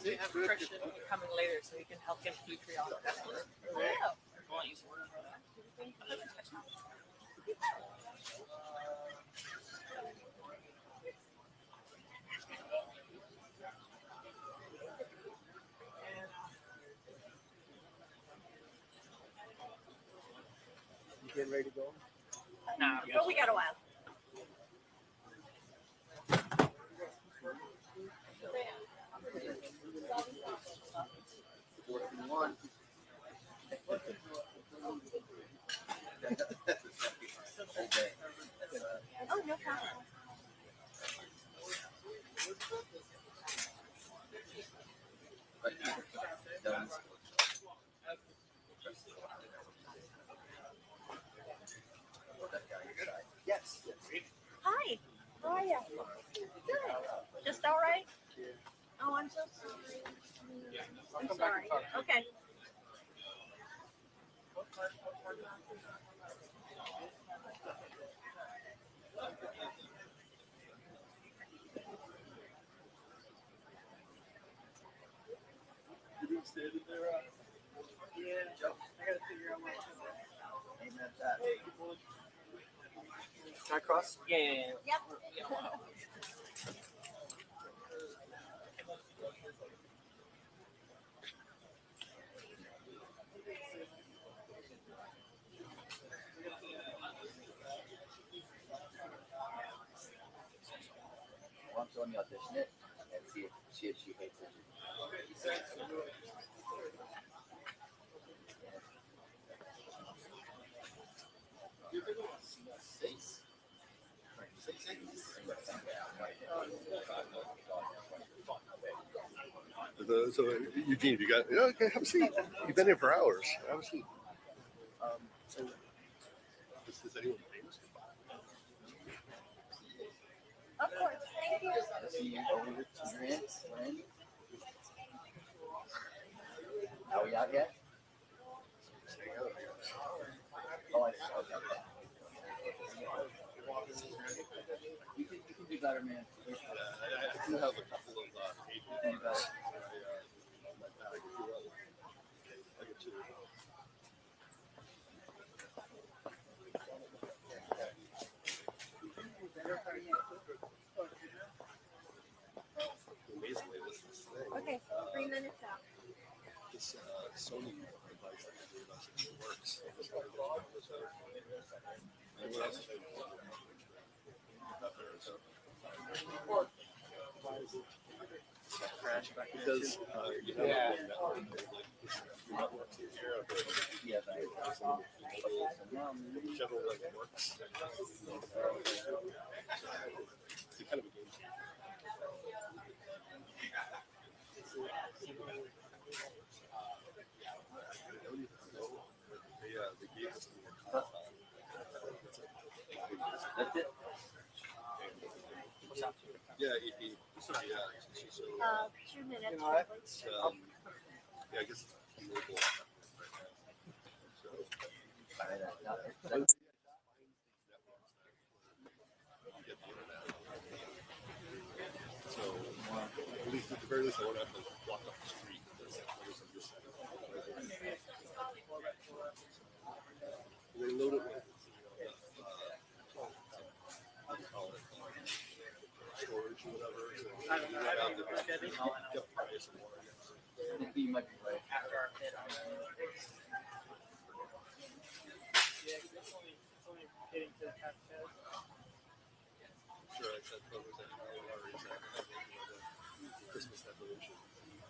We have Christian coming later, so we can help him keep on the customer. Want you to order for that? You getting ready to go? Nah, But we got a while. Oh, no problem. Yes. Hi. How are you? Good. Just all right? Oh, I'm so sorry. I'm sorry. Okay. Yeah, I gotta figure out what to do. Amen to that. Can I cross? Yeah. Yep. Well, I'm showing you audition it and see if she hates it. So Eugene, you got okay? Have a seat. You've been here for hours. Have a seat. So, is anyone famous? Of course. Thank you. See you over to your hands. Are we out yet? Oh, I see. Okay. You can do better, man. I do have a couple of agents. I get to amazingly, this thing. Okay, 3 minutes out. This Sony device that I gave us. Because you have Yeah. Yeah, whichever one works. It's kind of a game. They gave us That's it. Yeah, so 2 minutes. You know what? it's, yeah, I guess it's mobile. So, at least at the very least, I won't have to walk up the street. They load it with storage or whatever. I don't know. I don't know. Get price and more. You might be right. After our pit, yeah, it's only getting to the half pit. Sure, I said photos that or is that the Christmas decoration.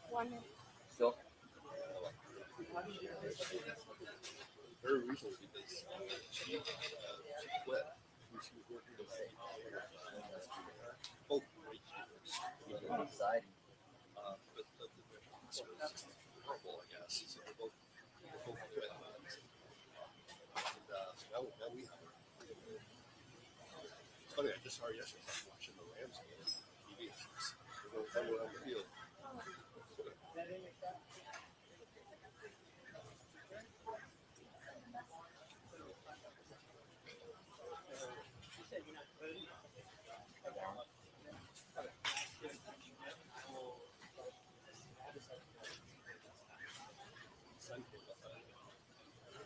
1 minute. Still? Very recently because she quit. She was working with both great keepers. Exciting. But the difference was horrible, I guess. So they both quit. And now we have her. It's funny, I just saw her yesterday. I was watching the Rams game on TV. We're on the field.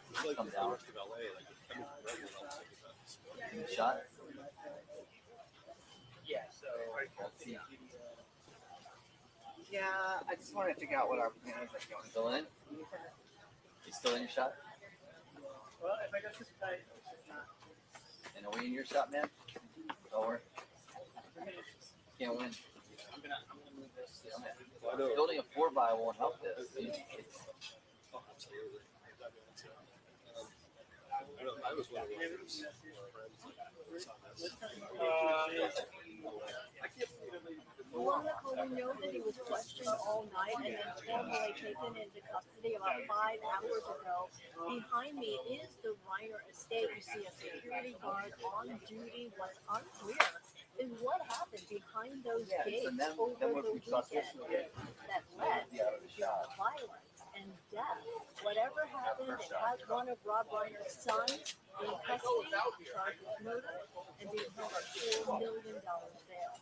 It's like Come the down. rest of LA, like coming from Redwood, I was thinking about this. Shot? Yeah, so Yeah, I just want to figure out what our plan is. Like, you still in? You still in your shot? well, if I go this tight, it's not. And are we in your shot, man? Don't worry. Can't win. I'm gonna move this. Building a 4x won't help this. Oh, absolutely. I was one of those friends that saw this. I can't believe it. Monaco, we know that he was questioned all night and then formally taken into custody about 5 hours ago. Behind me is the Reiner estate. You see a security guard on duty. What's unclear is what happened behind those gates over the weekend that led to violence and death. Whatever happened, it has one of Rob Reiner's sons in custody, charged with murder, and being held at $4 million bail.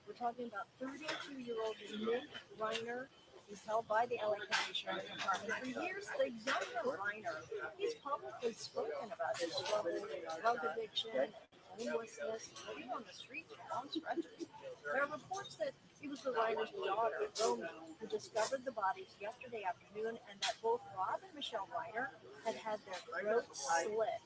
We're talking about 32-year-old Nick Reiner. He's held by the LA County Sheriff's Department. For years, the younger Reiner, he's publicly spoken about his struggle with drug addiction, homelessness, living on the streets for long stretches. There are reports that it was the Reiner's daughter, Romy, who discovered the bodies yesterday afternoon, and that both Rob and Michele Reiner had their throats slit.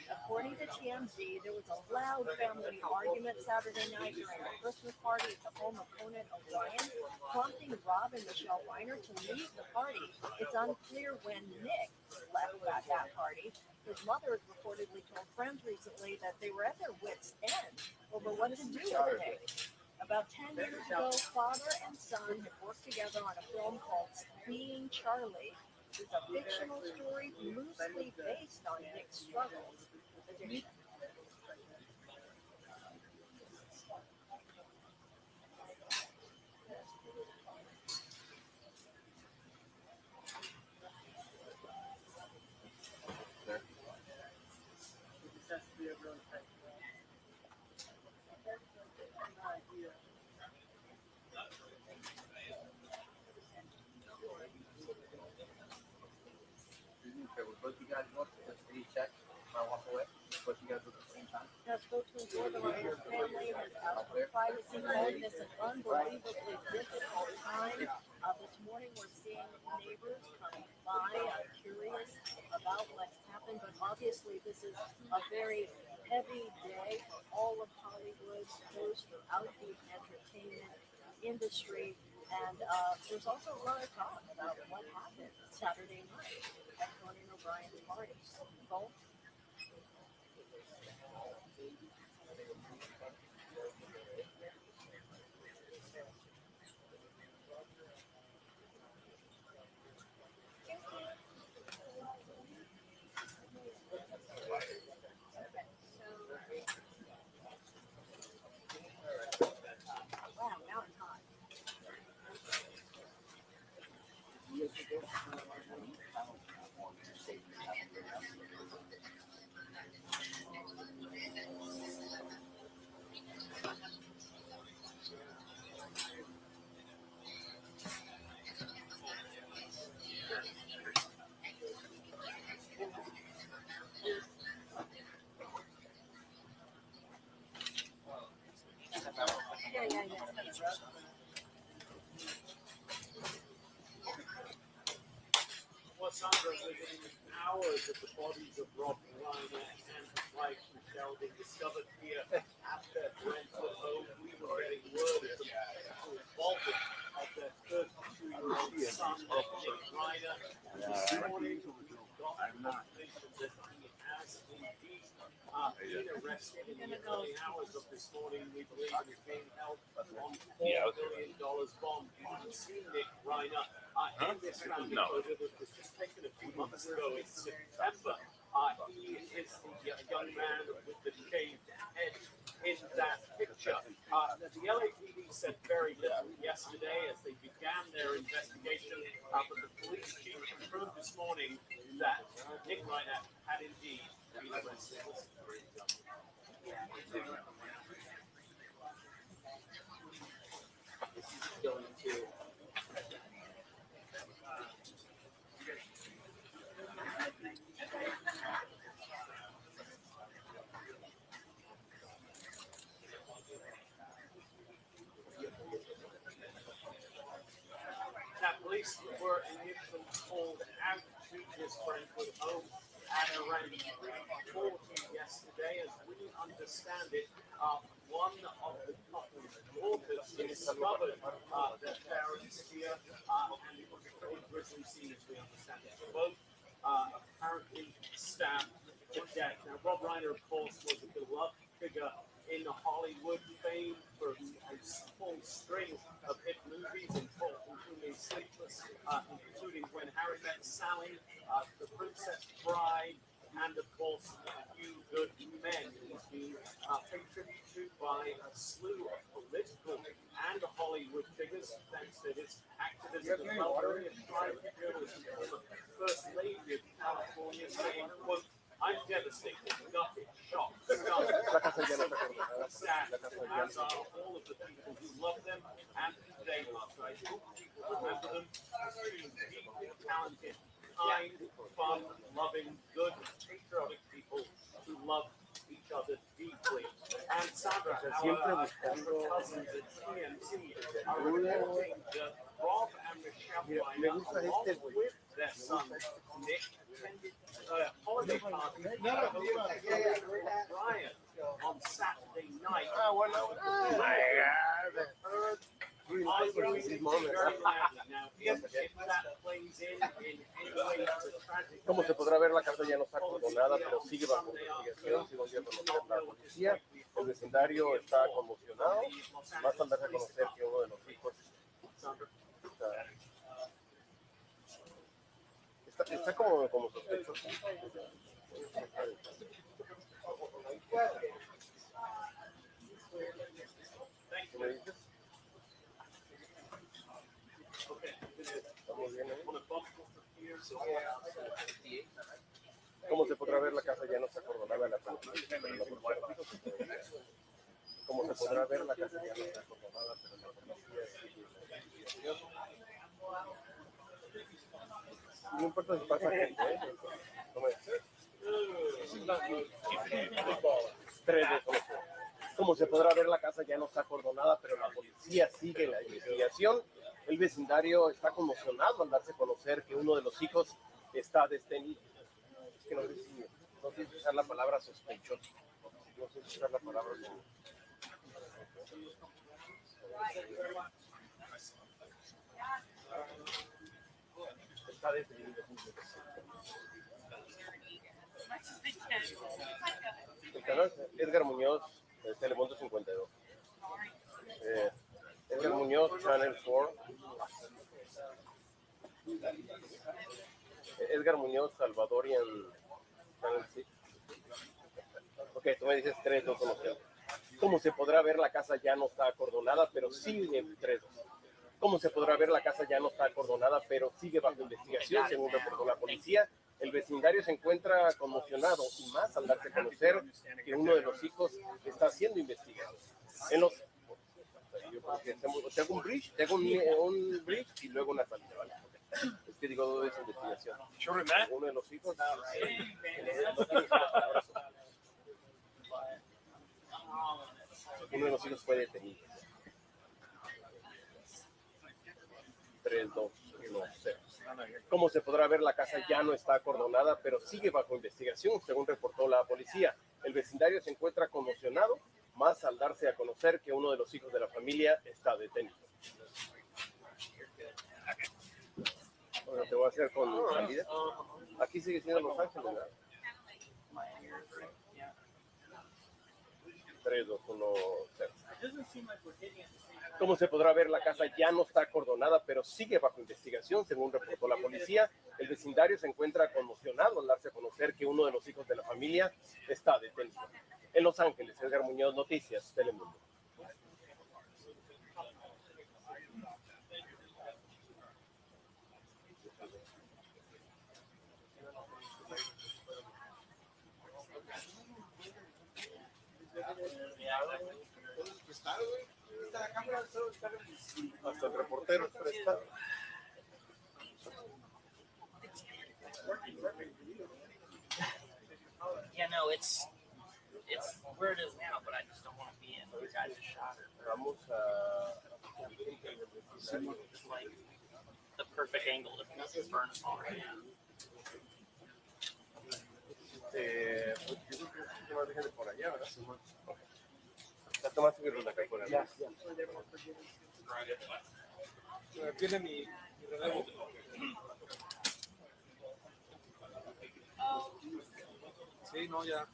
According to TMZ, there was a loud family argument Saturday night during a Christmas party at the home of Conan O'Brien, prompting Rob and Michele Reiner to leave the party. It's unclear when Nick left at that party. His mother reportedly told friends recently that they were at their wits' end over what to do with Nick. About 10 years ago, father and son had worked together on a film called Being Charlie. It's a fictional story loosely based on Nick's struggles with addiction. Both you guys look, just for each check, I walk away. Both you guys look at the same time. Now, spokesman for the Reiner family has asked for privacy, calling this an unbelievably difficult time. This morning, we're seeing neighbors coming by, curious about what's happen, but obviously this is a very heavy day. All of Hollywood goes throughout the entertainment industry, and there's also a lot of talk about what happened Saturday night at Conan O'Brien's party. Cole? Wow, now it's hot. Yeah. Well, Sandra, within hours of the bodies of Rob Reiner and his wife Michele being discovered here at their Brentwood home, we were getting word of the potential involvement of their 32-year-old son, Nick Reiner. This morning, we got confirmation that he has indeed been arrested in the early hours of this morning. We believe he is being held on $4 million bond. You haven't seen Nick Reiner in this family photo that was just taken a few months ago in September. He is the young man with the shaved head in that picture. The LAPD said very little yesterday as they began their investigation, but the police chief confirmed this morning that Nick Reiner had indeed been arrested. This is going to. Now, police were initially called out to this Brentwood home at around 3:40 yesterday. As we understand it, one of the couple's daughters discovered their parents here, and it was a pretty grisly scene as we understand it. Both apparently stabbed to death. Now, Rob Reiner, of course, was a beloved figure in Hollywood, famed for a full string of hit movies, including Sleepless, including When Harry Met Sally, The Princess Bride, and of course, A Few Good Men. He's been paid tribute to by a slew of political and Hollywood figures, thanks to his activism as well. Very attractive journalist and former First Lady of California, saying, quote, "I'm devastated, gutted, shocked, stunned, sad, as are all of the people who love them and who they love. I hope people remember them as two deeply talented, kind, fun, loving, good, patriotic people who love each other deeply." And Sandra, our cousins at TMZ are reporting that Rob and Michele Reiner, along with their son Nick, attended holiday party Brian on Saturday night. Como se podrá ver, la casa ya no está acordonada, pero sigue bajo investigación. Según dio a conocer la policía, el vecindario está conmocionado. Más tardar a conocer que uno de los hijos está como sospechoso. ¿Qué me dices? ¿Estamos bien ahí? Como se podrá ver, la casa ya no está acordonada. Como se podrá ver, la casa ya no está acordonada, pero la policía sigue la investigación. No importa si pasa gente, ¿eh? Como se podrá ver, la casa ya no está acordonada, pero la policía sigue la investigación. El vecindario está conmocionado al darse a conocer que uno de los hijos está detenido. que no sé si usar la palabra sospechoso. No sé si usar la palabra como... Está detenido. El canal Edgar Muñoz, Telemundo 52. Edgar Muñoz, Channel 4. Edgar Muñoz, Salvadorian, Channel 6. Ok, tú me dices 3, 2, 1, 0. Como se podrá ver, la casa ya no está acordonada, pero sigue 3, 2. Como se podrá ver, la casa ya no está acordonada, pero sigue bajo investigación, según reportó la policía. El vecindario se encuentra conmocionado y más al darse a conocer que uno de los hijos está siendo investigado. En los... Yo creo que tengo un bridge, un bridge y luego una salida, ¿vale? Es que digo, todo es investigación. Uno de los hijos... Uno de los hijos fue detenido. 3, 2, 1, 0. Como se podrá ver, la casa ya no está acordonada, pero sigue bajo investigación, según reportó la policía. El vecindario se encuentra conmocionado, más al darse a conocer que uno de los hijos de la familia está detenido. Bueno, te voy a hacer con salida. Aquí sigue siendo Los Ángeles, ¿verdad? 3, 2, 1, 0. Como se podrá ver, la casa ya no está acordonada, pero sigue bajo investigación, según reportó la policía. El vecindario se encuentra conmocionado al darse a conocer que uno de los hijos de la familia está detenido. En Los Ángeles, Edgar Muñoz, Noticias, Telemundo. Hasta el reportero está prestado. Yeah, no, it's where it is now, but I just don't want to be in where the guy just shot her. Vamos a... It's like the perfect angle to burn a bar. Pues yo creo que más dejen de por allá, ¿verdad? Ya tomaste mi ronda acá por allá. Tiene mi relevo. Sí, no, ya.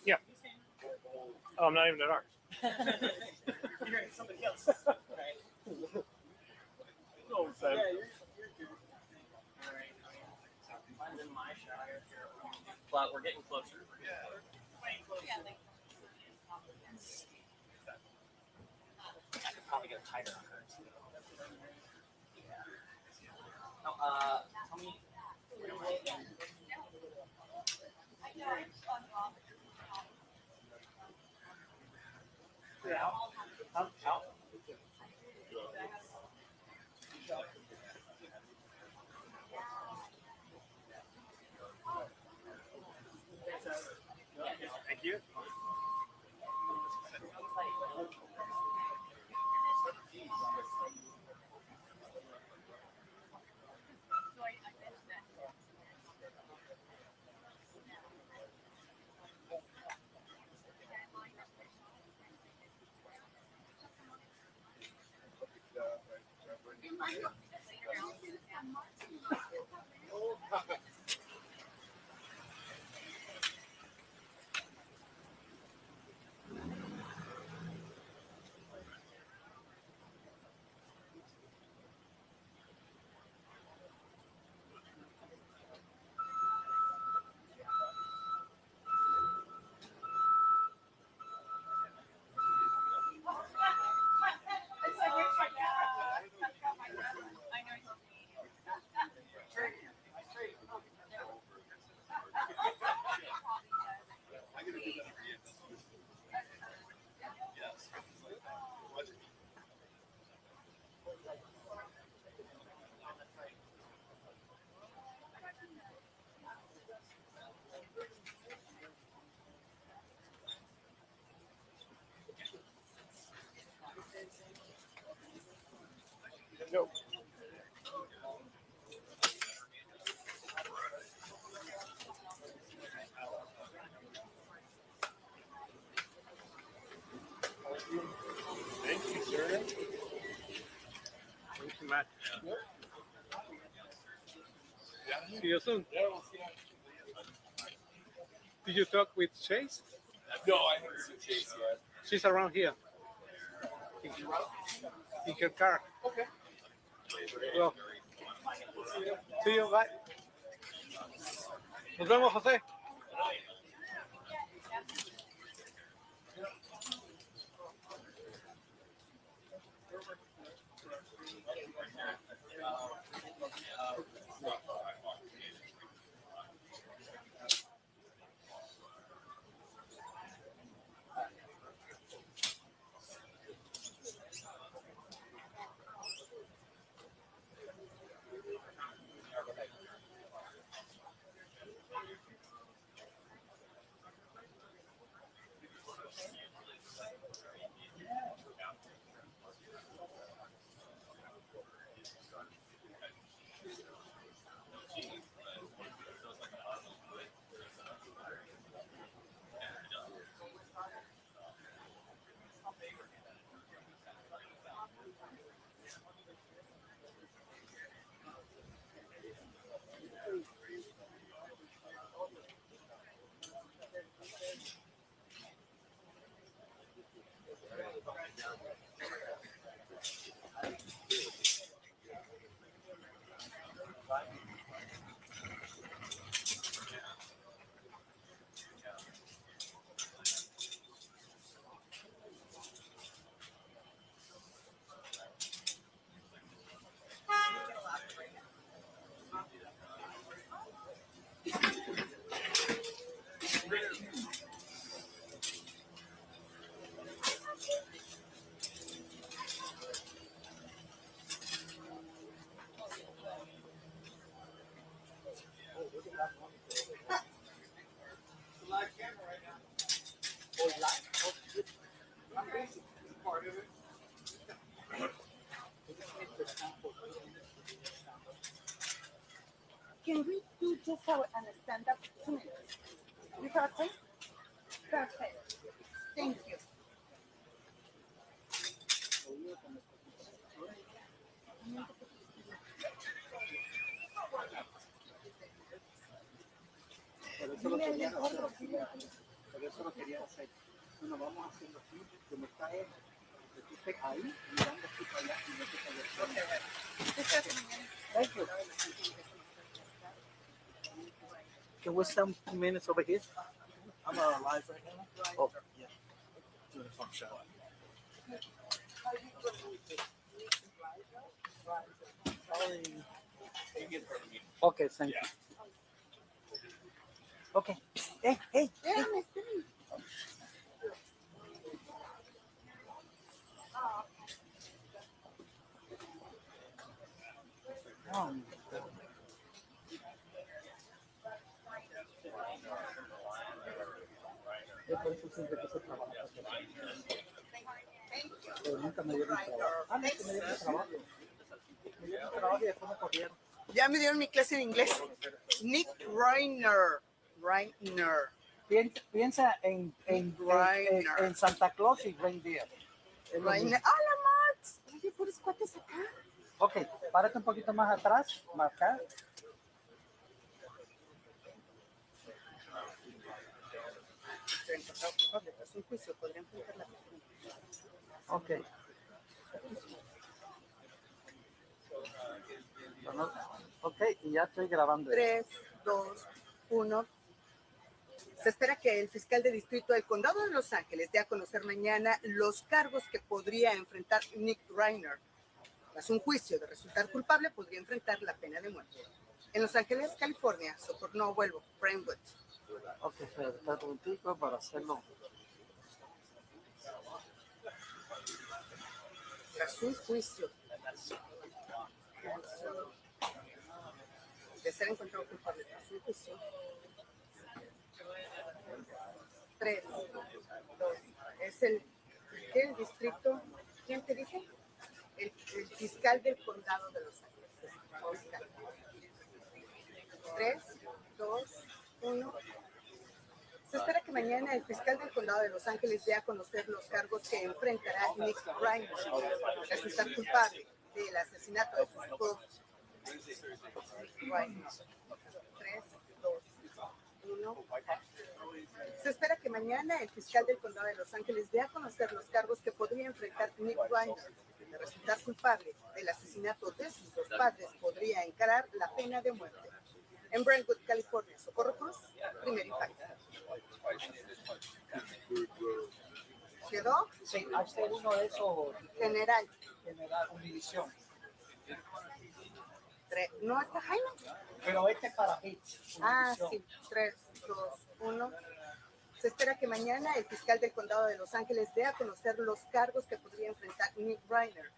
Yeah. Oh, I'm not even at ours. You're in somebody else's, right? No, Sam. Yeah, you're good. All right. Mine's in my shot. But we're getting closer. Way closer. I could probably get a tighter on her. Yeah. No, tell me. Out. you. No. Thank you, sir. Thank you, Matt. See you soon. Did you talk with Chase? No, I haven't seen Chase yet. She's around here. In her car. Okay. Well, see you. Bye. Nos vemos, José. Can we do just a stand-up 2 minutes? You got it? Perfect. Thank you. Por eso lo quería hacer. Bueno, vamos haciendo así, como está él, que tú estés ahí, mirando aquí para allá y yo te para allá. Thank you. Can we spend 2 minutes over here? I'm live right now. Oh, yeah. Doing a fun show. Okay, thank you. Okay. Hey, hey, hey. Por eso siempre quise trabajar. Pero nunca me dieron trabajo. Ah, no, que me dieron trabajo. Me dieron trabajo y después me corrieron. Ya me dieron mi clase de inglés. Nick Reiner. Reiner. Piensa en Santa Claus y Reindeer. Reiner. ¡Hola, Max! Oye, ¿puedes cuates acá? Ok, párate un poquito más atrás, marcar. Ok. Bueno, ok, y ya estoy grabando. 3, 2, 1. Se espera que el fiscal de distrito del condado de Los Ángeles dé a conocer mañana los cargos que podría enfrentar Nick Reiner. Tras un juicio de resultar culpable, podría enfrentar la pena de muerte. En Los Ángeles, California, no vuelvo, Brentwood. Ok, espérate un tico para hacerlo. Tras un juicio de ser encontrado culpable tras un juicio. 3, 2, es el distrito, ¿quién te dije? El fiscal del condado de Los Ángeles. 3, 2, 1. Se espera que mañana el fiscal del condado de Los Ángeles dé a conocer los cargos que enfrentará Nick Reiner por resultar culpable del asesinato de su esposo. 3, 2, 1. Se espera que mañana el fiscal del condado de Los Ángeles dé a conocer los cargos que podría enfrentar Nick Reiner. De resultar culpable del asesinato de sus dos padres, podría encarar la pena de muerte. En Brentwood, California, Socorro Cruz, primer impacto. ¿Quedó? Sí, hacer uno de esos. General. General, Univisión. ¿No está Jaime? Pero este es para hits. Ah, sí. 3, 2, 1. Se espera que mañana el fiscal del condado de Los Ángeles dé a conocer los cargos que podría enfrentar Nick Reiner.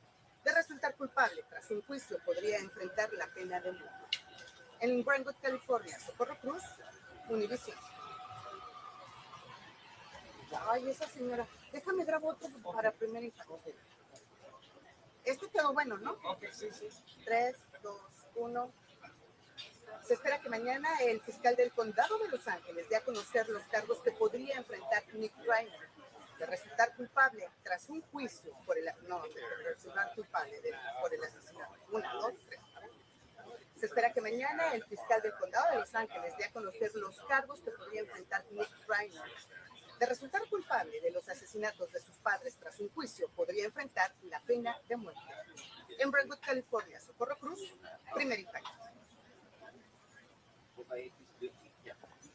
De resultar culpable tras un juicio, podría enfrentar la pena de muerte. En Brentwood, California, Socorro Cruz, Univision. Ay, esa señora. Déjame grabar otro para primer impacto. Este quedó bueno, ¿no? Ok, sí, sí. 3, 2, 1. Se espera que mañana el fiscal del condado de Los Ángeles dé a conocer los cargos que podría enfrentar Nick Reiner de resultar culpable tras un juicio por el asesinato. 1, 2, 3. Se espera que mañana el fiscal del condado de Los Ángeles dé a conocer los cargos que podría enfrentar Nick Reiner. De resultar culpable de los asesinatos de sus padres tras un juicio, podría enfrentar la pena de muerte. En Brentwood, California, Socorro Cruz, primer impacto.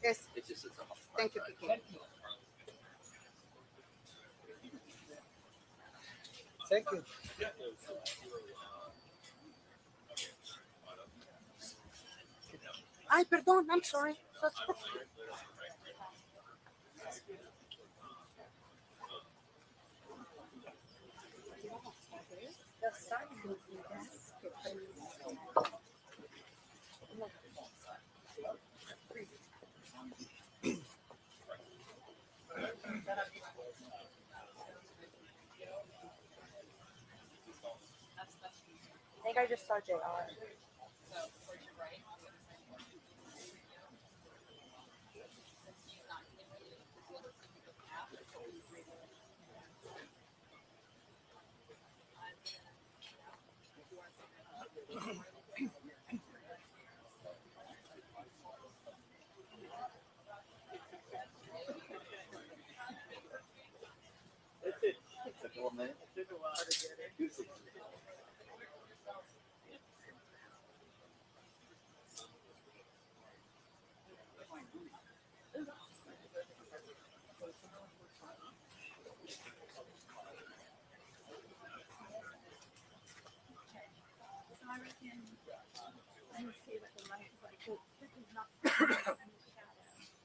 Yes. Thank you, Kiki. Thank you. Ay, perdón, I'm sorry. I think I just saw JR.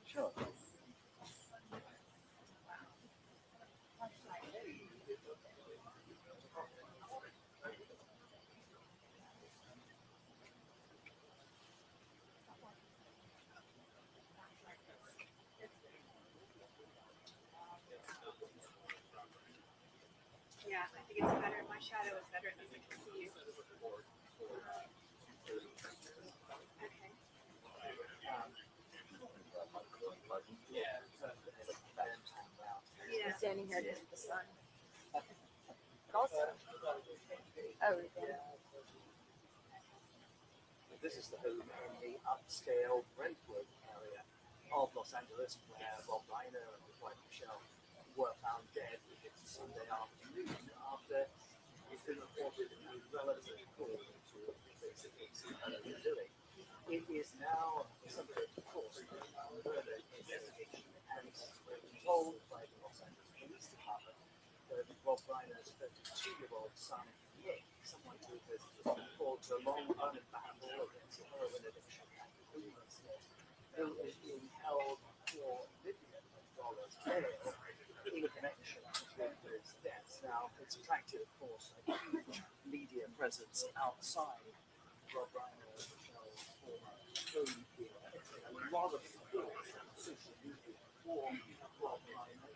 Sure. Yeah, I think it's better. My shadow is better than I can see you. Okay. Yeah. Standing here just with the sun. But also, yeah. This is the home in the upscale Brentwood area of Los Angeles, where Rob Reiner and his wife Michele were found dead Sunday afternoon after it's been reported a relative call to basically see how they were doing. It is now subject, of course, to a murder investigation, and we're told by the Los Angeles Police Department that Rob Reiner's 32-year-old son, Nick, someone who has fought a long-running battle against heroin addiction and homelessness, who is being held for millions of dollars bail in connection with his deaths. Now, it's attracted, of course, a huge media presence outside Rob Reiner and Michelle's former home here. A lot of support on social media for Rob Reiner.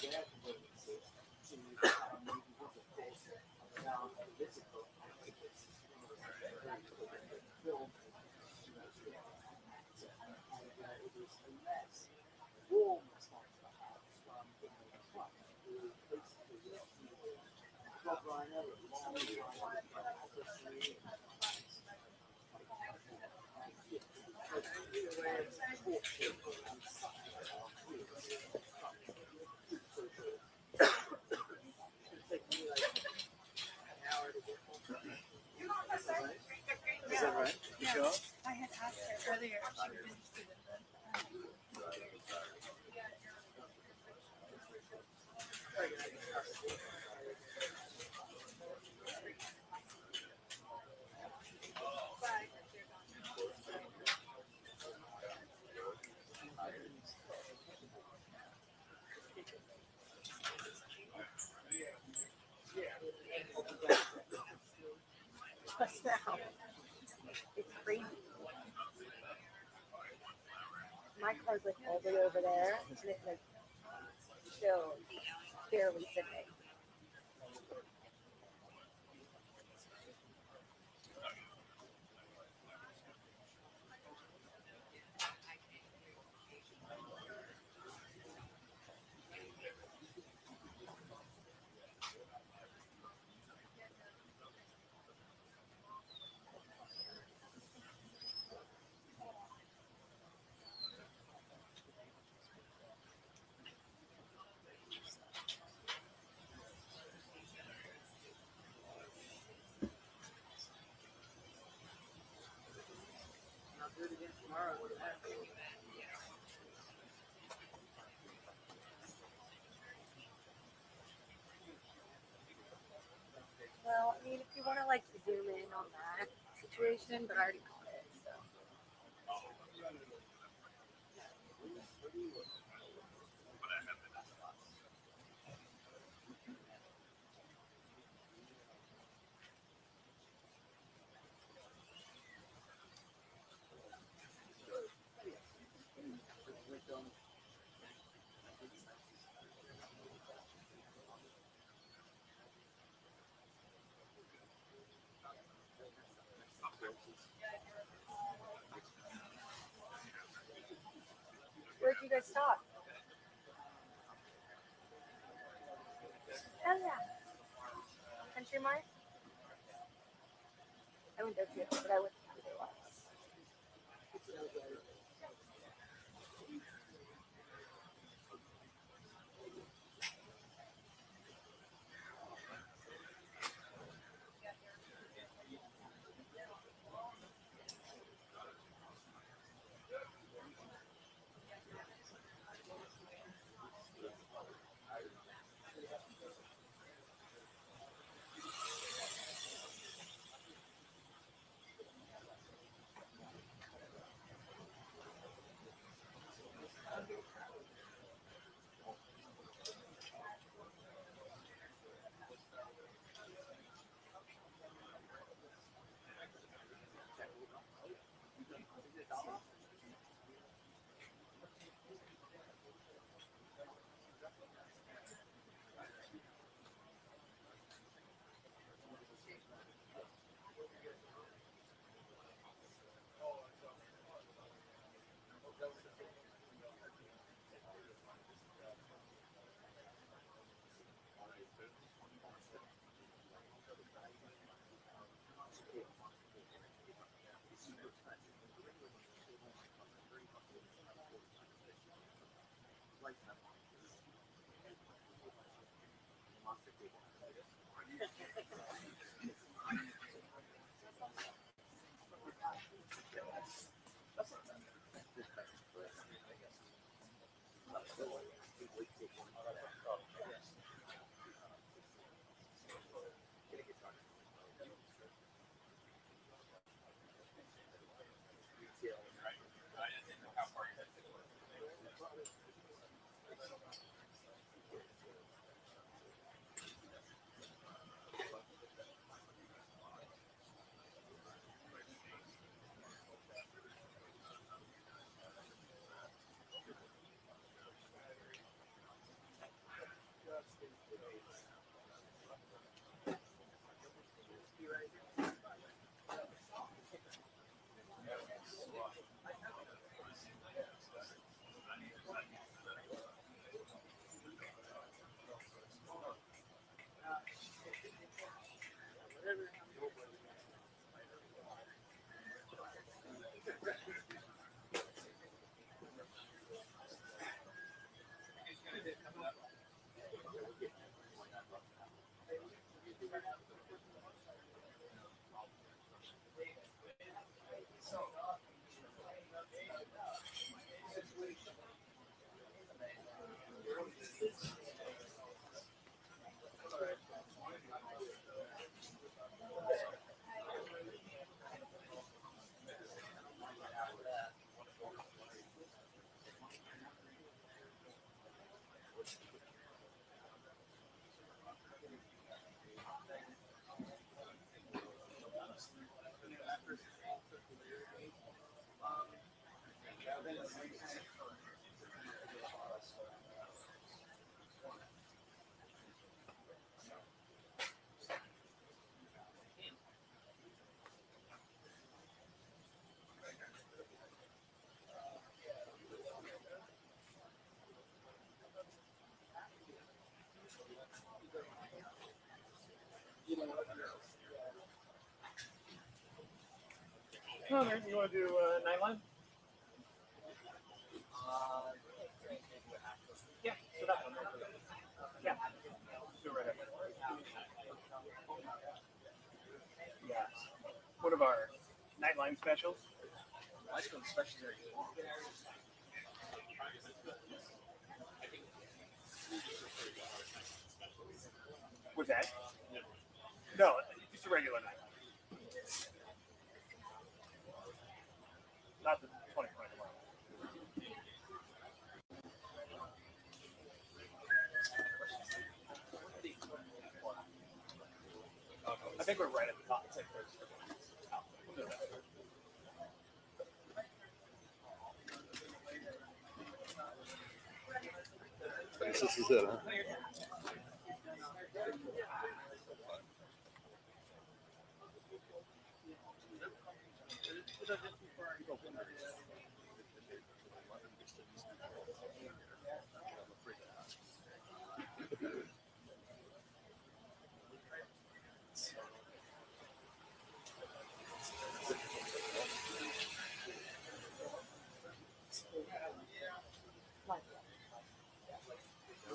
Their condolences to neighborhoods, of course, around political activists filmed and it is a less warm response perhaps from Donald Trump, who basically Rob Reiner, a long time adversary, Is that right? You sure? I had asked her earlier if she was interested in them. Just now. It's crazy. My car's like all the way over there, and it's like still barely sitting. I'll do it again tomorrow. Well, I mean, if you want to like zoom in on that situation, but I already caught it, so. Where'd you guys stop? Oh yeah. Country Mart? I went there too, but I went to Country Mart. Okay, you want to do Nightline? Yeah, so that one. Yeah. Do it right after. Yeah. One of our Nightline specials. What's that? No, it's a regular night. Not the 2021. I think we're right at the top. It's like first. This is it, huh?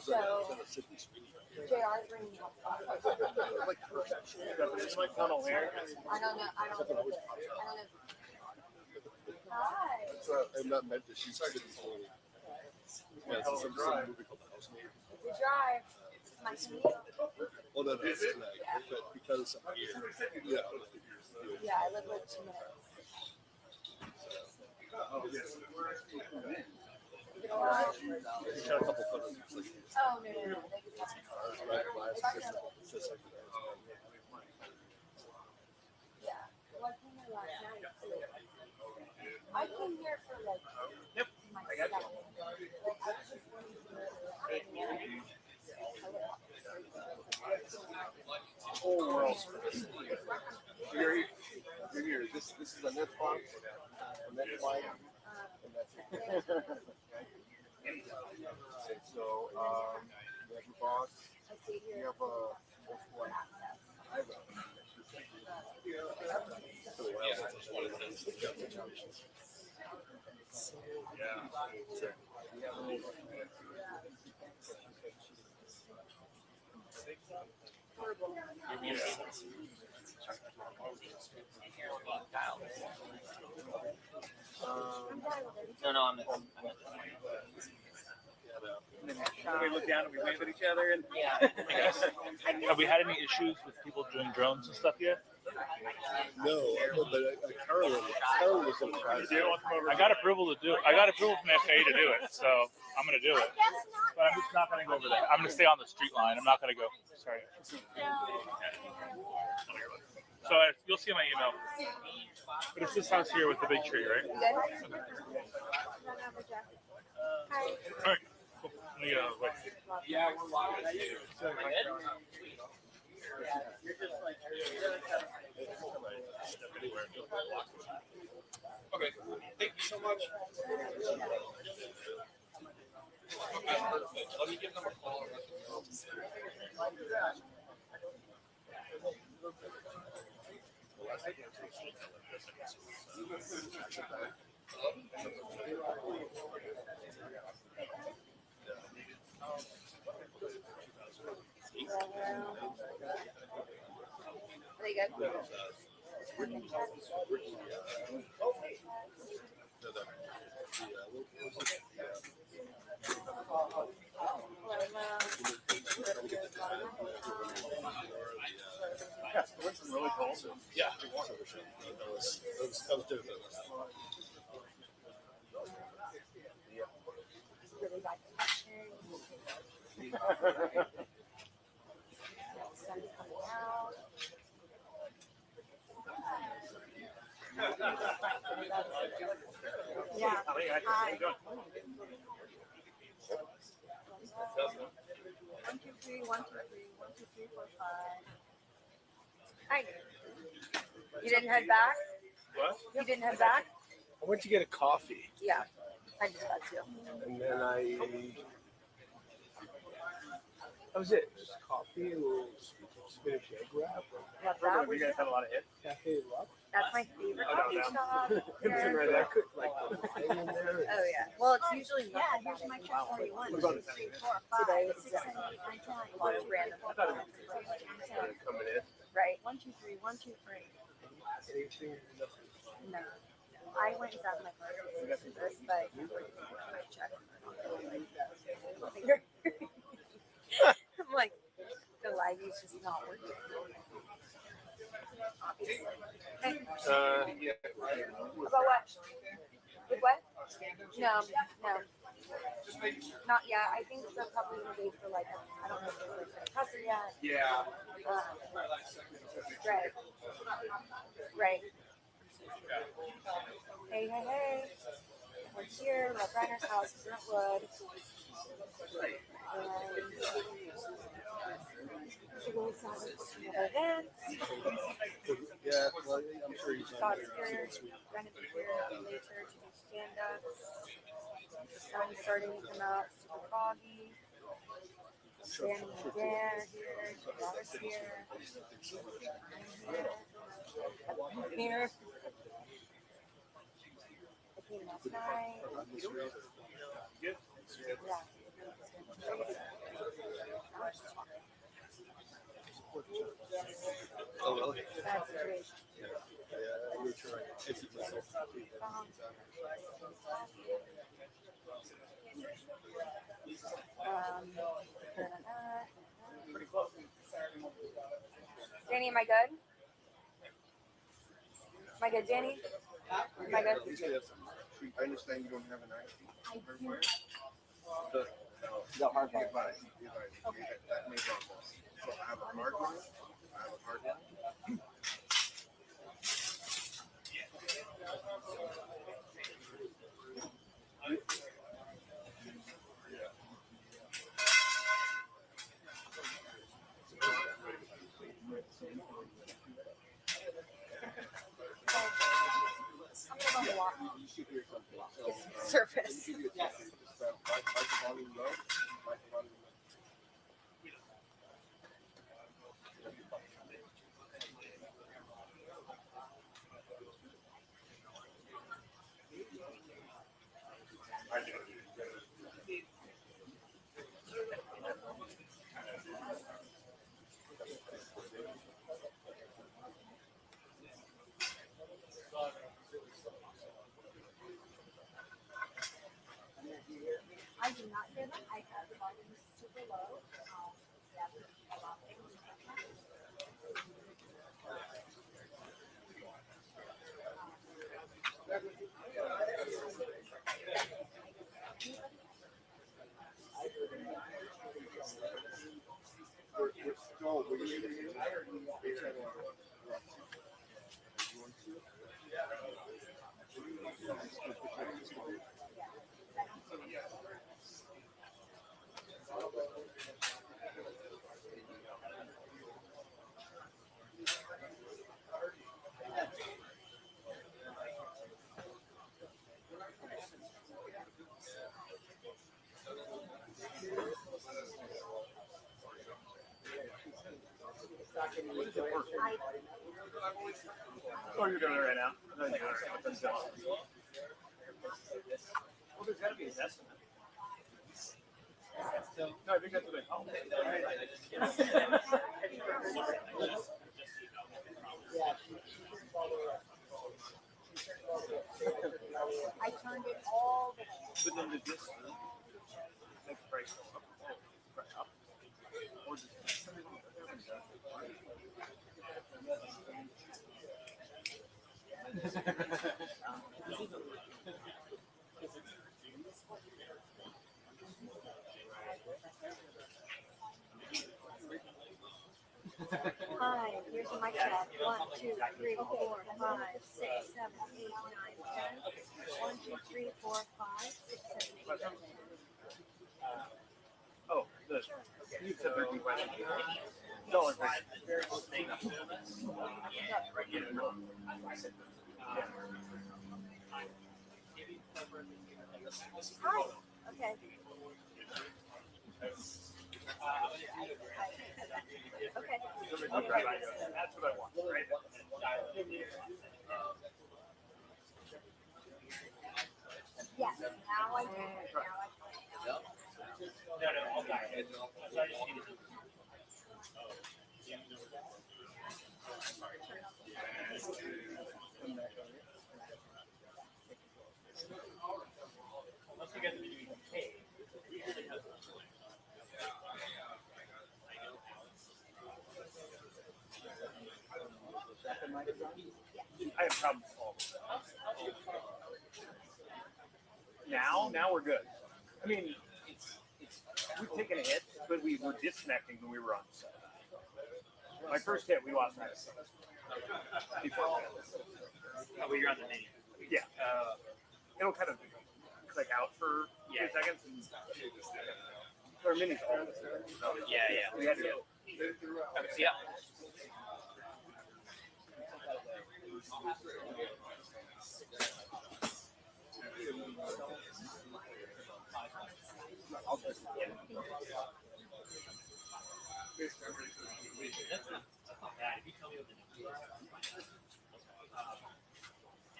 So, JR's ringing up. There's like tunnel here. I don't know. I don't know. Hi. I'm not meant to. She's started this whole. Yeah, it's some movie called The Housemaid. The drive. My commute. Oh, no, it's tonight. But because I'm here. Yeah. Yeah, I live like 2 minutes. He's got a couple photos. Oh, no. Yeah. Well, I came here last night. I came here for like my second. Like, I was just Whole world. You're here. This is a net box, a net line, and that's it. So, you have your box. You have a one. I have No, I'm We look down and we wave at each other. And yeah. Have we had any issues with people doing drones and stuff yet? No, but Carol was surprised. I got approval to do it. I got approval from the FAA to do it, so I'm going to do it. But I'm just not going to go over there. I'm going to stay on the street line. I'm not going to go. Sorry. So you'll see my email. But it's this house here with the big tree, right? Okay. All right. Cool. Let me wait. Yeah, we're live. Okay, thank you so much. Let me give them a call. Are they good? Really cool. Yeah, that was different. Really bad sun's coming out. Yeah. Hi. 1, 2, 3, 1, 2, 3, 1, 2, 3, 4, 5. Hi. You didn't head back? What? You didn't head back? I went to get a coffee. Yeah. I did that too. And then that was it. Just coffee and a little spinach egg wrap. What's that? You guys had a lot of hits? Cafe Luck. That's my favorite coffee shop. Right, I could like hang in there. Oh yeah. Well, it's usually Yeah, here's my check for you. 1, 2, 3, 4, 5, Today 6, is 7, 8, 9, 10, a lot of random. Coming in. Right. 1, 2, 3, 1, 2, 3. Anything? No. I went and got my car this, but my check. I'm like, the light is just not working. Obviously. Hey. Yeah. About what? With what? No. Not yet. I think they're probably gonna wait for like I don't know if they're like pressure yet. Yeah. Right. Hey. We're here, Rob Reiner's house, Brentwood. Yeah, well, I'm sure he's Scott's here, Brennan's here later to do stand-ups. The sun's starting to come out, super foggy. Danny and Dan are here, Robert's here. I'm here. I came last night. Good. Yeah. Oh, really? That's great. Yeah, we're trying to take it myself. Danny, am I good? Am I good, Danny? Am I good? I understand you don't have an ID. I do. The hard one. Okay. That made sense. So I have a hard one. I have a hard one. I'm gonna go walk. Get some surface. What is it worth? Oh, you're doing it right now? No, you're doing it right now. That's awesome. Well, there's got to be an estimate. No, I think that's what they call it. I turned it all the way. But then did this make the price go up? Right up? Or just Hi, here's a mic check. 1, 2, 3, 4, 5, 6, 7, 8, 9, 10. 1, 2, 3, 4, 5, 6, 7, 8, 9, 10. oh, the you said 13 questions. Dollar question. Hi. Okay. Okay. That's what I want, right? Yes. Now I do. Now I play. I have problems solving. Now we're good. I mean, we've taken a hit, but we were disconnecting when we were on set. My first hit, we lost 9 seconds. Before that. Oh, you're on the menu. Yeah. It'll kind of click out for 2 seconds. And our mini's all the same. Yeah. We had to go. Yeah.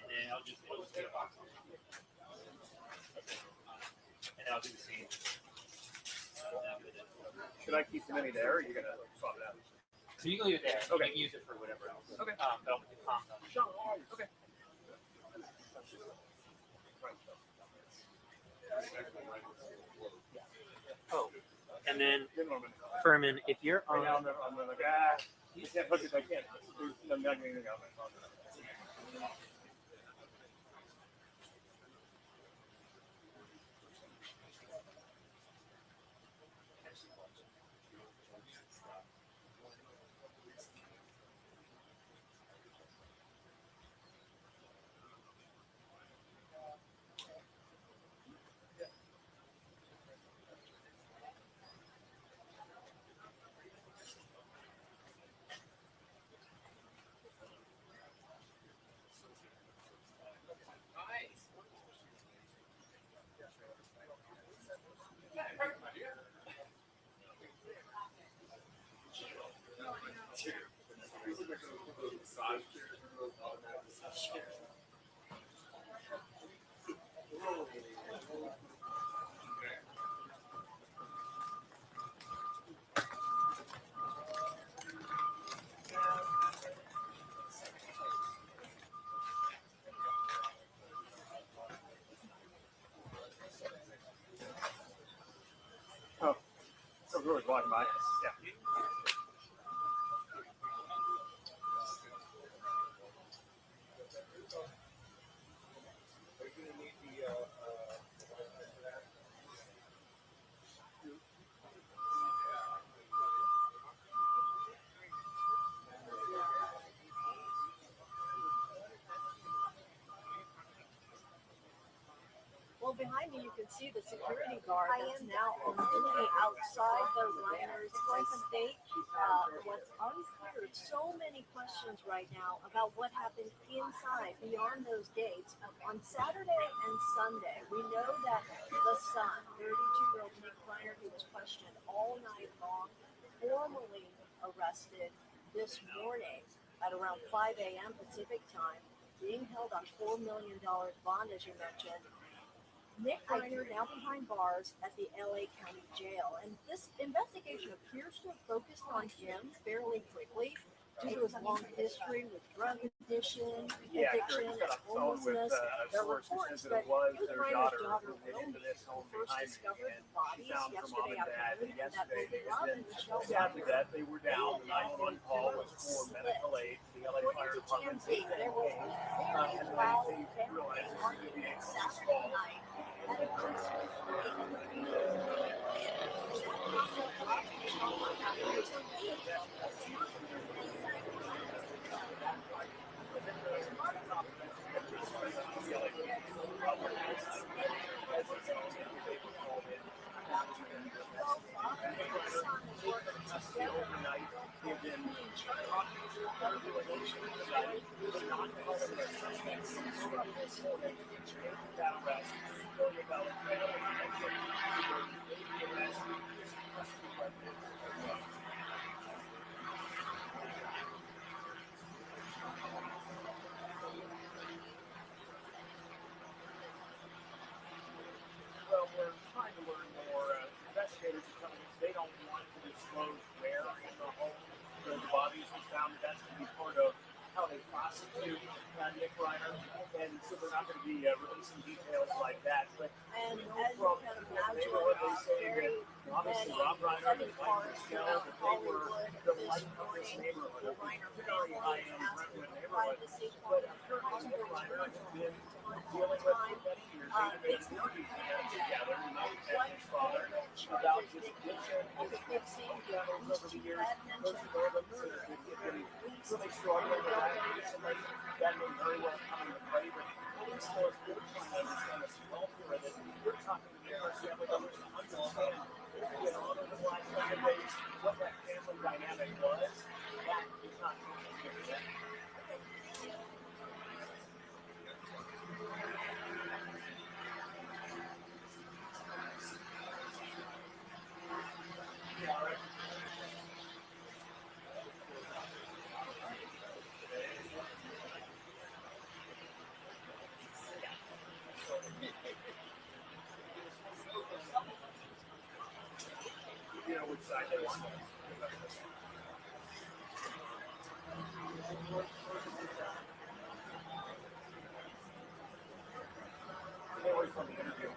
And then I'll just get a box on it. And then I'll do the same. Should I keep the mini there, or are you gonna swap it out? So you can leave it there. Okay. You can use it for whatever else. Okay. But I'll put the comms on. Okay. Oh, and then Furman, if you're on. Right now I'm like, you can't hook it. I can't. I'm not getting anything out of my phone. Oh, so whoever's walking by. Yeah. Well, behind me, you can see the security guard that's now on duty outside the Reiner's estate. What's unclear, so many questions right now about what happened inside, beyond those gates. On Saturday and Sunday, we know that the son, 32-year-old Nick Reiner, who was questioned all night long, formally arrested this morning at around 5 a.m. Pacific time, being held on $4 million bond, as you mentioned. Nick Reiner now behind bars at the LA County Jail. And this investigation appears to have focused on him fairly quickly due to his long history with drug addiction, and homelessness. There are reports that his Reiner's daughter Wilmy first discovered the bodies yesterday afternoon in that movie Rob and Michele. After that, they were down. The 911 call was for medical aid. The LA Fire Department did There was a very loud family argument Saturday night at a Christmas Well, we're trying to learn more. Investigators are telling us they don't want to disclose where in the home the bodies were found. That's going to be part of how they prosecute Nick Reiner, and so they're not going to be releasing details like that. But and you know, as you from can the imagine, neighborhood, they say very that obviously many Rob Reiner heavy and Mike cars Michele, throughout that they were Hollywood the this light of this morning. neighborhood. The It's Reiner a very family high-end asked Brentwood for neighborhood. privacy But from apparently Nick Reiner has been all dealing the with time. for many years. They've It's been not interviewing clear together, and yet they and his father, about his addiction, his fixing battles over the years. Those who know the murder, he's been really struggling with that recently. That may very well come into play, but police force really trying to understand this welfare that we're talking to numerous family members to understand what's been on over the last couple of days, what that family dynamic was. That is not clear yet. You know which side they want. They were from the interview.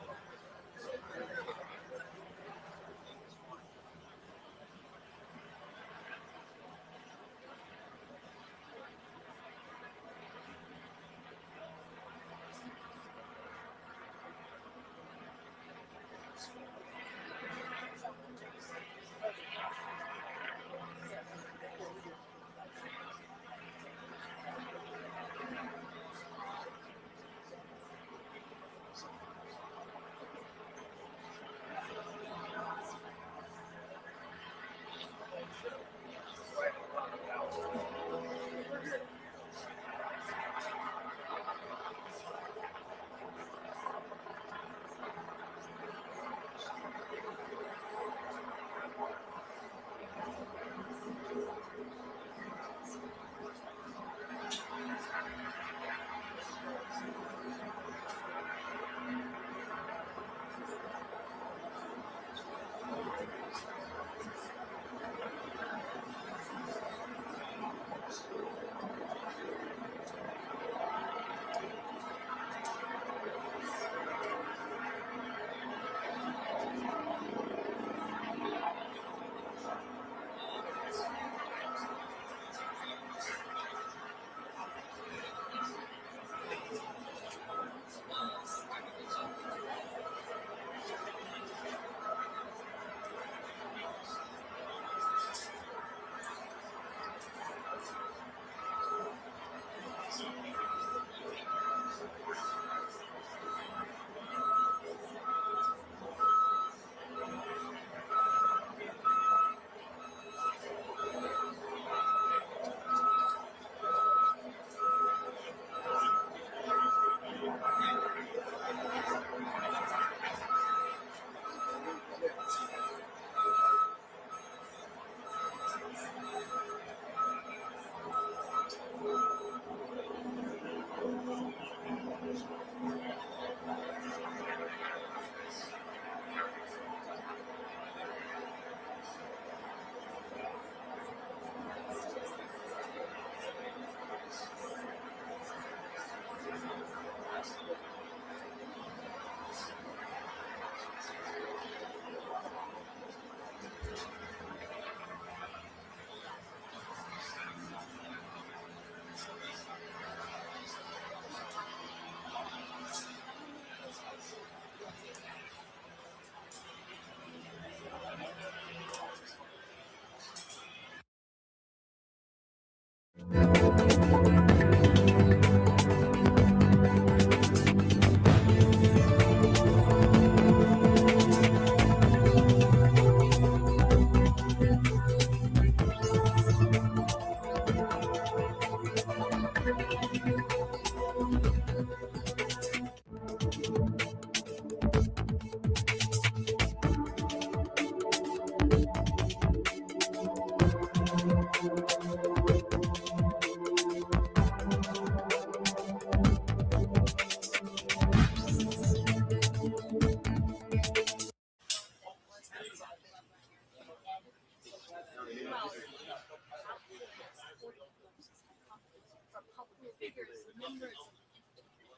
figures, numbers of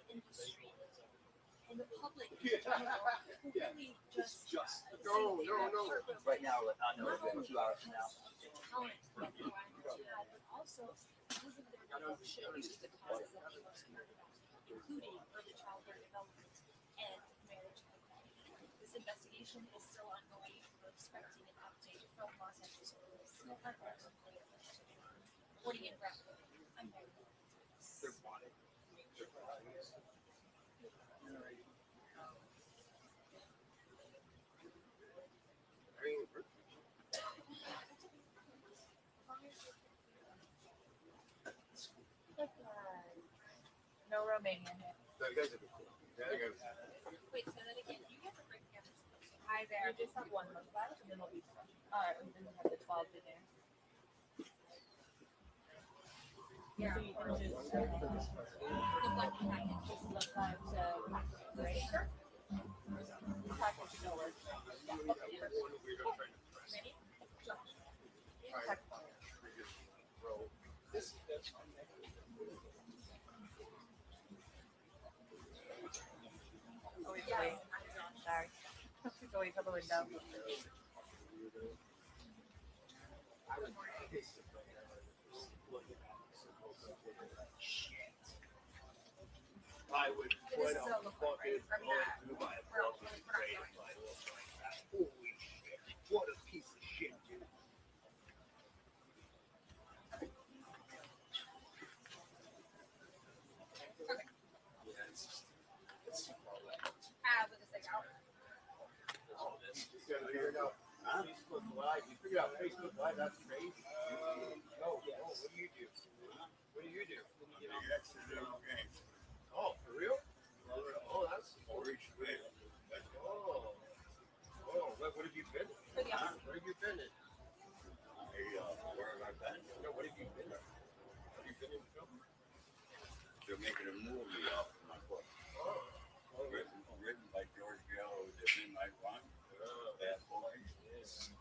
industry and the public in general who really just No. Right now, no, we have 2 hours from now. talent that they want to have, but also because of their reduction to the causes that they most cared about, including early childhood development and marriage. This investigation is still ongoing. We're expecting an update from Los Angeles police. Reporting in Bradford, I'm Mary. No Romanian here. No, you guys are cool. Yeah, you guys. Wait, say that again. You guys are breaking down. Hi there. Just have one look back and then it'll be fun. Alright, and then we have the 12 in there. Yeah, so you can just the black package just look like right? Sure. This package should work. Ready? Oh, wait, wait. Sorry. Go away from the window. I would put a fucking Dubai fucking trade like that. Holy shit. What a piece of shit, dude. With this thing out. All this. You gotta figure it out. Facebook Live. You figured out Facebook Live. That's crazy. No. What do you do? What do you do? Oh, for real? Oh, that's oh. What have you been? Where have you been in? Where have I been? No, what have you been in? Have you been in film? They're making a movie off of my book. Written by George Gallo, the Midnight Run. Bad Boys. He's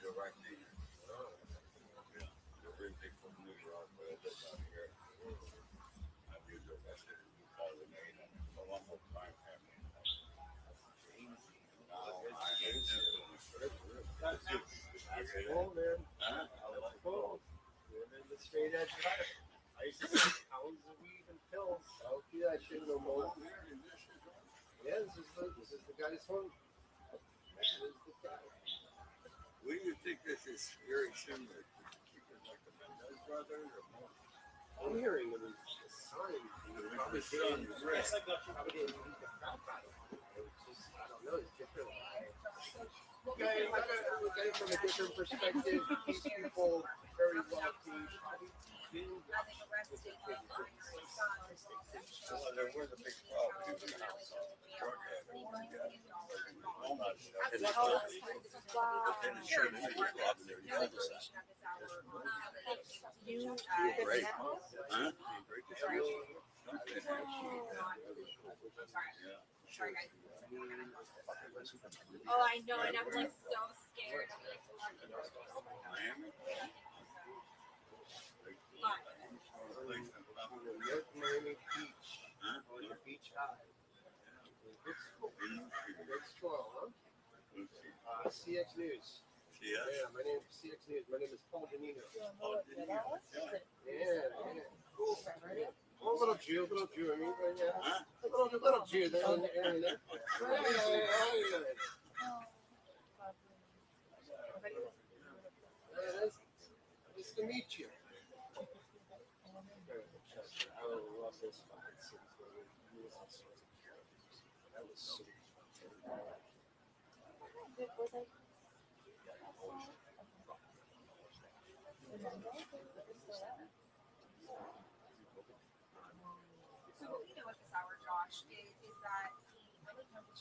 directing. The originally from New York, but I live out here. I've been arrested in 2008 and Colombo crime family. That's cool, man. That's cool. Living in the straight edge life. I used to see pounds of weed and pills. I don't do that shit no more. Yeah, this is the guy's home. This is the guy. What do you think this is very similar to? Keep it like the Mendez brothers or more? I'm hearing it was a sign. Probably getting the crap out of it. It's just, I don't know, it's different. Look at it from a different perspective. These people very wealthy. Well, there was a big problem in the house. Drug habit. And sure, they were robbing their cul-de-sac. Great. Huh? Sorry, guys. Oh, I know, and I'm like so scared. Miami? Miami Beach. Huh? Beach High. Good school, huh? CX News. Yeah. My name is CX News. My name is Paul Danino. Yeah. Cool. Oh, little Jew, I mean, yeah. Little Jew there on the internet. Nice to meet you. I love this fucking city. That was so So what we know at this hour, Josh, is that the Money Control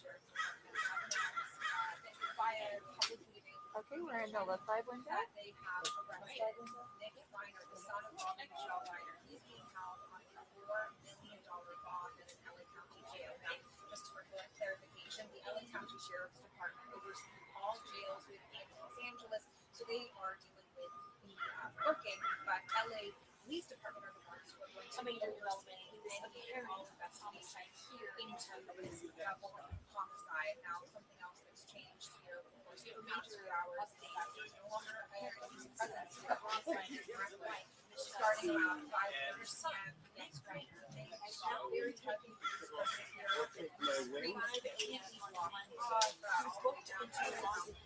via publicly available. Okay, we're in the left side window. That they have arrested Nick Reiner, the son of Rob and Michele Reiner. He's being held on a $4 million bond in an LA County jail. Now, just for clarification, the LA County Sheriff's Department oversees all jails within Los Angeles, so they are dealing with the working, but LA police department are the ones who are going to make the development using a parent investigation here into this level of homicide. Now, something else that's changed here, of course, for major hours is that there's no longer a parent's presence here alongside your direct light. Starting around 5 p.m. next Reiner, they have now very heavy resources here. 3 a.m. Who's booked into a lawsuit.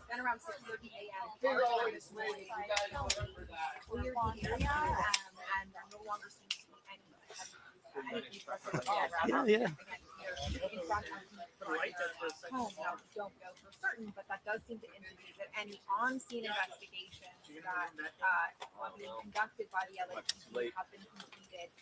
Then around 6:30 a.m. this morning, cleared the area and there no longer seems to be any resources at all. Yeah. In front of the home. Now, we don't know for certain, but that does seem to indicate that any on-scene investigations that are being conducted by the LAPD have been completed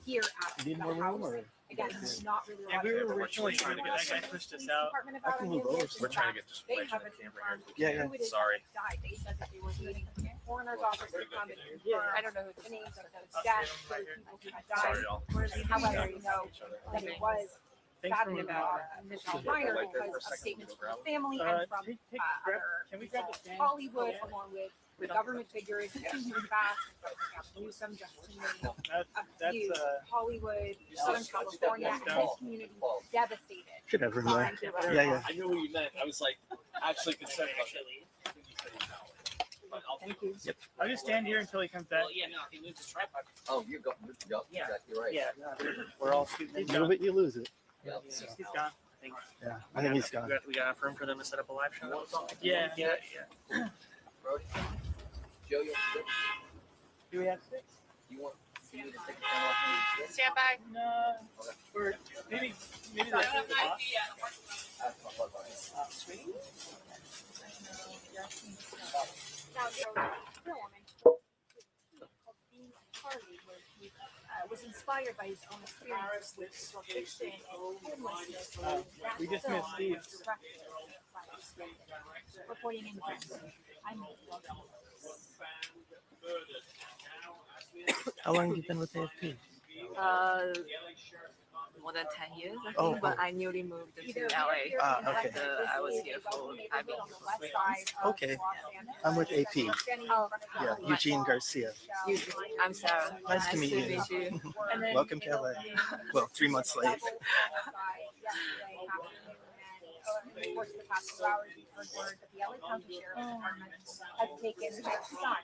here at the house. Again, not really. Yeah, we were originally trying to get that guy pushed us out. I can move over. We're trying to get this They information haven't on camera here. confirmed who it is Sorry. that died. They said that they were waiting for the coroner's office to come and confirm. I don't know who the names of those deaths, those people who had died. Sorry, y'all. However, we know that it was sadly Michele Reiner because of statements from the family and from other Hollywood, along with the government figures, Justin Fast, Newsom, Justin Few, Hollywood, Southern California, and his community devastated. Shit everywhere. Yeah. I knew what you meant. I was like, actually concerned about that. Thank you. Yep. I'll just stand here until he comes back. Well, yeah, no, he moved his tripod. Oh, you're exactly right. Yeah, we're all shooting. A little bit, you lose it. Yep. He's gone. Thanks. Yeah, I think he's gone. We got enough room for them to set up a live show. Yeah. Joe, you have 6? Do we have 6? You want me to take the camera off me? Stand by. No. Or maybe like Now, there was a film called Being Harley, where he was inspired by his own experience with addiction and homelessness. we just missed Steve. Reporting in I'm How long have you been with AFP? More than 10 years, I think, Oh, but I newly moved to LA. Okay. I was here for 5 years. Okay. I'm with AP. Oh, Yeah, Eugene Garcia. I'm Sarah. Nice to meet you. Welcome to LA. Well, 3 months late. Of course, the past 2 hours, we've heard word that the LA County Sheriff's Department has taken his son,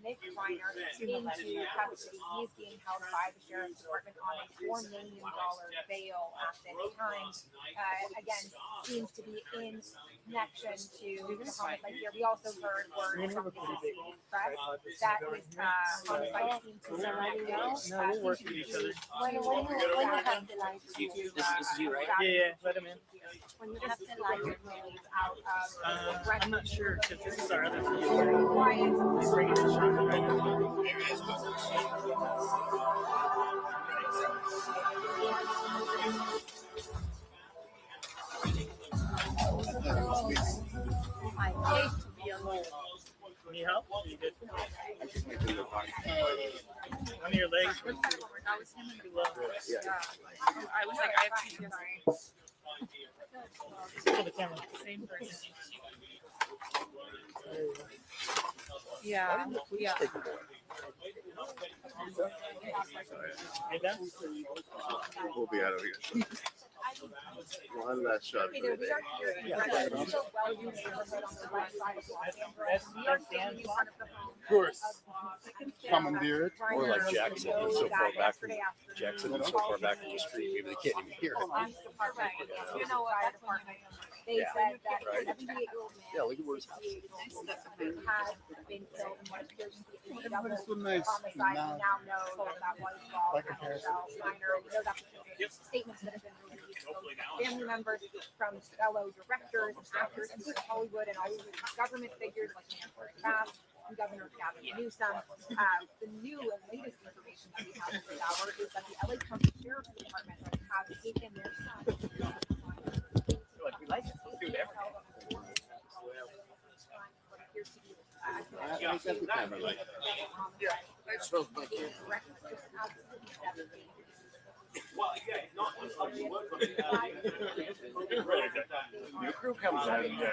Nick Reiner, into custody. He is being held by the Sheriff's Department on a $4 million bail at this time. Again, seems to be in connection to the homicide here. We also heard word from the press that this homicide seems to be No, we'll work with each other. When you have the light, This is you, right? Yeah, let him in. when you have the light, out of I'm not sure because this is our other I hate to be alone. Need help? You good? One of your legs. That was him and Dula. I was like, I have 2 years. For the camera. Same person. Yeah. We'll be out of here. One last shot for the day. Of course. Commandeer it. Or like Jackson, it's so far back from Jackson, it's so far back from the street, maybe they can't even hear it. They said that a 78-year-old man, Yeah, look at where his house is. had been killed in what appears to be a double Everybody's so nice. homicide. We now know that that was Rob Reiner. We know that because statements that have been released from family members, from fellow directors and actors, and Hollywood and all of the government figures like Mayor Fast and Governor Gavin Newsom. The new and latest information that we have this hour is that the LA County Sheriff's Department have taken their son. We like it. We'll do it every I got the camera light. Yeah, that smells good. Your crew comes out. Yeah.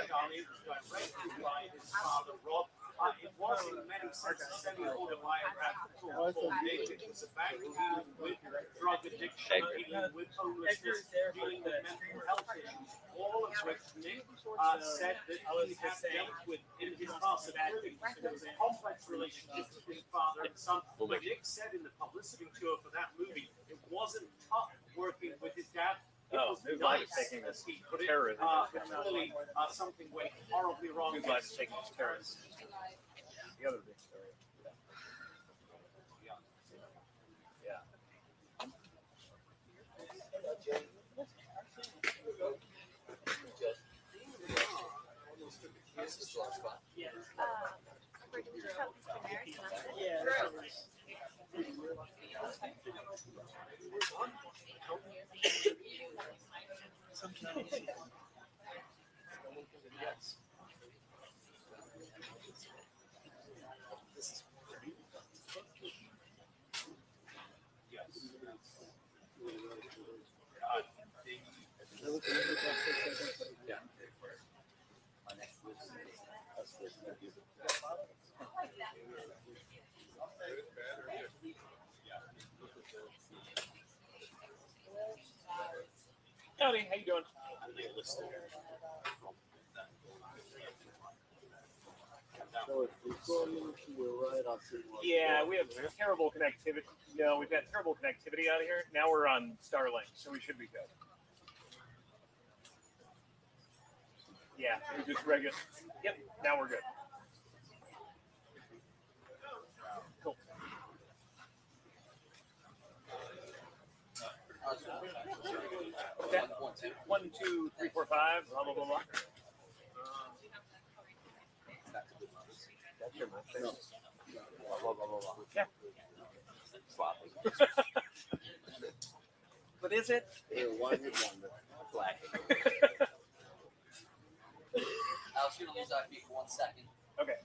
It was in many senses semi-autobiographical. It was about dealing with drug addiction, dealing with homelessness, dealing with mental health issues. All of which Nick said that he had dealt with in his past of acting. There was a complex relationship between father and son. But Nick said in the publicity tour for that movie, it wasn't tough working with his dad. It was nice, as he put it. Clearly, something went horribly wrong. His life is taking his terrorists. The other big story. Yeah. Howdy, how you doing? Yeah, we have terrible connectivity. No, we've got terrible connectivity out of here. Now we're on Starlink, so we should be good. Yeah, we're just regular. Yep, now we're good. Cool. Okay. 1, 2, 3, 4, 5. Blah blah blah blah. That's your message. No. Blah blah blah blah. Yeah. Sloppy. What is it? One black. I was going to lose that beat for 1 second. Okay.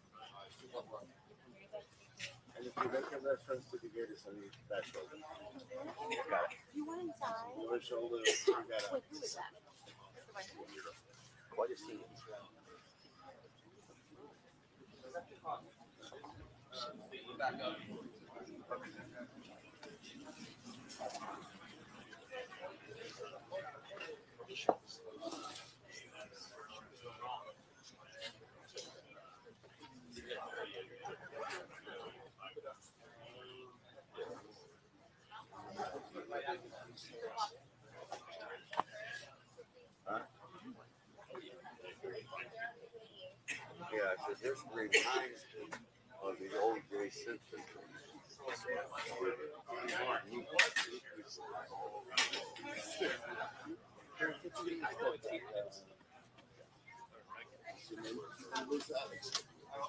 And if you make a reference to the greatest, I need that shoulder. Got it. You went inside. Lower shoulder. You got it. Wait, who is that? Quite a scene. Back up. Huh? Yeah, so this reminds me of the old Gray Simpson.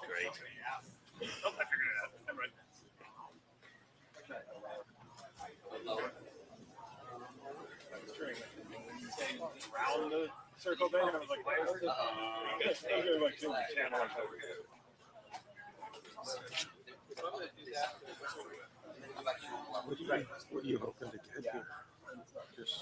Great. Oh, I figured it out. I'm right. Around the circle thing, and I was like, why is it? I was like, doing the channel or something. What are you hoping to get here? Just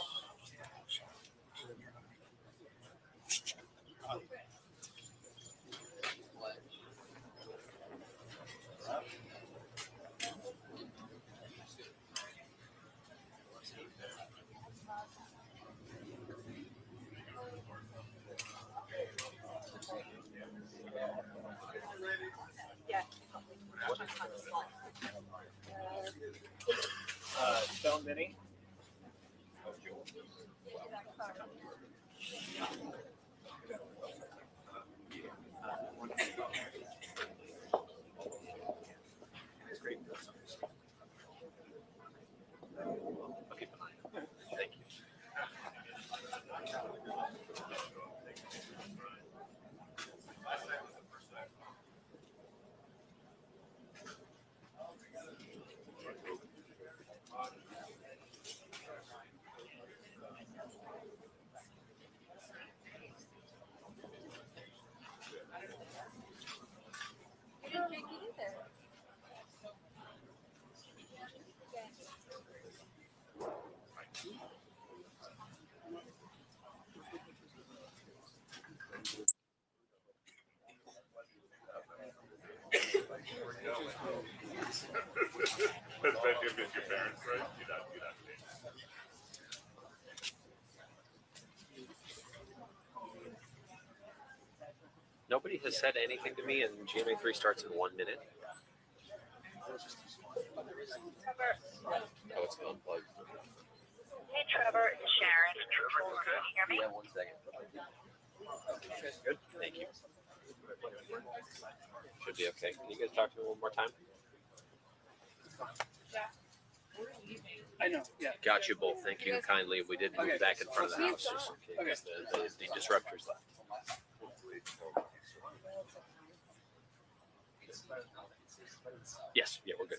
Stone Mini. It's great. Okay. Thank you. Especially if it's your parents, right? You're not Nobody has said anything to me, and GMA3 starts in 1 minute. Oh, it's unplugged. Hey Trevor, it's Sharon. Can you hear me? Yeah, 1 second. Good, thank you. Should be okay. Can you guys talk to me one more time? I know, yeah. Got you both. Thank you kindly. We did move back in front of the house just in case the disruptors left. Yes, yeah, we're good.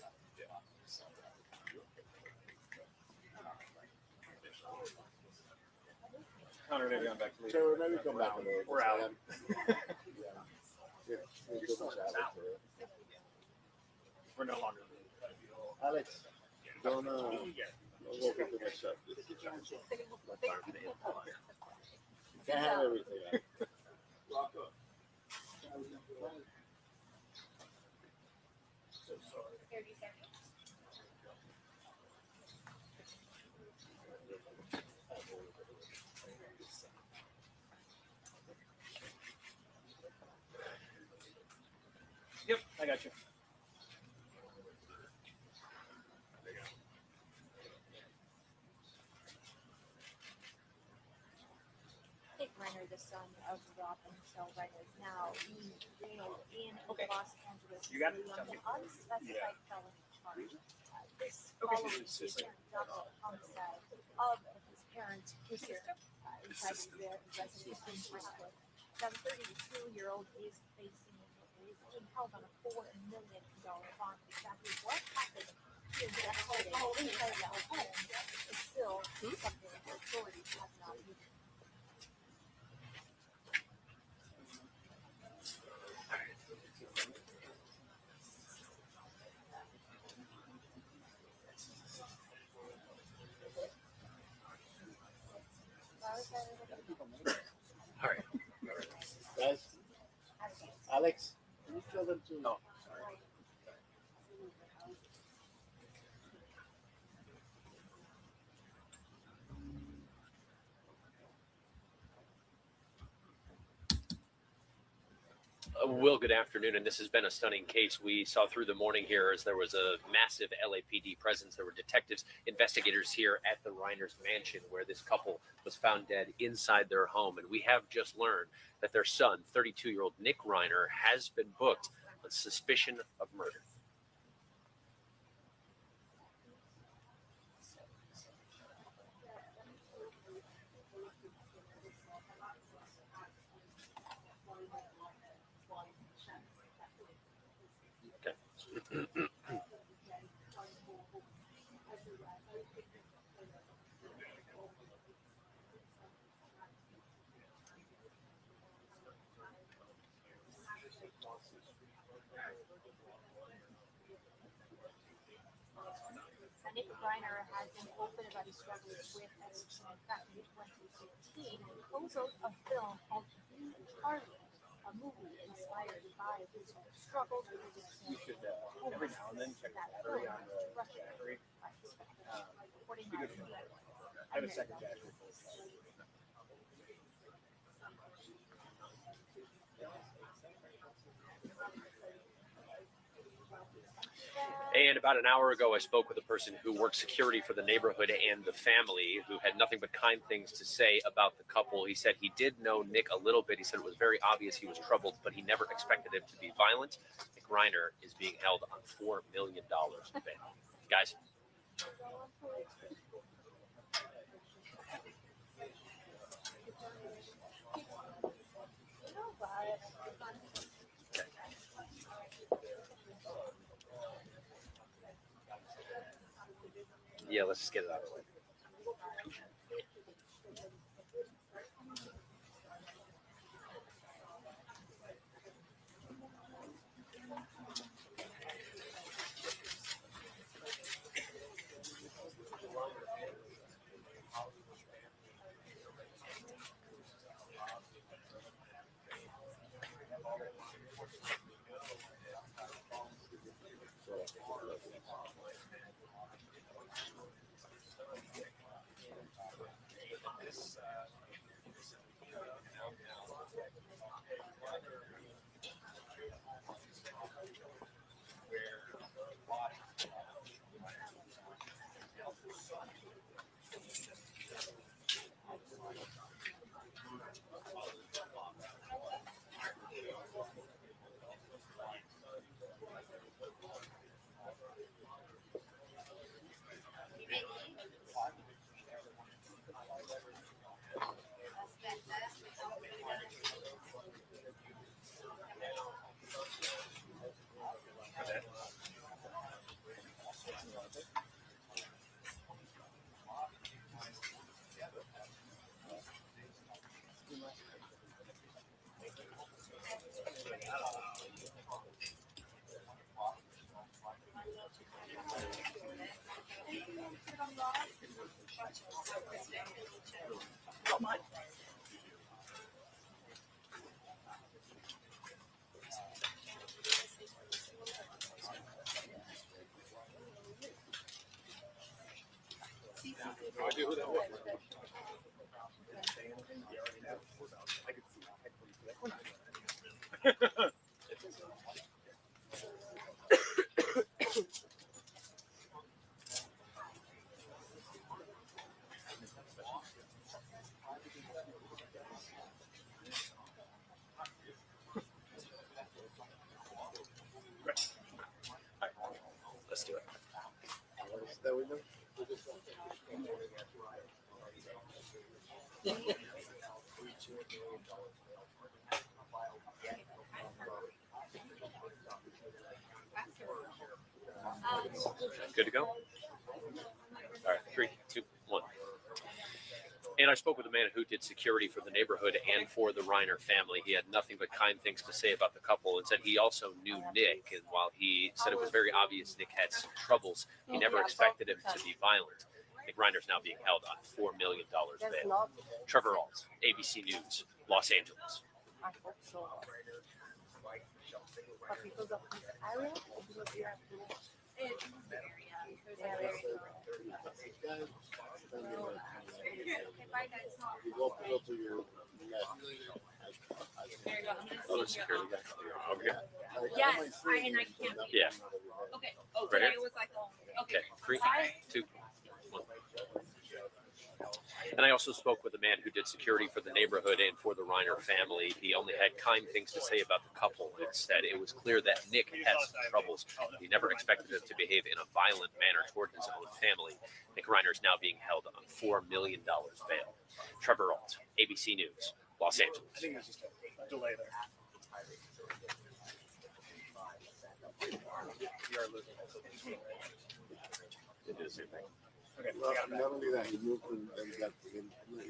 Connor, maybe I'm back to Trevor, maybe come back. We're out. We're no longer. Alex, don't go into my stuff. You can't have everything. Yep, I got you. Nick Reiner, the son of Rob and Michele Reiner, is now being jailed in Los Angeles You got it? on an unspecified felony charge. This follows the apparent homicide of his parents' sister inside the residence in Brooklyn. The 32-year-old is being held on a $4 million bond. Exactly what happened in that home inside that home is still something the authorities have not even. All right. Guys, Alex, can you tell them to? No. Will, good afternoon, and this has been a stunning case we saw through the morning here as there was a massive LAPD presence. There were detectives, investigators here at the Reiner's mansion where this couple was found dead inside their home, and we have just learned that their son, 32-year-old Nick Reiner, has been booked on suspicion of murder. Nick Reiner has been open about his struggles with addiction. In fact, in 2015, he co-wrote a film called Charlie, a movie inspired by his struggles with addiction. You should every now and then check the battery on the battery. I have a second battery. And about an hour ago, I spoke with a person who worked security for the neighborhood and the family who had nothing but kind things to say about the couple. He said he did know Nick a little bit. He said it was very obvious he was troubled, but he never expected him to be violent. Nick Reiner is being held on $4 million bail. Guys. Yeah, let's just get it out of the way. No idea who that was. Let's do it. That we know. Good to go? All right, 3, 2, 1. And I spoke with a man who did security for the neighborhood and for the Reiner family. He had nothing but kind things to say about the couple and said he also knew Nick. And while he said it was very obvious Nick had some troubles, he never expected him to be violent. Nick Reiner's now being held on $4 million bail. Trevor Alt, ABC News, Los Angeles. I hope so. But because of this area, or because you have to... It's the area. You go up to your left. Oh, the security guy. Okay. Yes, and I can't. Yeah. Okay. Oh, Right here? it was like, Okay. 3, 2, 1. And I also spoke with a man who did security for the neighborhood and for the Reiner family. He only had kind things to say about the couple and said it was clear that Nick had some troubles. He never expected him to behave in a violent manner toward his own family. Nick Reiner is now being held on $4 million bail. Trevor Alt, ABC News, Los Angeles. I think there's just a delay there. It is the thing. Okay. Well, not only that, he moved and got. It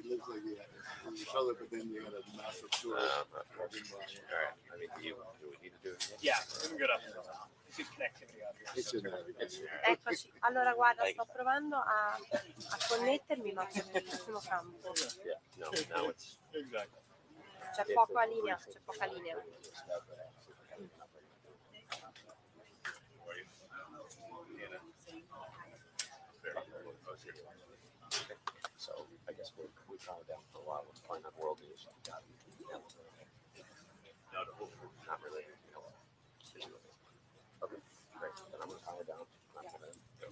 looks like he had his shoulder, but then he had a massive tour. All right. I mean, do we need to do it? Yeah, we can go up. It's connectivity out here. Eccoci. Allora guarda, sto provando a connettermi, ma c'è pochissimo campo. Yeah, no, now it's Exactly. C'è poca linea, c'è poca linea. So I guess we found down for a while. We're playing on World News. No, not really. Okay, great. Then I'm going to power down. I'm going to go.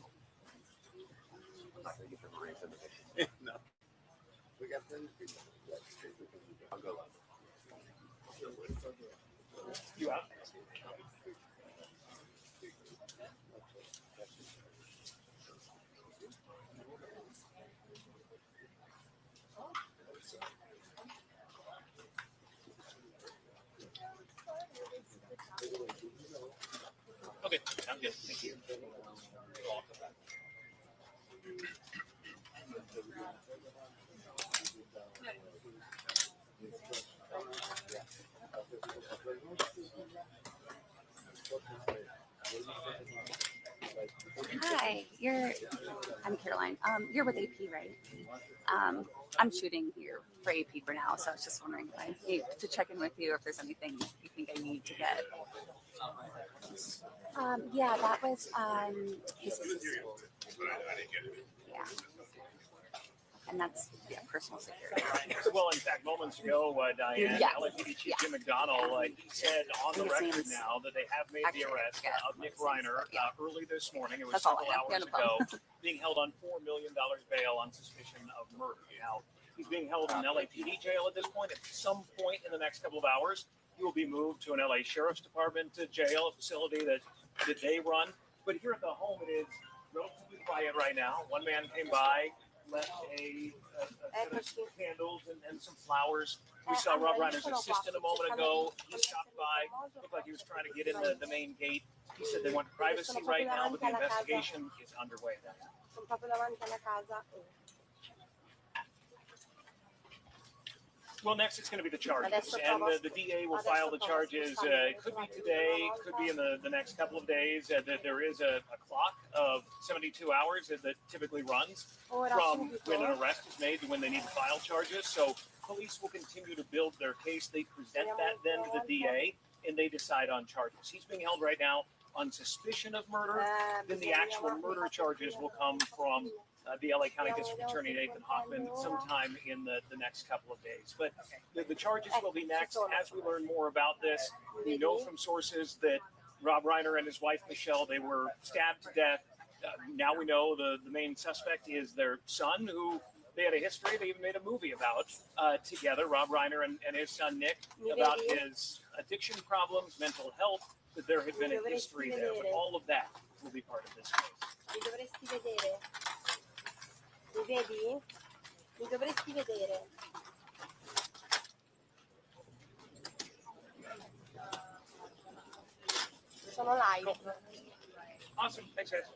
I'm not going to get them raised in the picture. No. We got things to do. I'll go. You out? Okay, sounds good. Thank you. Hi, I'm Caroline. You're with AP, right? I'm shooting here for AP for now, so I was just wondering if I need to check in with you, if there's anything you think I need to get. Yeah, that was his assistant. Yeah. And that's personal security. Well, in fact, moments ago, Diane, Yes. LAPD Chief Jim McDonnell, he said on the record now that they have made the arrest of Nick Reiner early this morning. It was That's all several I have. hours Yeah, no ago, being held on $4 million bail on suspicion of murder. Now, he's being held in LAPD jail at this point. At some point in the next couple of hours, he will be moved to an LA Sheriff's Department jail, a facility that they run. But here at the home, it is relatively quiet right now. One man came by, left a set of candles and some flowers. We saw Rob Reiner's assistant a moment ago. He stopped by, looked like he was trying to get in the main gate. He said they want privacy right now, but the investigation is underway. Sono proprio davanti alla casa. Well, next it's going to be the charges, Adesso and provo- the DA will adesso file the provo a charges. spostarmi. It could be today, could be in the next couple of days. There is a clock of 72 hours that typically runs Ora from subito. when an arrest is made to when they need to file charges. So police will continue to build their case. They present that then to the DA, and they decide on charges. He's being held right now on suspicion of murder. Then the actual murder charges will come from the LA County District Attorney Nathan Hoffman sometime in the next couple of days. But the charges will be next. As we learn more about this, we know from sources that Rob Reiner and his wife Michele, they were stabbed to death. Now we know the main suspect is their son, who they had a history. They even made a movie about together, Rob Reiner and his son Nick, about his addiction problems, mental health, that there had been a history there. But all of that will be part of this case. Mi dovresti vedere. Mi vedi? Mi dovresti vedere. Sono live. Awesome. Thanks, guys.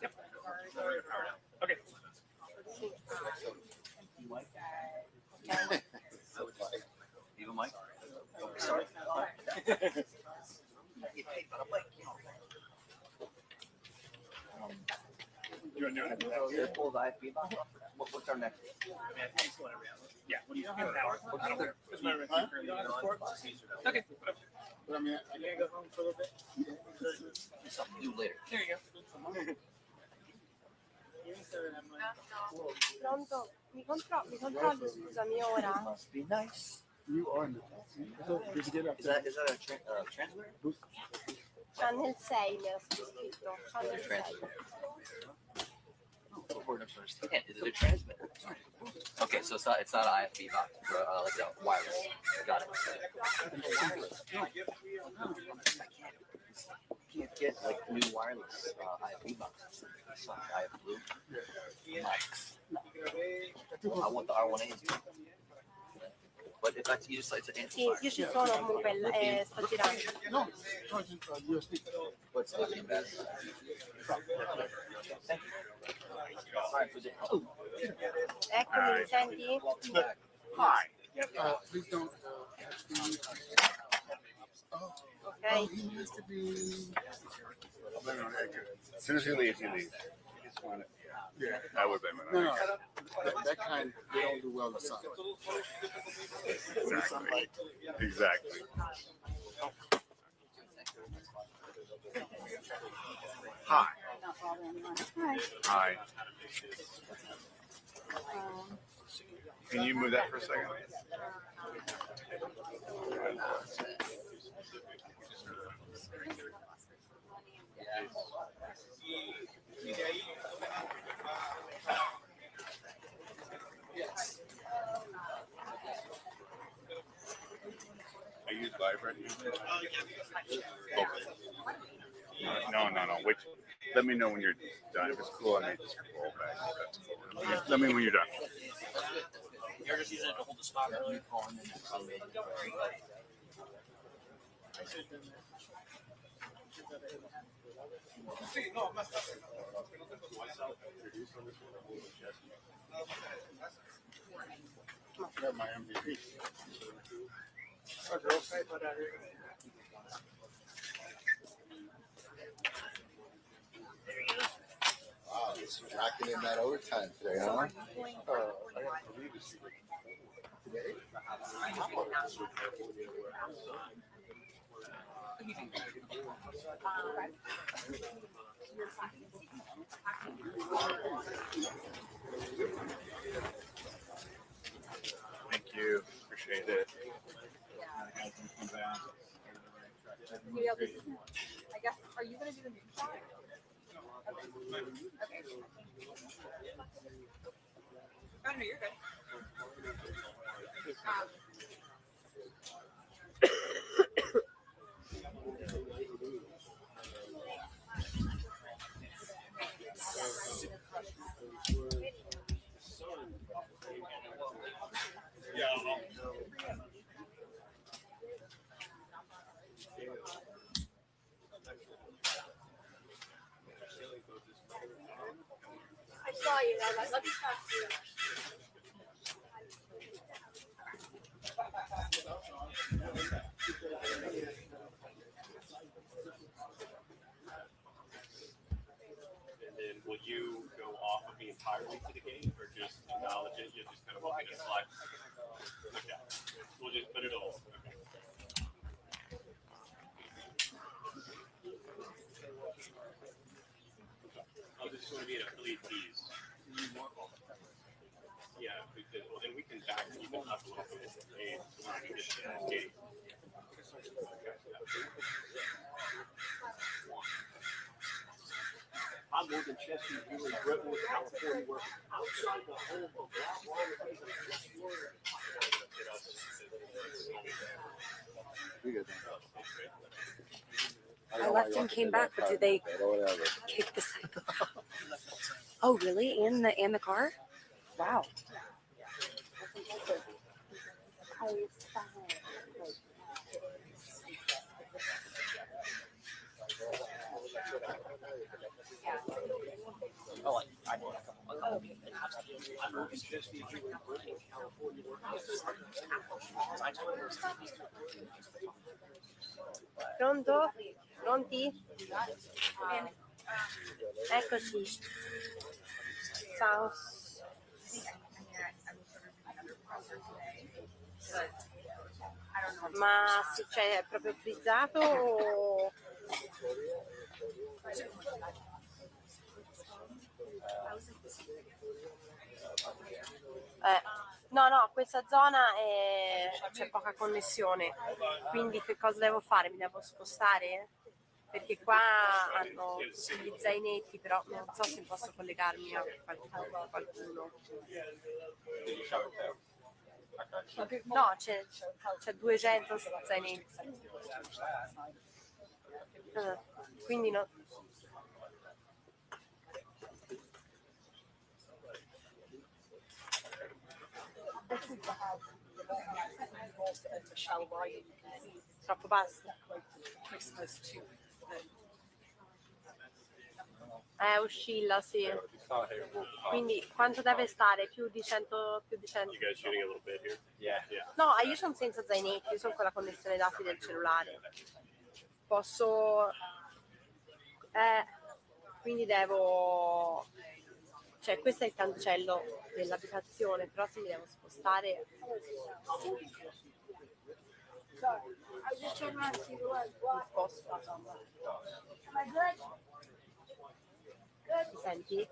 Yep. Okay. Even Mike? Sorry. You want to do it? They're full of IFB box. What's our next? Yeah. What do you think? An hour? I don't care. Doesn't matter. Okay. I mean, I gotta go home for a little bit. Something to do later. There you go. Pronto? Mi controlli, scusami, ora? Must be nice. You are in the so did you get up Is that a translator? Channel 6 mi era scritto. Channel 6. What word I'm supposed to understand? Is it a transmitter? Okay, so it's not an IFB box, like a wireless. Got it. You can't get like new wireless IFB boxes. So I have blue mics. I want the R18G. But if that's you just it's an Sì, io ci sono comunque, sto girando. No, USB. What's not too bad. Eccomi, mi senti? Hi. Please don't. Ok. He used to be. As soon as you leave, you leave. Yeah. I would blame it No, on no. you. That kind, they don't do well inside. Exactly. Exactly. Hi. Hi. Can you move that for a second? Are you live right now? No. Wait. Let me know when you're done. If it's cool, I may just roll back. That's cool. Let me when you're done. You're just using it to hold the spot. Got my MVP. Wow, it's racking in that overtime today, huh? I can't believe it's today. Thank you. Appreciate it. I guess, are you gonna do the new shot? Okay. Oh, no, you're good. I saw you. I was like, let me talk to you. And then will you go off of me entirely to the game, or just acknowledge it? You'll just kind of want me to slide. Okay. We'll just put it all. Okay. Oh, this is going to be an affiliate fees. Yeah, because, well, then we can back even up a little bit. And so we can get that game. I'm Morgan Chester here in Brentwood, California, where outside the home of Rob I left and came back, but did they kick the cycle out? Oh, really? In the car? Wow. Oh, I know a couple. Okay. I'm Morgan Chester here in Brentwood, California, where Pronto? Pronti? Eccoci. Ciao. Ma se c'è è proprio frizzato o... No, questa zona c'è poca connessione, quindi che cosa devo fare? Mi devo spostare? Perché qua hanno gli zainetti, però non so se posso collegarmi a qualcuno. No, c'è 200 zainetti. Quindi no. Michele Reiner, Troppo basso. Christmas to Oscilla, sì. Quindi quanto deve stare? Più di 100? You guys shooting a little bit here? Yeah. No, io sono senza zainetti, io sono con la connessione dati del cellulare. Posso... quindi devo... Cioè, questo è il cancello dell'abitazione, però se mi devo spostare... Mi sposto. Mi senti?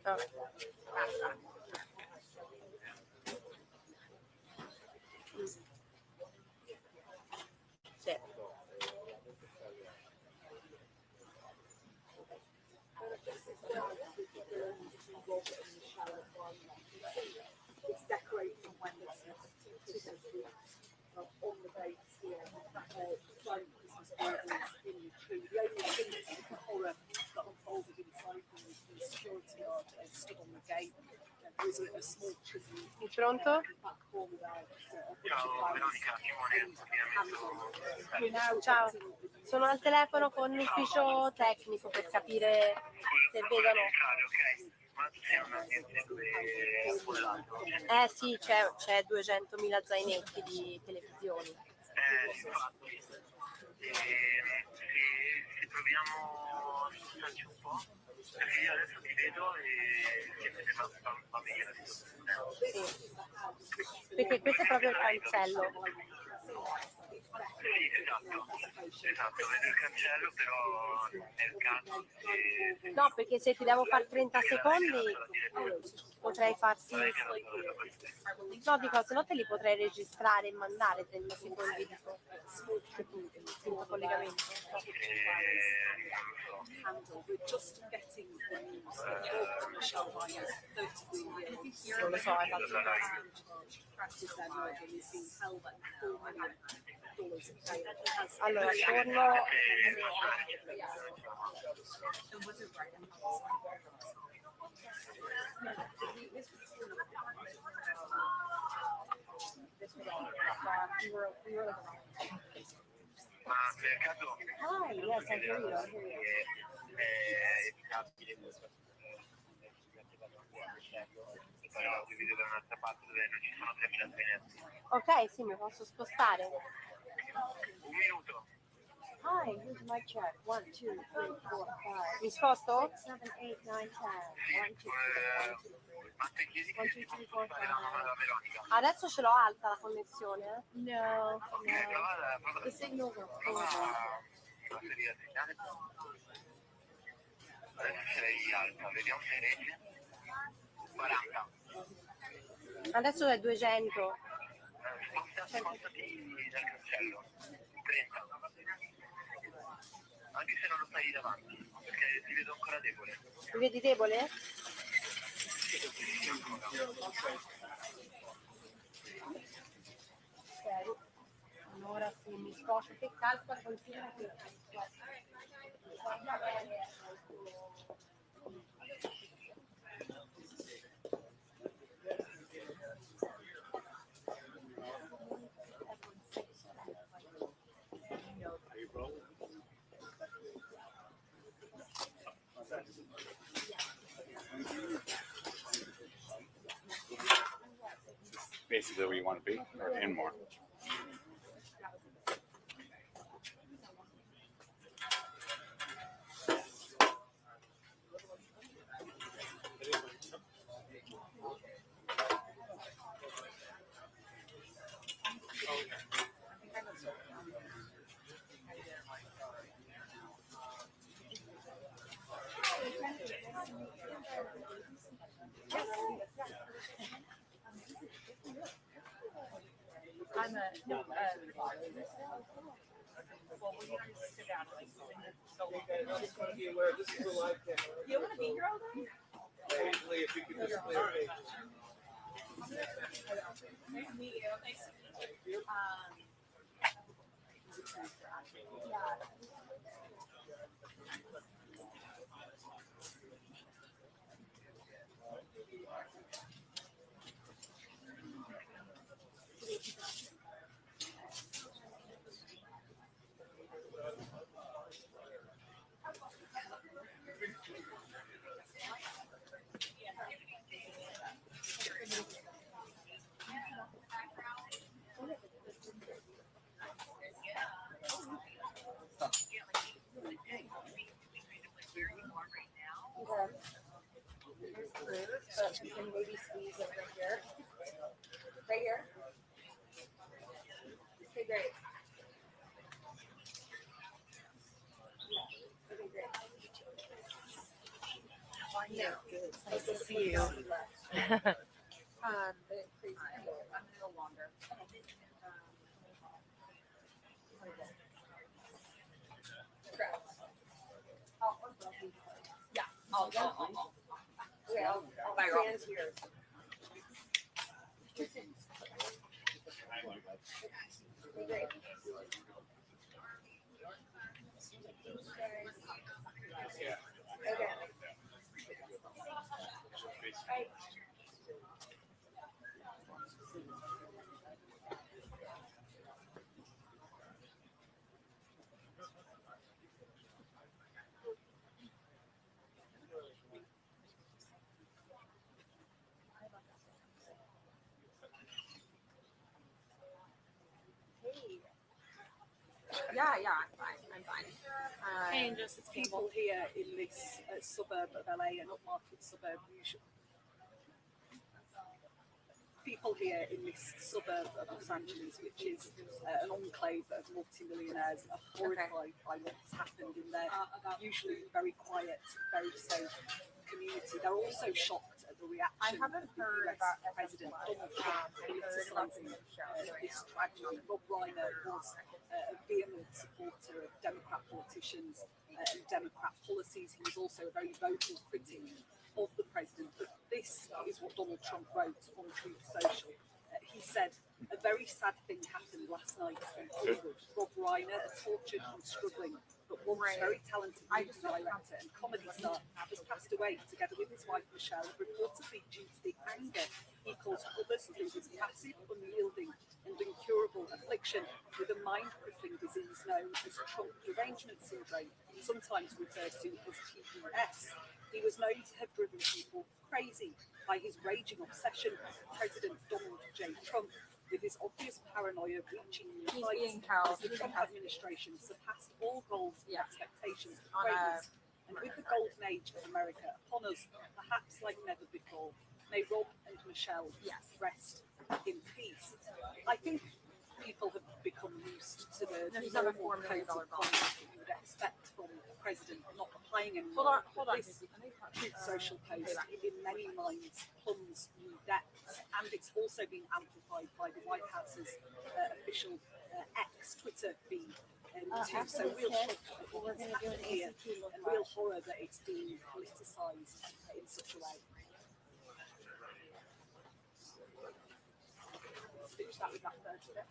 Ah. Sì. It's decorated from when it's on the base here. Giant Christmas ornaments in the tree. The only thing that's the horror that unfolded inside them was the security guard stood on the gate. There was a small prison. Pronto? Ciao, sono al telefono con l'ufficio tecnico per capire se vedono. Sì, c'è 200.000 zainetti di televisioni. Se proviamo a spostarci un po', perché io adesso ti vedo e va bene la situazione. Sì, perché questo è proprio il cancello. Sì, esatto, vedo il cancello, però nel caso No, perché se ti devo fare 30 secondi potrei farti... No, dico, se no te li potrei registrare e mandare 30 secondi di collegamento. We're just getting the news that Michele Reiner's 33-year-old Non lo so, hai fatto is their murder and is being held at $4 million in bail. Allora, torno... Hi, yes, I hear you. I hear you. Ok, sì, mi posso spostare. Un minuto. Hi, here's my check. 1, 2, 3, 4, 5. Mi sposto? 6, 7, 8, 9, 10. 1, 2, 3, 4, 5. Adesso ce l'ho alta la connessione? No, no. The signals are horrible. Adesso ce l'hai alta, vediamo se regge. 40. Adesso è 200. Spostati dal cancello. 30. Anche se non lo fai davanti, perché ti vedo ancora debole. Mi vedi debole? Ok. Allora sì, mi sposto. Che calcola considera che Basically where you want to be, or in more. I'm a no. Well, we need to sit down. Like, so Just want to be aware, this is a live camera. you want to be here all day? Occasionally, if you could just play a page. Nice to meet you. Nice to meet you. But we can maybe squeeze it right here. Right here. Okay, great. Okay, great. Yeah, good. It's nice to see you. Please, I'm a little longer. Yeah, I'll go. Okay, I'll stand here. Okay, great. Okay. Right. Yeah, I'm fine. Hey, just it's People here in this suburb of LA, an upmarket suburb, usually. People here in this suburb of Los Angeles, which is an enclave of multimillionaires, are horrified by what's happened in their usually very quiet, very safe community. They're also shocked at the reaction of the US President Donald Trump criticizing this tragedy. Rob Reiner was a vehement supporter of Democrat politicians and Democrat policies. He was also a very vocal critic of the president. But this is what Donald Trump wrote on Truth Social. He said, "A very sad thing happened last night in Hollywood. Rob Reiner, a tortured and struggling but once very talented movie director and comedy star, has passed away together with his wife Michele, reportedly due to the anger he caused others through his passive, unyielding and incurable affliction with a mind-crippling disease known as Trump derangement syndrome, sometimes referred to as TDS. He was known to have driven people crazy by his raging obsession with President Donald J. Trump, with his obvious paranoia reaching new heights as the Trump administration surpassed all goals and expectations of greatness. And with the golden age of America upon us, perhaps like never before, may Rob and Michele rest in peace. I think people have become used to the normal codes of conduct that you would expect from a president not applying anymore. Hold on. This cute social post in many minds plumbs new depths, and it's also been amplified by the White House's official X Twitter feed. Too. So real shock at what has happened here, and real horror that it's being politicised in such a way. Start with that first bit.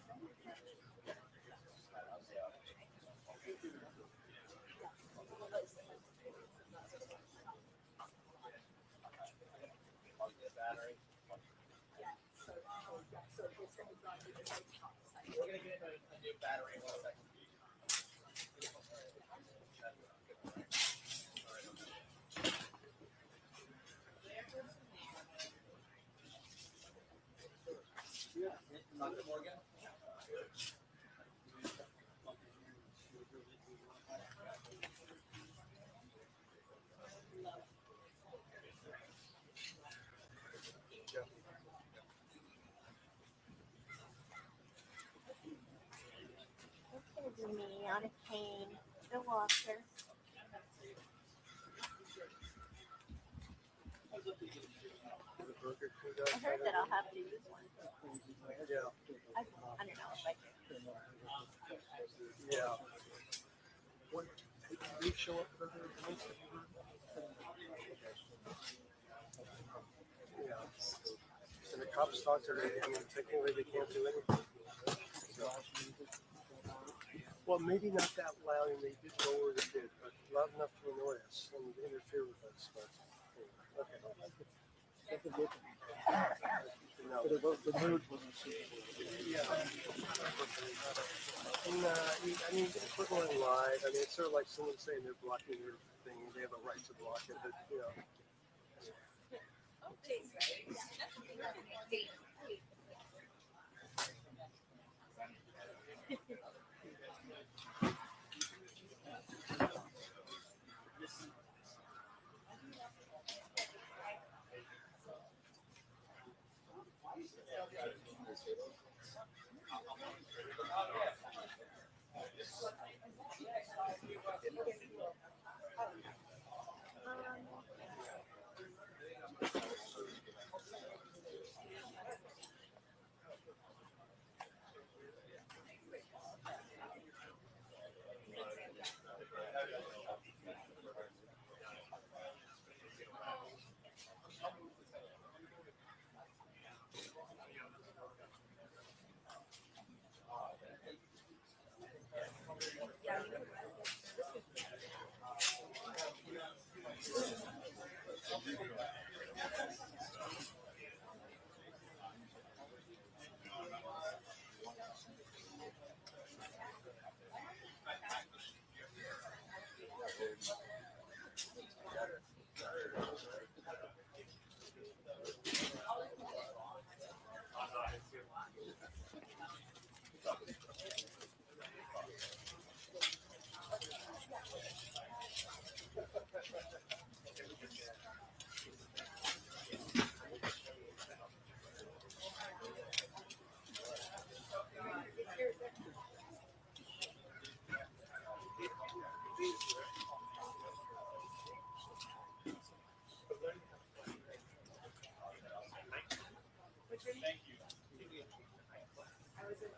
We're going to get a new battery in 1 second. Morgan? It's gonna do me out of pain. The walker. I heard that I'll have to use one. I don't know if I can. Yeah. What did they show up for their voice? Yeah. And the cops talk to them. I mean, technically they can't do anything. So. Well, maybe not that loud, and they did lower the bid, but loud enough to annoy us and interfere with us. But okay. No. The mood wasn't suitable. Yeah. And, I mean, put one live. I mean, it's sort of like someone saying they're blocking your thing. They have a right to block it, but you know. Thank you. I was in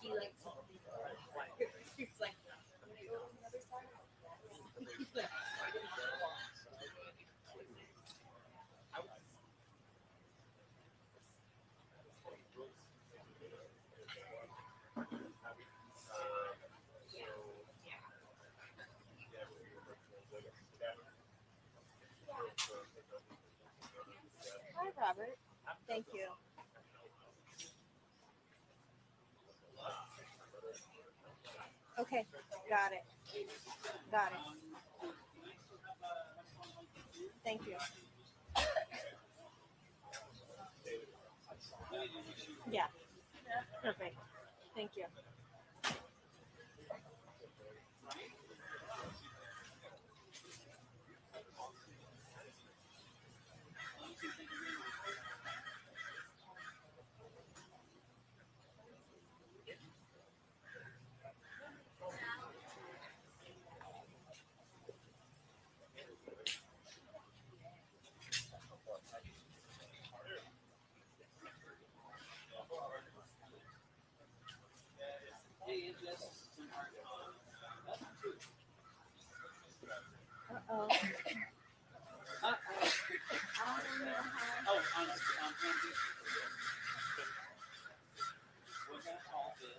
he like he's like I'm gonna go on the other side. Hi, Robert. Thank you. Okay, got it. Got it. Thank you. Yeah, perfect. Thank you. Uh-oh. Uh-oh. I don't know how. Oh, on we're gonna call this.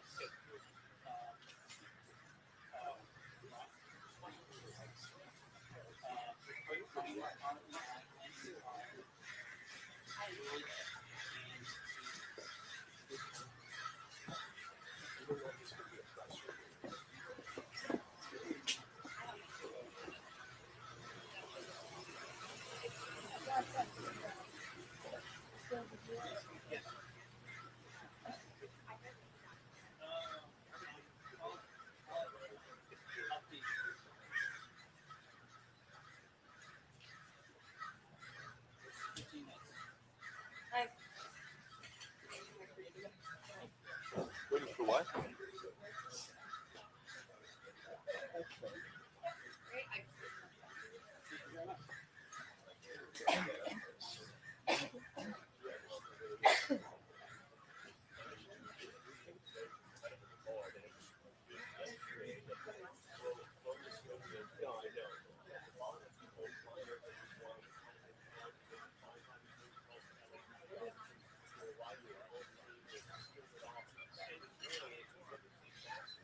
Waiting for what?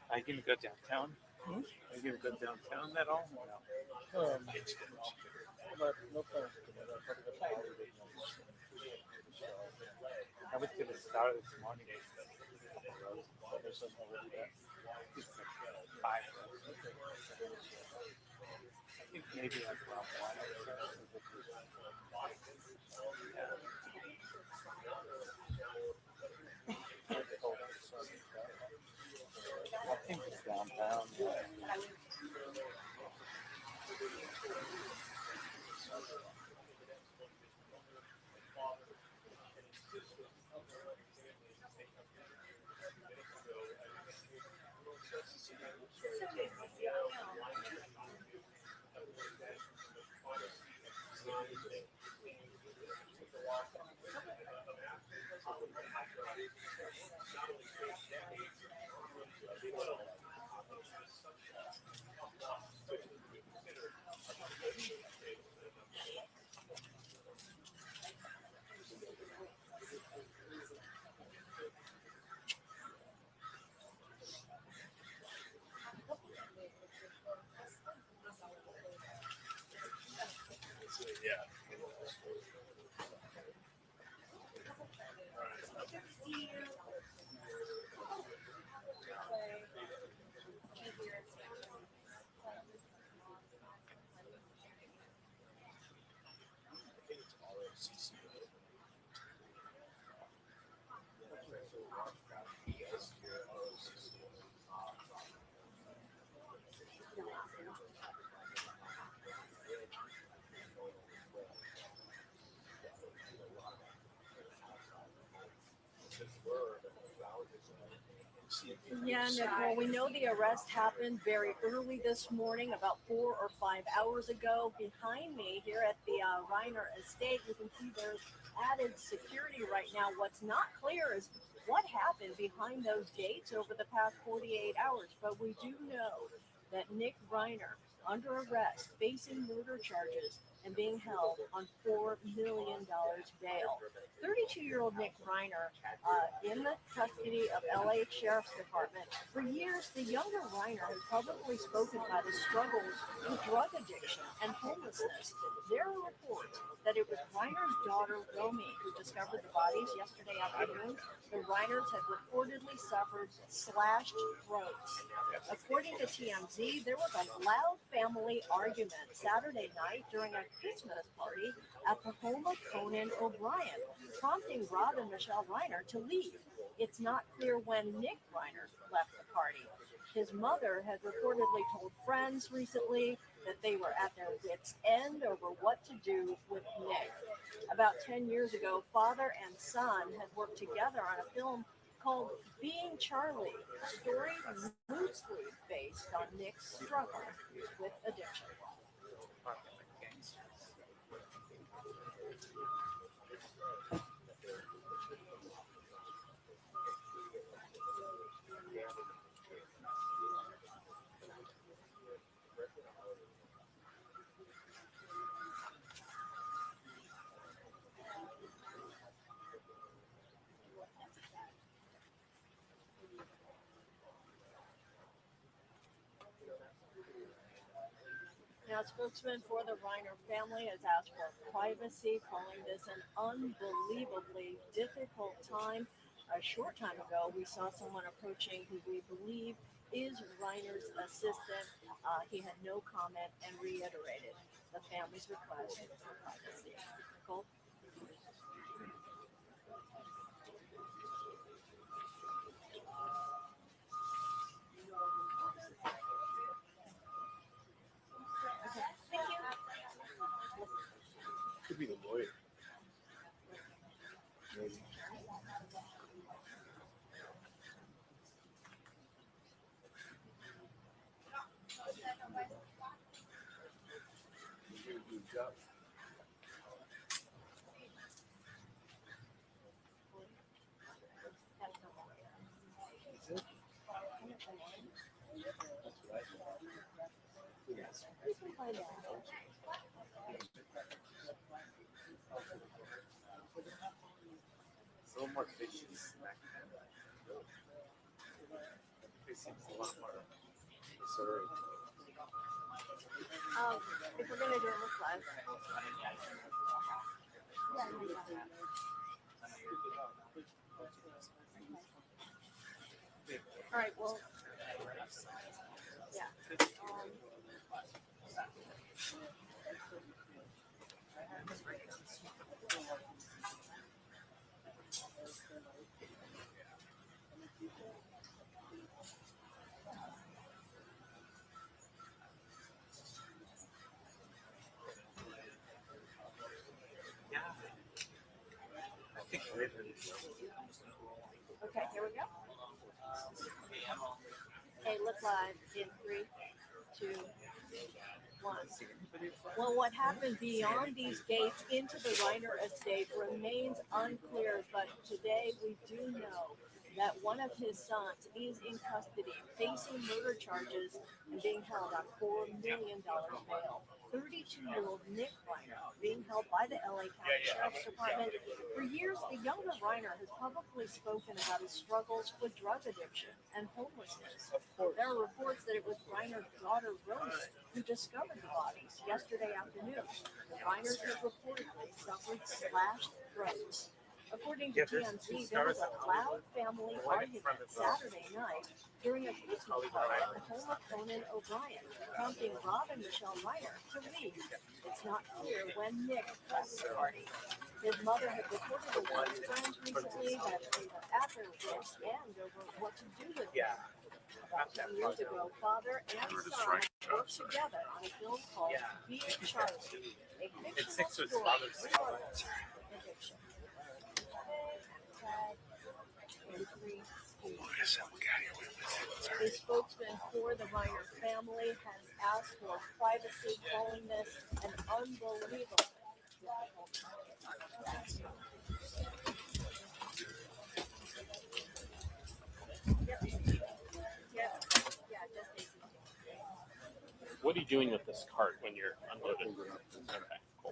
Are you gonna go downtown? Are you gonna go downtown at all? No. No plans for that. I'll probably have to call it. I was gonna start this morning. But there's some already there. It's like 5. I think maybe like around 1 or so. I think it's downtown. Yeah, Nicole, we know the arrest happened very early this morning, about 4 or 5 hours ago. Behind me here at the Reiner estate, you can see there's added security right now. What's not clear is what happened behind those gates over the past 48 hours, but we do know that Nick Reiner, under arrest, facing murder charges, and being held on $4 million bail. 32-year-old Nick Reiner in the custody of LA Sheriff's Department. For years, the younger Reiner has publicly spoken about his struggles with drug addiction and homelessness. There are reports that it was Reiner's daughter, Romy, who discovered the bodies yesterday afternoon. The Reiners had reportedly suffered slashed throats. According to TMZ, there was a loud family argument Saturday night during a Christmas party at the home of Conan O'Brien, prompting Rob and Michele Reiner to leave. It's not clear when Nick Reiner left the party. His mother had reportedly told friends recently that they were at their wits' end over what to do with Nick. About 10 years ago, father and son had worked together on a film called Being Charlie, a story loosely based on Nick's struggle with addiction. Now, a spokesman for the Reiner family has asked for privacy, calling this an unbelievably difficult time. A short time ago, we saw someone approaching who we believe is Reiner's assistant. He had no comment and reiterated the family's request for privacy. Nicole? Could be the lawyer. Maybe. Good job. Is it? Yes. We can find out. It's a little more fishy smack. It seems a lot more sorry. If we're going to do it live. All right, well, yeah. Okay, here we go. Okay, look live in 3, 2, 1. Well, what happened beyond these gates into the Reiner estate remains unclear, but today we do know that one of his sons is in custody, facing murder charges and being held on $4 million bail. 32-year-old Nick Reiner being held by the LA County Sheriff's Department. For years, the younger Reiner has publicly spoken about his struggles with drug addiction and homelessness. There are reports that it was Reiner's daughter, Romy, who discovered the bodies yesterday afternoon. The Reiners had reportedly suffered slashed throats. According to TMZ, there was a loud family argument Saturday night during a Christmas party at the home of Conan O'Brien, prompting Rob and Michele Reiner to leave. It's not clear when Nick left the party. His mother had reported to one friends recently that they were at their wits' end over what to do with him. About 10 years ago, father and son worked together on a film called Being Charlie, a fictional story regarding addiction. A spokesman for the Reiner family has asked for privacy, calling this an unbelievable difficult time. What are you doing with this cart when you're unloaded? Okay,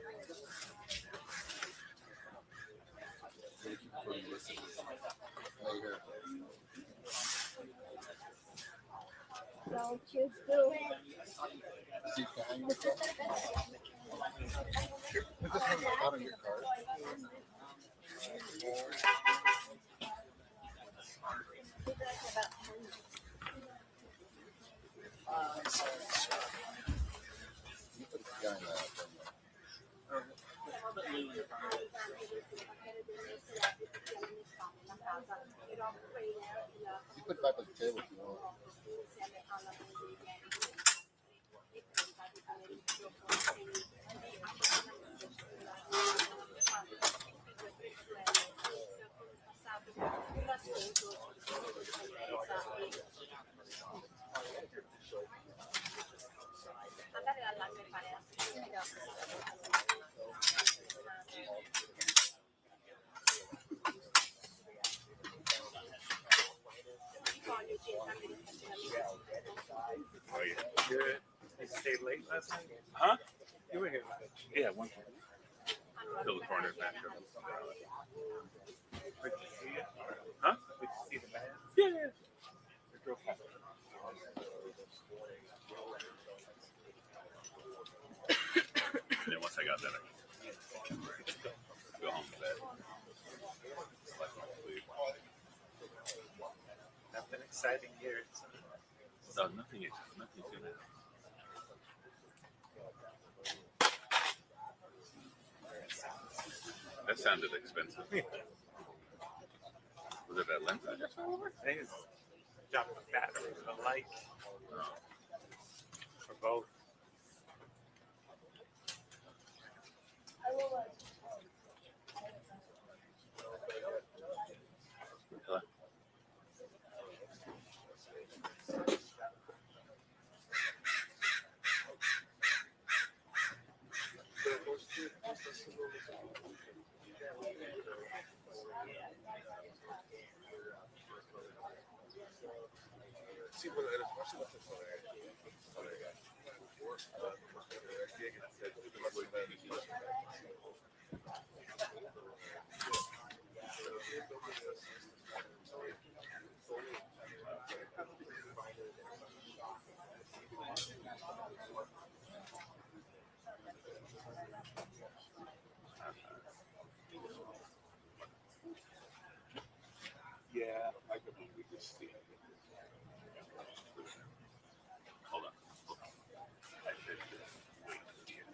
Later. Don't you do it. See, to hang yourself. Put this on the bottom of your card. You put a guy in that. You put it back on the table if you want. Oh, yeah. Good. You stayed late last night? Huh? You were here. Yeah, one time. Till the corner back up. Good to see you. Huh? Good to see the man. Yeah. The girl past. And then once I got that, I could go home to bed. Nothing exciting here. No, nothing is. Nothing's gonna happen. That sounded expensive. Was it that lens I just went over? I think it's dropping the battery for the light. Oh. For both. Hello. Sí, bueno, el espacio va a ser Yeah, I could maybe just see it. Hold on. I should just wait to see it.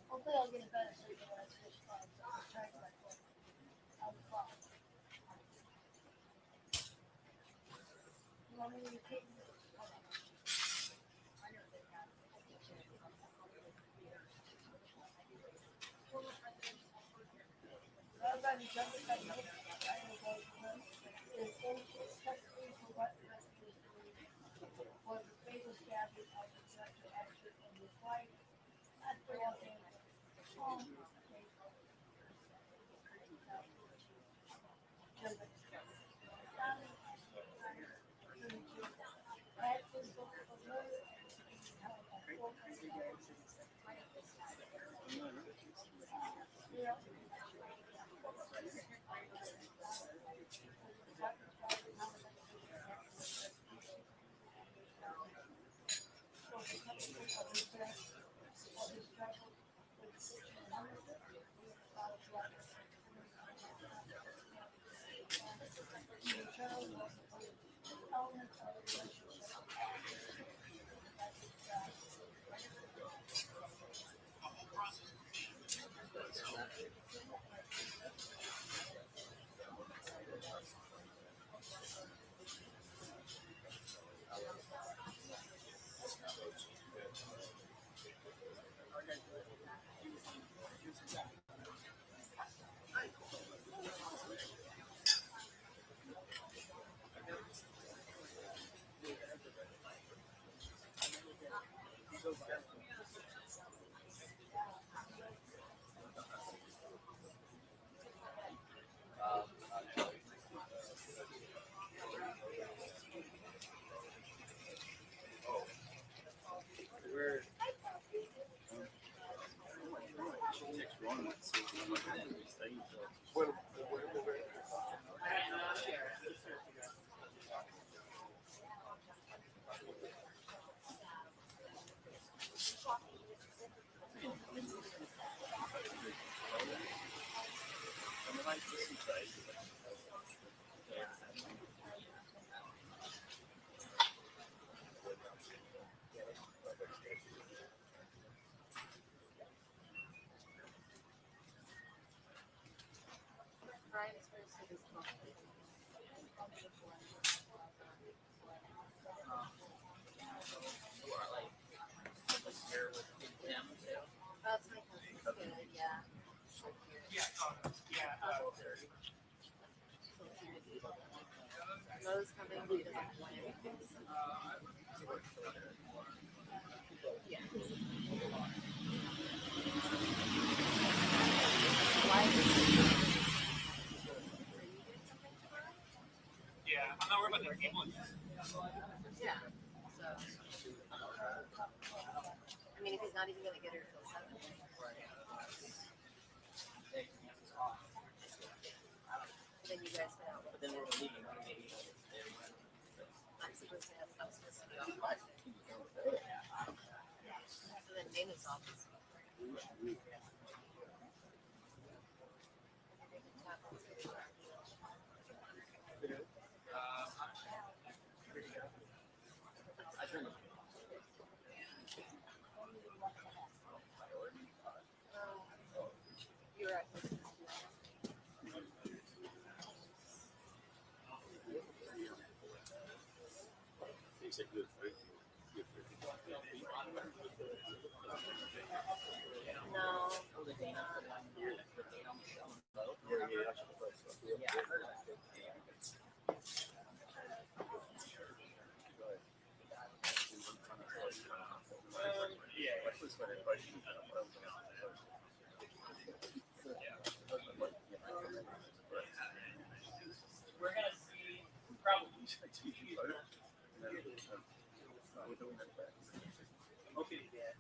Hopefully I'll get a better sleep when I switch phones. I'm trying to on the phone. You want me to repeat? That's my cousin's kid, yeah. Rose coming, he doesn't want anything. Yeah. Yeah, I'm not worried about the people. Yeah. So, I mean, if he's not even going to get her till 7. Then you guys can out. But then we're leaving. I'm supposed to have stuff supposed to be on Monday. So then Dana's office. You're right. He's a good friend. No. We're gonna see probably. Okay, yeah.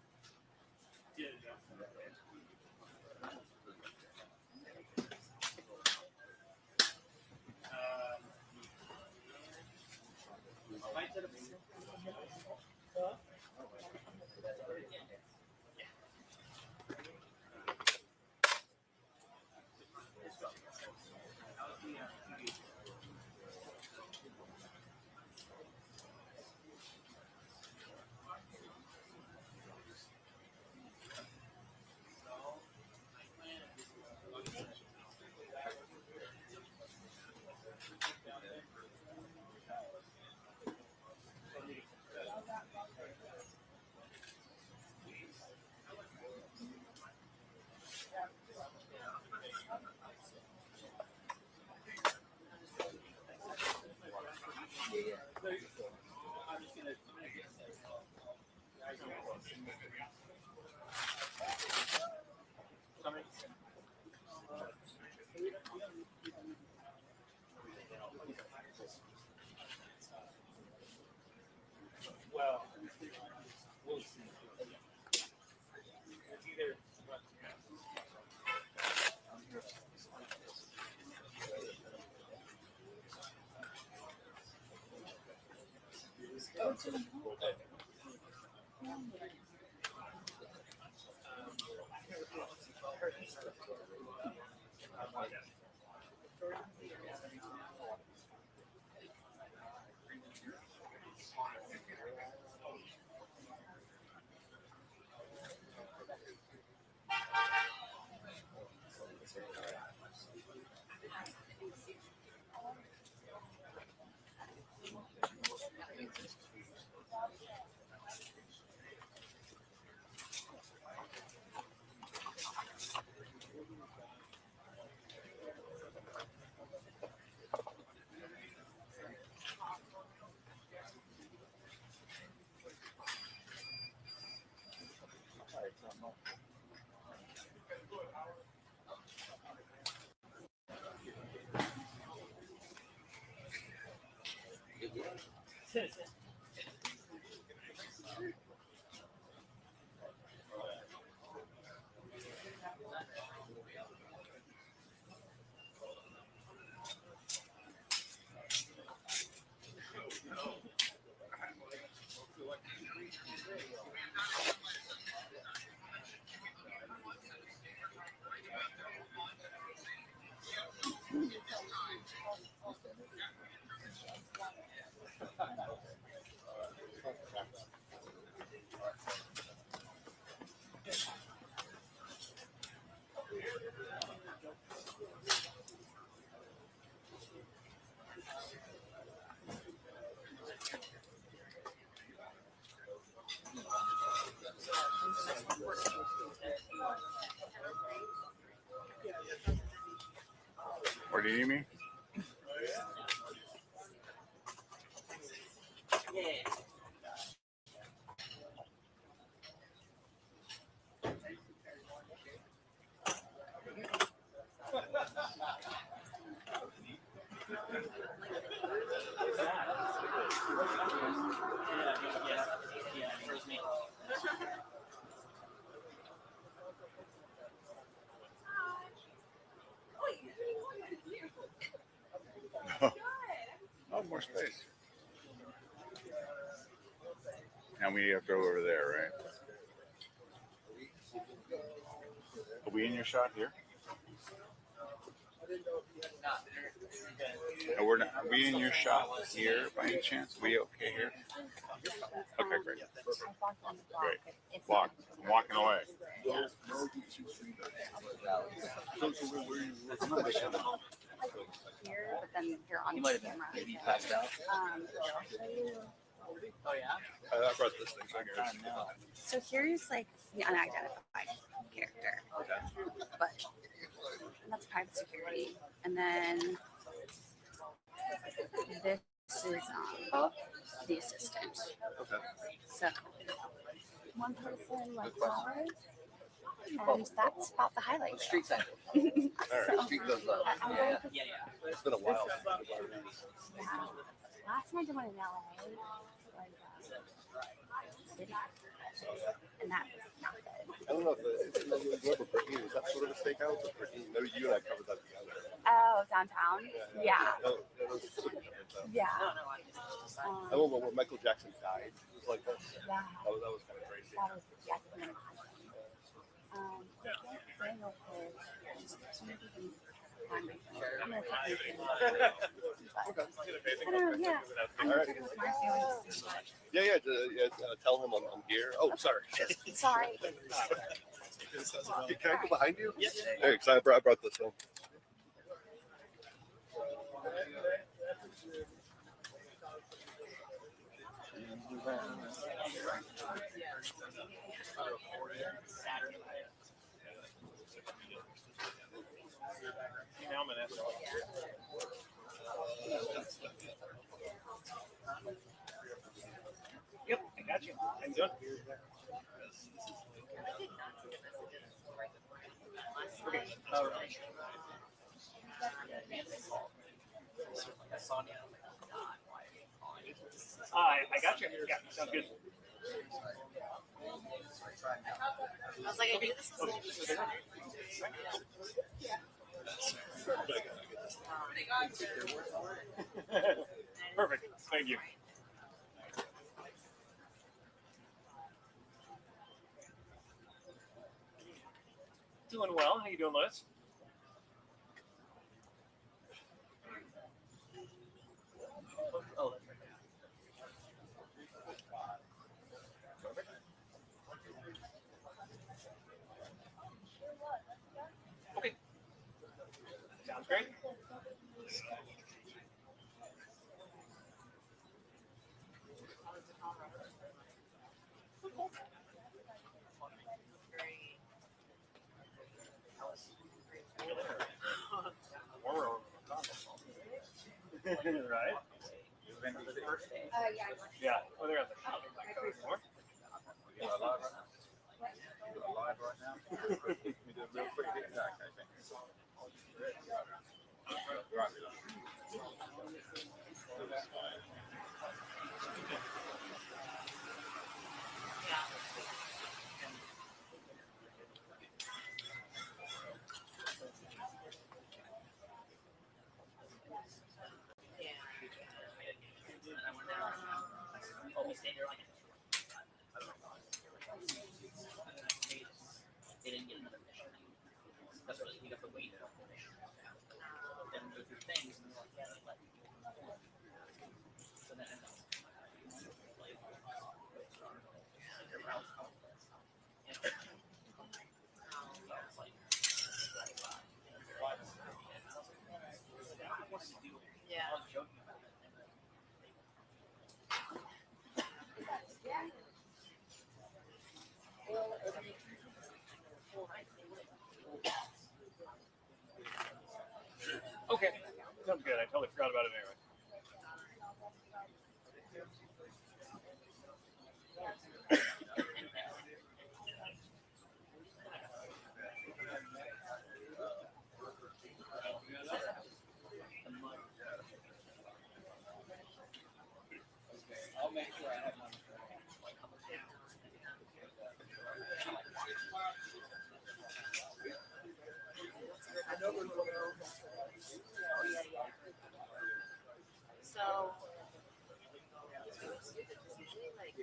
Well, we'll see. It's either. do you need me? Oh, more space. And we have to go over there, right? Are we in your shot here? No, we're not. Are we in your shot here by any chance? Are we okay here? Okay, great. Great. Walk. I'm walking away. Here, but then you're on You might have been. camera. Maybe you passed out. Oh yeah. I brought this thing. So here's like the unidentified character, but that's private security. And then this is the assistant. Okay. So one person like flowers, and that's about the highlight. Street side. All right. Street does that. Yeah. It's been a while. Yeah. Last time I did one in LA was City, and that was not good. I don't know if you remember Brittany. Was that sort of a stakeout? But Brittany, maybe you and I covered that together. Oh, downtown? Yeah. No, it was sort of different, Yeah. I remember when Michael Jackson died. It was like this. Yeah. That was kind of crazy. That was, yeah, Daniel Craig. I'm gonna yeah. All right. Yeah. Tell him I'm here. Oh, sorry. Sorry. Can I go behind you? Yes. Hey, because I brought this home. Yep, I got you. How you doing? Okay. I got you. Yeah, sounds good. I was like, I knew this was Perfect. Thank you. Doing well. How you doing, Liz? Oh, that's right. Okay. Sounds great. Right? Yeah. Oh, they're at the more. You are live right now? You are live right now? We did a real quick hit back, I think. Right. They didn't get another mission. That's really, we got the weight of the mission. Then go through things and they're like, yeah, they let you do it. So then I know. Yeah. Okay. Sounds good. I totally forgot about it anyway. I'll make sure I have one. So, usually like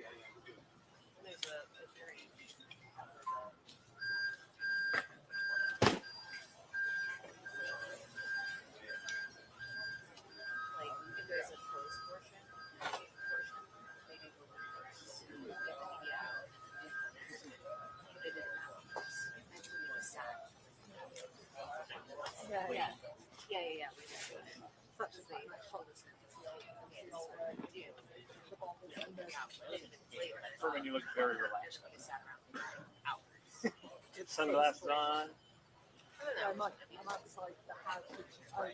there's a very like if there's a closed portion, they do the first. They did that first. Actually, it was sad. Yeah. Such as they hold us. Furman, you look very relaxed. Sunglasses on. I'm outside the house, which is owned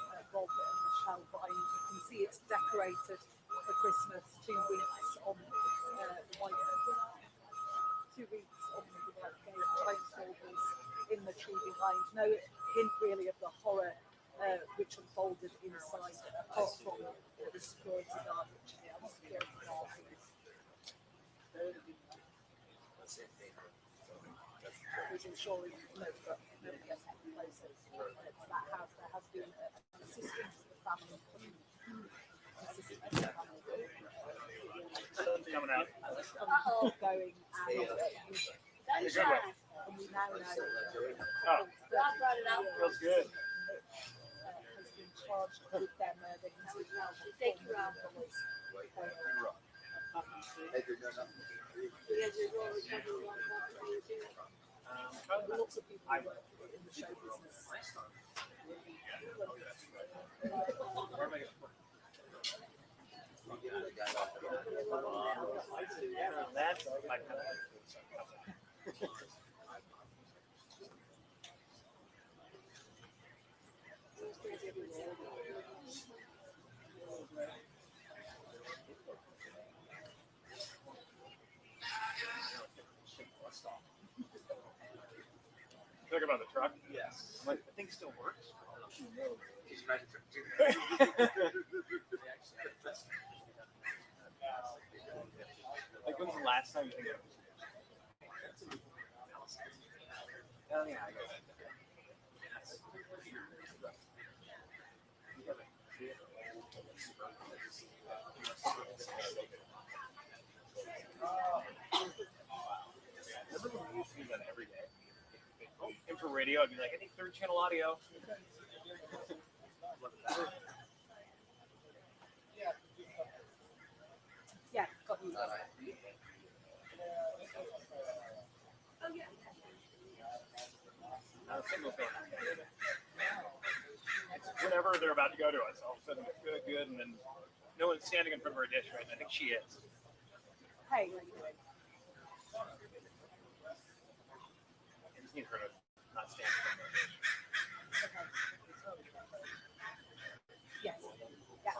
by Rob and Michele, but you can see it's decorated for Christmas. 2 weeks on the white planeswalkers in the tree behind. No hint really of the horror which unfolded inside, apart from the security guard, which security guard who's ensuring that nobody gets any closer to that house. There has been an assistance to the family. Sun's coming out. Going and we now know Oh, feels good. has been charged with their murder. Thank you, Rob. Lots of people work in the show business. That's my kind of. Talking about the truck? Yes. I'm like, the thing still works? Like, when's the last time you think of it? Oh, yeah, I guess. Remember when we used to do that every day? And for radio, I'd be like, I need third channel audio. Yeah, got you. Single fan. Whenever they're about to go to us, all of a sudden it's good, and then no one's standing in front of our dish, right? And I think she is. Hey. I just need her to not stand in front of our dish. Yes. Yeah.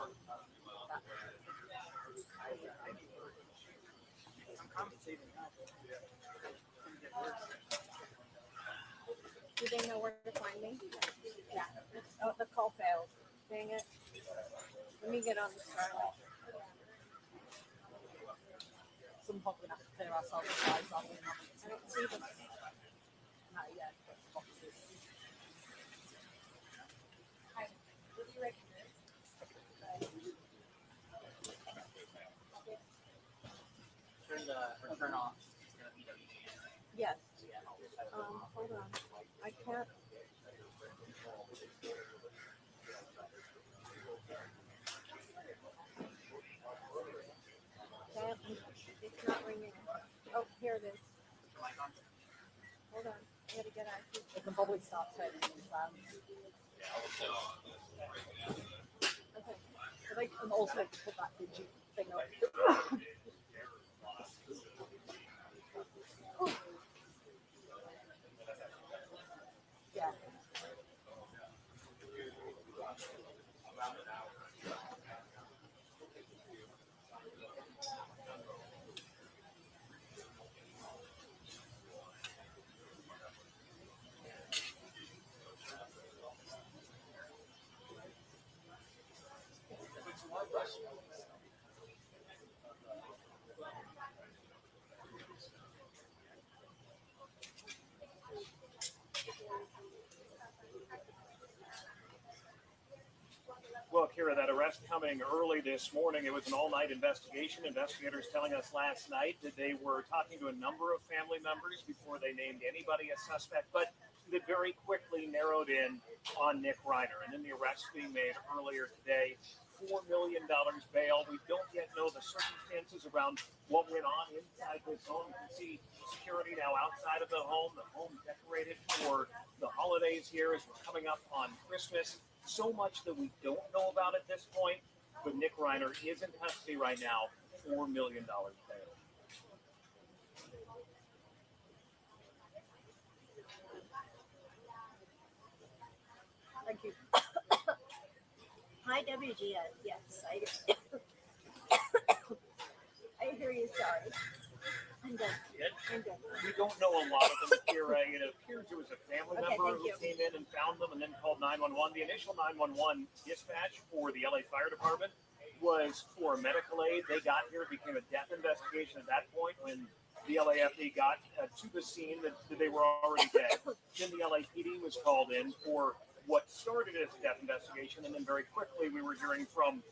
Do they know where to find me? Yeah. Oh, the call failed. Dang it. Let me get on the Starlight. Some point we're going to have to clear ourselves eyes on. I don't see them. Not yet, but boxes. Hi. What do you recommend? Turn off. Yes. Hold on. I can't. Damn, it's not ringing. Oh, here it is. Hold on. I gotta get out. It can probably start turning things around. Okay. But they can also put that digi thing up. Yeah. Kira, that arrest coming early this morning. It was an all-night investigation. Investigators telling us last night that they were talking to a number of family members before they named anybody a suspect, but that very quickly narrowed in on Nick Reiner. And then the arrest being made earlier today, $4 million bail. We don't yet know the circumstances around what went on inside this home. You can see security now outside of the home decorated for the holidays here as we're coming up on Christmas. So much that we don't know about at this point, but Nick Reiner is in custody right now, $4 million bail. Thank you. Hi, WGN. Yes, I hear you. Sorry. I'm good. I'm good. We don't know a lot of them, Kira. It appears it was a family Okay, member thank who you. came in and found them and then called 911. The initial 911 dispatch for the LA Fire Department was for medical aid. They got here, it became a death investigation at that point when the LAFD got to the scene that they were already dead. Then the LAPD was called in for what started as a death investigation, and then very quickly we were hearing from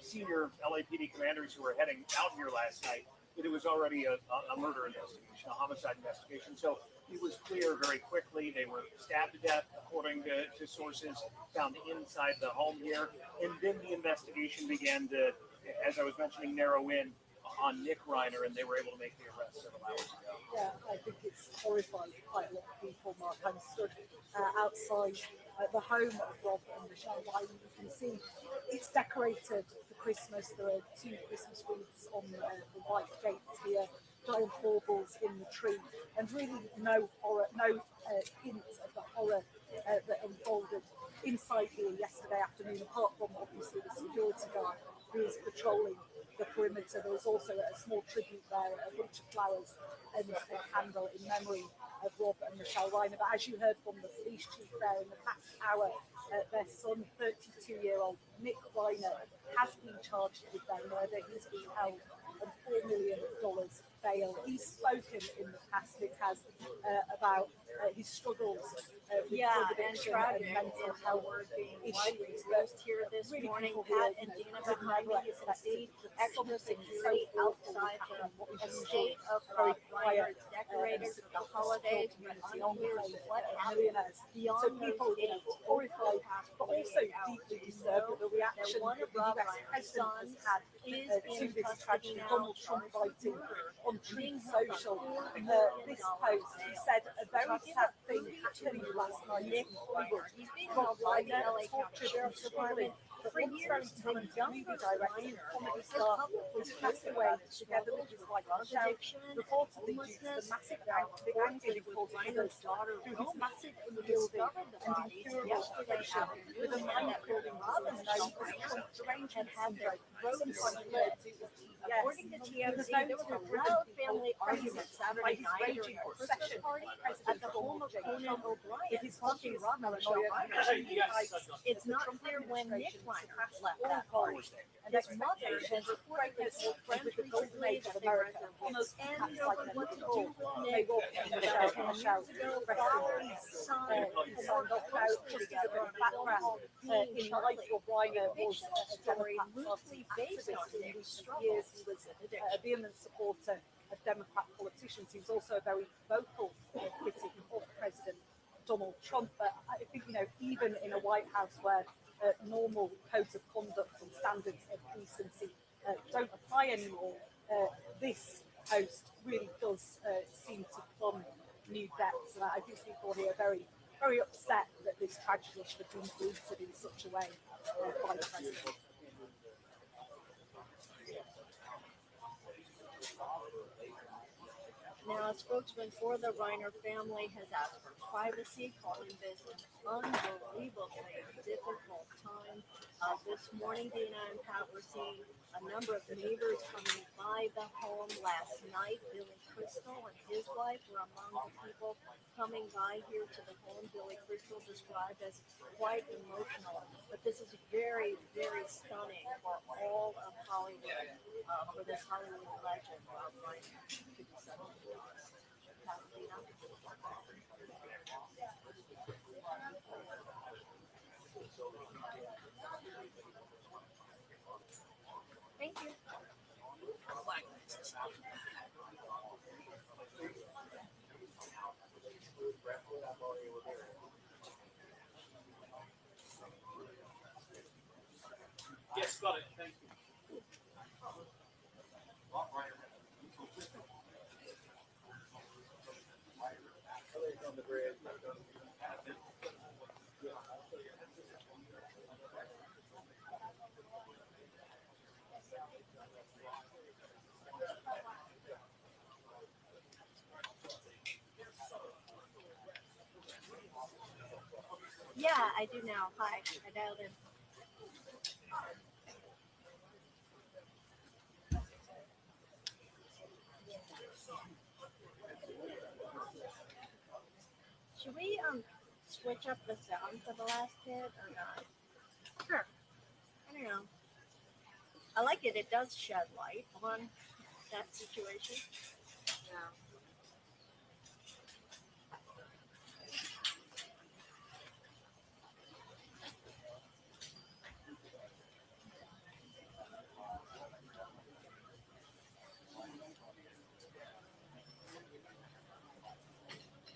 senior LAPD commanders who were heading out here last night that it was already a murder investigation, a homicide investigation. So it was clear very quickly they were stabbed to death, according to sources found inside the home here. And then the investigation began to, as I was mentioning, narrow in on Nick Reiner, and they were able to make the arrest several hours ago. Yeah, I think it's horrifying for quite a lot of people, Mark. I'm stood outside the home of Rob and Michele. You can see it's decorated for Christmas. There are 2 Christmas wreaths on the white gates here, giant baubles in the tree, and really no horror, no hint of the horror that unfolded inside here yesterday afternoon, apart from obviously the security guard who is patrolling the perimeter. There was also a small tribute there, a bunch of flowers and a candle in memory of Rob and Michele Reiner. But as you heard from the police chief there in the past hour, their son, 32-year-old Nick Reiner, has been charged with their murder. He's been held on $4 million bail. He's spoken in the past, Nick has, about his struggles with drug addiction and mental health issues. Here this morning, Pat and Dina behind me, you can see extra security outside the estate of Rob Reiner, decorated for the holidays, but unclear what happened beyond so people, those gates. horrified, but also deeply disturbed at the reaction One of that the Rob US Reiner's president sons has had is to in this custody tragedy. now. Donald Trump writing on Truth Social this post. He said a very sad thing happened last night in Hollywood. Rob Reiner, tortured and struggling, but once very talented movie director, comedy star, was passed away together with his wife Michele, reportedly due to the massive anger he caused others through his massive inbuilding and incurable obsession with a mind calling known as Trump derangement syndrome, sometimes referred to as TDS. According to TMZ, there was a loud family argument Saturday night during a Christmas party at the home of Conan O'Brien. With his fucking paranoia, It's not clear when Nick Reiner left that party. His mother has reportedly told friends recently that they were at their almost end over what to do with Nick. 10 years ago, father and son worked closely together on in life of Reiner was a story Democrat loosely based on in Nick's recent struggles years. He was with a addiction. vehement supporter of Democrat politicians. He was also a very vocal critic of President Donald Trump. But I think, even in a White House where normal codes of conduct and standards of decency don't apply anymore, this post really does seem to plumb new depths. And I think people here are very, very upset that this tragedy should have been greeted in such a way by the president. Now, a spokesman for the Reiner family has asked for privacy, calling this an unbelievably difficult time. This morning, Dina and Pat were seeing a number of neighbors coming by the home last night. Billy Crystal and his wife were among the people coming by here to the home. Billy Crystal described as quite emotional, but this is very, very stunning for all of Hollywood, for this Hollywood legend, Rob Reiner, to be suddenly lost. Pat, Dina? Thank you. Yes, got it. Thank you. Rob Reiner. On the bridge. Yeah, I do now. Hi, I dialed in. Should we switch up the sound for the last hit or not? Sure. I don't know. I like it. It does shed light on that situation. Yeah.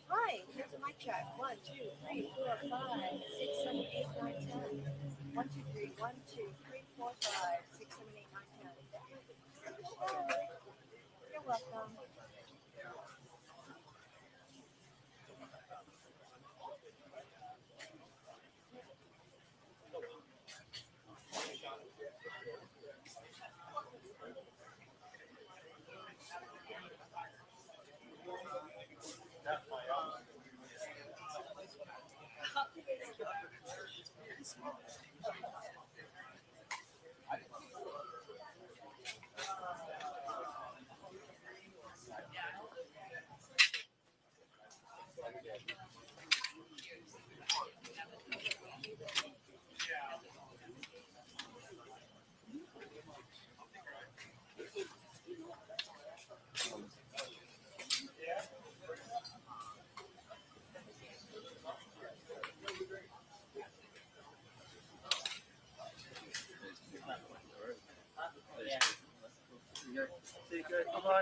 Hi, here's a mic check. 1, 2, 3, 4, 5, 6, 7, 8, 9, 10. 1, 2, 3, 1, 2, 3, 4, 5, 6, 7, 8, 9, 10. You're welcome.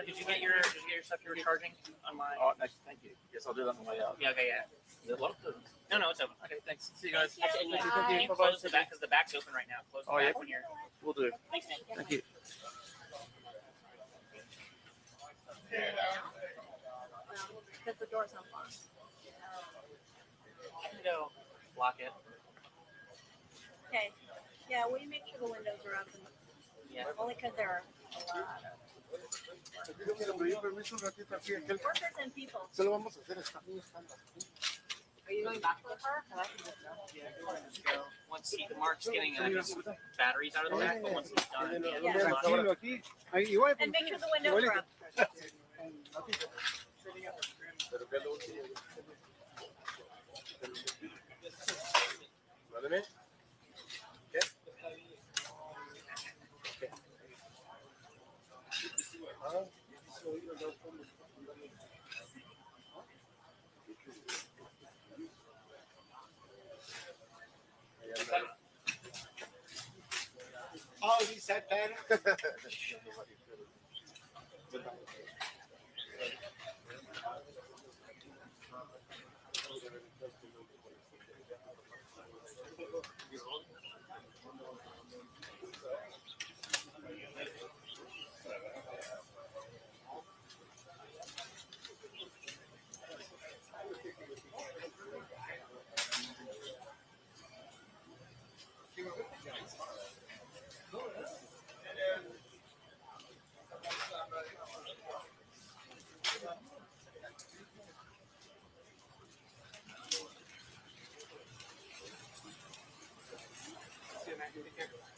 Did you get your stuff you were charging on my? Oh, nice. Thank you. Yes, I'll do that on the way out. Yeah. Okay. Yeah. Is it locked? No, no, it's open. Okay, thanks. See you guys. Actually, Thank you. can you close the back because the back's open right now. Close the Oh, yeah. back when you're. We'll do. Thanks, man. Thank you. Because the door's not locked. You can go lock it. Okay. Yeah, will you make sure the windows are up? Yeah. Only because there are a lot of workers and people. Se lo vamos a hacer esta. Are you going back to the car? I can just go. Yeah, just go. Once Mark's getting his batteries out of the back, but once he's done, And make sure the windows are up. Mándame. ¿Qué? Oh, he said that. See you, man. Take care.